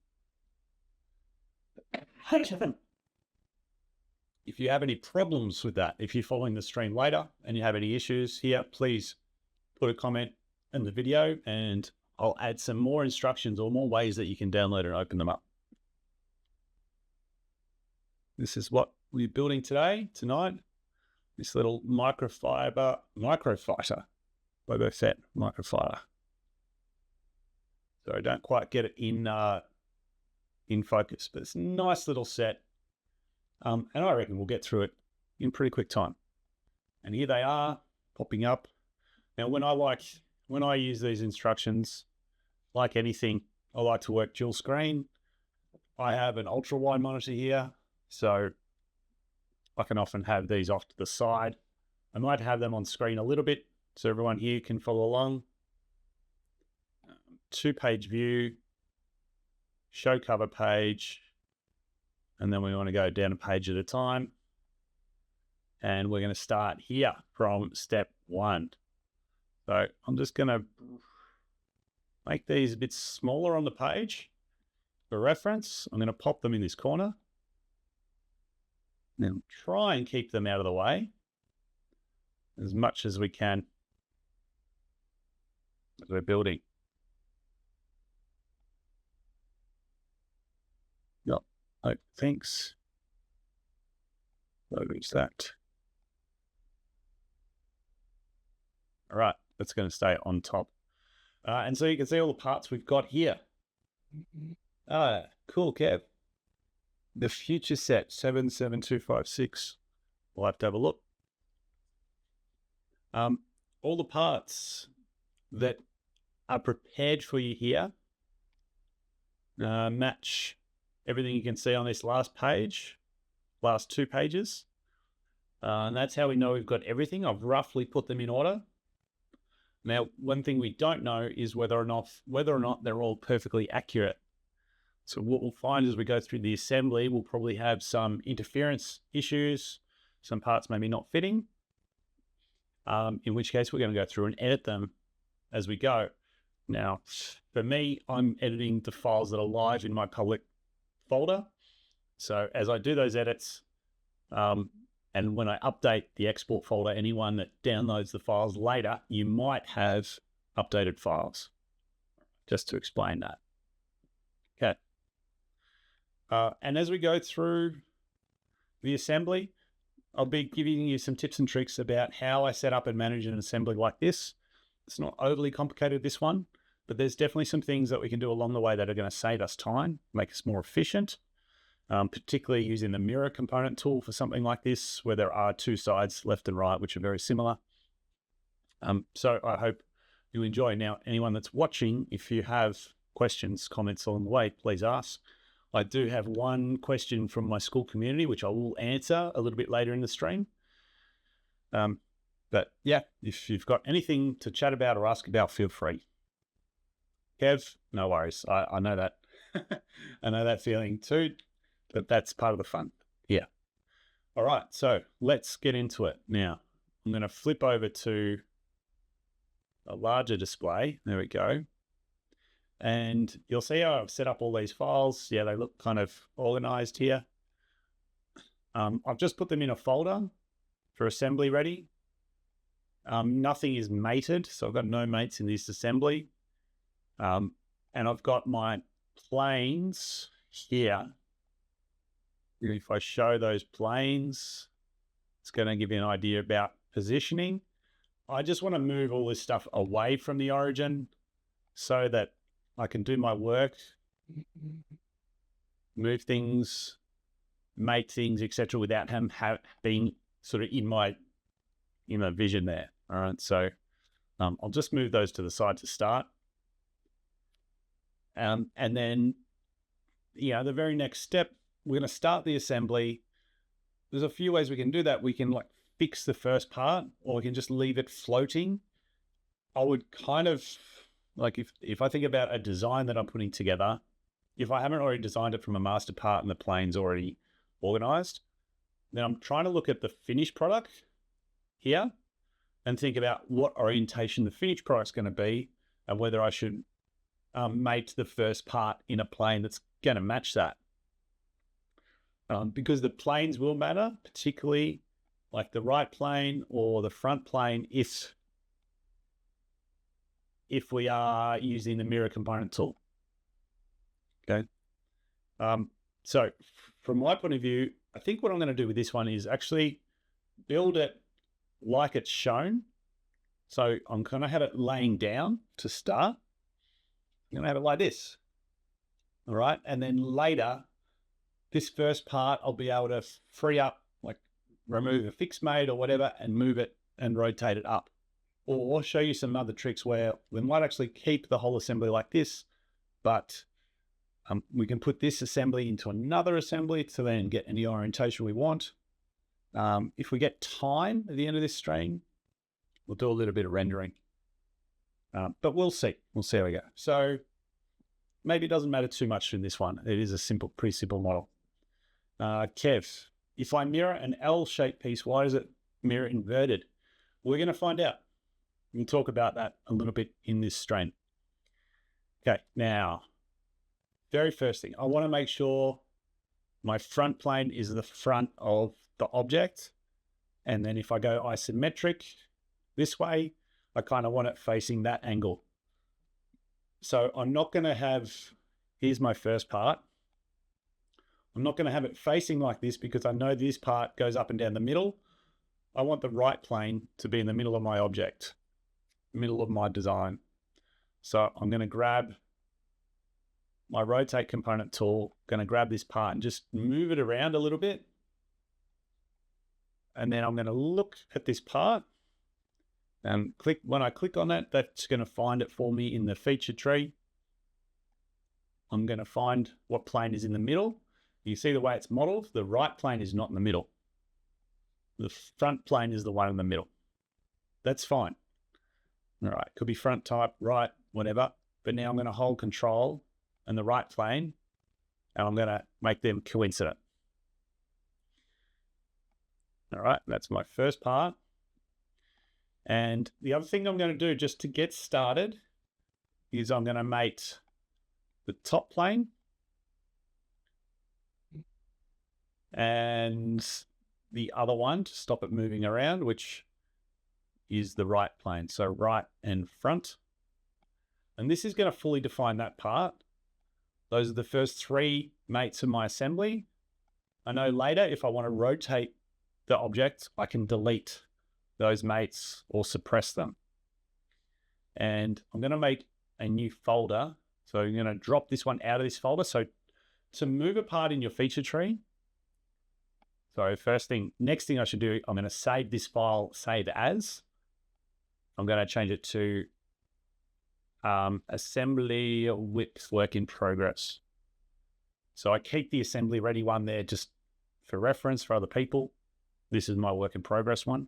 If you have any problems with that, if you're following the stream later and you have any issues here, please put a comment in the video and I'll add some more instructions or more ways that you can download and open them up. This is what we're building tonight. This little Microfighter, Boba Fett Microfighter. So I don't quite get it in focus, but it's a nice little set. And I reckon we'll get through it in pretty quick time. And here they are popping up. Now, when I use these instructions, like anything, I like to work dual screen. I have an ultra wide monitor here, so I can often have these off to the side. I might have them on screen a little bit so everyone here can follow along. 2-page view, show cover page, and then we want to go down a page at a time. And we're going to start here from step 1. So I'm just going to make these a bit smaller on the page for reference. I'm going to pop them in this corner. Now try and keep them out of the way as much as we can as we're building. Yep. Oh, thanks. So reach that. All right, that's going to stay on top. And so you can see all the parts we've got here. Cool, Kev. The future set 77256. We'll have to have a look. All the parts that are prepared for you here match everything you can see on this last page, last 2 pages. And that's how we know we've got everything. I've roughly put them in order. Now, one thing we don't know is whether or not they're all perfectly accurate. So what we'll find as we go through the assembly, we'll probably have some interference issues, some parts maybe not fitting. in which case we're going to go through and edit them as we go. Now, for me, I'm editing the files that are live in my public folder. So as I do those edits, and when I update the export folder, anyone that downloads the files later, you might have updated files, just to explain that. Okay. And as we go through the assembly, I'll be giving you some tips and tricks about how I set up and manage an assembly like this. It's not overly complicated, this one, but there's definitely some things that we can do along the way that are going to save us time, make us more efficient, particularly using the mirror component tool for something like this, where there are two sides, left and right, which are very similar. So I hope you enjoy. Now, anyone that's watching, if you have questions, comments along the way, please ask. I do have one question from my school community, which I will answer a little bit later in the stream. But yeah, if you've got anything to chat about or ask about, feel free. Kev, no worries. I know that. I know that feeling too, but that's part of the fun. Yeah. All right, so let's get into it. Now, I'm going to flip over to a larger display. There we go. And you'll see how I've set up all these files. Yeah, they look kind of organized here. I've just put them in a folder for assembly ready. Nothing is mated, so I've got no mates in this assembly. And I've got my planes here. If I show those planes, it's going to give you an idea about positioning. I just want to move all this stuff away from the origin so that I can do my work, move things, mate things, etc., without him being sort of in my vision there. All right, so I'll just move those to the side to start. And then, the very next step, we're going to start the assembly. There's a few ways we can do that. We can fix the first part, or we can just leave it floating. I would kind of, if I think about a design that I'm putting together, if I haven't already designed it from a master part and the plane's already organized, then I'm trying to look at the finished product here and think about what orientation the finished product's going to be and whether I should mate the first part in a plane that's going to match that. Because the planes will matter, particularly like the right plane or the front plane if we are using the mirror component tool. Okay. So from my point of view, I think what I'm going to do with this one is actually build it like it's shown. So I'm going to have it laying down to start. I'm going to have it like this. All right. And then later, this first part, I'll be able to free up, remove a fixed mate or whatever and move it and rotate it up. Or show you some other tricks where we might actually keep the whole assembly like this, but we can put this assembly into another assembly to then get any orientation we want. If we get time at the end of this stream, we'll do a little bit of rendering. But we'll see. We'll see how we go. So maybe it doesn't matter too much in this one. It is a pretty simple model. Kev, if I mirror an L-shaped piece, why is it mirror inverted? We're going to find out. We can talk about that a little bit in this stream. Okay, now, very first thing, I want to make sure my front plane is the front of the object. And then if I go isometric this way, I kind of want it facing that angle. So I'm not going to have, here's my first part. I'm not going to have it facing like this because I know this part goes up and down the middle. I want the right plane to be in the middle of my object, middle of my design. So I'm going to grab my rotate component tool, going to grab this part and just move it around a little bit. And then I'm going to look at this part and click. When I click on that, that's going to find it for me in the feature tree. I'm going to find what plane is in the middle. You see the way it's modeled, the right plane is not in the middle. The front plane is the one in the middle. That's fine. All right, could be front type, right, whatever. But now I'm going to hold control and the right plane, and I'm going to make them coincident. All right, that's my first part. And the other thing I'm going to do just to get started is I'm going to mate the top plane and the other one to stop it moving around, which is the right plane. So right and front. And this is going to fully define that part. Those are the first 3 mates of my assembly. I know later if I want to rotate the object, I can delete those mates or suppress them. And I'm going to make a new folder. So I'm going to drop this one out of this folder. So to move a part in your feature tree, so next thing I should do, I'm going to save this file, save as. I'm going to change it to assembly whips work in progress. So I keep the assembly ready one there just for reference for other people. This is my work in progress one.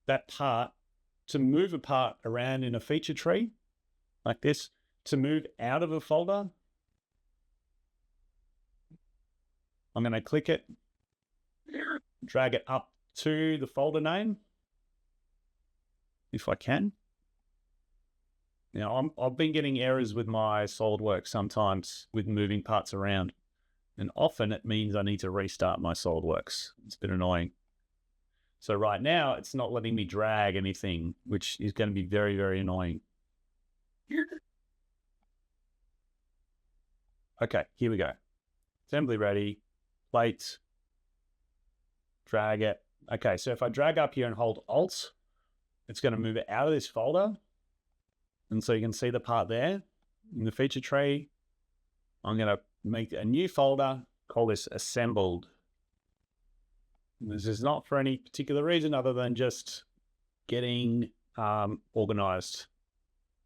That part, to move a part around in a feature tree like this, to move out of a folder, I'm going to click it, drag it up to the folder name, if I can. Now, I've been getting errors with my SolidWorks sometimes with moving parts around, and often it means I need to restart my SolidWorks. It's a bit annoying. So right now, it's not letting me drag anything, which is going to be very, very annoying. Okay, here we go. Assembly ready, plates, drag it. Okay, so if I drag up here and hold Alt, it's going to move it out of this folder. And so you can see the part there in the feature tree. I'm going to make a new folder, call this assembled. This is not for any particular reason other than just getting organized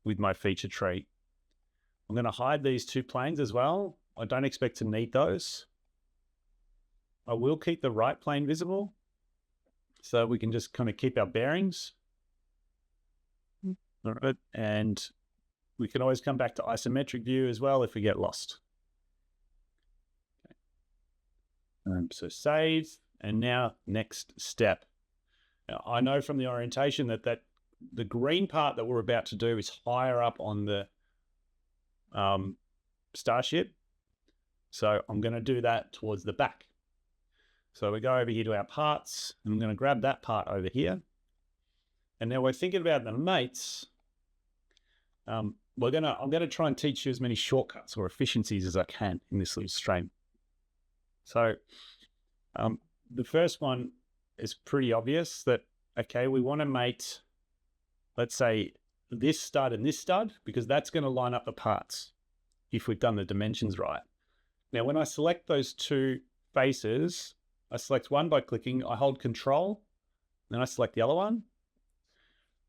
with my feature tree. I'm going to hide these 2 planes as well. I don't expect to need those. I will keep the right plane visible so we can just kind of keep our bearings. All right. And we can always come back to isometric view as well if we get lost. Okay. So save, and now next step. Now, I know from the orientation that the green part that we're about to do is higher up on the Starship. So I'm going to do that towards the back. So we go over here to our parts, and I'm going to grab that part over here. And now we're thinking about the mates. I'm going to try and teach you as many shortcuts or efficiencies as I can in this little stream. So the first one is pretty obvious that, okay, we want to mate, let's say, this stud and this stud, because that's going to line up the parts if we've done the dimensions right. Now, when I select those 2 faces, I select one by clicking, I hold Control, then I select the other one.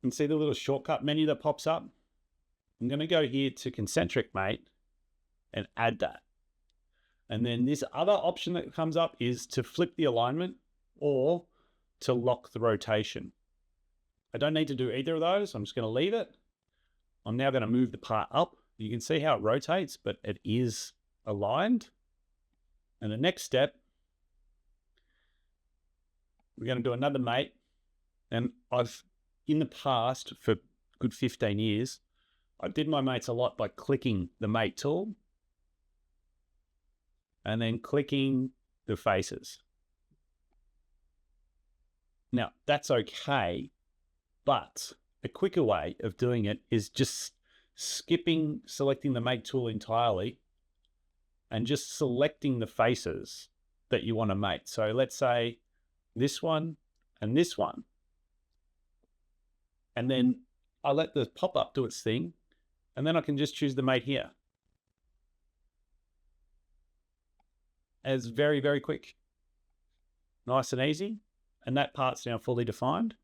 And see the little shortcut menu that pops up? I'm going to go here to concentric mate and add that. And then this other option that comes up is to flip the alignment or to lock the rotation. I don't need to do either of those. I'm just going to leave it. I'm now going to move the part up. You can see how it rotates, but it is aligned. And the next step, we're going to do another mate. And in the past, for good 15 years, I did my mates a lot by clicking the mate tool and then clicking the faces. Now, that's okay, but a quicker way of doing it is just selecting the mate tool entirely and just selecting the faces that you want to mate. So let's say this one and this one. And then I let the pop-up do its thing, and then I can just choose the mate here. It's very, very quick. Nice and easy. And that part's now fully defined.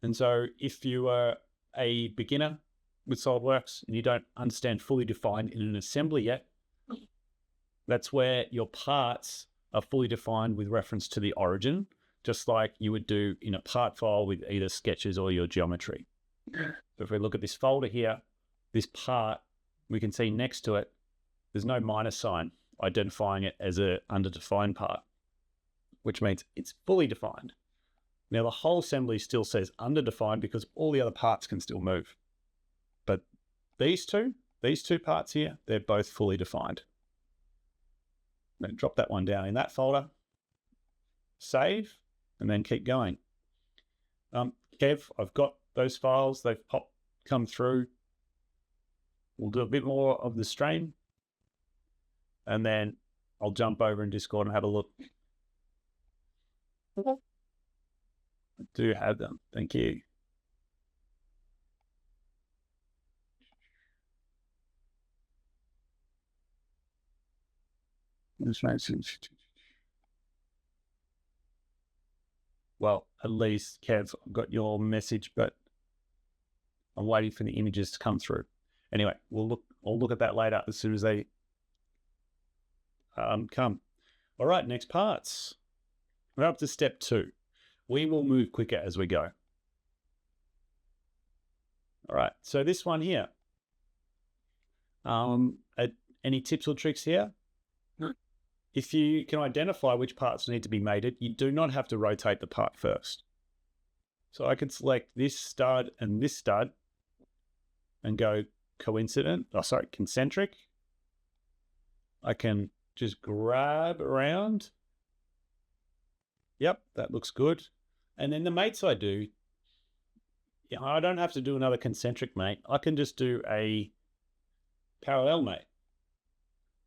And so if you are a beginner with SolidWorks and you don't understand fully defined in an assembly yet, that's where your parts are fully defined with reference to the origin, just like you would do in a part file with either sketches or your geometry. So if we look at this folder here, this part, we can see next to it, there's no minus sign identifying it as an underdefined part. which means it's fully defined. Now the whole assembly still says underdefined because all the other parts can still move. But these two parts here, they're both fully defined. I'm going to drop that one down in that folder, save, and then keep going. Kev, I've got those files, they've come through. We'll do a bit more of the stream, and then I'll jump over in Discord and have a look. I do have them. Thank you. Well, at least, Kev, I've got your message, but I'm waiting for the images to come through. Anyway, I'll look at that later as soon as they come. All right, next parts. We're up to step 2. We will move quicker as we go. All right, so this one here. Any tips or tricks here? No. If you can identify which parts need to be mated, you do not have to rotate the part first. So I can select this stud and this stud and go concentric. I can just grab around. Yep, that looks good. And then the mates I do, I don't have to do another concentric mate. I can just do a parallel mate.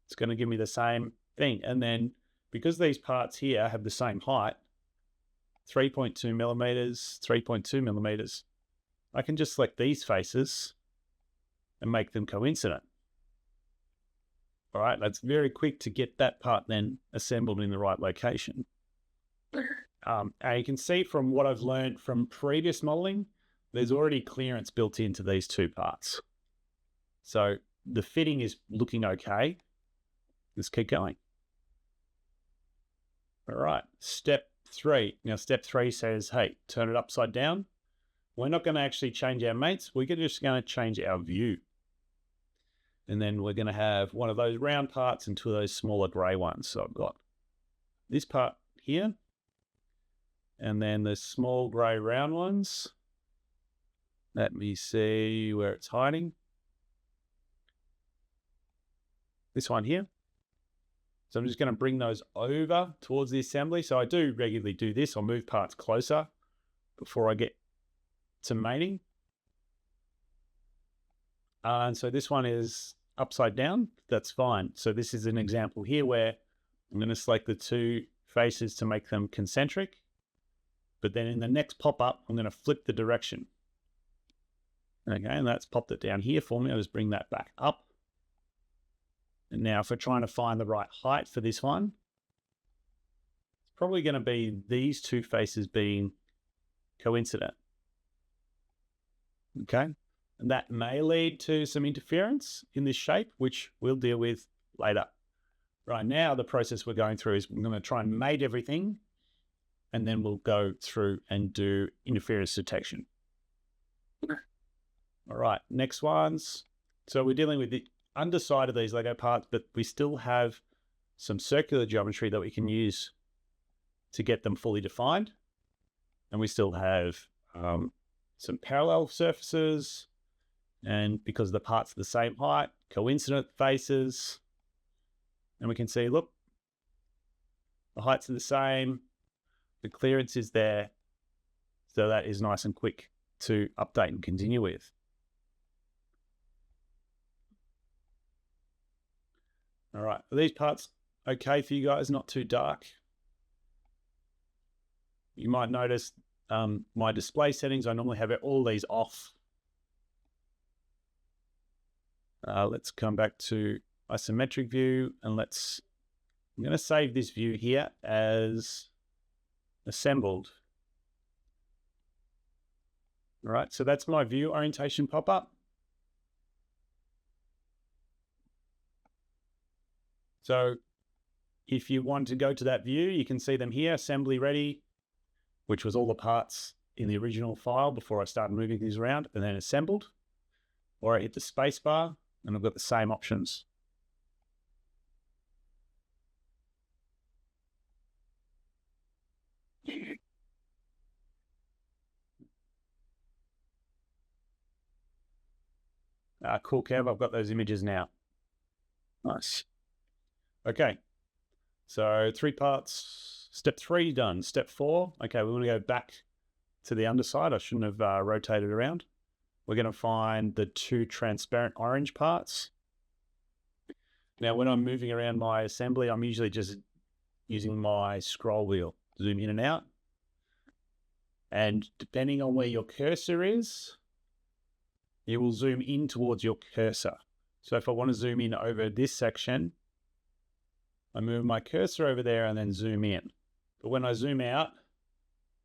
It's going to give me the same thing. And then because these parts here have the same height, 3.2 millimeters, 3.2 millimeters, I can just select these faces and make them coincident. All right, that's very quick to get that part then assembled in the right location. And you can see from what I've learned from previous modeling, there's already clearance built into these two parts. So the fitting is looking okay. Let's keep going. All right, step 3. Now, step 3 says, hey, turn it upside down. We're not going to actually change our mates. We're just going to change our view. And then we're going to have one of those round parts and 2 of those smaller gray ones. So I've got this part here, and then the small gray round ones. Let me see where it's hiding. This one here. So I'm just going to bring those over towards the assembly. So I do regularly do this. I'll move parts closer before I get to mating. And so this one is upside down. That's fine. So this is an example here where I'm going to select the 2 faces to make them concentric. But then in the next pop-up, I'm going to flip the direction. Okay, and that's popped it down here for me. I'll just bring that back up. And now if we're trying to find the right height for this one, it's probably going to be these 2 faces being coincident. Okay, and that may lead to some interference in this shape, which we'll deal with later. Right now, the process we're going through is we're going to try and mate everything, and then we'll go through and do interference detection. All right, next ones. So we're dealing with the underside of these Lego parts, but we still have some circular geometry that we can use to get them fully defined. And we still have some parallel surfaces, and because the parts are the same height, coincident faces. And we can see, look, the heights are the same, the clearance is there. So that is nice and quick to update and continue with. All right, are these parts okay for you guys? Not too dark? You might notice my display settings, I normally have all these off. Let's come back to isometric view, and I'm going to save this view here as assembled. All right, so that's my view orientation pop-up. So if you want to go to that view, you can see them here, assembly ready, which was all the parts in the original file before I started moving these around, and then assembled. Or I hit the space bar and I've got the same options. Cool, Kev. I've got those images now. Nice. Okay. So 3 parts. Step 3 done. Step 4. Okay, we want to go back to the underside. I shouldn't have rotated around. We're going to find the 2 transparent orange parts. Now, when I'm moving around my assembly, I'm usually just using my scroll wheel, zoom in and out. And depending on where your cursor is, it will zoom in towards your cursor. So if I want to zoom in over this section, I move my cursor over there and then zoom in. But when I zoom out,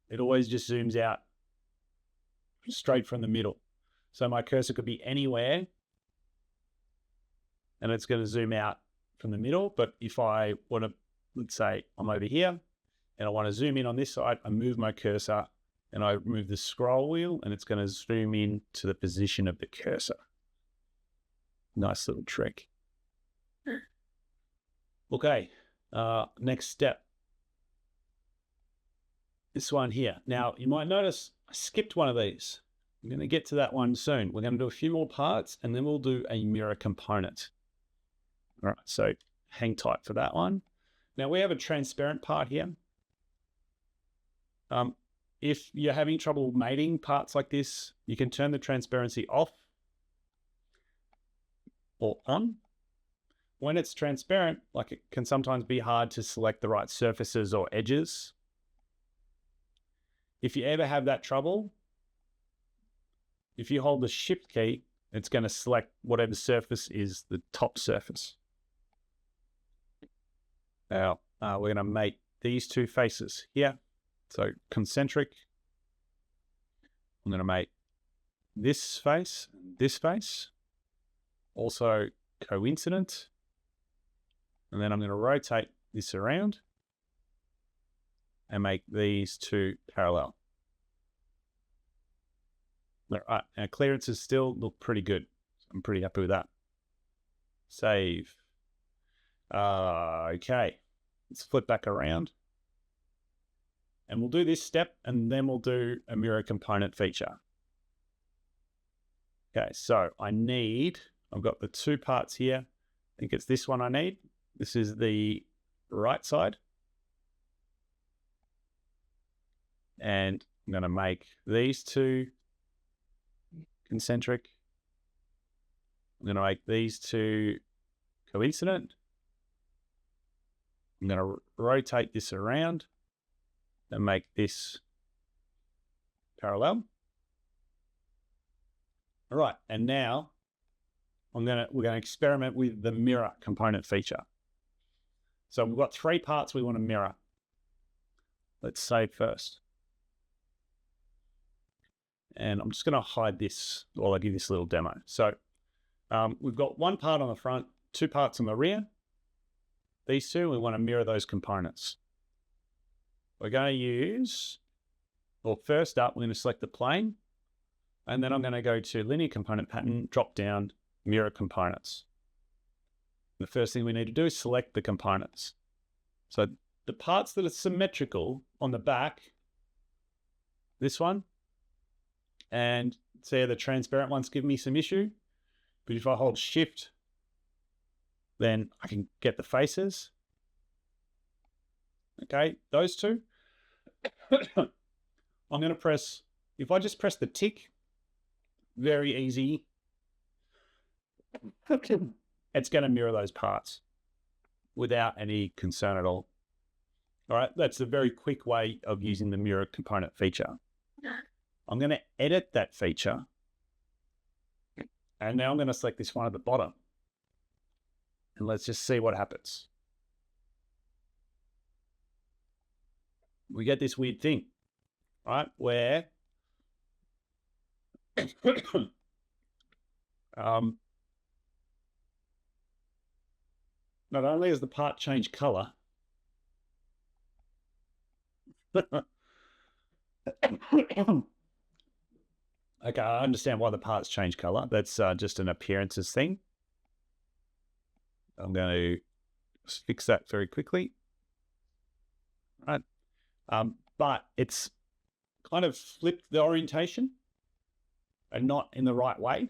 it always just zooms out straight from the middle. So my cursor could be anywhere and it's going to zoom out from the middle. But if I want to, let's say I'm over here and I want to zoom in on this side, I move my cursor and I move the scroll wheel and it's going to zoom in to the position of the cursor. Nice little trick. Okay, next step. This one here. Now, you might notice I skipped one of these. I'm going to get to that one soon. We're going to do a few more parts and then we'll do a mirror component. All right, so hang tight for that one. Now, we have a transparent part here. If you're having trouble mating parts like this, you can turn the transparency off or on. When it's transparent, like it can sometimes be hard to select the right surfaces or edges. If you ever have that trouble, if you hold the Shift key, it's going to select whatever surface is the top surface. Now, we're going to mate these 2 faces here. So concentric. I'm going to make this face, also coincident. And then I'm going to rotate this around and make these 2 parallel. All right, our clearances still look pretty good. I'm pretty happy with that. Save. Okay, let's flip back around. And we'll do this step and then we'll do a mirror component feature. Okay, so I've got the 2 parts here. I think it's this one I need. This is the right side. And I'm going to make these 2 concentric. I'm going to make these 2 coincident. I'm going to rotate this around and make this parallel. All right, and now we're going to experiment with the mirror component feature. So we've got 3 parts we want to mirror. Let's save first. And I'm just going to hide this while I give this little demo. So we've got 1 part on the front, 2 parts on the rear. These 2, we want to mirror those components. We're going to use, well, first up, we're going to select the plane. And then I'm going to go to linear component pattern, drop down mirror components. The first thing we need to do is select the components. So the parts that are symmetrical on the back, this one, and see the transparent ones give me some issue. But if I hold Shift, then I can get the faces. Okay, those 2. I'm going to press, if I just press the tick, very easy. It's going to mirror those parts without any concern at all. All right, that's a very quick way of using the mirror component feature. I'm going to edit that feature. And now I'm going to select this one at the bottom. And let's just see what happens. We get this weird thing, right? Where not only has the part changed color, okay, I understand why the parts change color. That's just an appearances thing. I'm going to fix that very quickly. All right. but it's kind of flipped the orientation and not in the right way.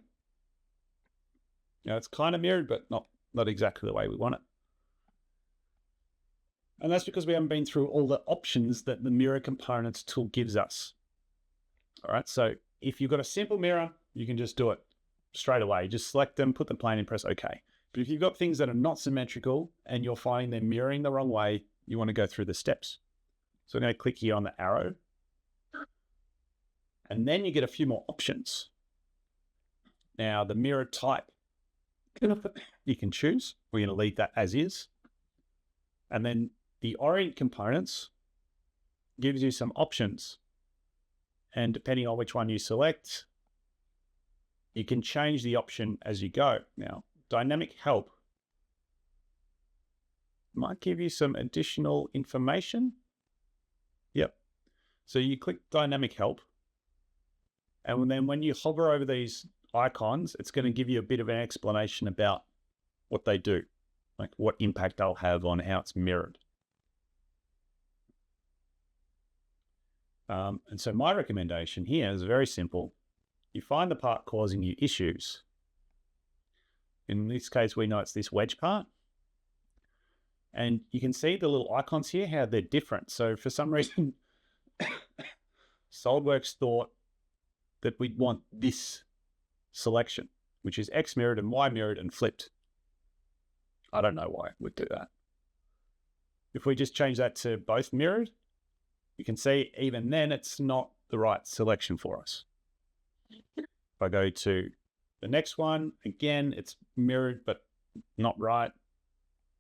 It's kind of mirrored, but not exactly the way we want it. And that's because we haven't been through all the options that the mirror components tool gives us. All right, so if you've got a simple mirror, you can just do it straight away. Just select them, put the plane in, press OK. But if you've got things that are not symmetrical and you're finding them mirroring the wrong way, you want to go through the steps. So I'm going to click here on the arrow. And then you get a few more options. Now, the mirror type, you can choose. We're going to leave that as is. And then the orient components gives you some options. And depending on which one you select, you can change the option as you go. Now, dynamic help might give you some additional information. Yep. So you click dynamic help. And then when you hover over these icons, it's going to give you a bit of an explanation about what they do, like what impact they'll have on how it's mirrored. And so my recommendation here is very simple. You find the part causing you issues. In this case, we know it's this wedge part. And you can see the little icons here, how they're different. So for some reason, SolidWorks thought that we'd want this selection, which is X mirrored and Y mirrored and flipped. I don't know why we'd do that. If we just change that to both mirrored, you can see even then it's not the right selection for us. If I go to the next one, again, it's mirrored, but not right.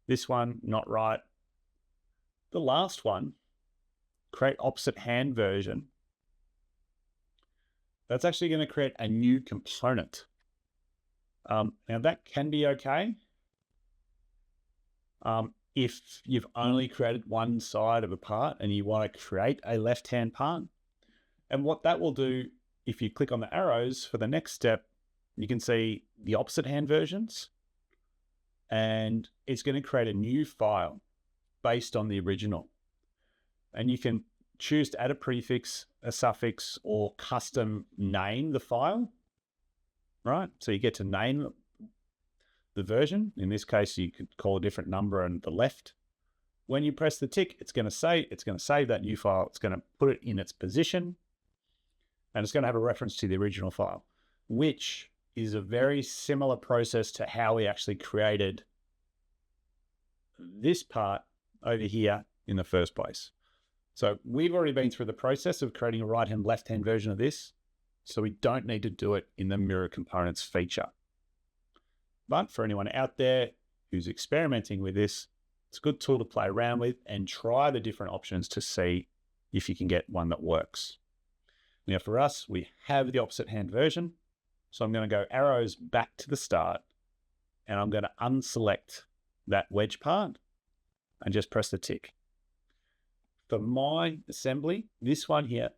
This one, not right. The last one, create opposite hand version. That's actually going to create a new component. Now that can be okay. If you've only created one side of a part and you want to create a left-hand part. And what that will do, if you click on the arrows for the next step, you can see the opposite hand versions, and it's going to create a new file based on the original. And you can choose to add a prefix, a suffix, or custom name the file, right? So you get to name the version. In this case, you could call a different number on the left. When you press the tick, it's going to save that new file. It's going to put it in its position, and it's going to have a reference to the original file, which is a very similar process to how we actually created this part over here in the first place. So we've already been through the process of creating a right-hand, left-hand version of this, so we don't need to do it in the mirror components feature. But for anyone out there who's experimenting with this, it's a good tool to play around with and try the different options to see if you can get one that works. Now for us, we have the opposite hand version. So I'm going to go arrows back to the start, and I'm going to unselect that wedge part and just press the tick. For my assembly, this one here,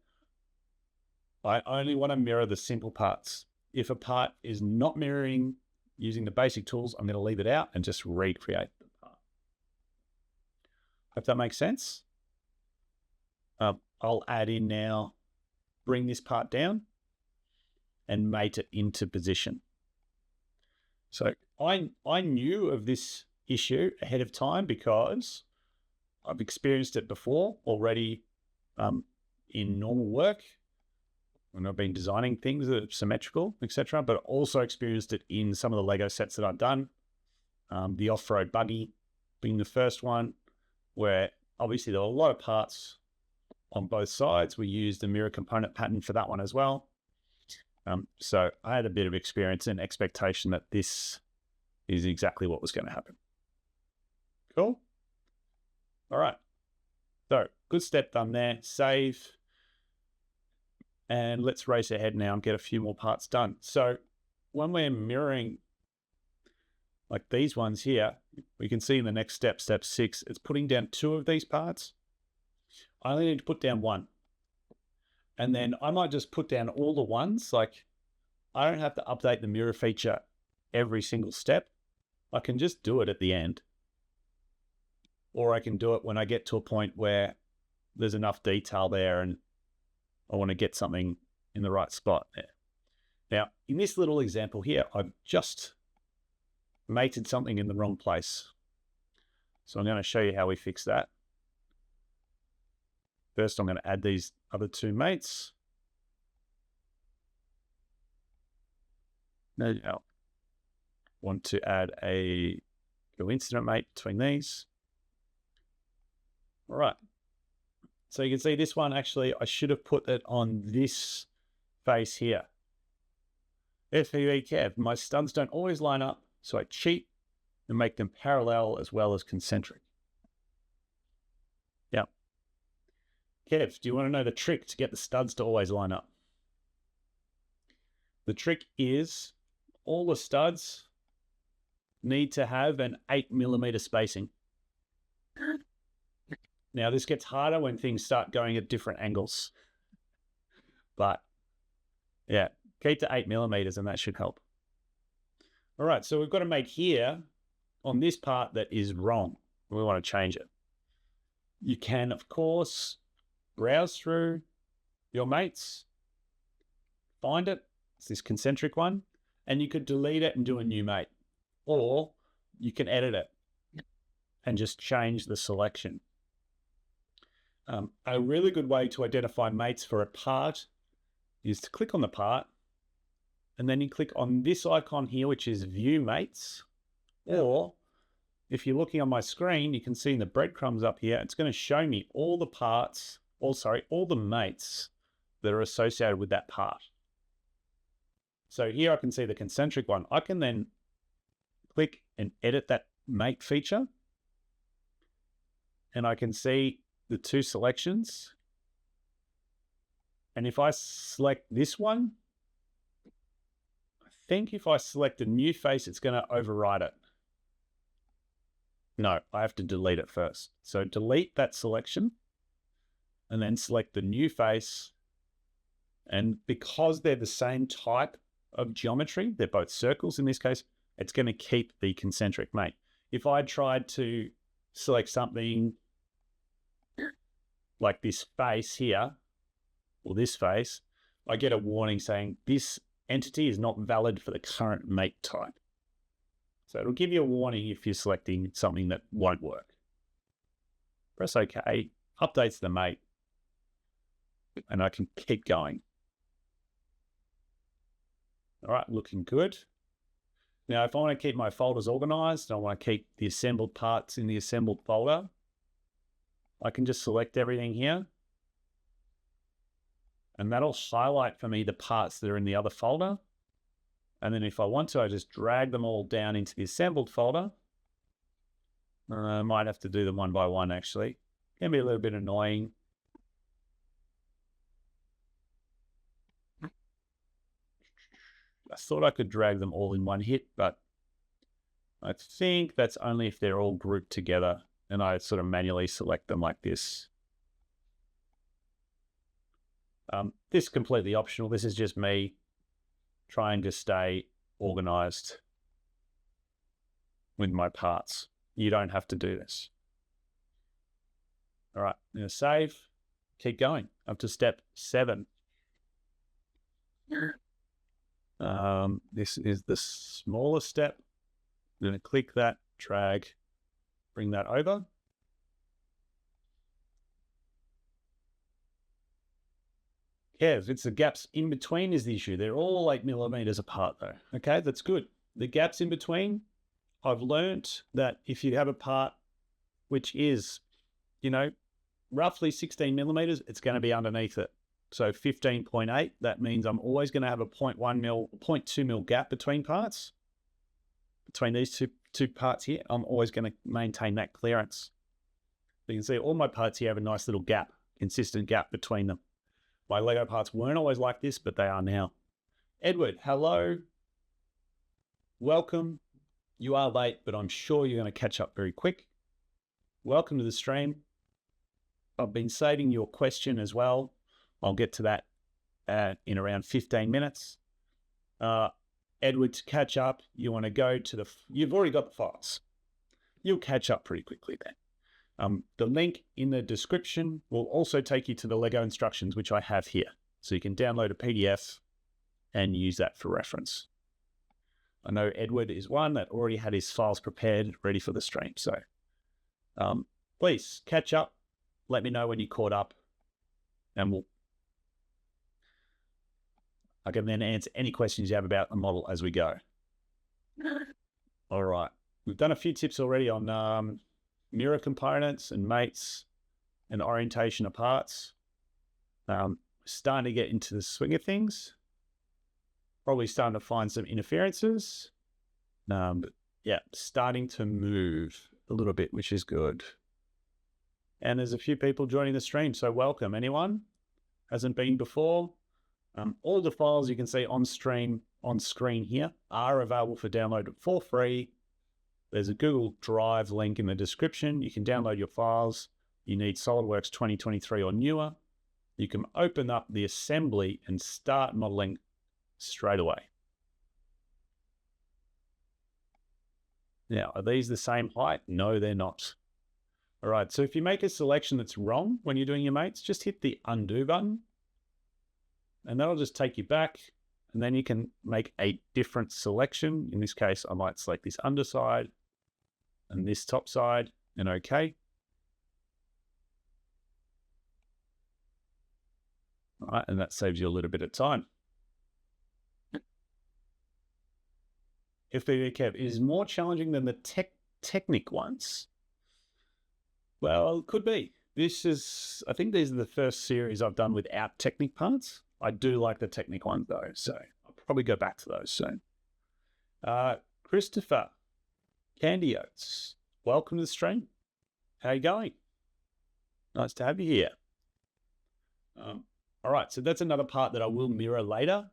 I only want to mirror the simple parts. If a part is not mirroring using the basic tools, I'm going to leave it out and just recreate the part. Hope that makes sense. I'll add in now, bring this part down and mate it into position. So I knew of this issue ahead of time because I've experienced it before already in normal work when I've been designing things that are symmetrical, etc. But also experienced it in some of the Lego sets that I've done. The off-road buggy being the first one, where obviously there were a lot of parts on both sides. We used the mirror component pattern for that one as well. So I had a bit of experience and expectation that this is exactly what was going to happen. Cool. All right. So good step done there. Save. And let's race ahead now and get a few more parts done. So when we're mirroring like these ones here, we can see in the next step, step 6, it's putting down 2 of these parts. I only need to put down 1. And then I might just put down all the ones. Like I don't have to update the mirror feature every single step. I can just do it at the end. Or I can do it when I get to a point where there's enough detail there and I want to get something in the right spot there. Now, in this little example here, I've just mated something in the wrong place. So I'm going to show you how we fix that. First, I'm going to add these other two mates. Now, want to add a coincident mate between these. All right. So you can see this one, actually, I should have put it on this face here. FEV my studs don't always line up, so I cheat and make them parallel as well as concentric. Yeah. Kev, do you want to know the trick to get the studs to always line up? The trick is all the studs need to have an 8mm spacing. Now, this gets harder when things start going at different angles. But, yeah, keep to 8mm and that should help. All right, so we've got a mate here on this part that is wrong. We want to change it. You can, of course, browse through your mates, find it. It's this concentric one. And you could delete it and do a new mate. Or you can edit it and just change the selection. A really good way to identify mates for a part is to click on the part, and then you click on this icon here, which is View Mates. Or if you're looking on my screen, you can see in the breadcrumbs up here, it's going to show me all the parts, all the mates that are associated with that part. So here I can see the concentric one. I can then click and edit that mate feature, and I can see the two selections. And if I select this one, I think if I select a new face, it's going to override it. No, I have to delete it first. So delete that selection and then select the new face. And because they're the same type of geometry, they're both circles in this case, it's going to keep the concentric mate. If I tried to select something like this face here, or this face, I get a warning saying this entity is not valid for the current mate type. So it'll give you a warning if you're selecting something that won't work. Press OK, updates the mate, and I can keep going. All right, looking good. Now, if I want to keep my folders organized, I want to keep the assembled parts in the assembled folder, I can just select everything here. And that'll highlight for me the parts that are in the other folder. And then if I want to, I just drag them all down into the assembled folder. I might have to do them one by one, actually. It can be a little bit annoying. I thought I could drag them all in one hit, but I think that's only if they're all grouped together and I sort of manually select them like this. This is completely optional. This is just me trying to stay organized with my parts. You don't have to do this. All right, I'm gonna save, keep going up to step 7. This is the smallest step. I'm going to click that, drag, bring that over. Kev, it's the gaps in between is the issue. They're all 8mm apart though. Okay, that's good. The gaps in between, I've learnt that if you have a part which is, roughly 16mm, it's going to be underneath it. So 15.8, that means I'm always going to have a 0.2 mil gap between parts. Between these two parts here, I'm always going to maintain that clearance. You can see all my parts here have a nice little gap, consistent gap between them. My Lego parts weren't always like this, but they are now. Edward, hello. Welcome. You are late, but I'm sure you're going to catch up very quick. Welcome to the stream. I've been saving your question as well. I'll get to that in around 15 minutes. Edward, to catch up, you want to go to you've already got the files. You'll catch up pretty quickly then. The link in the description will also take you to the Lego instructions, which I have here. So you can download a PDF and use that for reference. I know Edward is one that already had his files prepared, ready for the stream. So please catch up. Let me know when you caught up, and I can then answer any questions you have about the model as we go. All right. We've done a few tips already on mirror components and mates and orientation of parts. Starting to get into the swing of things. Probably starting to find some interferences. But yeah, starting to move a little bit, which is good. And there's a few people joining the stream, so welcome. Anyone hasn't been before? All of the files you can see on screen here are available for download for free. There's a Google Drive link in the description. You can download your files. You need SolidWorks 2023 or newer. You can open up the assembly and start modeling straight away. Now, are these the same height? No, they're not. All right, so if you make a selection that's wrong when you're doing your mates, just hit the undo button, and that'll just take you back, and then you can make a different selection. In this case, I might select this underside and this top side, and okay. All right, and that saves you a little bit of time. If the CAD is more challenging than the Technic ones, well, it could be. I think these are the first series I've done without Technic parts. I do like the Technic ones though, so I'll probably go back to those soon. Christopher Candy Oats, welcome to the stream. How you going? Nice to have you here. All right, so that's another part that I will mirror later.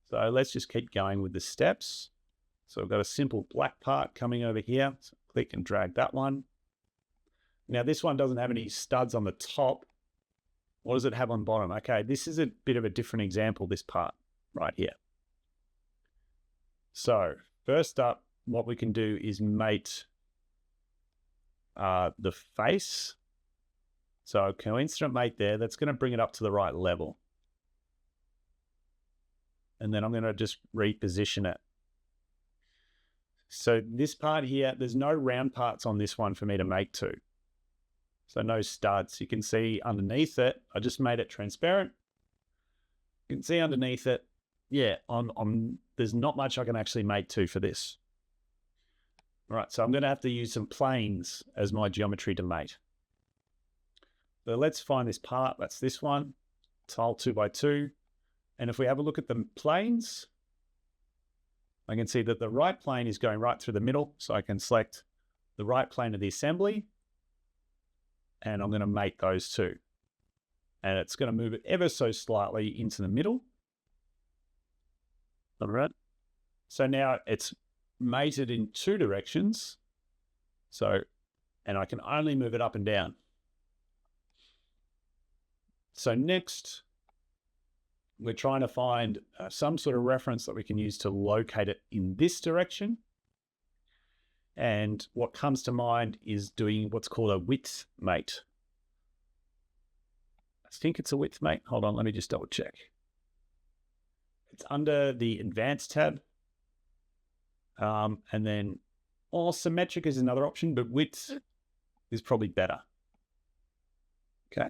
So let's just keep going with the steps. So I've got a simple black part coming over here. So click and drag that one. Now this one doesn't have any studs on the top. What does it have on bottom? Okay, this is a bit of a different example, this part right here. So first up, what we can do is mate the face. So coincident mate there, that's going to bring it up to the right level. And then I'm going to just reposition it. So this part here, there's no round parts on this one for me to make to. So no studs. You can see underneath it, I just made it transparent. You can see underneath it, yeah, there's not much I can actually make to for this. All right, so I'm going to have to use some planes as my geometry to mate. So let's find this part. That's this one, tile 2x2. And if we have a look at the planes, I can see that the right plane is going right through the middle. So I can select the right plane of the assembly, and I'm going to mate those two. And it's going to move it ever so slightly into the middle. All right. So now it's mated in two directions. So, and I can only move it up and down. So next, we're trying to find some sort of reference that we can use to locate it in this direction. And what comes to mind is doing what's called a width mate. I think it's a width mate. Hold on, let me just double check. It's under the advanced tab. And then, symmetric is another option, but width is probably better. Okay.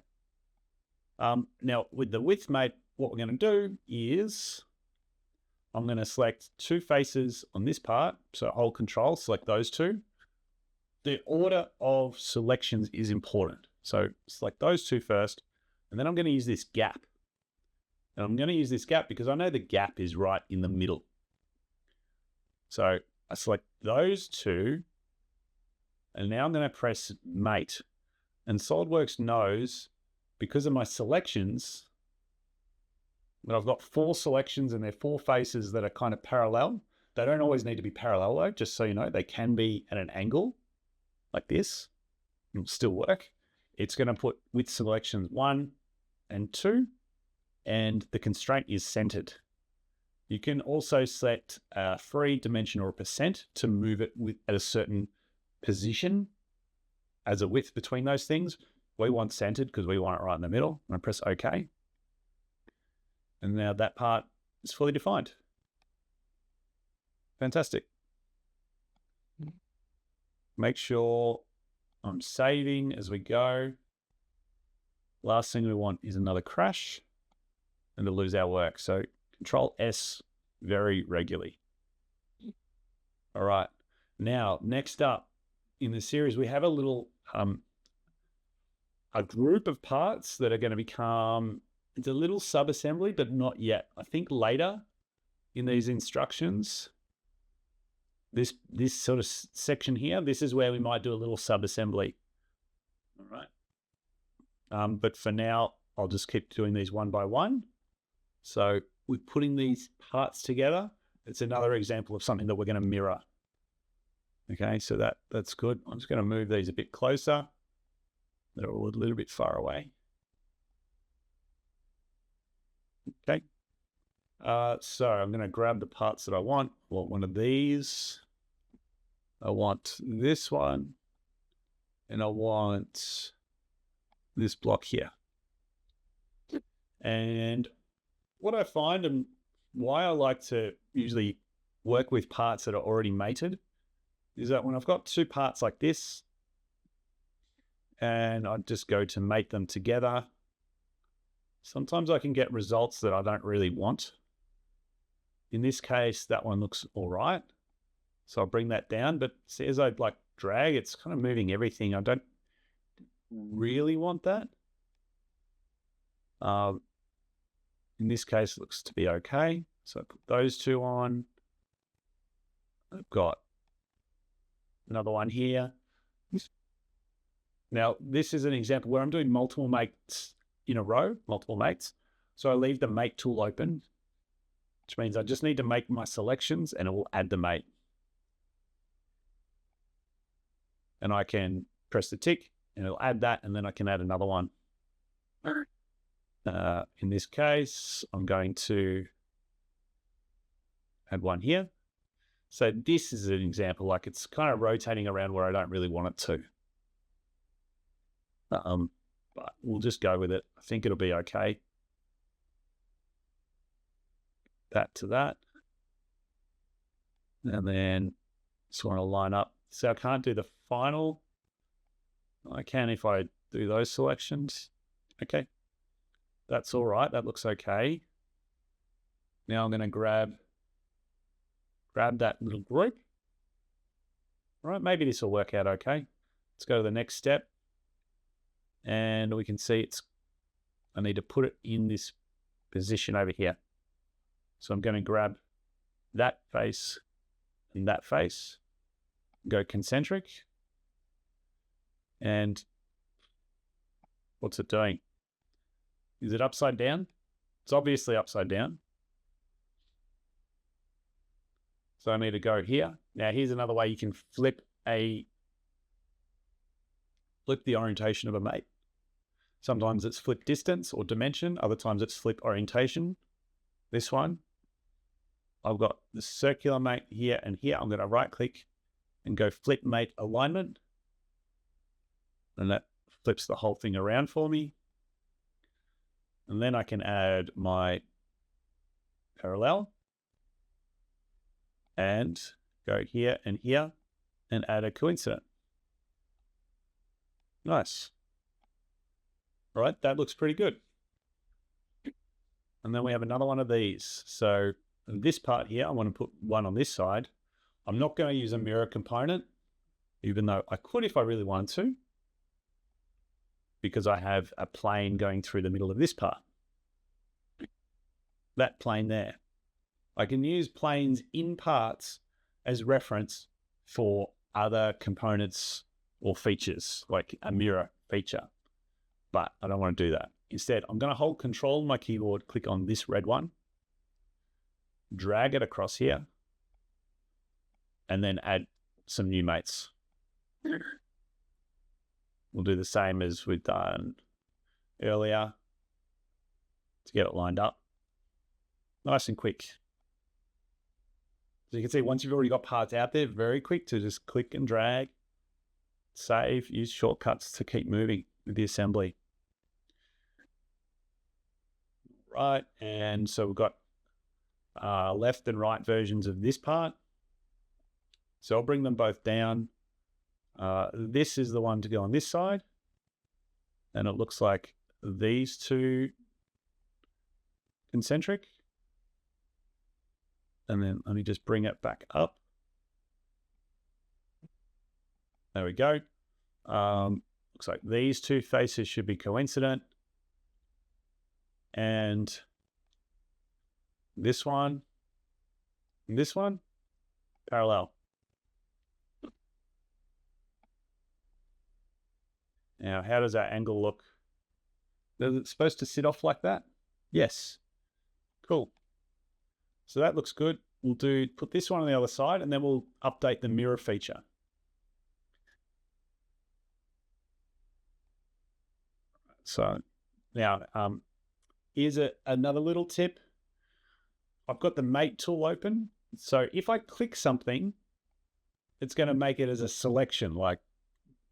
Now with the width mate, what we're going to do is I'm going to select two faces on this part. So hold control, select those two. The order of selections is important. So select those two first, and then I'm going to use this gap. And I'm going to use this gap because I know the gap is right in the middle. So I select those two, and now I'm going to press mate. And SolidWorks knows, because of my selections, but I've got four selections and they're four faces that are kind of parallel. They don't always need to be parallel though, just so you know. They can be at an angle like this. It'll still work. It's going to put width selections 1 and 2, and the constraint is centered. You can also set a free dimension or a percent to move it at a certain position. as a width between those things. We want centered because we want it right in the middle. And I press OK. And now that part is fully defined. Fantastic. Make sure I'm saving as we go. Last thing we want is another crash and to lose our work. So Control S very regularly. All right. Now, next up in the series, we have a little, a group of parts that are going to become, it's a little sub-assembly, but not yet. I think later in these instructions, this sort of section here, this is where we might do a little sub-assembly. All right. But for now, I'll just keep doing these one by one. So we're putting these parts together. It's another example of something that we're going to mirror. Okay, so that's good. I'm just going to move these a bit closer. They're all a little bit far away. Okay. So I'm going to grab the parts that I want. I want one of these. I want this one. And I want this block here. And what I find and why I like to usually work with parts that are already mated is that when I've got two parts like this, and I just go to mate them together, sometimes I can get results that I don't really want. In this case, that one looks all right. So I'll bring that down, but see, as I like drag, it's kind of moving everything. I don't really want that. In this case, it looks to be okay. So I put those two on. I've got another one here. Now, this is an example where I'm doing multiple mates in a row, multiple mates. So I leave the mate tool open, which means I just need to make my selections and it will add the mate. And I can press the tick and it'll add that, and then I can add another one. In this case, I'm going to add one here. So this is an example, like it's kind of rotating around where I don't really want it to. But we'll just go with it. I think it'll be okay. That to that. And then just want to line up. So I can't do the final. I can if I do those selections. Okay. That's all right. That looks okay. Now I'm going to grab that little group. All right, maybe this will work out okay. Let's go to the next step. And we can see I need to put it in this position over here. So I'm going to grab that face and that face, go concentric. And what's it doing? Is it upside down? It's obviously upside down. So I need to go here. Now here's another way you can flip the orientation of a mate. Sometimes it's flip distance or dimension. Other times it's flip orientation. This one, I've got the circular mate here and here. I'm going to right click and go flip mate alignment. And that flips the whole thing around for me. And then I can add my parallel and go here and add a coincident. Nice. All right, that looks pretty good. And then we have another one of these. So this part here, I want to put one on this side. I'm not going to use a mirror component, even though I could if I really wanted to, because I have a plane going through the middle of this part. That plane there. I can use planes in parts as reference for other components or features, like a mirror feature, but I don't want to do that. Instead, I'm going to hold Control on my keyboard, click on this red one, drag it across here, and then add some new mates. We'll do the same as we've done earlier to get it lined up. Nice and quick. So you can see once you've already got parts out there, very quick to just click and drag save, use shortcuts to keep moving with the assembly. Right, and so we've got left and right versions of this part. So I'll bring them both down. This is the one to go on this side. And it looks like these two concentric. And then let me just bring it back up. There we go. Looks like these two faces should be coincident. And this one and this one, parallel. Now, how does that angle look? Is it supposed to sit off like that? Yes. Cool. So that looks good. We'll put this one on the other side, and then we'll update the mirror feature. So now, here's another little tip. I've got the mate tool open. So if I click something, it's going to make it as a selection, like,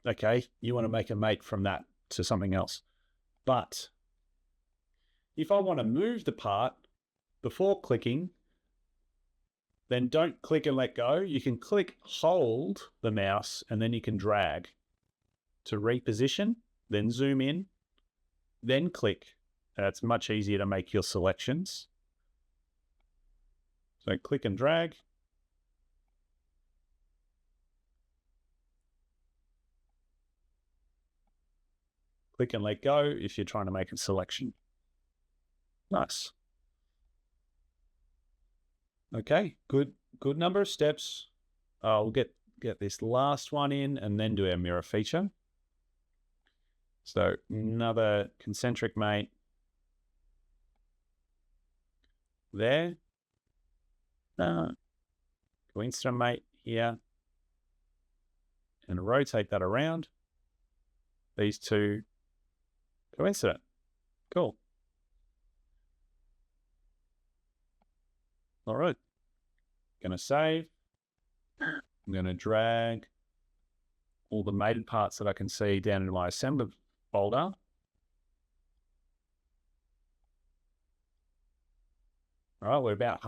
okay, you want to make a mate from that to something else. But if I want to move the part before clicking, then don't click and let go. You can hold the mouse, and then you can drag to reposition, then zoom in, then click. And it's much easier to make your selections. So click and drag. Click and let go if you're trying to make a selection. Nice. Okay, good number of steps. We'll get this last one in and then do our mirror feature. So another concentric mate there. Coincident mate here. And rotate that around. These two coincident. Cool. All right. Gonna save. I'm gonna drag all the mated parts that I can see down into my assembly folder. All right, we're about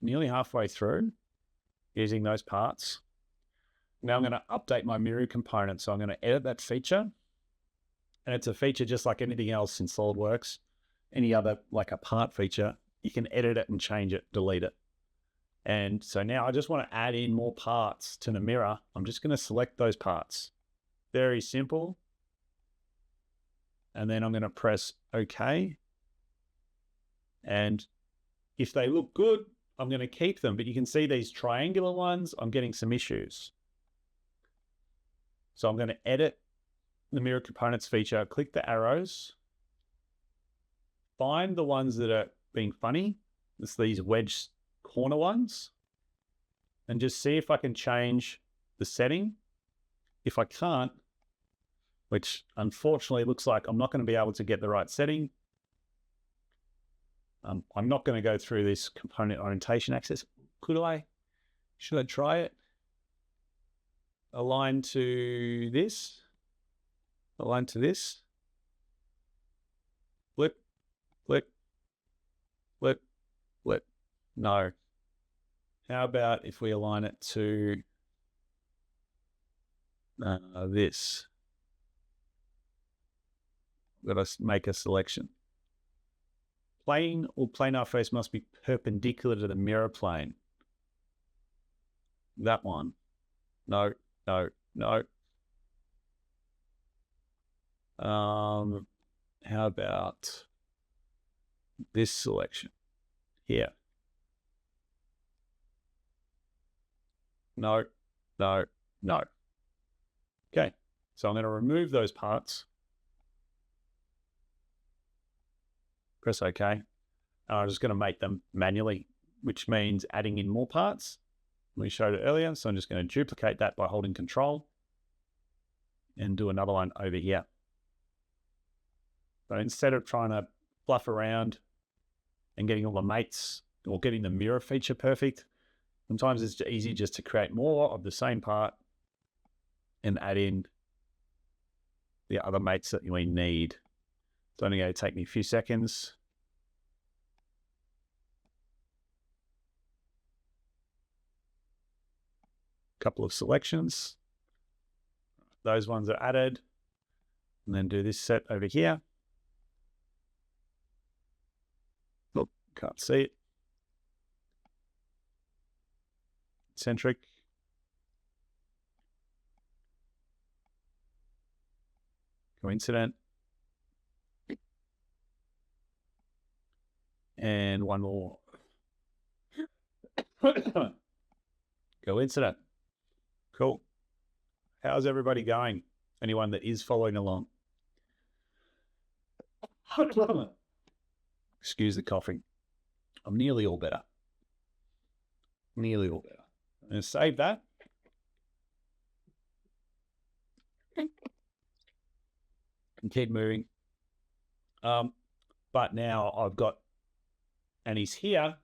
nearly halfway through using those parts. Now I'm going to update my mirror component. So I'm going to edit that feature. And it's a feature just like anything else in SolidWorks. Any other, like a part feature, you can edit it and change it, delete it. And so now I just want to add in more parts to the mirror. I'm just going to select those parts. Very simple. And then I'm going to press OK. And if they look good, I'm going to keep them. But you can see these triangular ones, I'm getting some issues. So I'm going to edit the mirror components feature, click the arrows, find the ones that are being funny. It's these wedge corner ones. And just see if I can change the setting. If I can't, which unfortunately looks like I'm not going to be able to get the right setting, I'm not going to go through this component orientation axis. Should I try it? Align to this. Align to this. Flip, flip, flip, flip. No. How about if we align it to this? Let us make a selection. Plane or planar face must be perpendicular to the mirror plane. That one. No, no, no. How about this selection here? No, no, no. Okay, so I'm going to remove those parts. Press OK. I'm just going to make them manually, which means adding in more parts. We showed it earlier, so I'm just going to duplicate that by holding Control and do another one over here. But instead of trying to fluff around and getting all the mates or getting the mirror feature perfect, sometimes it's easy just to create more of the same part and add in the other mates that we need. It's only going to take me a few seconds. Couple of selections. Those ones are added. And then do this set over here. Look, can't see it. Eccentric. Coincident. And one more. Coincident. Cool. How's everybody going? Anyone that is following along? Excuse the coughing. I'm nearly all better. Nearly all better. I'm going to save that. And keep moving. But now I've got, and he's here.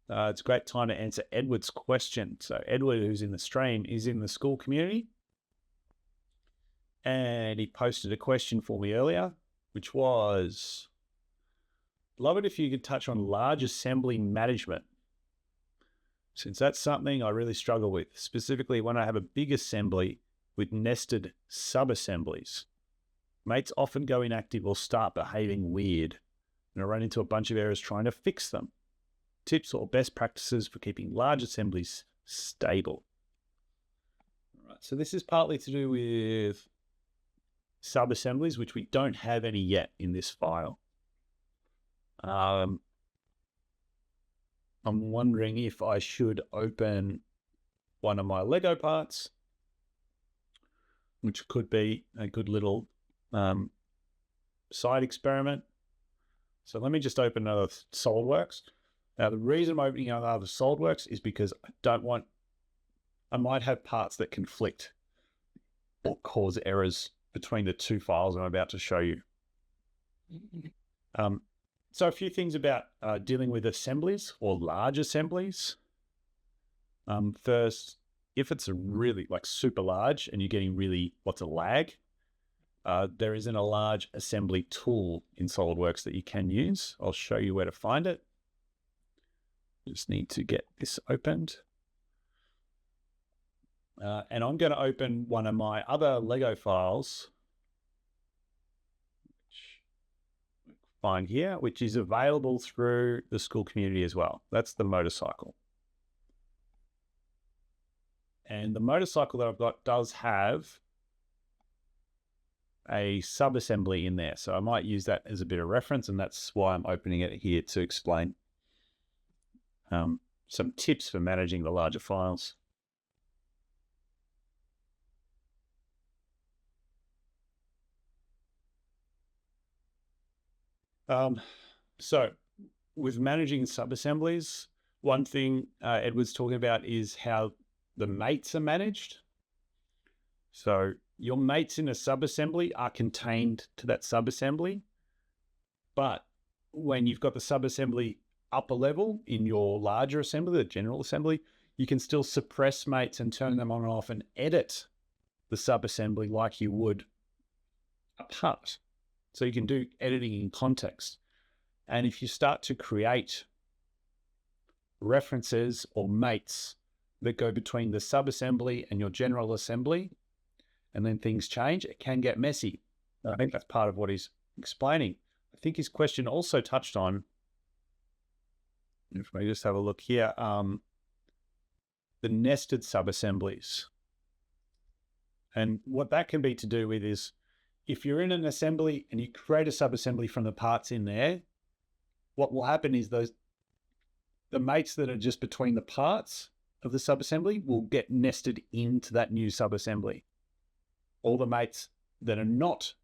It's a great time to answer Edward's question. So Edward, who's in the stream, is in the school community. And he posted a question for me earlier, which was, love it if you could touch on large assembly management, since that's something I really struggle with, specifically when I have a big assembly with nested sub-assemblies. Mates often go inactive or start behaving weird, and I run into a bunch of errors trying to fix them. Tips or best practices for keeping large assemblies stable. All right, so this is partly to do with sub-assemblies, which we don't have any yet in this file. I'm wondering if I should open one of my Lego parts, which could be a good little side experiment. So let me just open another SolidWorks. Now, the reason I'm opening another SolidWorks is because I might have parts that conflict or cause errors between the two files I'm about to show you. So a few things about dealing with assemblies or large assemblies. First, if it's a really super large and you're getting really lots of lag, there isn't a large assembly tool in SolidWorks that you can use. I'll show you where to find it. Just need to get this opened. And I'm going to open one of my other Lego files, which find here, which is available through the school community as well. That's the motorcycle. And the motorcycle that I've got does have a sub-assembly in there. So I might use that as a bit of reference, and that's why I'm opening it here to explain some tips for managing the larger files. So with managing sub-assemblies, one thing Edward's talking about is how the mates are managed. So your mates in a sub-assembly are contained to that sub-assembly, but when you've got the sub-assembly up a level in your larger assembly, the general assembly, you can still suppress mates and turn them on and off and edit the sub-assembly like you would a part. So you can do editing in context. And if you start to create references or mates that go between the sub-assembly and your general assembly, and then things change, it can get messy. I think that's part of what he's explaining. I think his question also touched on, if we just have a look here, the nested sub-assemblies. And what that can be to do with is, if you're in an assembly and you create a sub-assembly from the parts in there, what will happen is the mates that are just between the parts of the sub-assembly will get nested into that new sub-assembly. All the mates that are not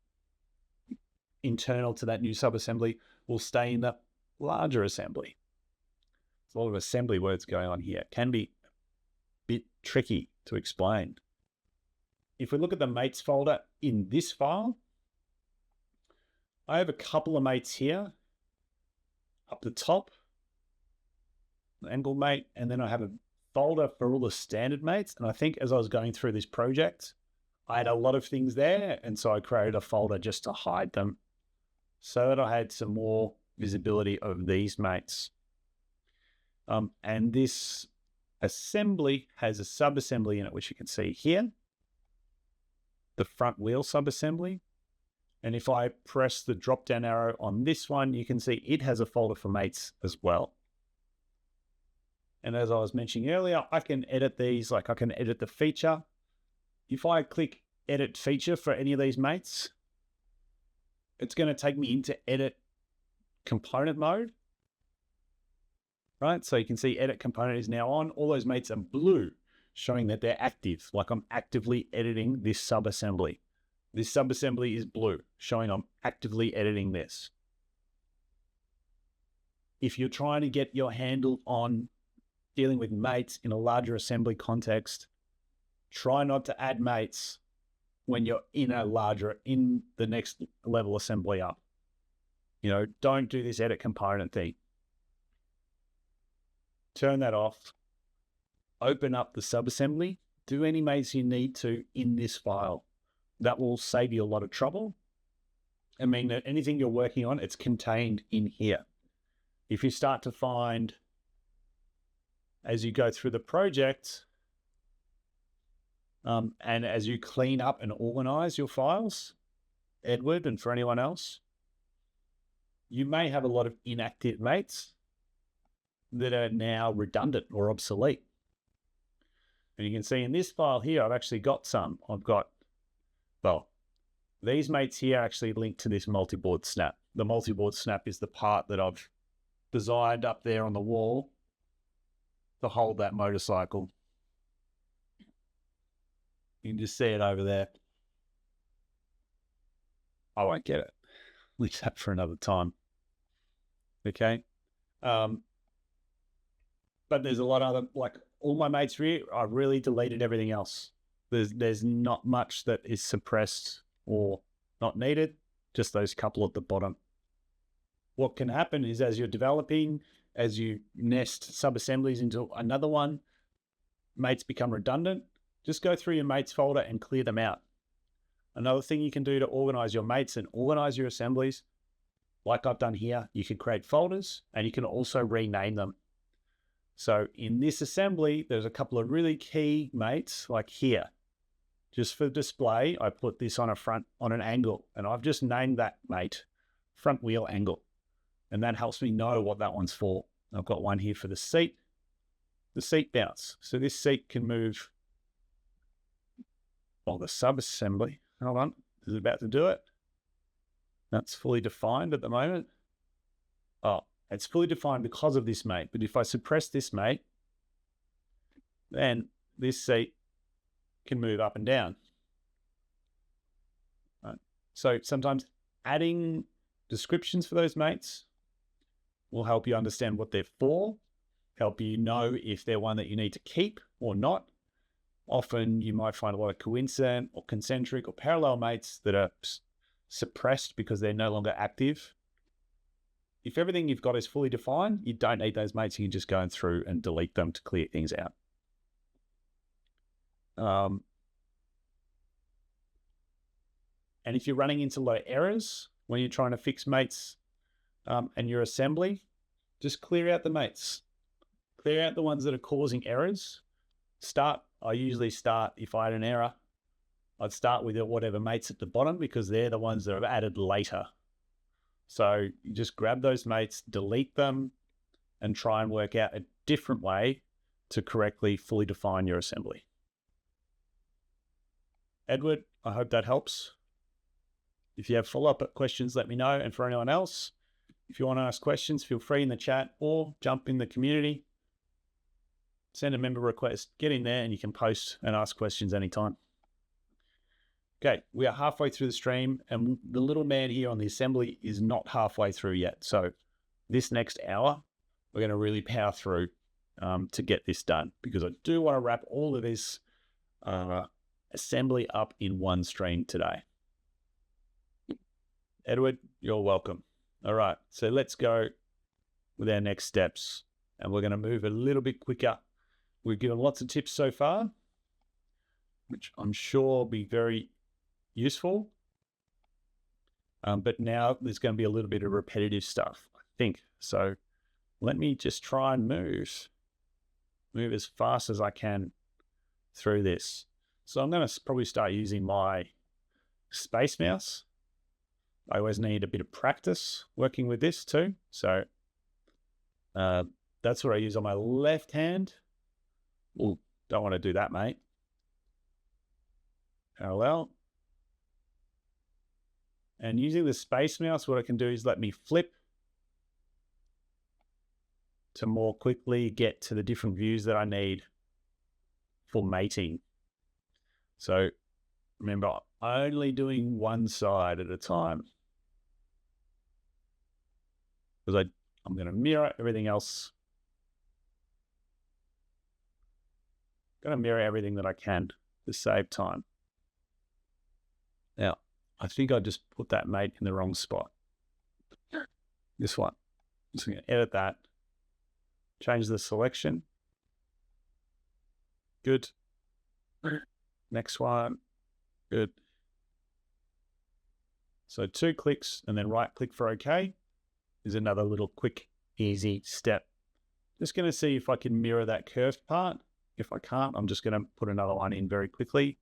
internal to that new sub-assembly will stay in the larger assembly. There's a lot of assembly words going on here. It can be a bit tricky to explain. If we look at the mates folder in this file, I have a couple of mates here up the top, the angle mate, and then I have a folder for all the standard mates. And I think as I was going through this project, I had a lot of things there, and so I created a folder just to hide them so that I had some more visibility of these mates. And this assembly has a sub-assembly in it, which you can see here, the front wheel sub-assembly. And if I press the drop-down arrow on this one, you can see it has a folder for mates as well. And as I was mentioning earlier, I can edit these, like I can edit the feature. If I click edit feature for any of these mates, it's going to take me into edit component mode. Right, so you can see edit component is now on. All those mates are blue, showing that they're active, like I'm actively editing this sub-assembly. This sub-assembly is blue, showing I'm actively editing this. If you're trying to get your handle on dealing with mates in a larger assembly context, try not to add mates when you're in the next level assembly up. You know, don't do this edit component thing. Turn that off, open up the sub-assembly, do any mates you need to in this file. That will save you a lot of trouble. I mean, that anything you're working on, it's contained in here. If you start to find, as you go through the project, and as you clean up and organize your files, Edward, and for anyone else, you may have a lot of inactive mates that are now redundant or obsolete. And you can see in this file here, I've actually got some. These mates here actually link to this multi-board snap. The multi-board snap is the part that I've designed up there on the wall to hold that motorcycle. You can just see it over there. I won't get it. Leave that for another time. Okay. But there's a lot of other, like all my mates here, I really deleted everything else. There's not much that is suppressed or not needed, just those couple at the bottom. What can happen is as you're developing, as you nest sub-assemblies into another one, mates become redundant. Just go through your mates folder and clear them out. Another thing you can do to organize your mates and organize your assemblies, like I've done here, you can create folders and you can also rename them. So in this assembly, there's a couple of really key mates, like here. Just for display, I put this on an angle, and I've just named that mate front wheel angle. And that helps me know what that one's for. I've got one here for the seat bounce. So this seat can move, well, the sub-assembly. Hold on, is it about to do it? That's fully defined at the moment. Oh, it's fully defined because of this mate. But if I suppress this mate, then this seat can move up and down. Right. So sometimes adding descriptions for those mates will help you understand what they're for, help you know if they're one that you need to keep or not. Often you might find a lot of coincident or concentric or parallel mates that are suppressed because they're no longer active. If everything you've got is fully defined, you don't need those mates. You can just go through and delete them to clear things out. And if you're running into a lot of errors when you're trying to fix mates and your assembly, just clear out the mates. Clear out the ones that are causing errors. I usually start, if I had an error, I'd start with whatever mates at the bottom because they're the ones that I've added later. So you just grab those mates, delete them, and try and work out a different way to correctly fully define your assembly. Edward, I hope that helps. If you have follow-up questions, let me know. And for anyone else, if you want to ask questions, feel free in the chat or jump in the community. Send a member request, get in there, and you can post and ask questions anytime. Okay, we are halfway through the stream, and the little man here on the assembly is not halfway through yet. So this next hour, we're going to really power through to get this done, because I do want to wrap all of this assembly up in one stream today. Edward, you're welcome. All right, so let's go with our next steps, and we're going to move a little bit quicker. We've given lots of tips so far. which I'm sure will be very useful. But now there's going to be a little bit of repetitive stuff, I think. So let me just try and move as fast as I can through this. So I'm going to probably start using my space mouse. I always need a bit of practice working with this too. So that's what I use on my left hand. Ooh, don't want to do that, mate. Parallel. And using the space mouse, what I can do is let me flip to more quickly get to the different views that I need for mating. So remember, only doing one side at a time, because I'm going to mirror everything else. Going to mirror everything that I can to save time. Now, I think I just put that mate in the wrong spot. This one. Just going to edit that. Change the selection. Good. Next one. Good. So 2 clicks and then right click for OK is another little quick, easy step. Just going to see if I can mirror that curved part. If I can't, I'm just going to put another one in very quickly.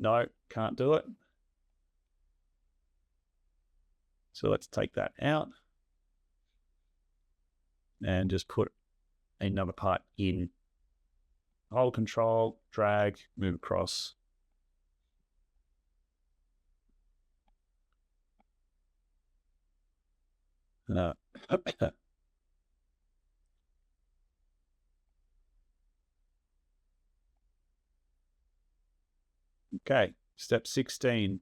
No, can't do it. So let's take that out and just put another part in. Hold Control, drag, move across. Okay, step 16.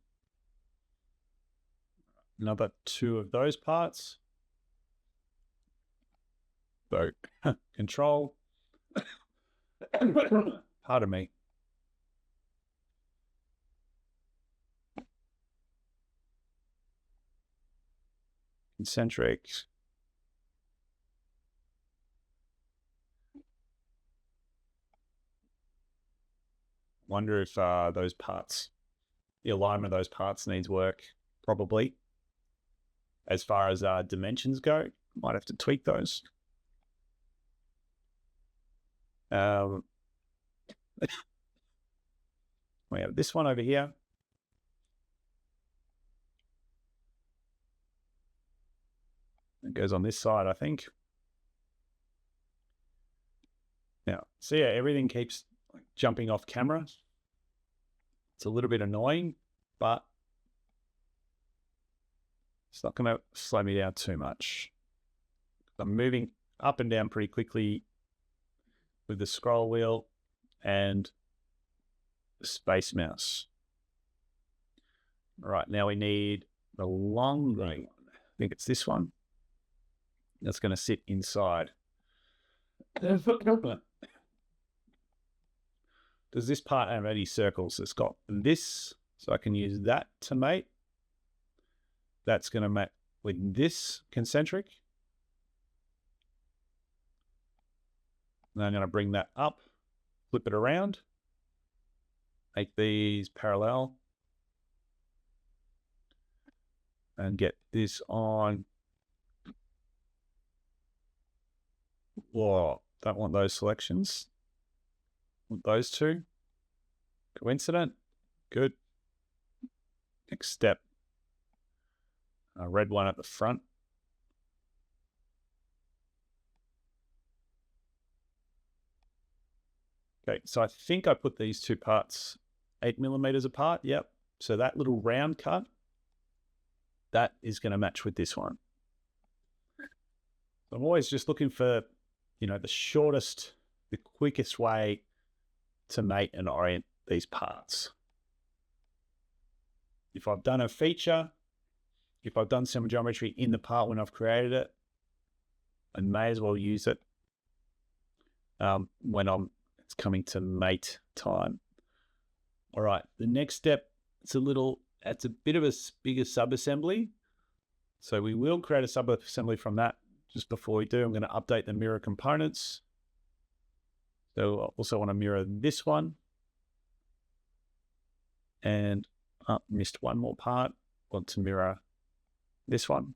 Another 2 of those parts. So, Control. Pardon me. Concentric. Wonder if those parts, the alignment of those parts needs work. Probably. As far as dimensions go, might have to tweak those. We have this one over here. It goes on this side, I think. Now, so yeah, everything keeps jumping off camera. It's a little bit annoying, but it's not going to slow me down too much. I'm moving up and down pretty quickly with the scroll wheel and the space mouse. All right, now we need the long one. I think it's this one. That's going to sit inside. Does this part have any circles? It's got this, so I can use that to mate. That's going to mate with this concentric. And I'm going to bring that up, flip it around, make these parallel, and get this on. Whoa, don't want those selections. Want those 2. Coincident. Good. Next step. A red one at the front. Okay, so I think I put these 2 parts 8 millimeters apart. Yep. So that little round cut, that is going to match with this one. I'm always just looking for, the shortest, the quickest way to mate and orient these parts. If I've done a feature, if I've done some geometry in the part when I've created it, I may as well use it when it's coming to mate time. All right, the next step, it's a bit of a bigger sub-assembly. So we will create a sub-assembly from that. Just before we do, I'm going to update the mirror components. So I also want to mirror this one. And missed one more part. Want to mirror this one.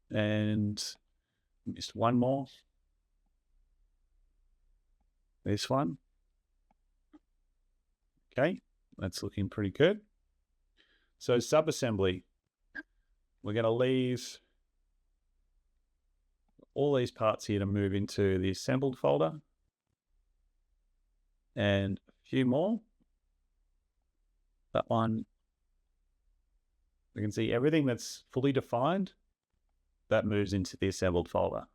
And missed one more. This one. Okay, that's looking pretty good. So sub-assembly, we're going to leave all these parts here to move into the assembled folder. And a few more. That one, we can see everything that's fully defined, that moves into the assembled folder.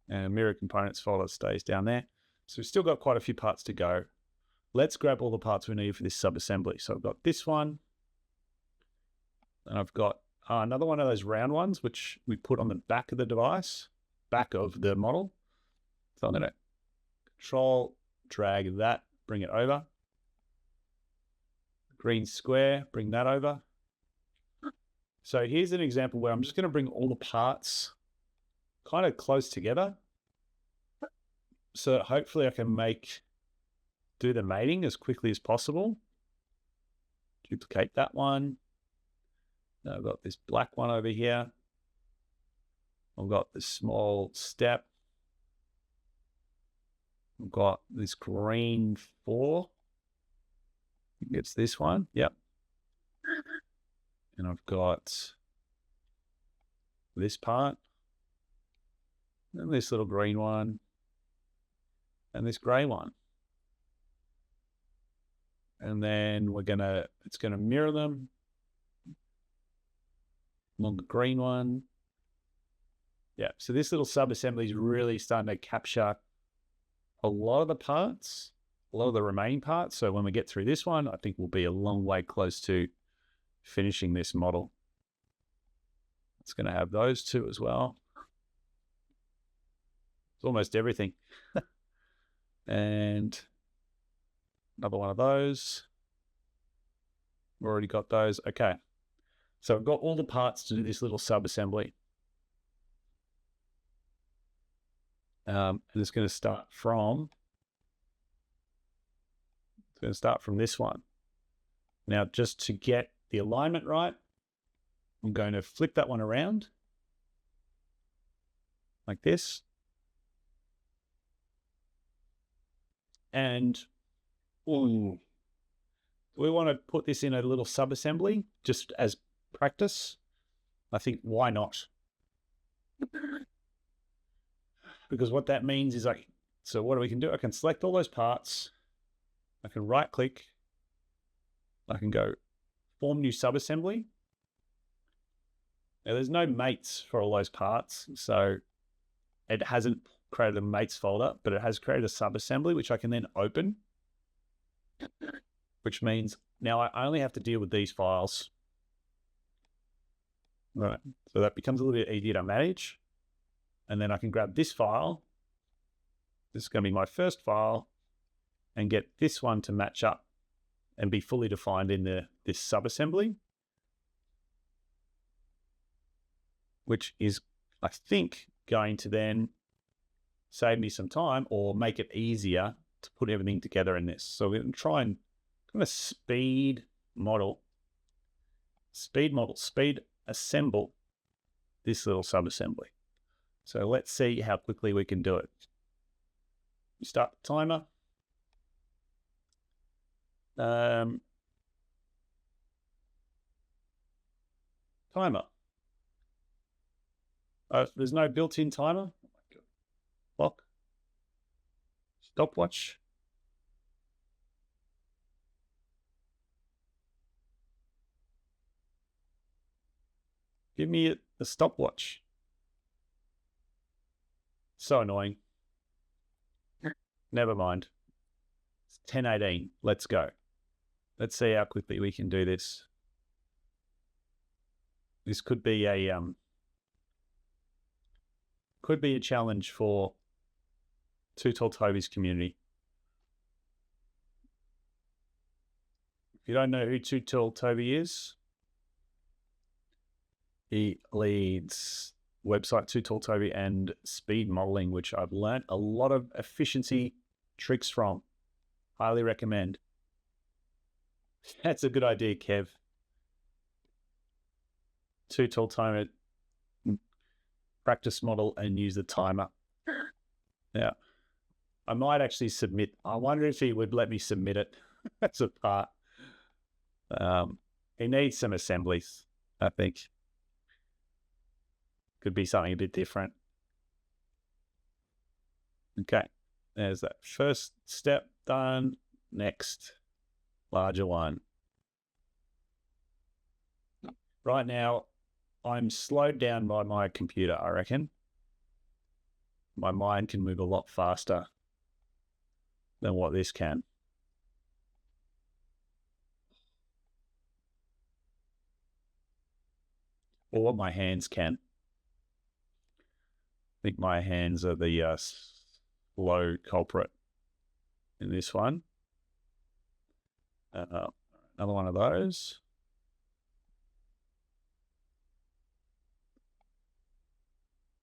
And mirror components folder stays down there. So we've still got quite a few parts to go. Let's grab all the parts we need for this sub-assembly. So I've got this one, and I've got another one of those round ones, which we put on the back of the device, back of the model. So I'm going to control, drag that, bring it over. Green square, bring that over. So here's an example where I'm just going to bring all the parts kind of close together so that hopefully I can do the mating as quickly as possible. Duplicate that one. Now I've got this black one over here. I've got this small step. I've got this green 4. I think it's this one. Yep. And I've got this part. And this little green one. And this gray one. And then it's gonna mirror them along the green one. Yeah, so this little sub-assembly is really starting to capture a lot of the parts, a lot of the remaining parts. So when we get through this one, I think we'll be a long way close to finishing this model. It's going to have those two as well. It's almost everything. And another one of those. We've already got those. Okay. So I've got all the parts to do this little sub-assembly. And it's going to start from this one. Now, just to get the alignment right, I'm going to flip that one around like this. And we want to put this in a little sub-assembly just as practice. I think, why not? Because what that means is so what we can do, I can select all those parts. I can right click. I can go form new sub-assembly. Now there's no mates for all those parts. So it hasn't created a mates folder, but it has created a sub-assembly, which I can then open, which means now I only have to deal with these files. All right. So that becomes a little bit easier to manage. And then I can grab this file. This is going to be my first file, and get this one to match up and be fully defined in this sub-assembly, which is, I think, going to then save me some time or make it easier to put everything together in this. So we're going to try and kind of speed assemble this little sub-assembly. So let's see how quickly we can do it. We start the timer. Timer. There's no built-in timer. Oh my God. Clock. Stopwatch. Give me a stopwatch. So annoying. Never mind. It's 10:18. Let's go. Let's see how quickly we can do this. This could be a challenge for Too Tall Toby's community. If you don't know who Too Tall Toby is, He leads website 2 Tall Toby and speed modeling, which I've learned a lot of efficiency tricks from. Highly recommend. That's a good idea, Kev. 2 Tall Timer, practice model and use the timer. Yeah. I might actually submit. I wonder if he would let me submit it as a part. He needs some assemblies, I think. Could be something a bit different. Okay, there's that first step done. Next, larger one. Right now, I'm slowed down by my computer, I reckon. My mind can move a lot faster than what this can. Or what my hands can. I think my hands are the slow culprit in this one. Another one of those.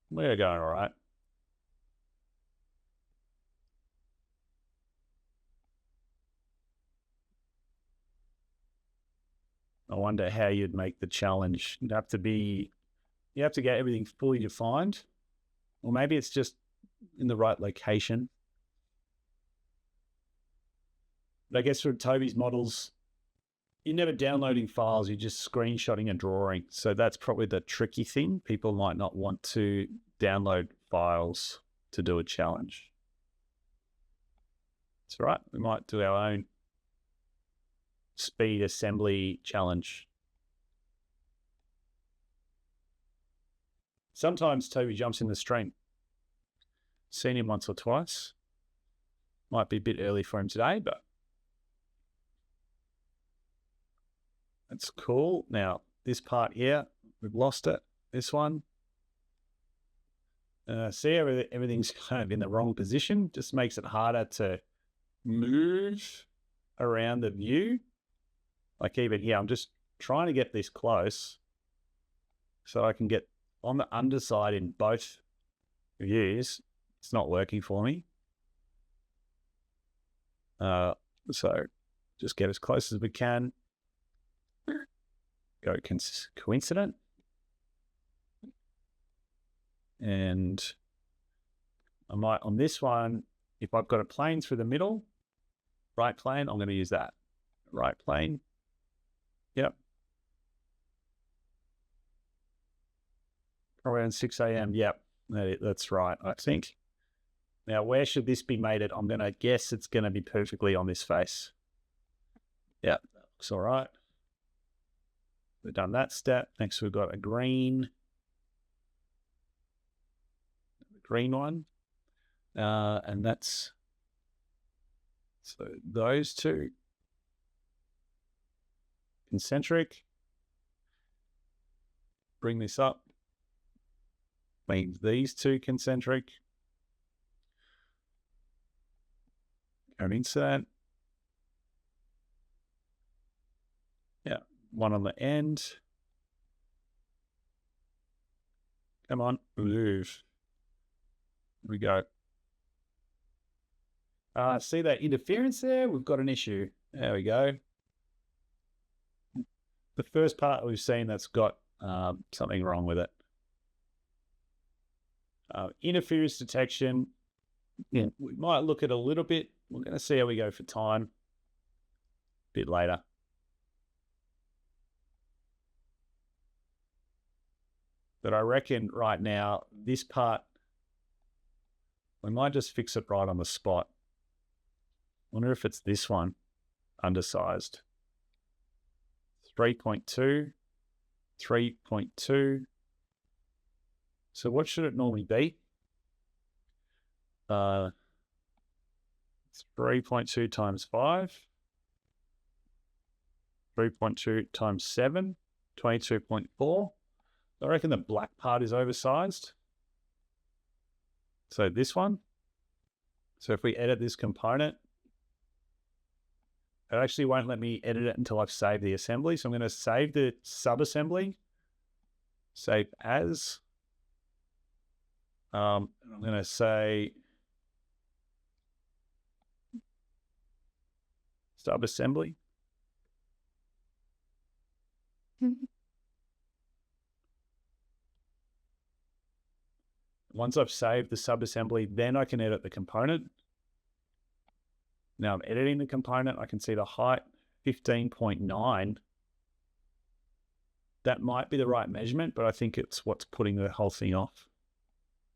We're going all right. I wonder how you'd make the challenge. You have to get everything fully defined, or maybe it's just in the right location. But I guess for Toby's models, you're never downloading files, you're just screenshotting a drawing. So that's probably the tricky thing. People might not want to download files to do a challenge. That's right. We might do our own speed assembly challenge. Sometimes Toby jumps in the stream. Seen him once or twice. Might be a bit early for him today, but that's cool. Now, this part here, we've lost it. This one. See, everything's kind of in the wrong position. Just makes it harder to move around the view. Like even here, I'm just trying to get this close so I can get on the underside in both views. It's not working for me. So just get as close as we can. Go coincident. And I might, on this one, if I've got a plane through the middle, right plane, I'm going to use that. Right plane. Yep. Around 6 a.m. Yep. That's right, I think. Now, where should this be mated? I'm going to guess it's going to be perfectly on this face. Yeah, that looks all right. We've done that step. Next, we've got a green one. And that's, so those two. Concentric. Bring this up. Means these two concentric. An insert. Yeah, one on the end. Come on, move. Here we go. See that interference there? We've got an issue. There we go. The first part we've seen that's got something wrong with it. Interference detection. Yeah, we might look at a little bit. We're going to see how we go for time a bit later. But I reckon right now, this part, we might just fix it right on the spot. Wonder if it's this one, undersized. 3.2, 3.2. So what should it normally be? 3.2 times 5. 3.2 times 7, 22.4. I reckon the black part is oversized. So this one. So if we edit this component, it actually won't let me edit it until I've saved the assembly. So I'm going to save the sub-assembly save as. I'm going to say sub-assembly. Once I've saved the sub-assembly, then I can edit the component. Now I'm editing the component. I can see the height, 15.9. That might be the right measurement, but I think it's what's putting the whole thing off.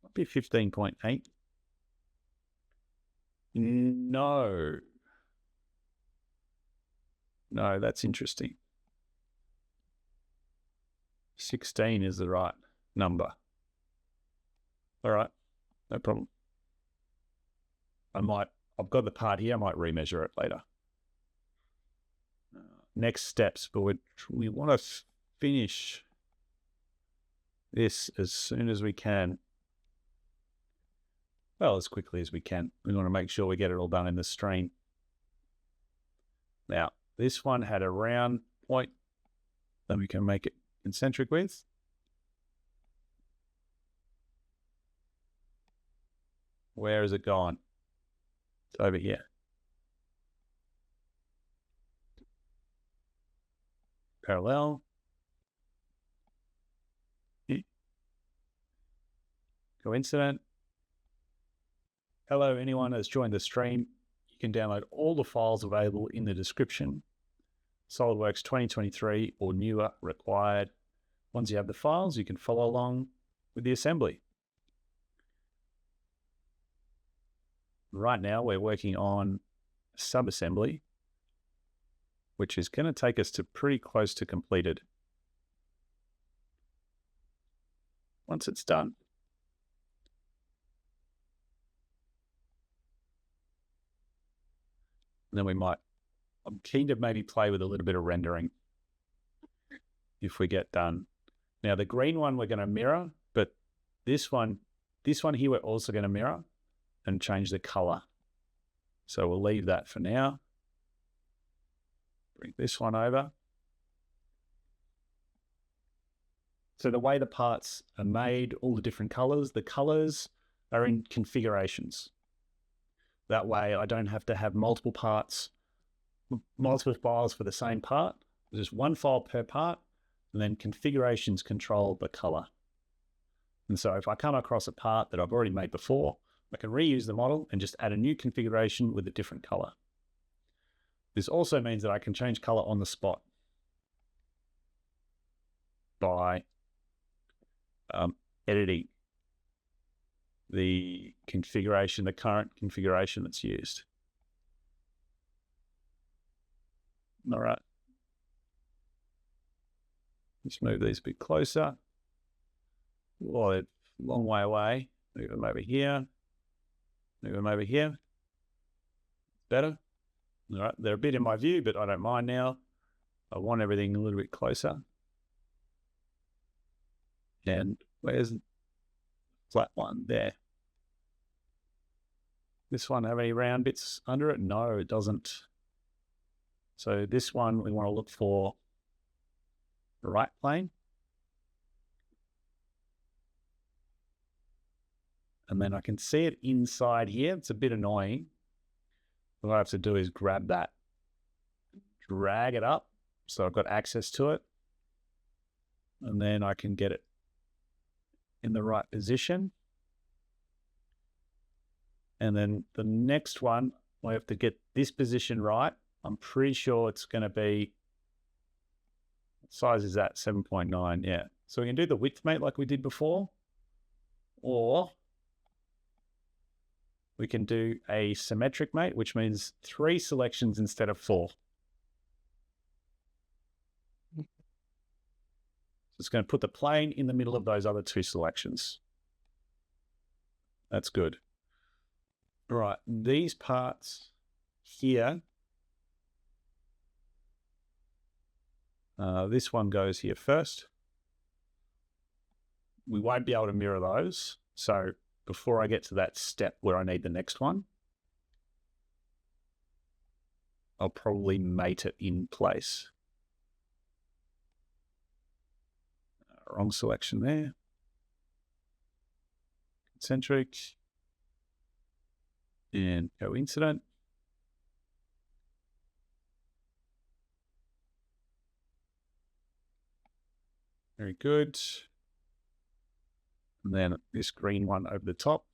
Might be 15.8. No. No, that's interesting. 16 is the right number. All right, no problem. I've got the part here, I might remeasure it later. Next steps, but we want to finish this as soon as we can. Well, as quickly as we can. We want to make sure we get it all done in the stream. Now, this one had a round point that we can make it concentric with. Where is it gone? It's over here. Parallel. Coincident. Hello, anyone has joined the stream. You can download all the files available in the description. SolidWorks 2023 or newer required. Once you have the files, you can follow along with the assembly. Right now, we're working on sub-assembly, which is going to take us to pretty close to completed. Once it's done, then I'm keen to maybe play with a little bit of rendering if we get done. Now, the green one we're going to mirror, but this one here we're also going to mirror and change the color. So we'll leave that for now. Bring this one over. So the way the parts are made, all the different colors, the colors are in configurations. That way I don't have to have multiple parts, multiple files for the same part. There's just one file per part, and then configurations control the color. And so if I come across a part that I've already made before, I can reuse the model and just add a new configuration with a different color. This also means that I can change color on the spot by editing the configuration, the current configuration that's used. All right. Let's move these a bit closer. Oh, they're a long way away. Move them over here. Move them over here. Better. All right, they're a bit in my view, but I don't mind now. I want everything a little bit closer. And where's the flat one? There. This one have any round bits under it? No, it doesn't. So this one, we want to look for the right plane. And then I can see it inside here. It's a bit annoying. What I have to do is grab that, drag it up so I've got access to it, and then I can get it in the right position. And then the next one, I have to get this position right. I'm pretty sure it's going to be, what size is that? 7.9, yeah. So we can do the width mate like we did before, or we can do a symmetric mate, which means 3 selections instead of 4. So it's going to put the plane in the middle of those other 2 selections. That's good. All right, these parts here, this one goes here first. We won't be able to mirror those. So before I get to that step where I need the next one, I'll probably mate it in place. All Wrong selection there. Concentric. And coincident. Very good. And then this green one over the top.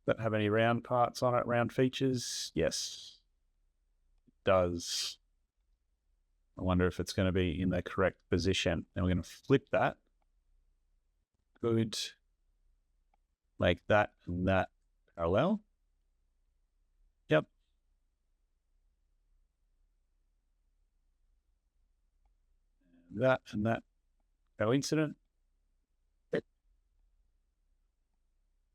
Does that have any round parts on it, round features? Yes, it does. I wonder if it's going to be in the correct position. And we're going to flip that. Good. Make that and that parallel. Yep. That and that coincident.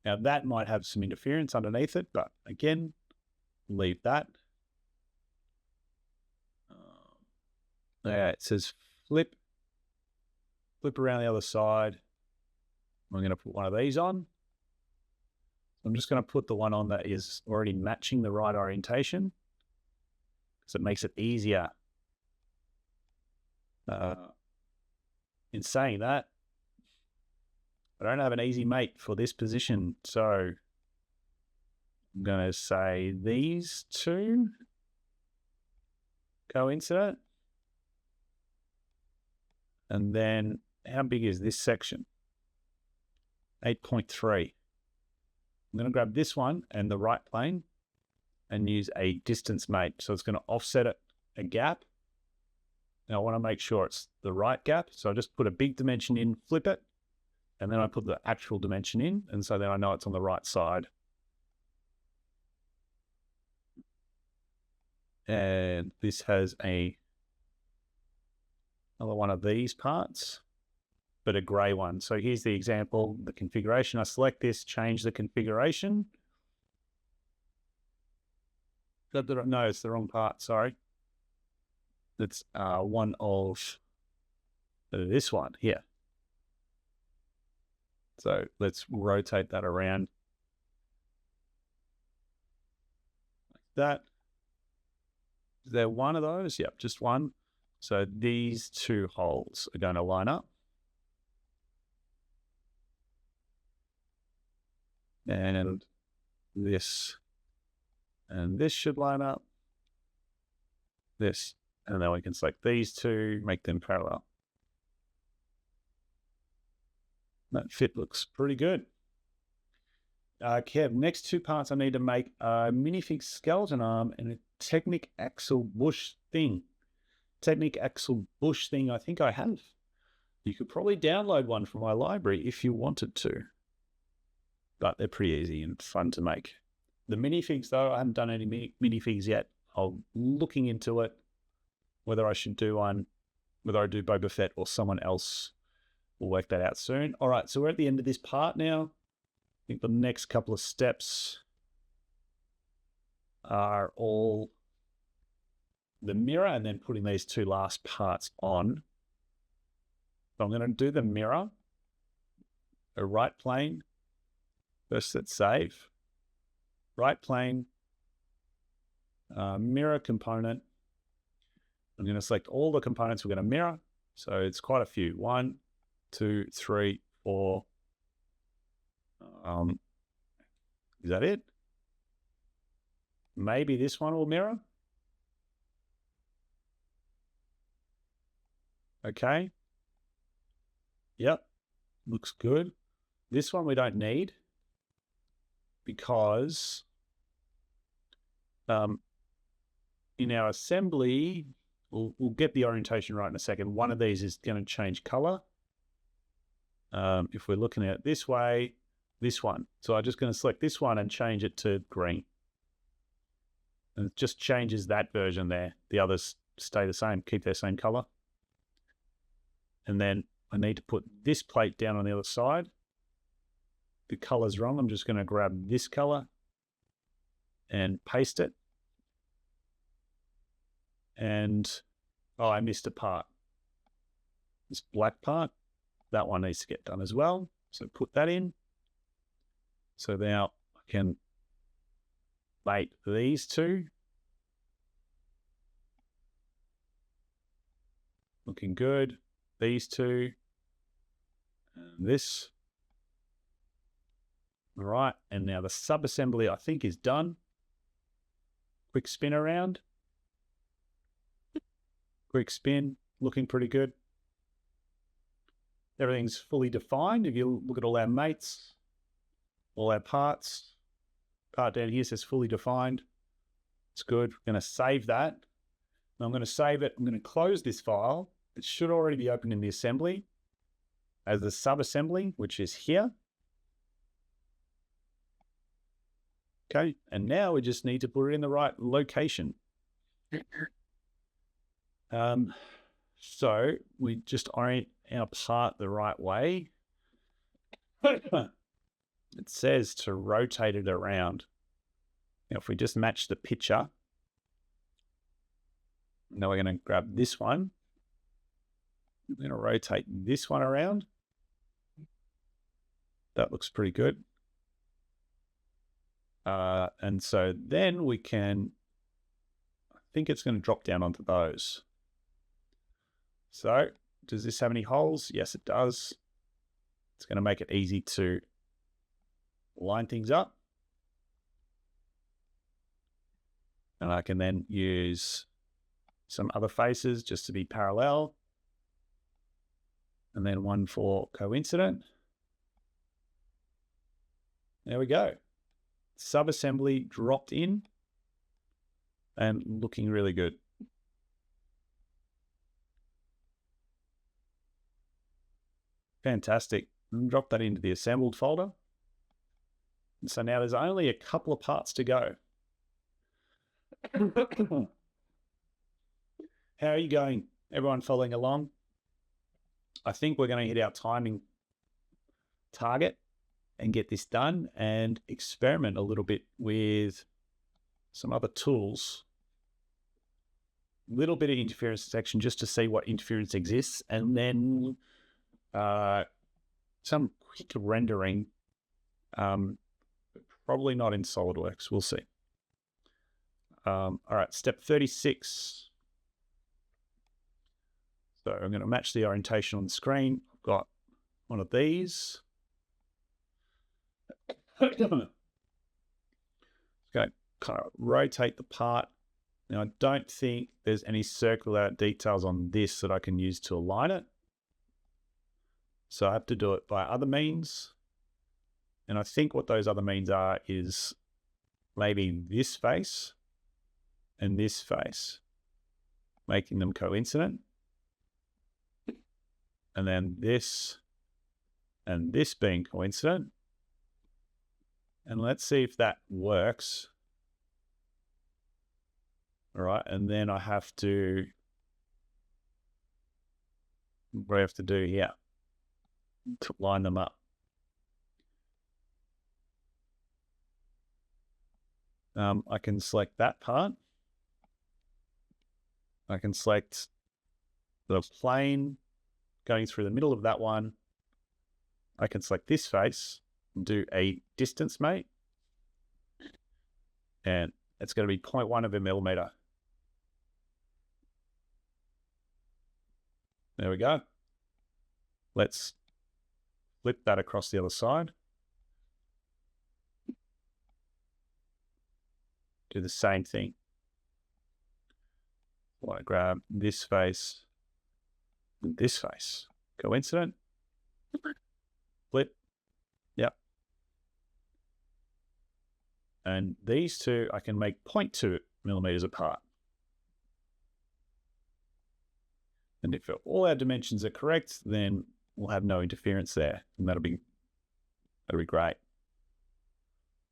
Now that might have some interference underneath it, but again, leave that. It says flip around the other side. I'm going to put one of these on. I'm just going to put the one on that is already matching the right orientation, because it makes it easier. In saying that, I don't have an easy mate for this position, so I'm going to say these two coincident. And then how big is this section? 8.3. I'm going to grab this one and the right plane and use a distance mate. So it's going to offset it a gap. Now I want to make sure it's the right gap. So I just put a big dimension in, flip it, and then I put the actual dimension in. And so then I know it's on the right side. And this has another one of these parts, but a gray one. So here's the example, the configuration. I select this, change the configuration. No, it's the wrong part, sorry. That's one of this one here. So let's rotate that around like that. Is there one of those? Yep, just one. So these two holes are going to line up. And this and this should line up. This, and then we can select these two, make them parallel. That fit looks pretty good. Kev, next two parts I need to make a minifig skeleton arm and a Technic axle bush thing. Technic axle bush thing, I think I have. You could probably download one from my library if you wanted to. But they're pretty easy and fun to make. The minifigs, though, I haven't done any minifigs yet. I'm looking into it, whether I should do one, whether I do Boba Fett or someone else. We'll work that out soon. All right, so we're at the end of this part now. I think the next couple of steps are all the mirror and then putting these two last parts on. So I'm going to do the mirror, a right plane. First, let's save. Right plane, mirror component. I'm going to select all the components we're going to mirror. So it's quite a few. 1, 2, 3, 4. Is that it? Maybe this one will mirror. Okay. Yep. Looks good. This one we don't need, because in our assembly, we'll get the orientation right in a second. One of these is going to change color. If we're looking at it this way, this one. So I'm just going to select this one and change it to green. And it just changes that version there. The others stay the same, keep their same color. And then I need to put this plate down on the other side. The color's wrong. I'm just going to grab this color and paste it. And, oh, I missed a part. This black part, that one needs to get done as well. So put that in. So now I can mate these two. looking good. These two, and this. All right, and now the sub-assembly I think is done. Quick spin around. Quick spin, looking pretty good. Everything's fully defined. If you look at all our mates, all our parts, part down here says fully defined. It's good. We're going to save that. I'm going to save it. I'm going to close this file. It should already be open in the assembly as the sub-assembly, which is here. Okay, and now we just need to put it in the right location. So we just orient our part the right way. It says to rotate it around. Now, if we just match the picture, now we're going to grab this one. I'm going to rotate this one around. That looks pretty good. And so then we can, I think it's going to drop down onto those. So does this have any holes? Yes, it does. It's going to make it easy to line things up. And I can then use some other faces just to be parallel. And then one for coincident. There we go. Sub-assembly dropped in and looking really good. Fantastic. Drop that into the assembled folder. And so now there's only a couple of parts to go. How are you going? Everyone following along? I think we're going to hit our timing target and get this done and experiment a little bit with some other tools. Little bit of interference detection just to see what interference exists, and then some quick rendering, probably not in SolidWorks. We'll see. All right, step 36. So I'm going to match the orientation on the screen. I've got one of these. Okay, kind of rotate the part. Now, I don't think there's any circular details on this that I can use to align it. So I have to do it by other means. And I think what those other means are is maybe this face and this face, making them coincident. And then this and this being coincident. And let's see if that works. All right, and then I have to, what do I have to do here to line them up? I can select that part. I can select the plane going through the middle of that one. I can select this face and do a distance mate. And it's going to be 0.1 of a millimeter. There we go. Let's flip that across the other side. Do the same thing. I want to grab this face and this face. Coincident. Flip. Yep. And these two I can make 0.2 millimeters apart. And if all our dimensions are correct, then we'll have no interference there. And that'll be great.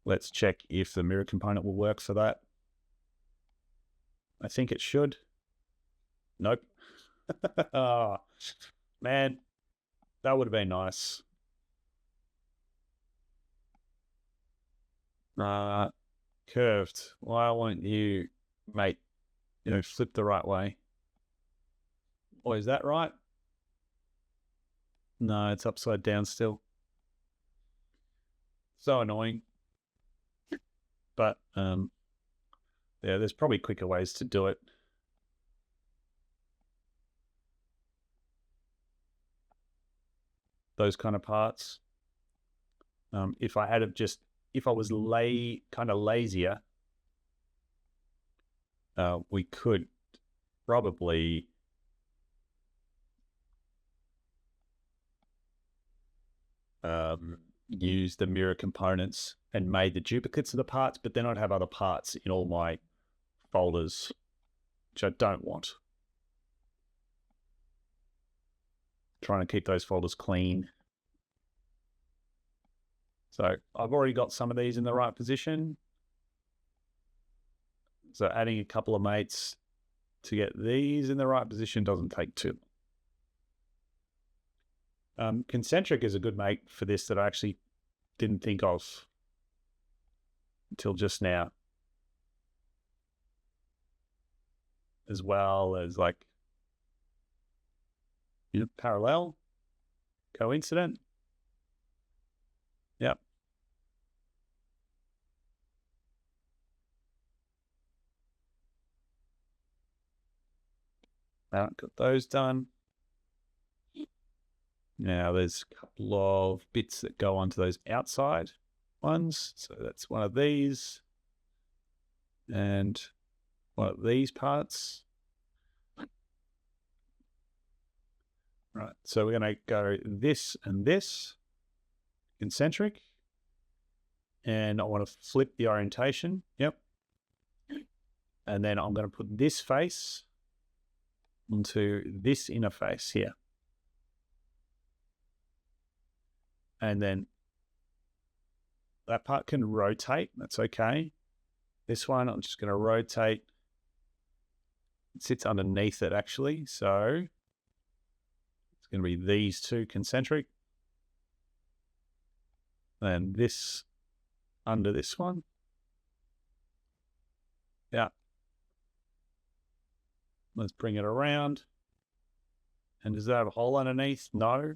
Let's check if the mirror component will work for that. I think it should. Nope. Oh, man, that would have been nice. Curved. Why won't you, mate, flip the right way? Or is that right? No, it's upside down still. So annoying. But yeah, there's probably quicker ways to do it. those kind of parts. If I was kind of lazier, we could probably use the mirror components and made the duplicates of the parts, but then I'd have other parts in all my folders, which I don't want. Trying to keep those folders clean. So I've already got some of these in the right position. So adding a couple of mates to get these in the right position doesn't take too long. Concentric is a good mate for this that I actually didn't think of until just now. As well as like, parallel, coincident. Yep. Got those done. Now there's a couple of bits that go onto those outside ones. So that's one of these and one of these parts. Right, so we're going to go this and this, concentric, and I want to flip the orientation. Yep. And then I'm going to put this face onto this inner face here. And then that part can rotate. That's okay. This one, I'm just going to rotate. It sits underneath it actually. So it's going to be these two concentric. And this under this one. Yeah. Let's bring it around. And does that have a hole underneath? No.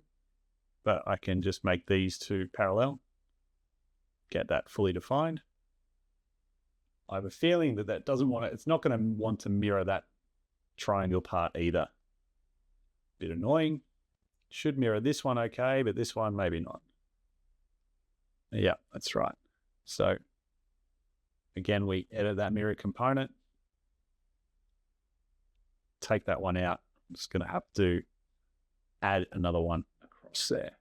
But I can just make these two parallel. Get that fully defined. I have a feeling that that doesn't want to, it's not going to want to mirror that triangle part either. Bit annoying. Should mirror this one okay, but this one maybe not. Yeah, that's right. So again, we edit that mirror component. Take that one out. I'm just going to have to add another one across there.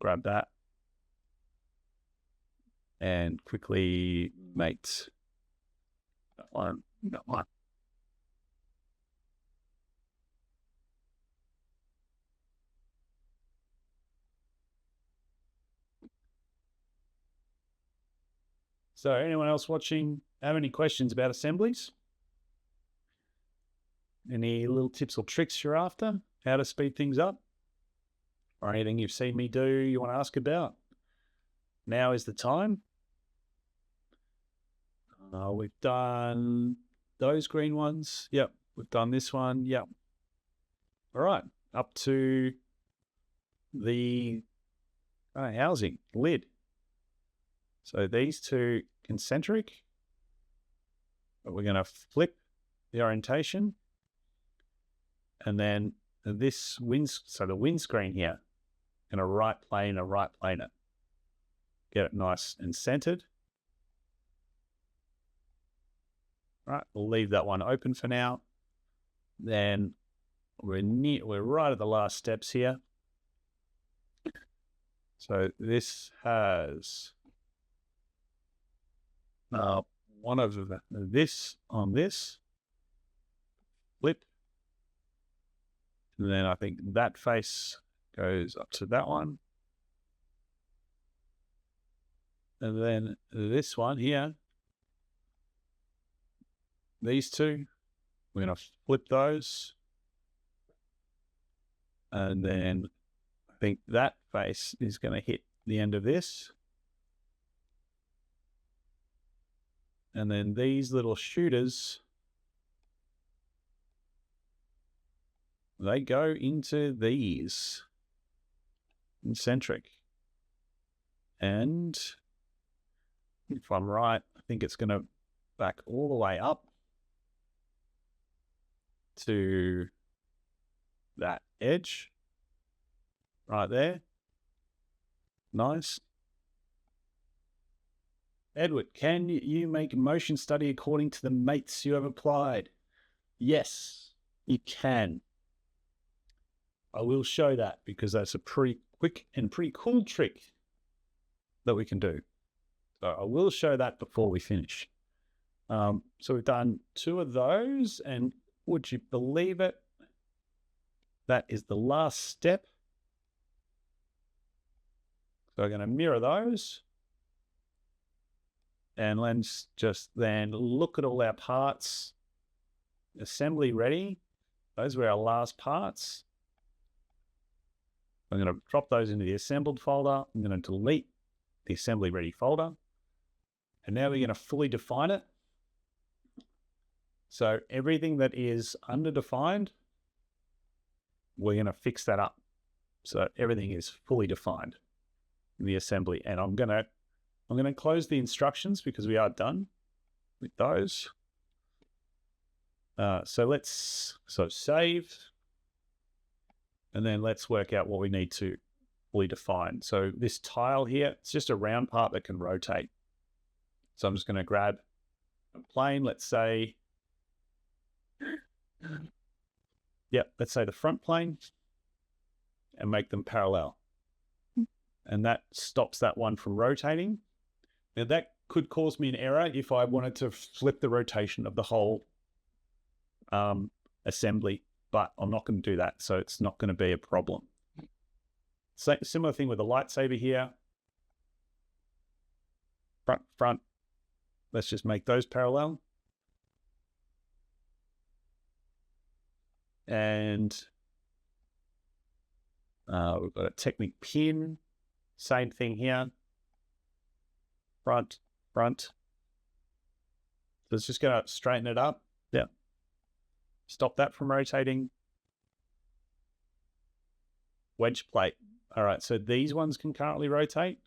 Grab that and quickly mate that one, that one. So anyone else watching have any questions about assemblies? Any little tips or tricks you're after? How to speed things up? Or anything you've seen me do you want to ask about? Now is the time. We've done those green ones. Yep. We've done this one. Yep. All right. Up to the housing lid. So these two concentric. But we're going to flip the orientation. And then this so the windscreen here. And a right plane it. Get it nice and centered. All right, we'll leave that one open for now. Then we're right at the last steps here. So this has one of this on this, flip. And then I think that face goes up to that one. And then this one here, these two, we're going to flip those. And then I think that face is going to hit the end of this. And then these little shooters, they go into these concentric. And if I'm right, I think it's going to back all the way up to that edge right there. Nice. Edward, can you make a motion study according to the mates you have applied? Yes, you can. I will show that because that's a pretty quick and pretty cool trick that we can do. So I will show that before we finish. So we've done 2 of those, and would you believe it? That is the last step. So we're going to mirror those. And let's just then look at all our parts. Assembly ready. Those were our last parts. I'm going to drop those into the assembled folder. I'm going to delete the assembly ready folder. And now we're going to fully define it. So everything that is underdefined, we're going to fix that up. So everything is fully defined in the assembly. And I'm going to close the instructions because we are done with those. So save, and then let's work out what we need to fully define. So this tile here, it's just a round part that can rotate. So I'm just going to grab a plane, let's say, let's say the front plane, and make them parallel. And that stops that one from rotating. Now that could cause me an error if I wanted to flip the rotation of the whole assembly, but I'm not going to do that, so it's not going to be a problem. Similar thing with the lightsaber here. Front. Let's just make those parallel. And we've got a Technic Pin. Same thing here. Front. So it's just going to straighten it up. Yeah. Stop that from rotating. Wedge plate. All right, so these ones can currently rotate.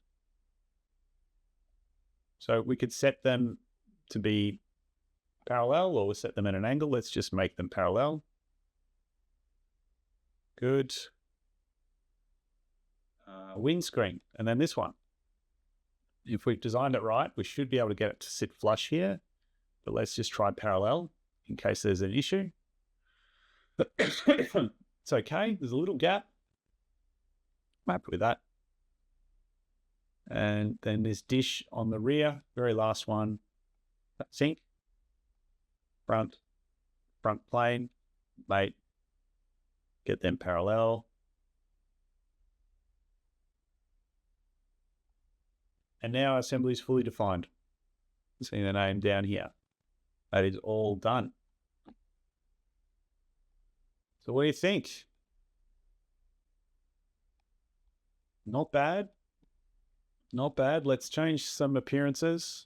So we could set them to be parallel, or we'll set them at an angle. Let's just make them parallel. Good. Windscreen, and then this one. If we've designed it right, we should be able to get it to sit flush here, but let's just try parallel in case there's an issue. It's okay, there's a little gap. I'm happy with that. And then this dish on the rear, very last one, sink, front plane, mate, get them parallel. And now our assembly is fully defined. See the name down here. That is all done. So what do you think? Not bad. Not bad. Let's change some appearances.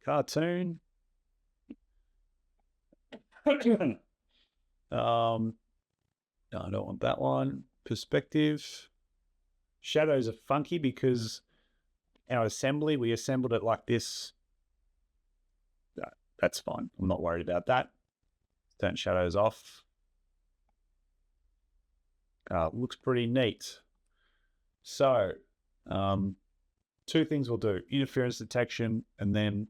Cartoon. I don't want that one. Perspective. Shadows are funky because our assembly, we assembled it like this. That's fine. I'm not worried about that. Turn shadows off. Looks pretty neat. So, 2 things we'll do. Interference detection and then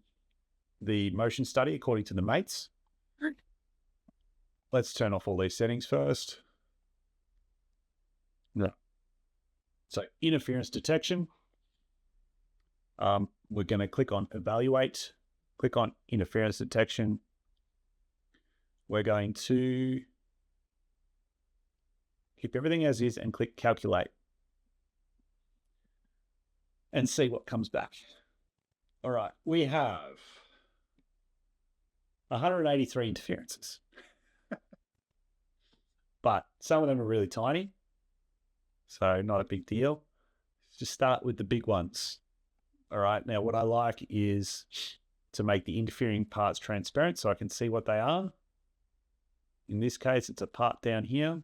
the motion study according to the mates. Let's turn off all these settings first. No. So interference detection. We're going to click on evaluate, click on interference detection. We're going to keep everything as is and click calculate and see what comes back. All right, we have 183 interferences, but some of them are really tiny, so not a big deal. Just start with the big ones. All right, now what I like is to make the interfering parts transparent so I can see what they are. In this case, it's a part down here,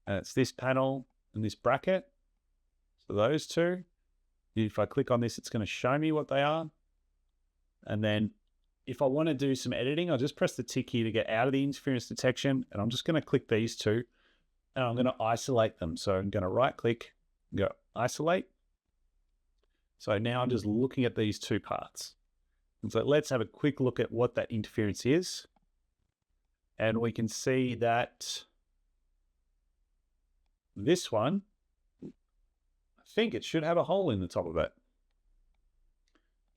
and it's this panel and this bracket. So those 2. If I click on this, it's going to show me what they are. And then if I want to do some editing, I'll just press the tick here to get out of the interference detection. And I'm just going to click these two and I'm going to isolate them. So I'm going to right click, go isolate. So now I'm just looking at these two parts. And so let's have a quick look at what that interference is. And we can see that this one, I think it should have a hole in the top of it.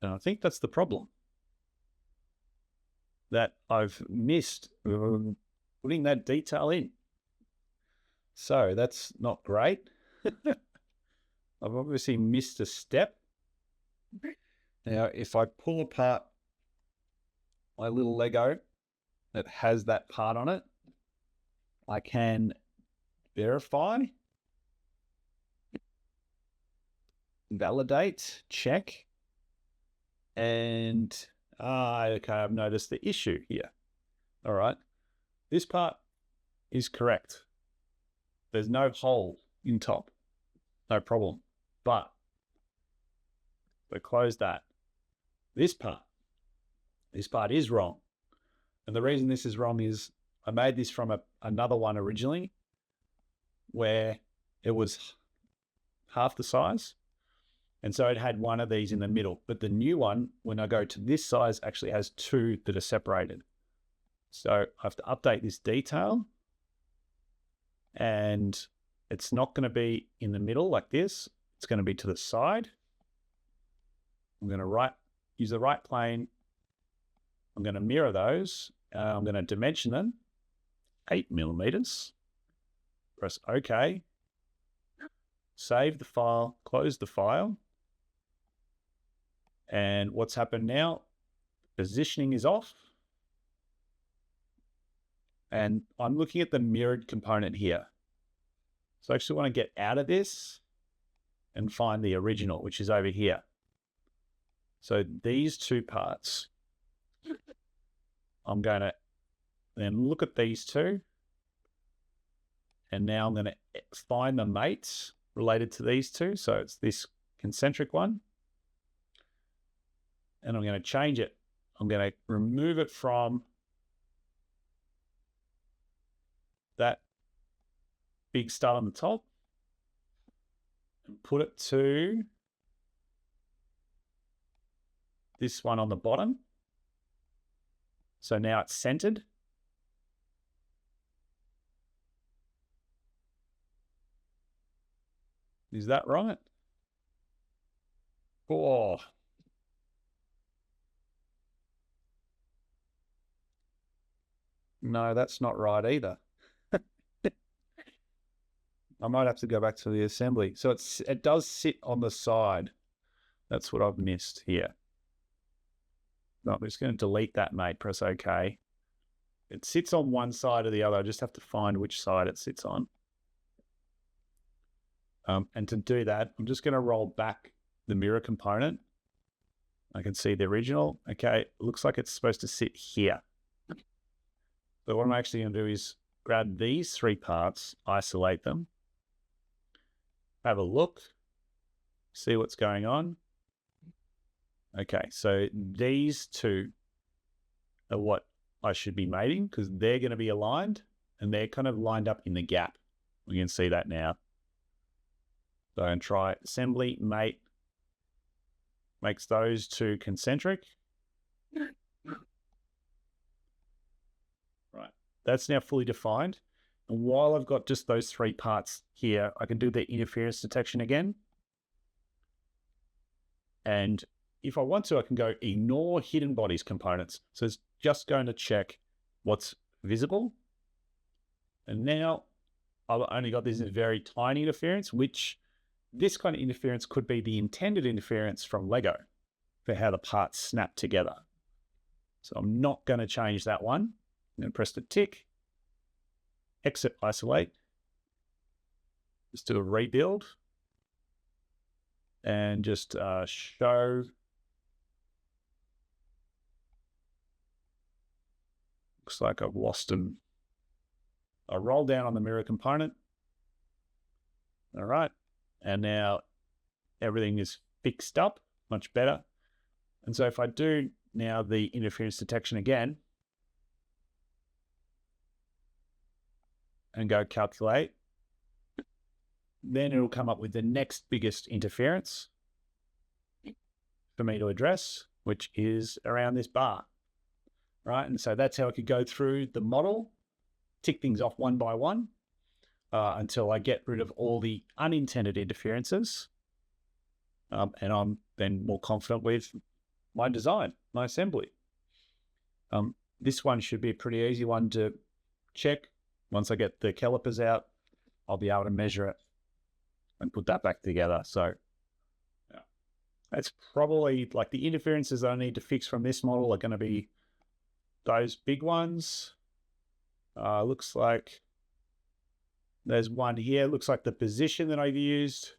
And I think that's the problem, that I've missed putting that detail in. So that's not great. I've obviously missed a step. Now, if I pull apart my little Lego that has that part on it, I can verify, validate, check, and okay, I've noticed the issue here. All right, this part is correct. There's no hole in top, no problem. But if I close that, this part is wrong. And the reason this is wrong is I made this from another one originally where it was half the size. And so it had one of these in the middle. But the new one, when I go to this size, actually has two that are separated. So I have to update this detail. And it's not going to be in the middle like this. It's going to be to the side. I'm going to use the right plane. I'm going to mirror those. I'm going to dimension them 8 millimeters. Press OK. Save the file, close the file. And what's happened now? Positioning is off. And I'm looking at the mirrored component here. So I actually want to get out of this and find the original, which is over here. So these two parts, I'm going to then look at these two. And now I'm going to find the mates related to these two. So it's this concentric one. And I'm going to change it. I'm going to remove it from that big stud on the top and put it to this one on the bottom. So now it's centered. Is that right? Oh. No, that's not right either. I might have to go back to the assembly. So it does sit on the side. That's what I've missed here. No, I'm just going to delete that, mate. Press OK. It sits on one side or the other. I just have to find which side it sits on. And to do that, I'm just going to roll back the mirror component. I can see the original. Okay, it looks like it's supposed to sit here. So what I'm actually going to do is grab these three parts, isolate them, have a look, see what's going on. Okay, so these two are what I should be mating because they're going to be aligned and they're kind of lined up in the gap. We can see that now. So I'm going to try assembly, mate, makes those two concentric. Right, that's now fully defined. And while I've got just those three parts here, I can do the interference detection again. And if I want to, I can go ignore hidden bodies components. So it's just going to check what's visible. And now I've only got this very tiny interference, which this kind of interference could be the intended interference from Lego for how the parts snap together. So I'm not going to change that one. I'm going to press the tick, exit isolate, just do a rebuild, and just show. Looks like I've lost them. I roll down on the mirror component. All right. And now everything is fixed up much better. And so if I do now the interference detection again and go calculate, then it'll come up with the next biggest interference for me to address, which is around this bar, right? And so that's how I could go through the model, tick things off one by one until I get rid of all the unintended interferences. And I'm then more confident with my design, my assembly. This one should be a pretty easy one to check. Once I get the calipers out, I'll be able to measure it and put that back together. So yeah, that's probably like the interferences I need to fix from this model are going to be those big ones. Looks like there's one here. Looks like the position that I've used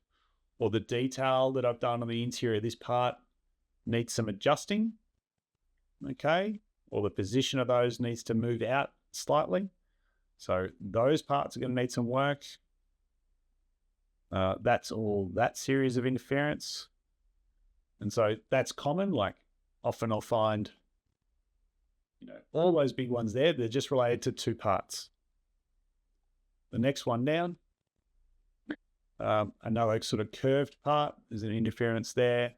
or the detail that I've done on the interior of this part needs some adjusting. Okay. Or the position of those needs to move out slightly. So those parts are going to need some work. That's all that series of interference. And so that's common. Like often I'll find, all those big ones there, they're just related to two parts. The next one down, another sort of curved part, there's an interference there.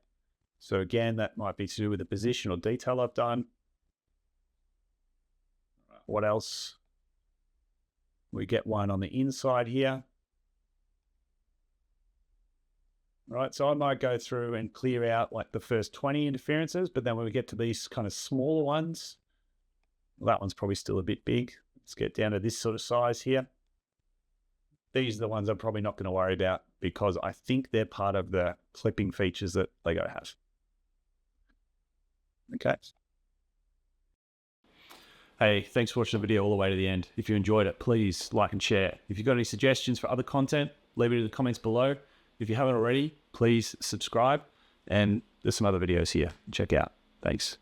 So again, that might be to do with the position or detail I've done. What else? We get one on the inside here. Right, so I might go through and clear out like the first 20 interferences, but then when we get to these kind of smaller ones, well, that one's probably still a bit big. Let's get down to this sort of size here. These are the ones I'm probably not going to worry about because I think they're part of the clipping features that LEGO have. Okay. Hey, thanks for watching the video all the way to the end. If you enjoyed it, please like and share. If you've got any suggestions for other content, leave it in the comments below. If you haven't already, please subscribe. And there's some other videos here. Check out. Thanks.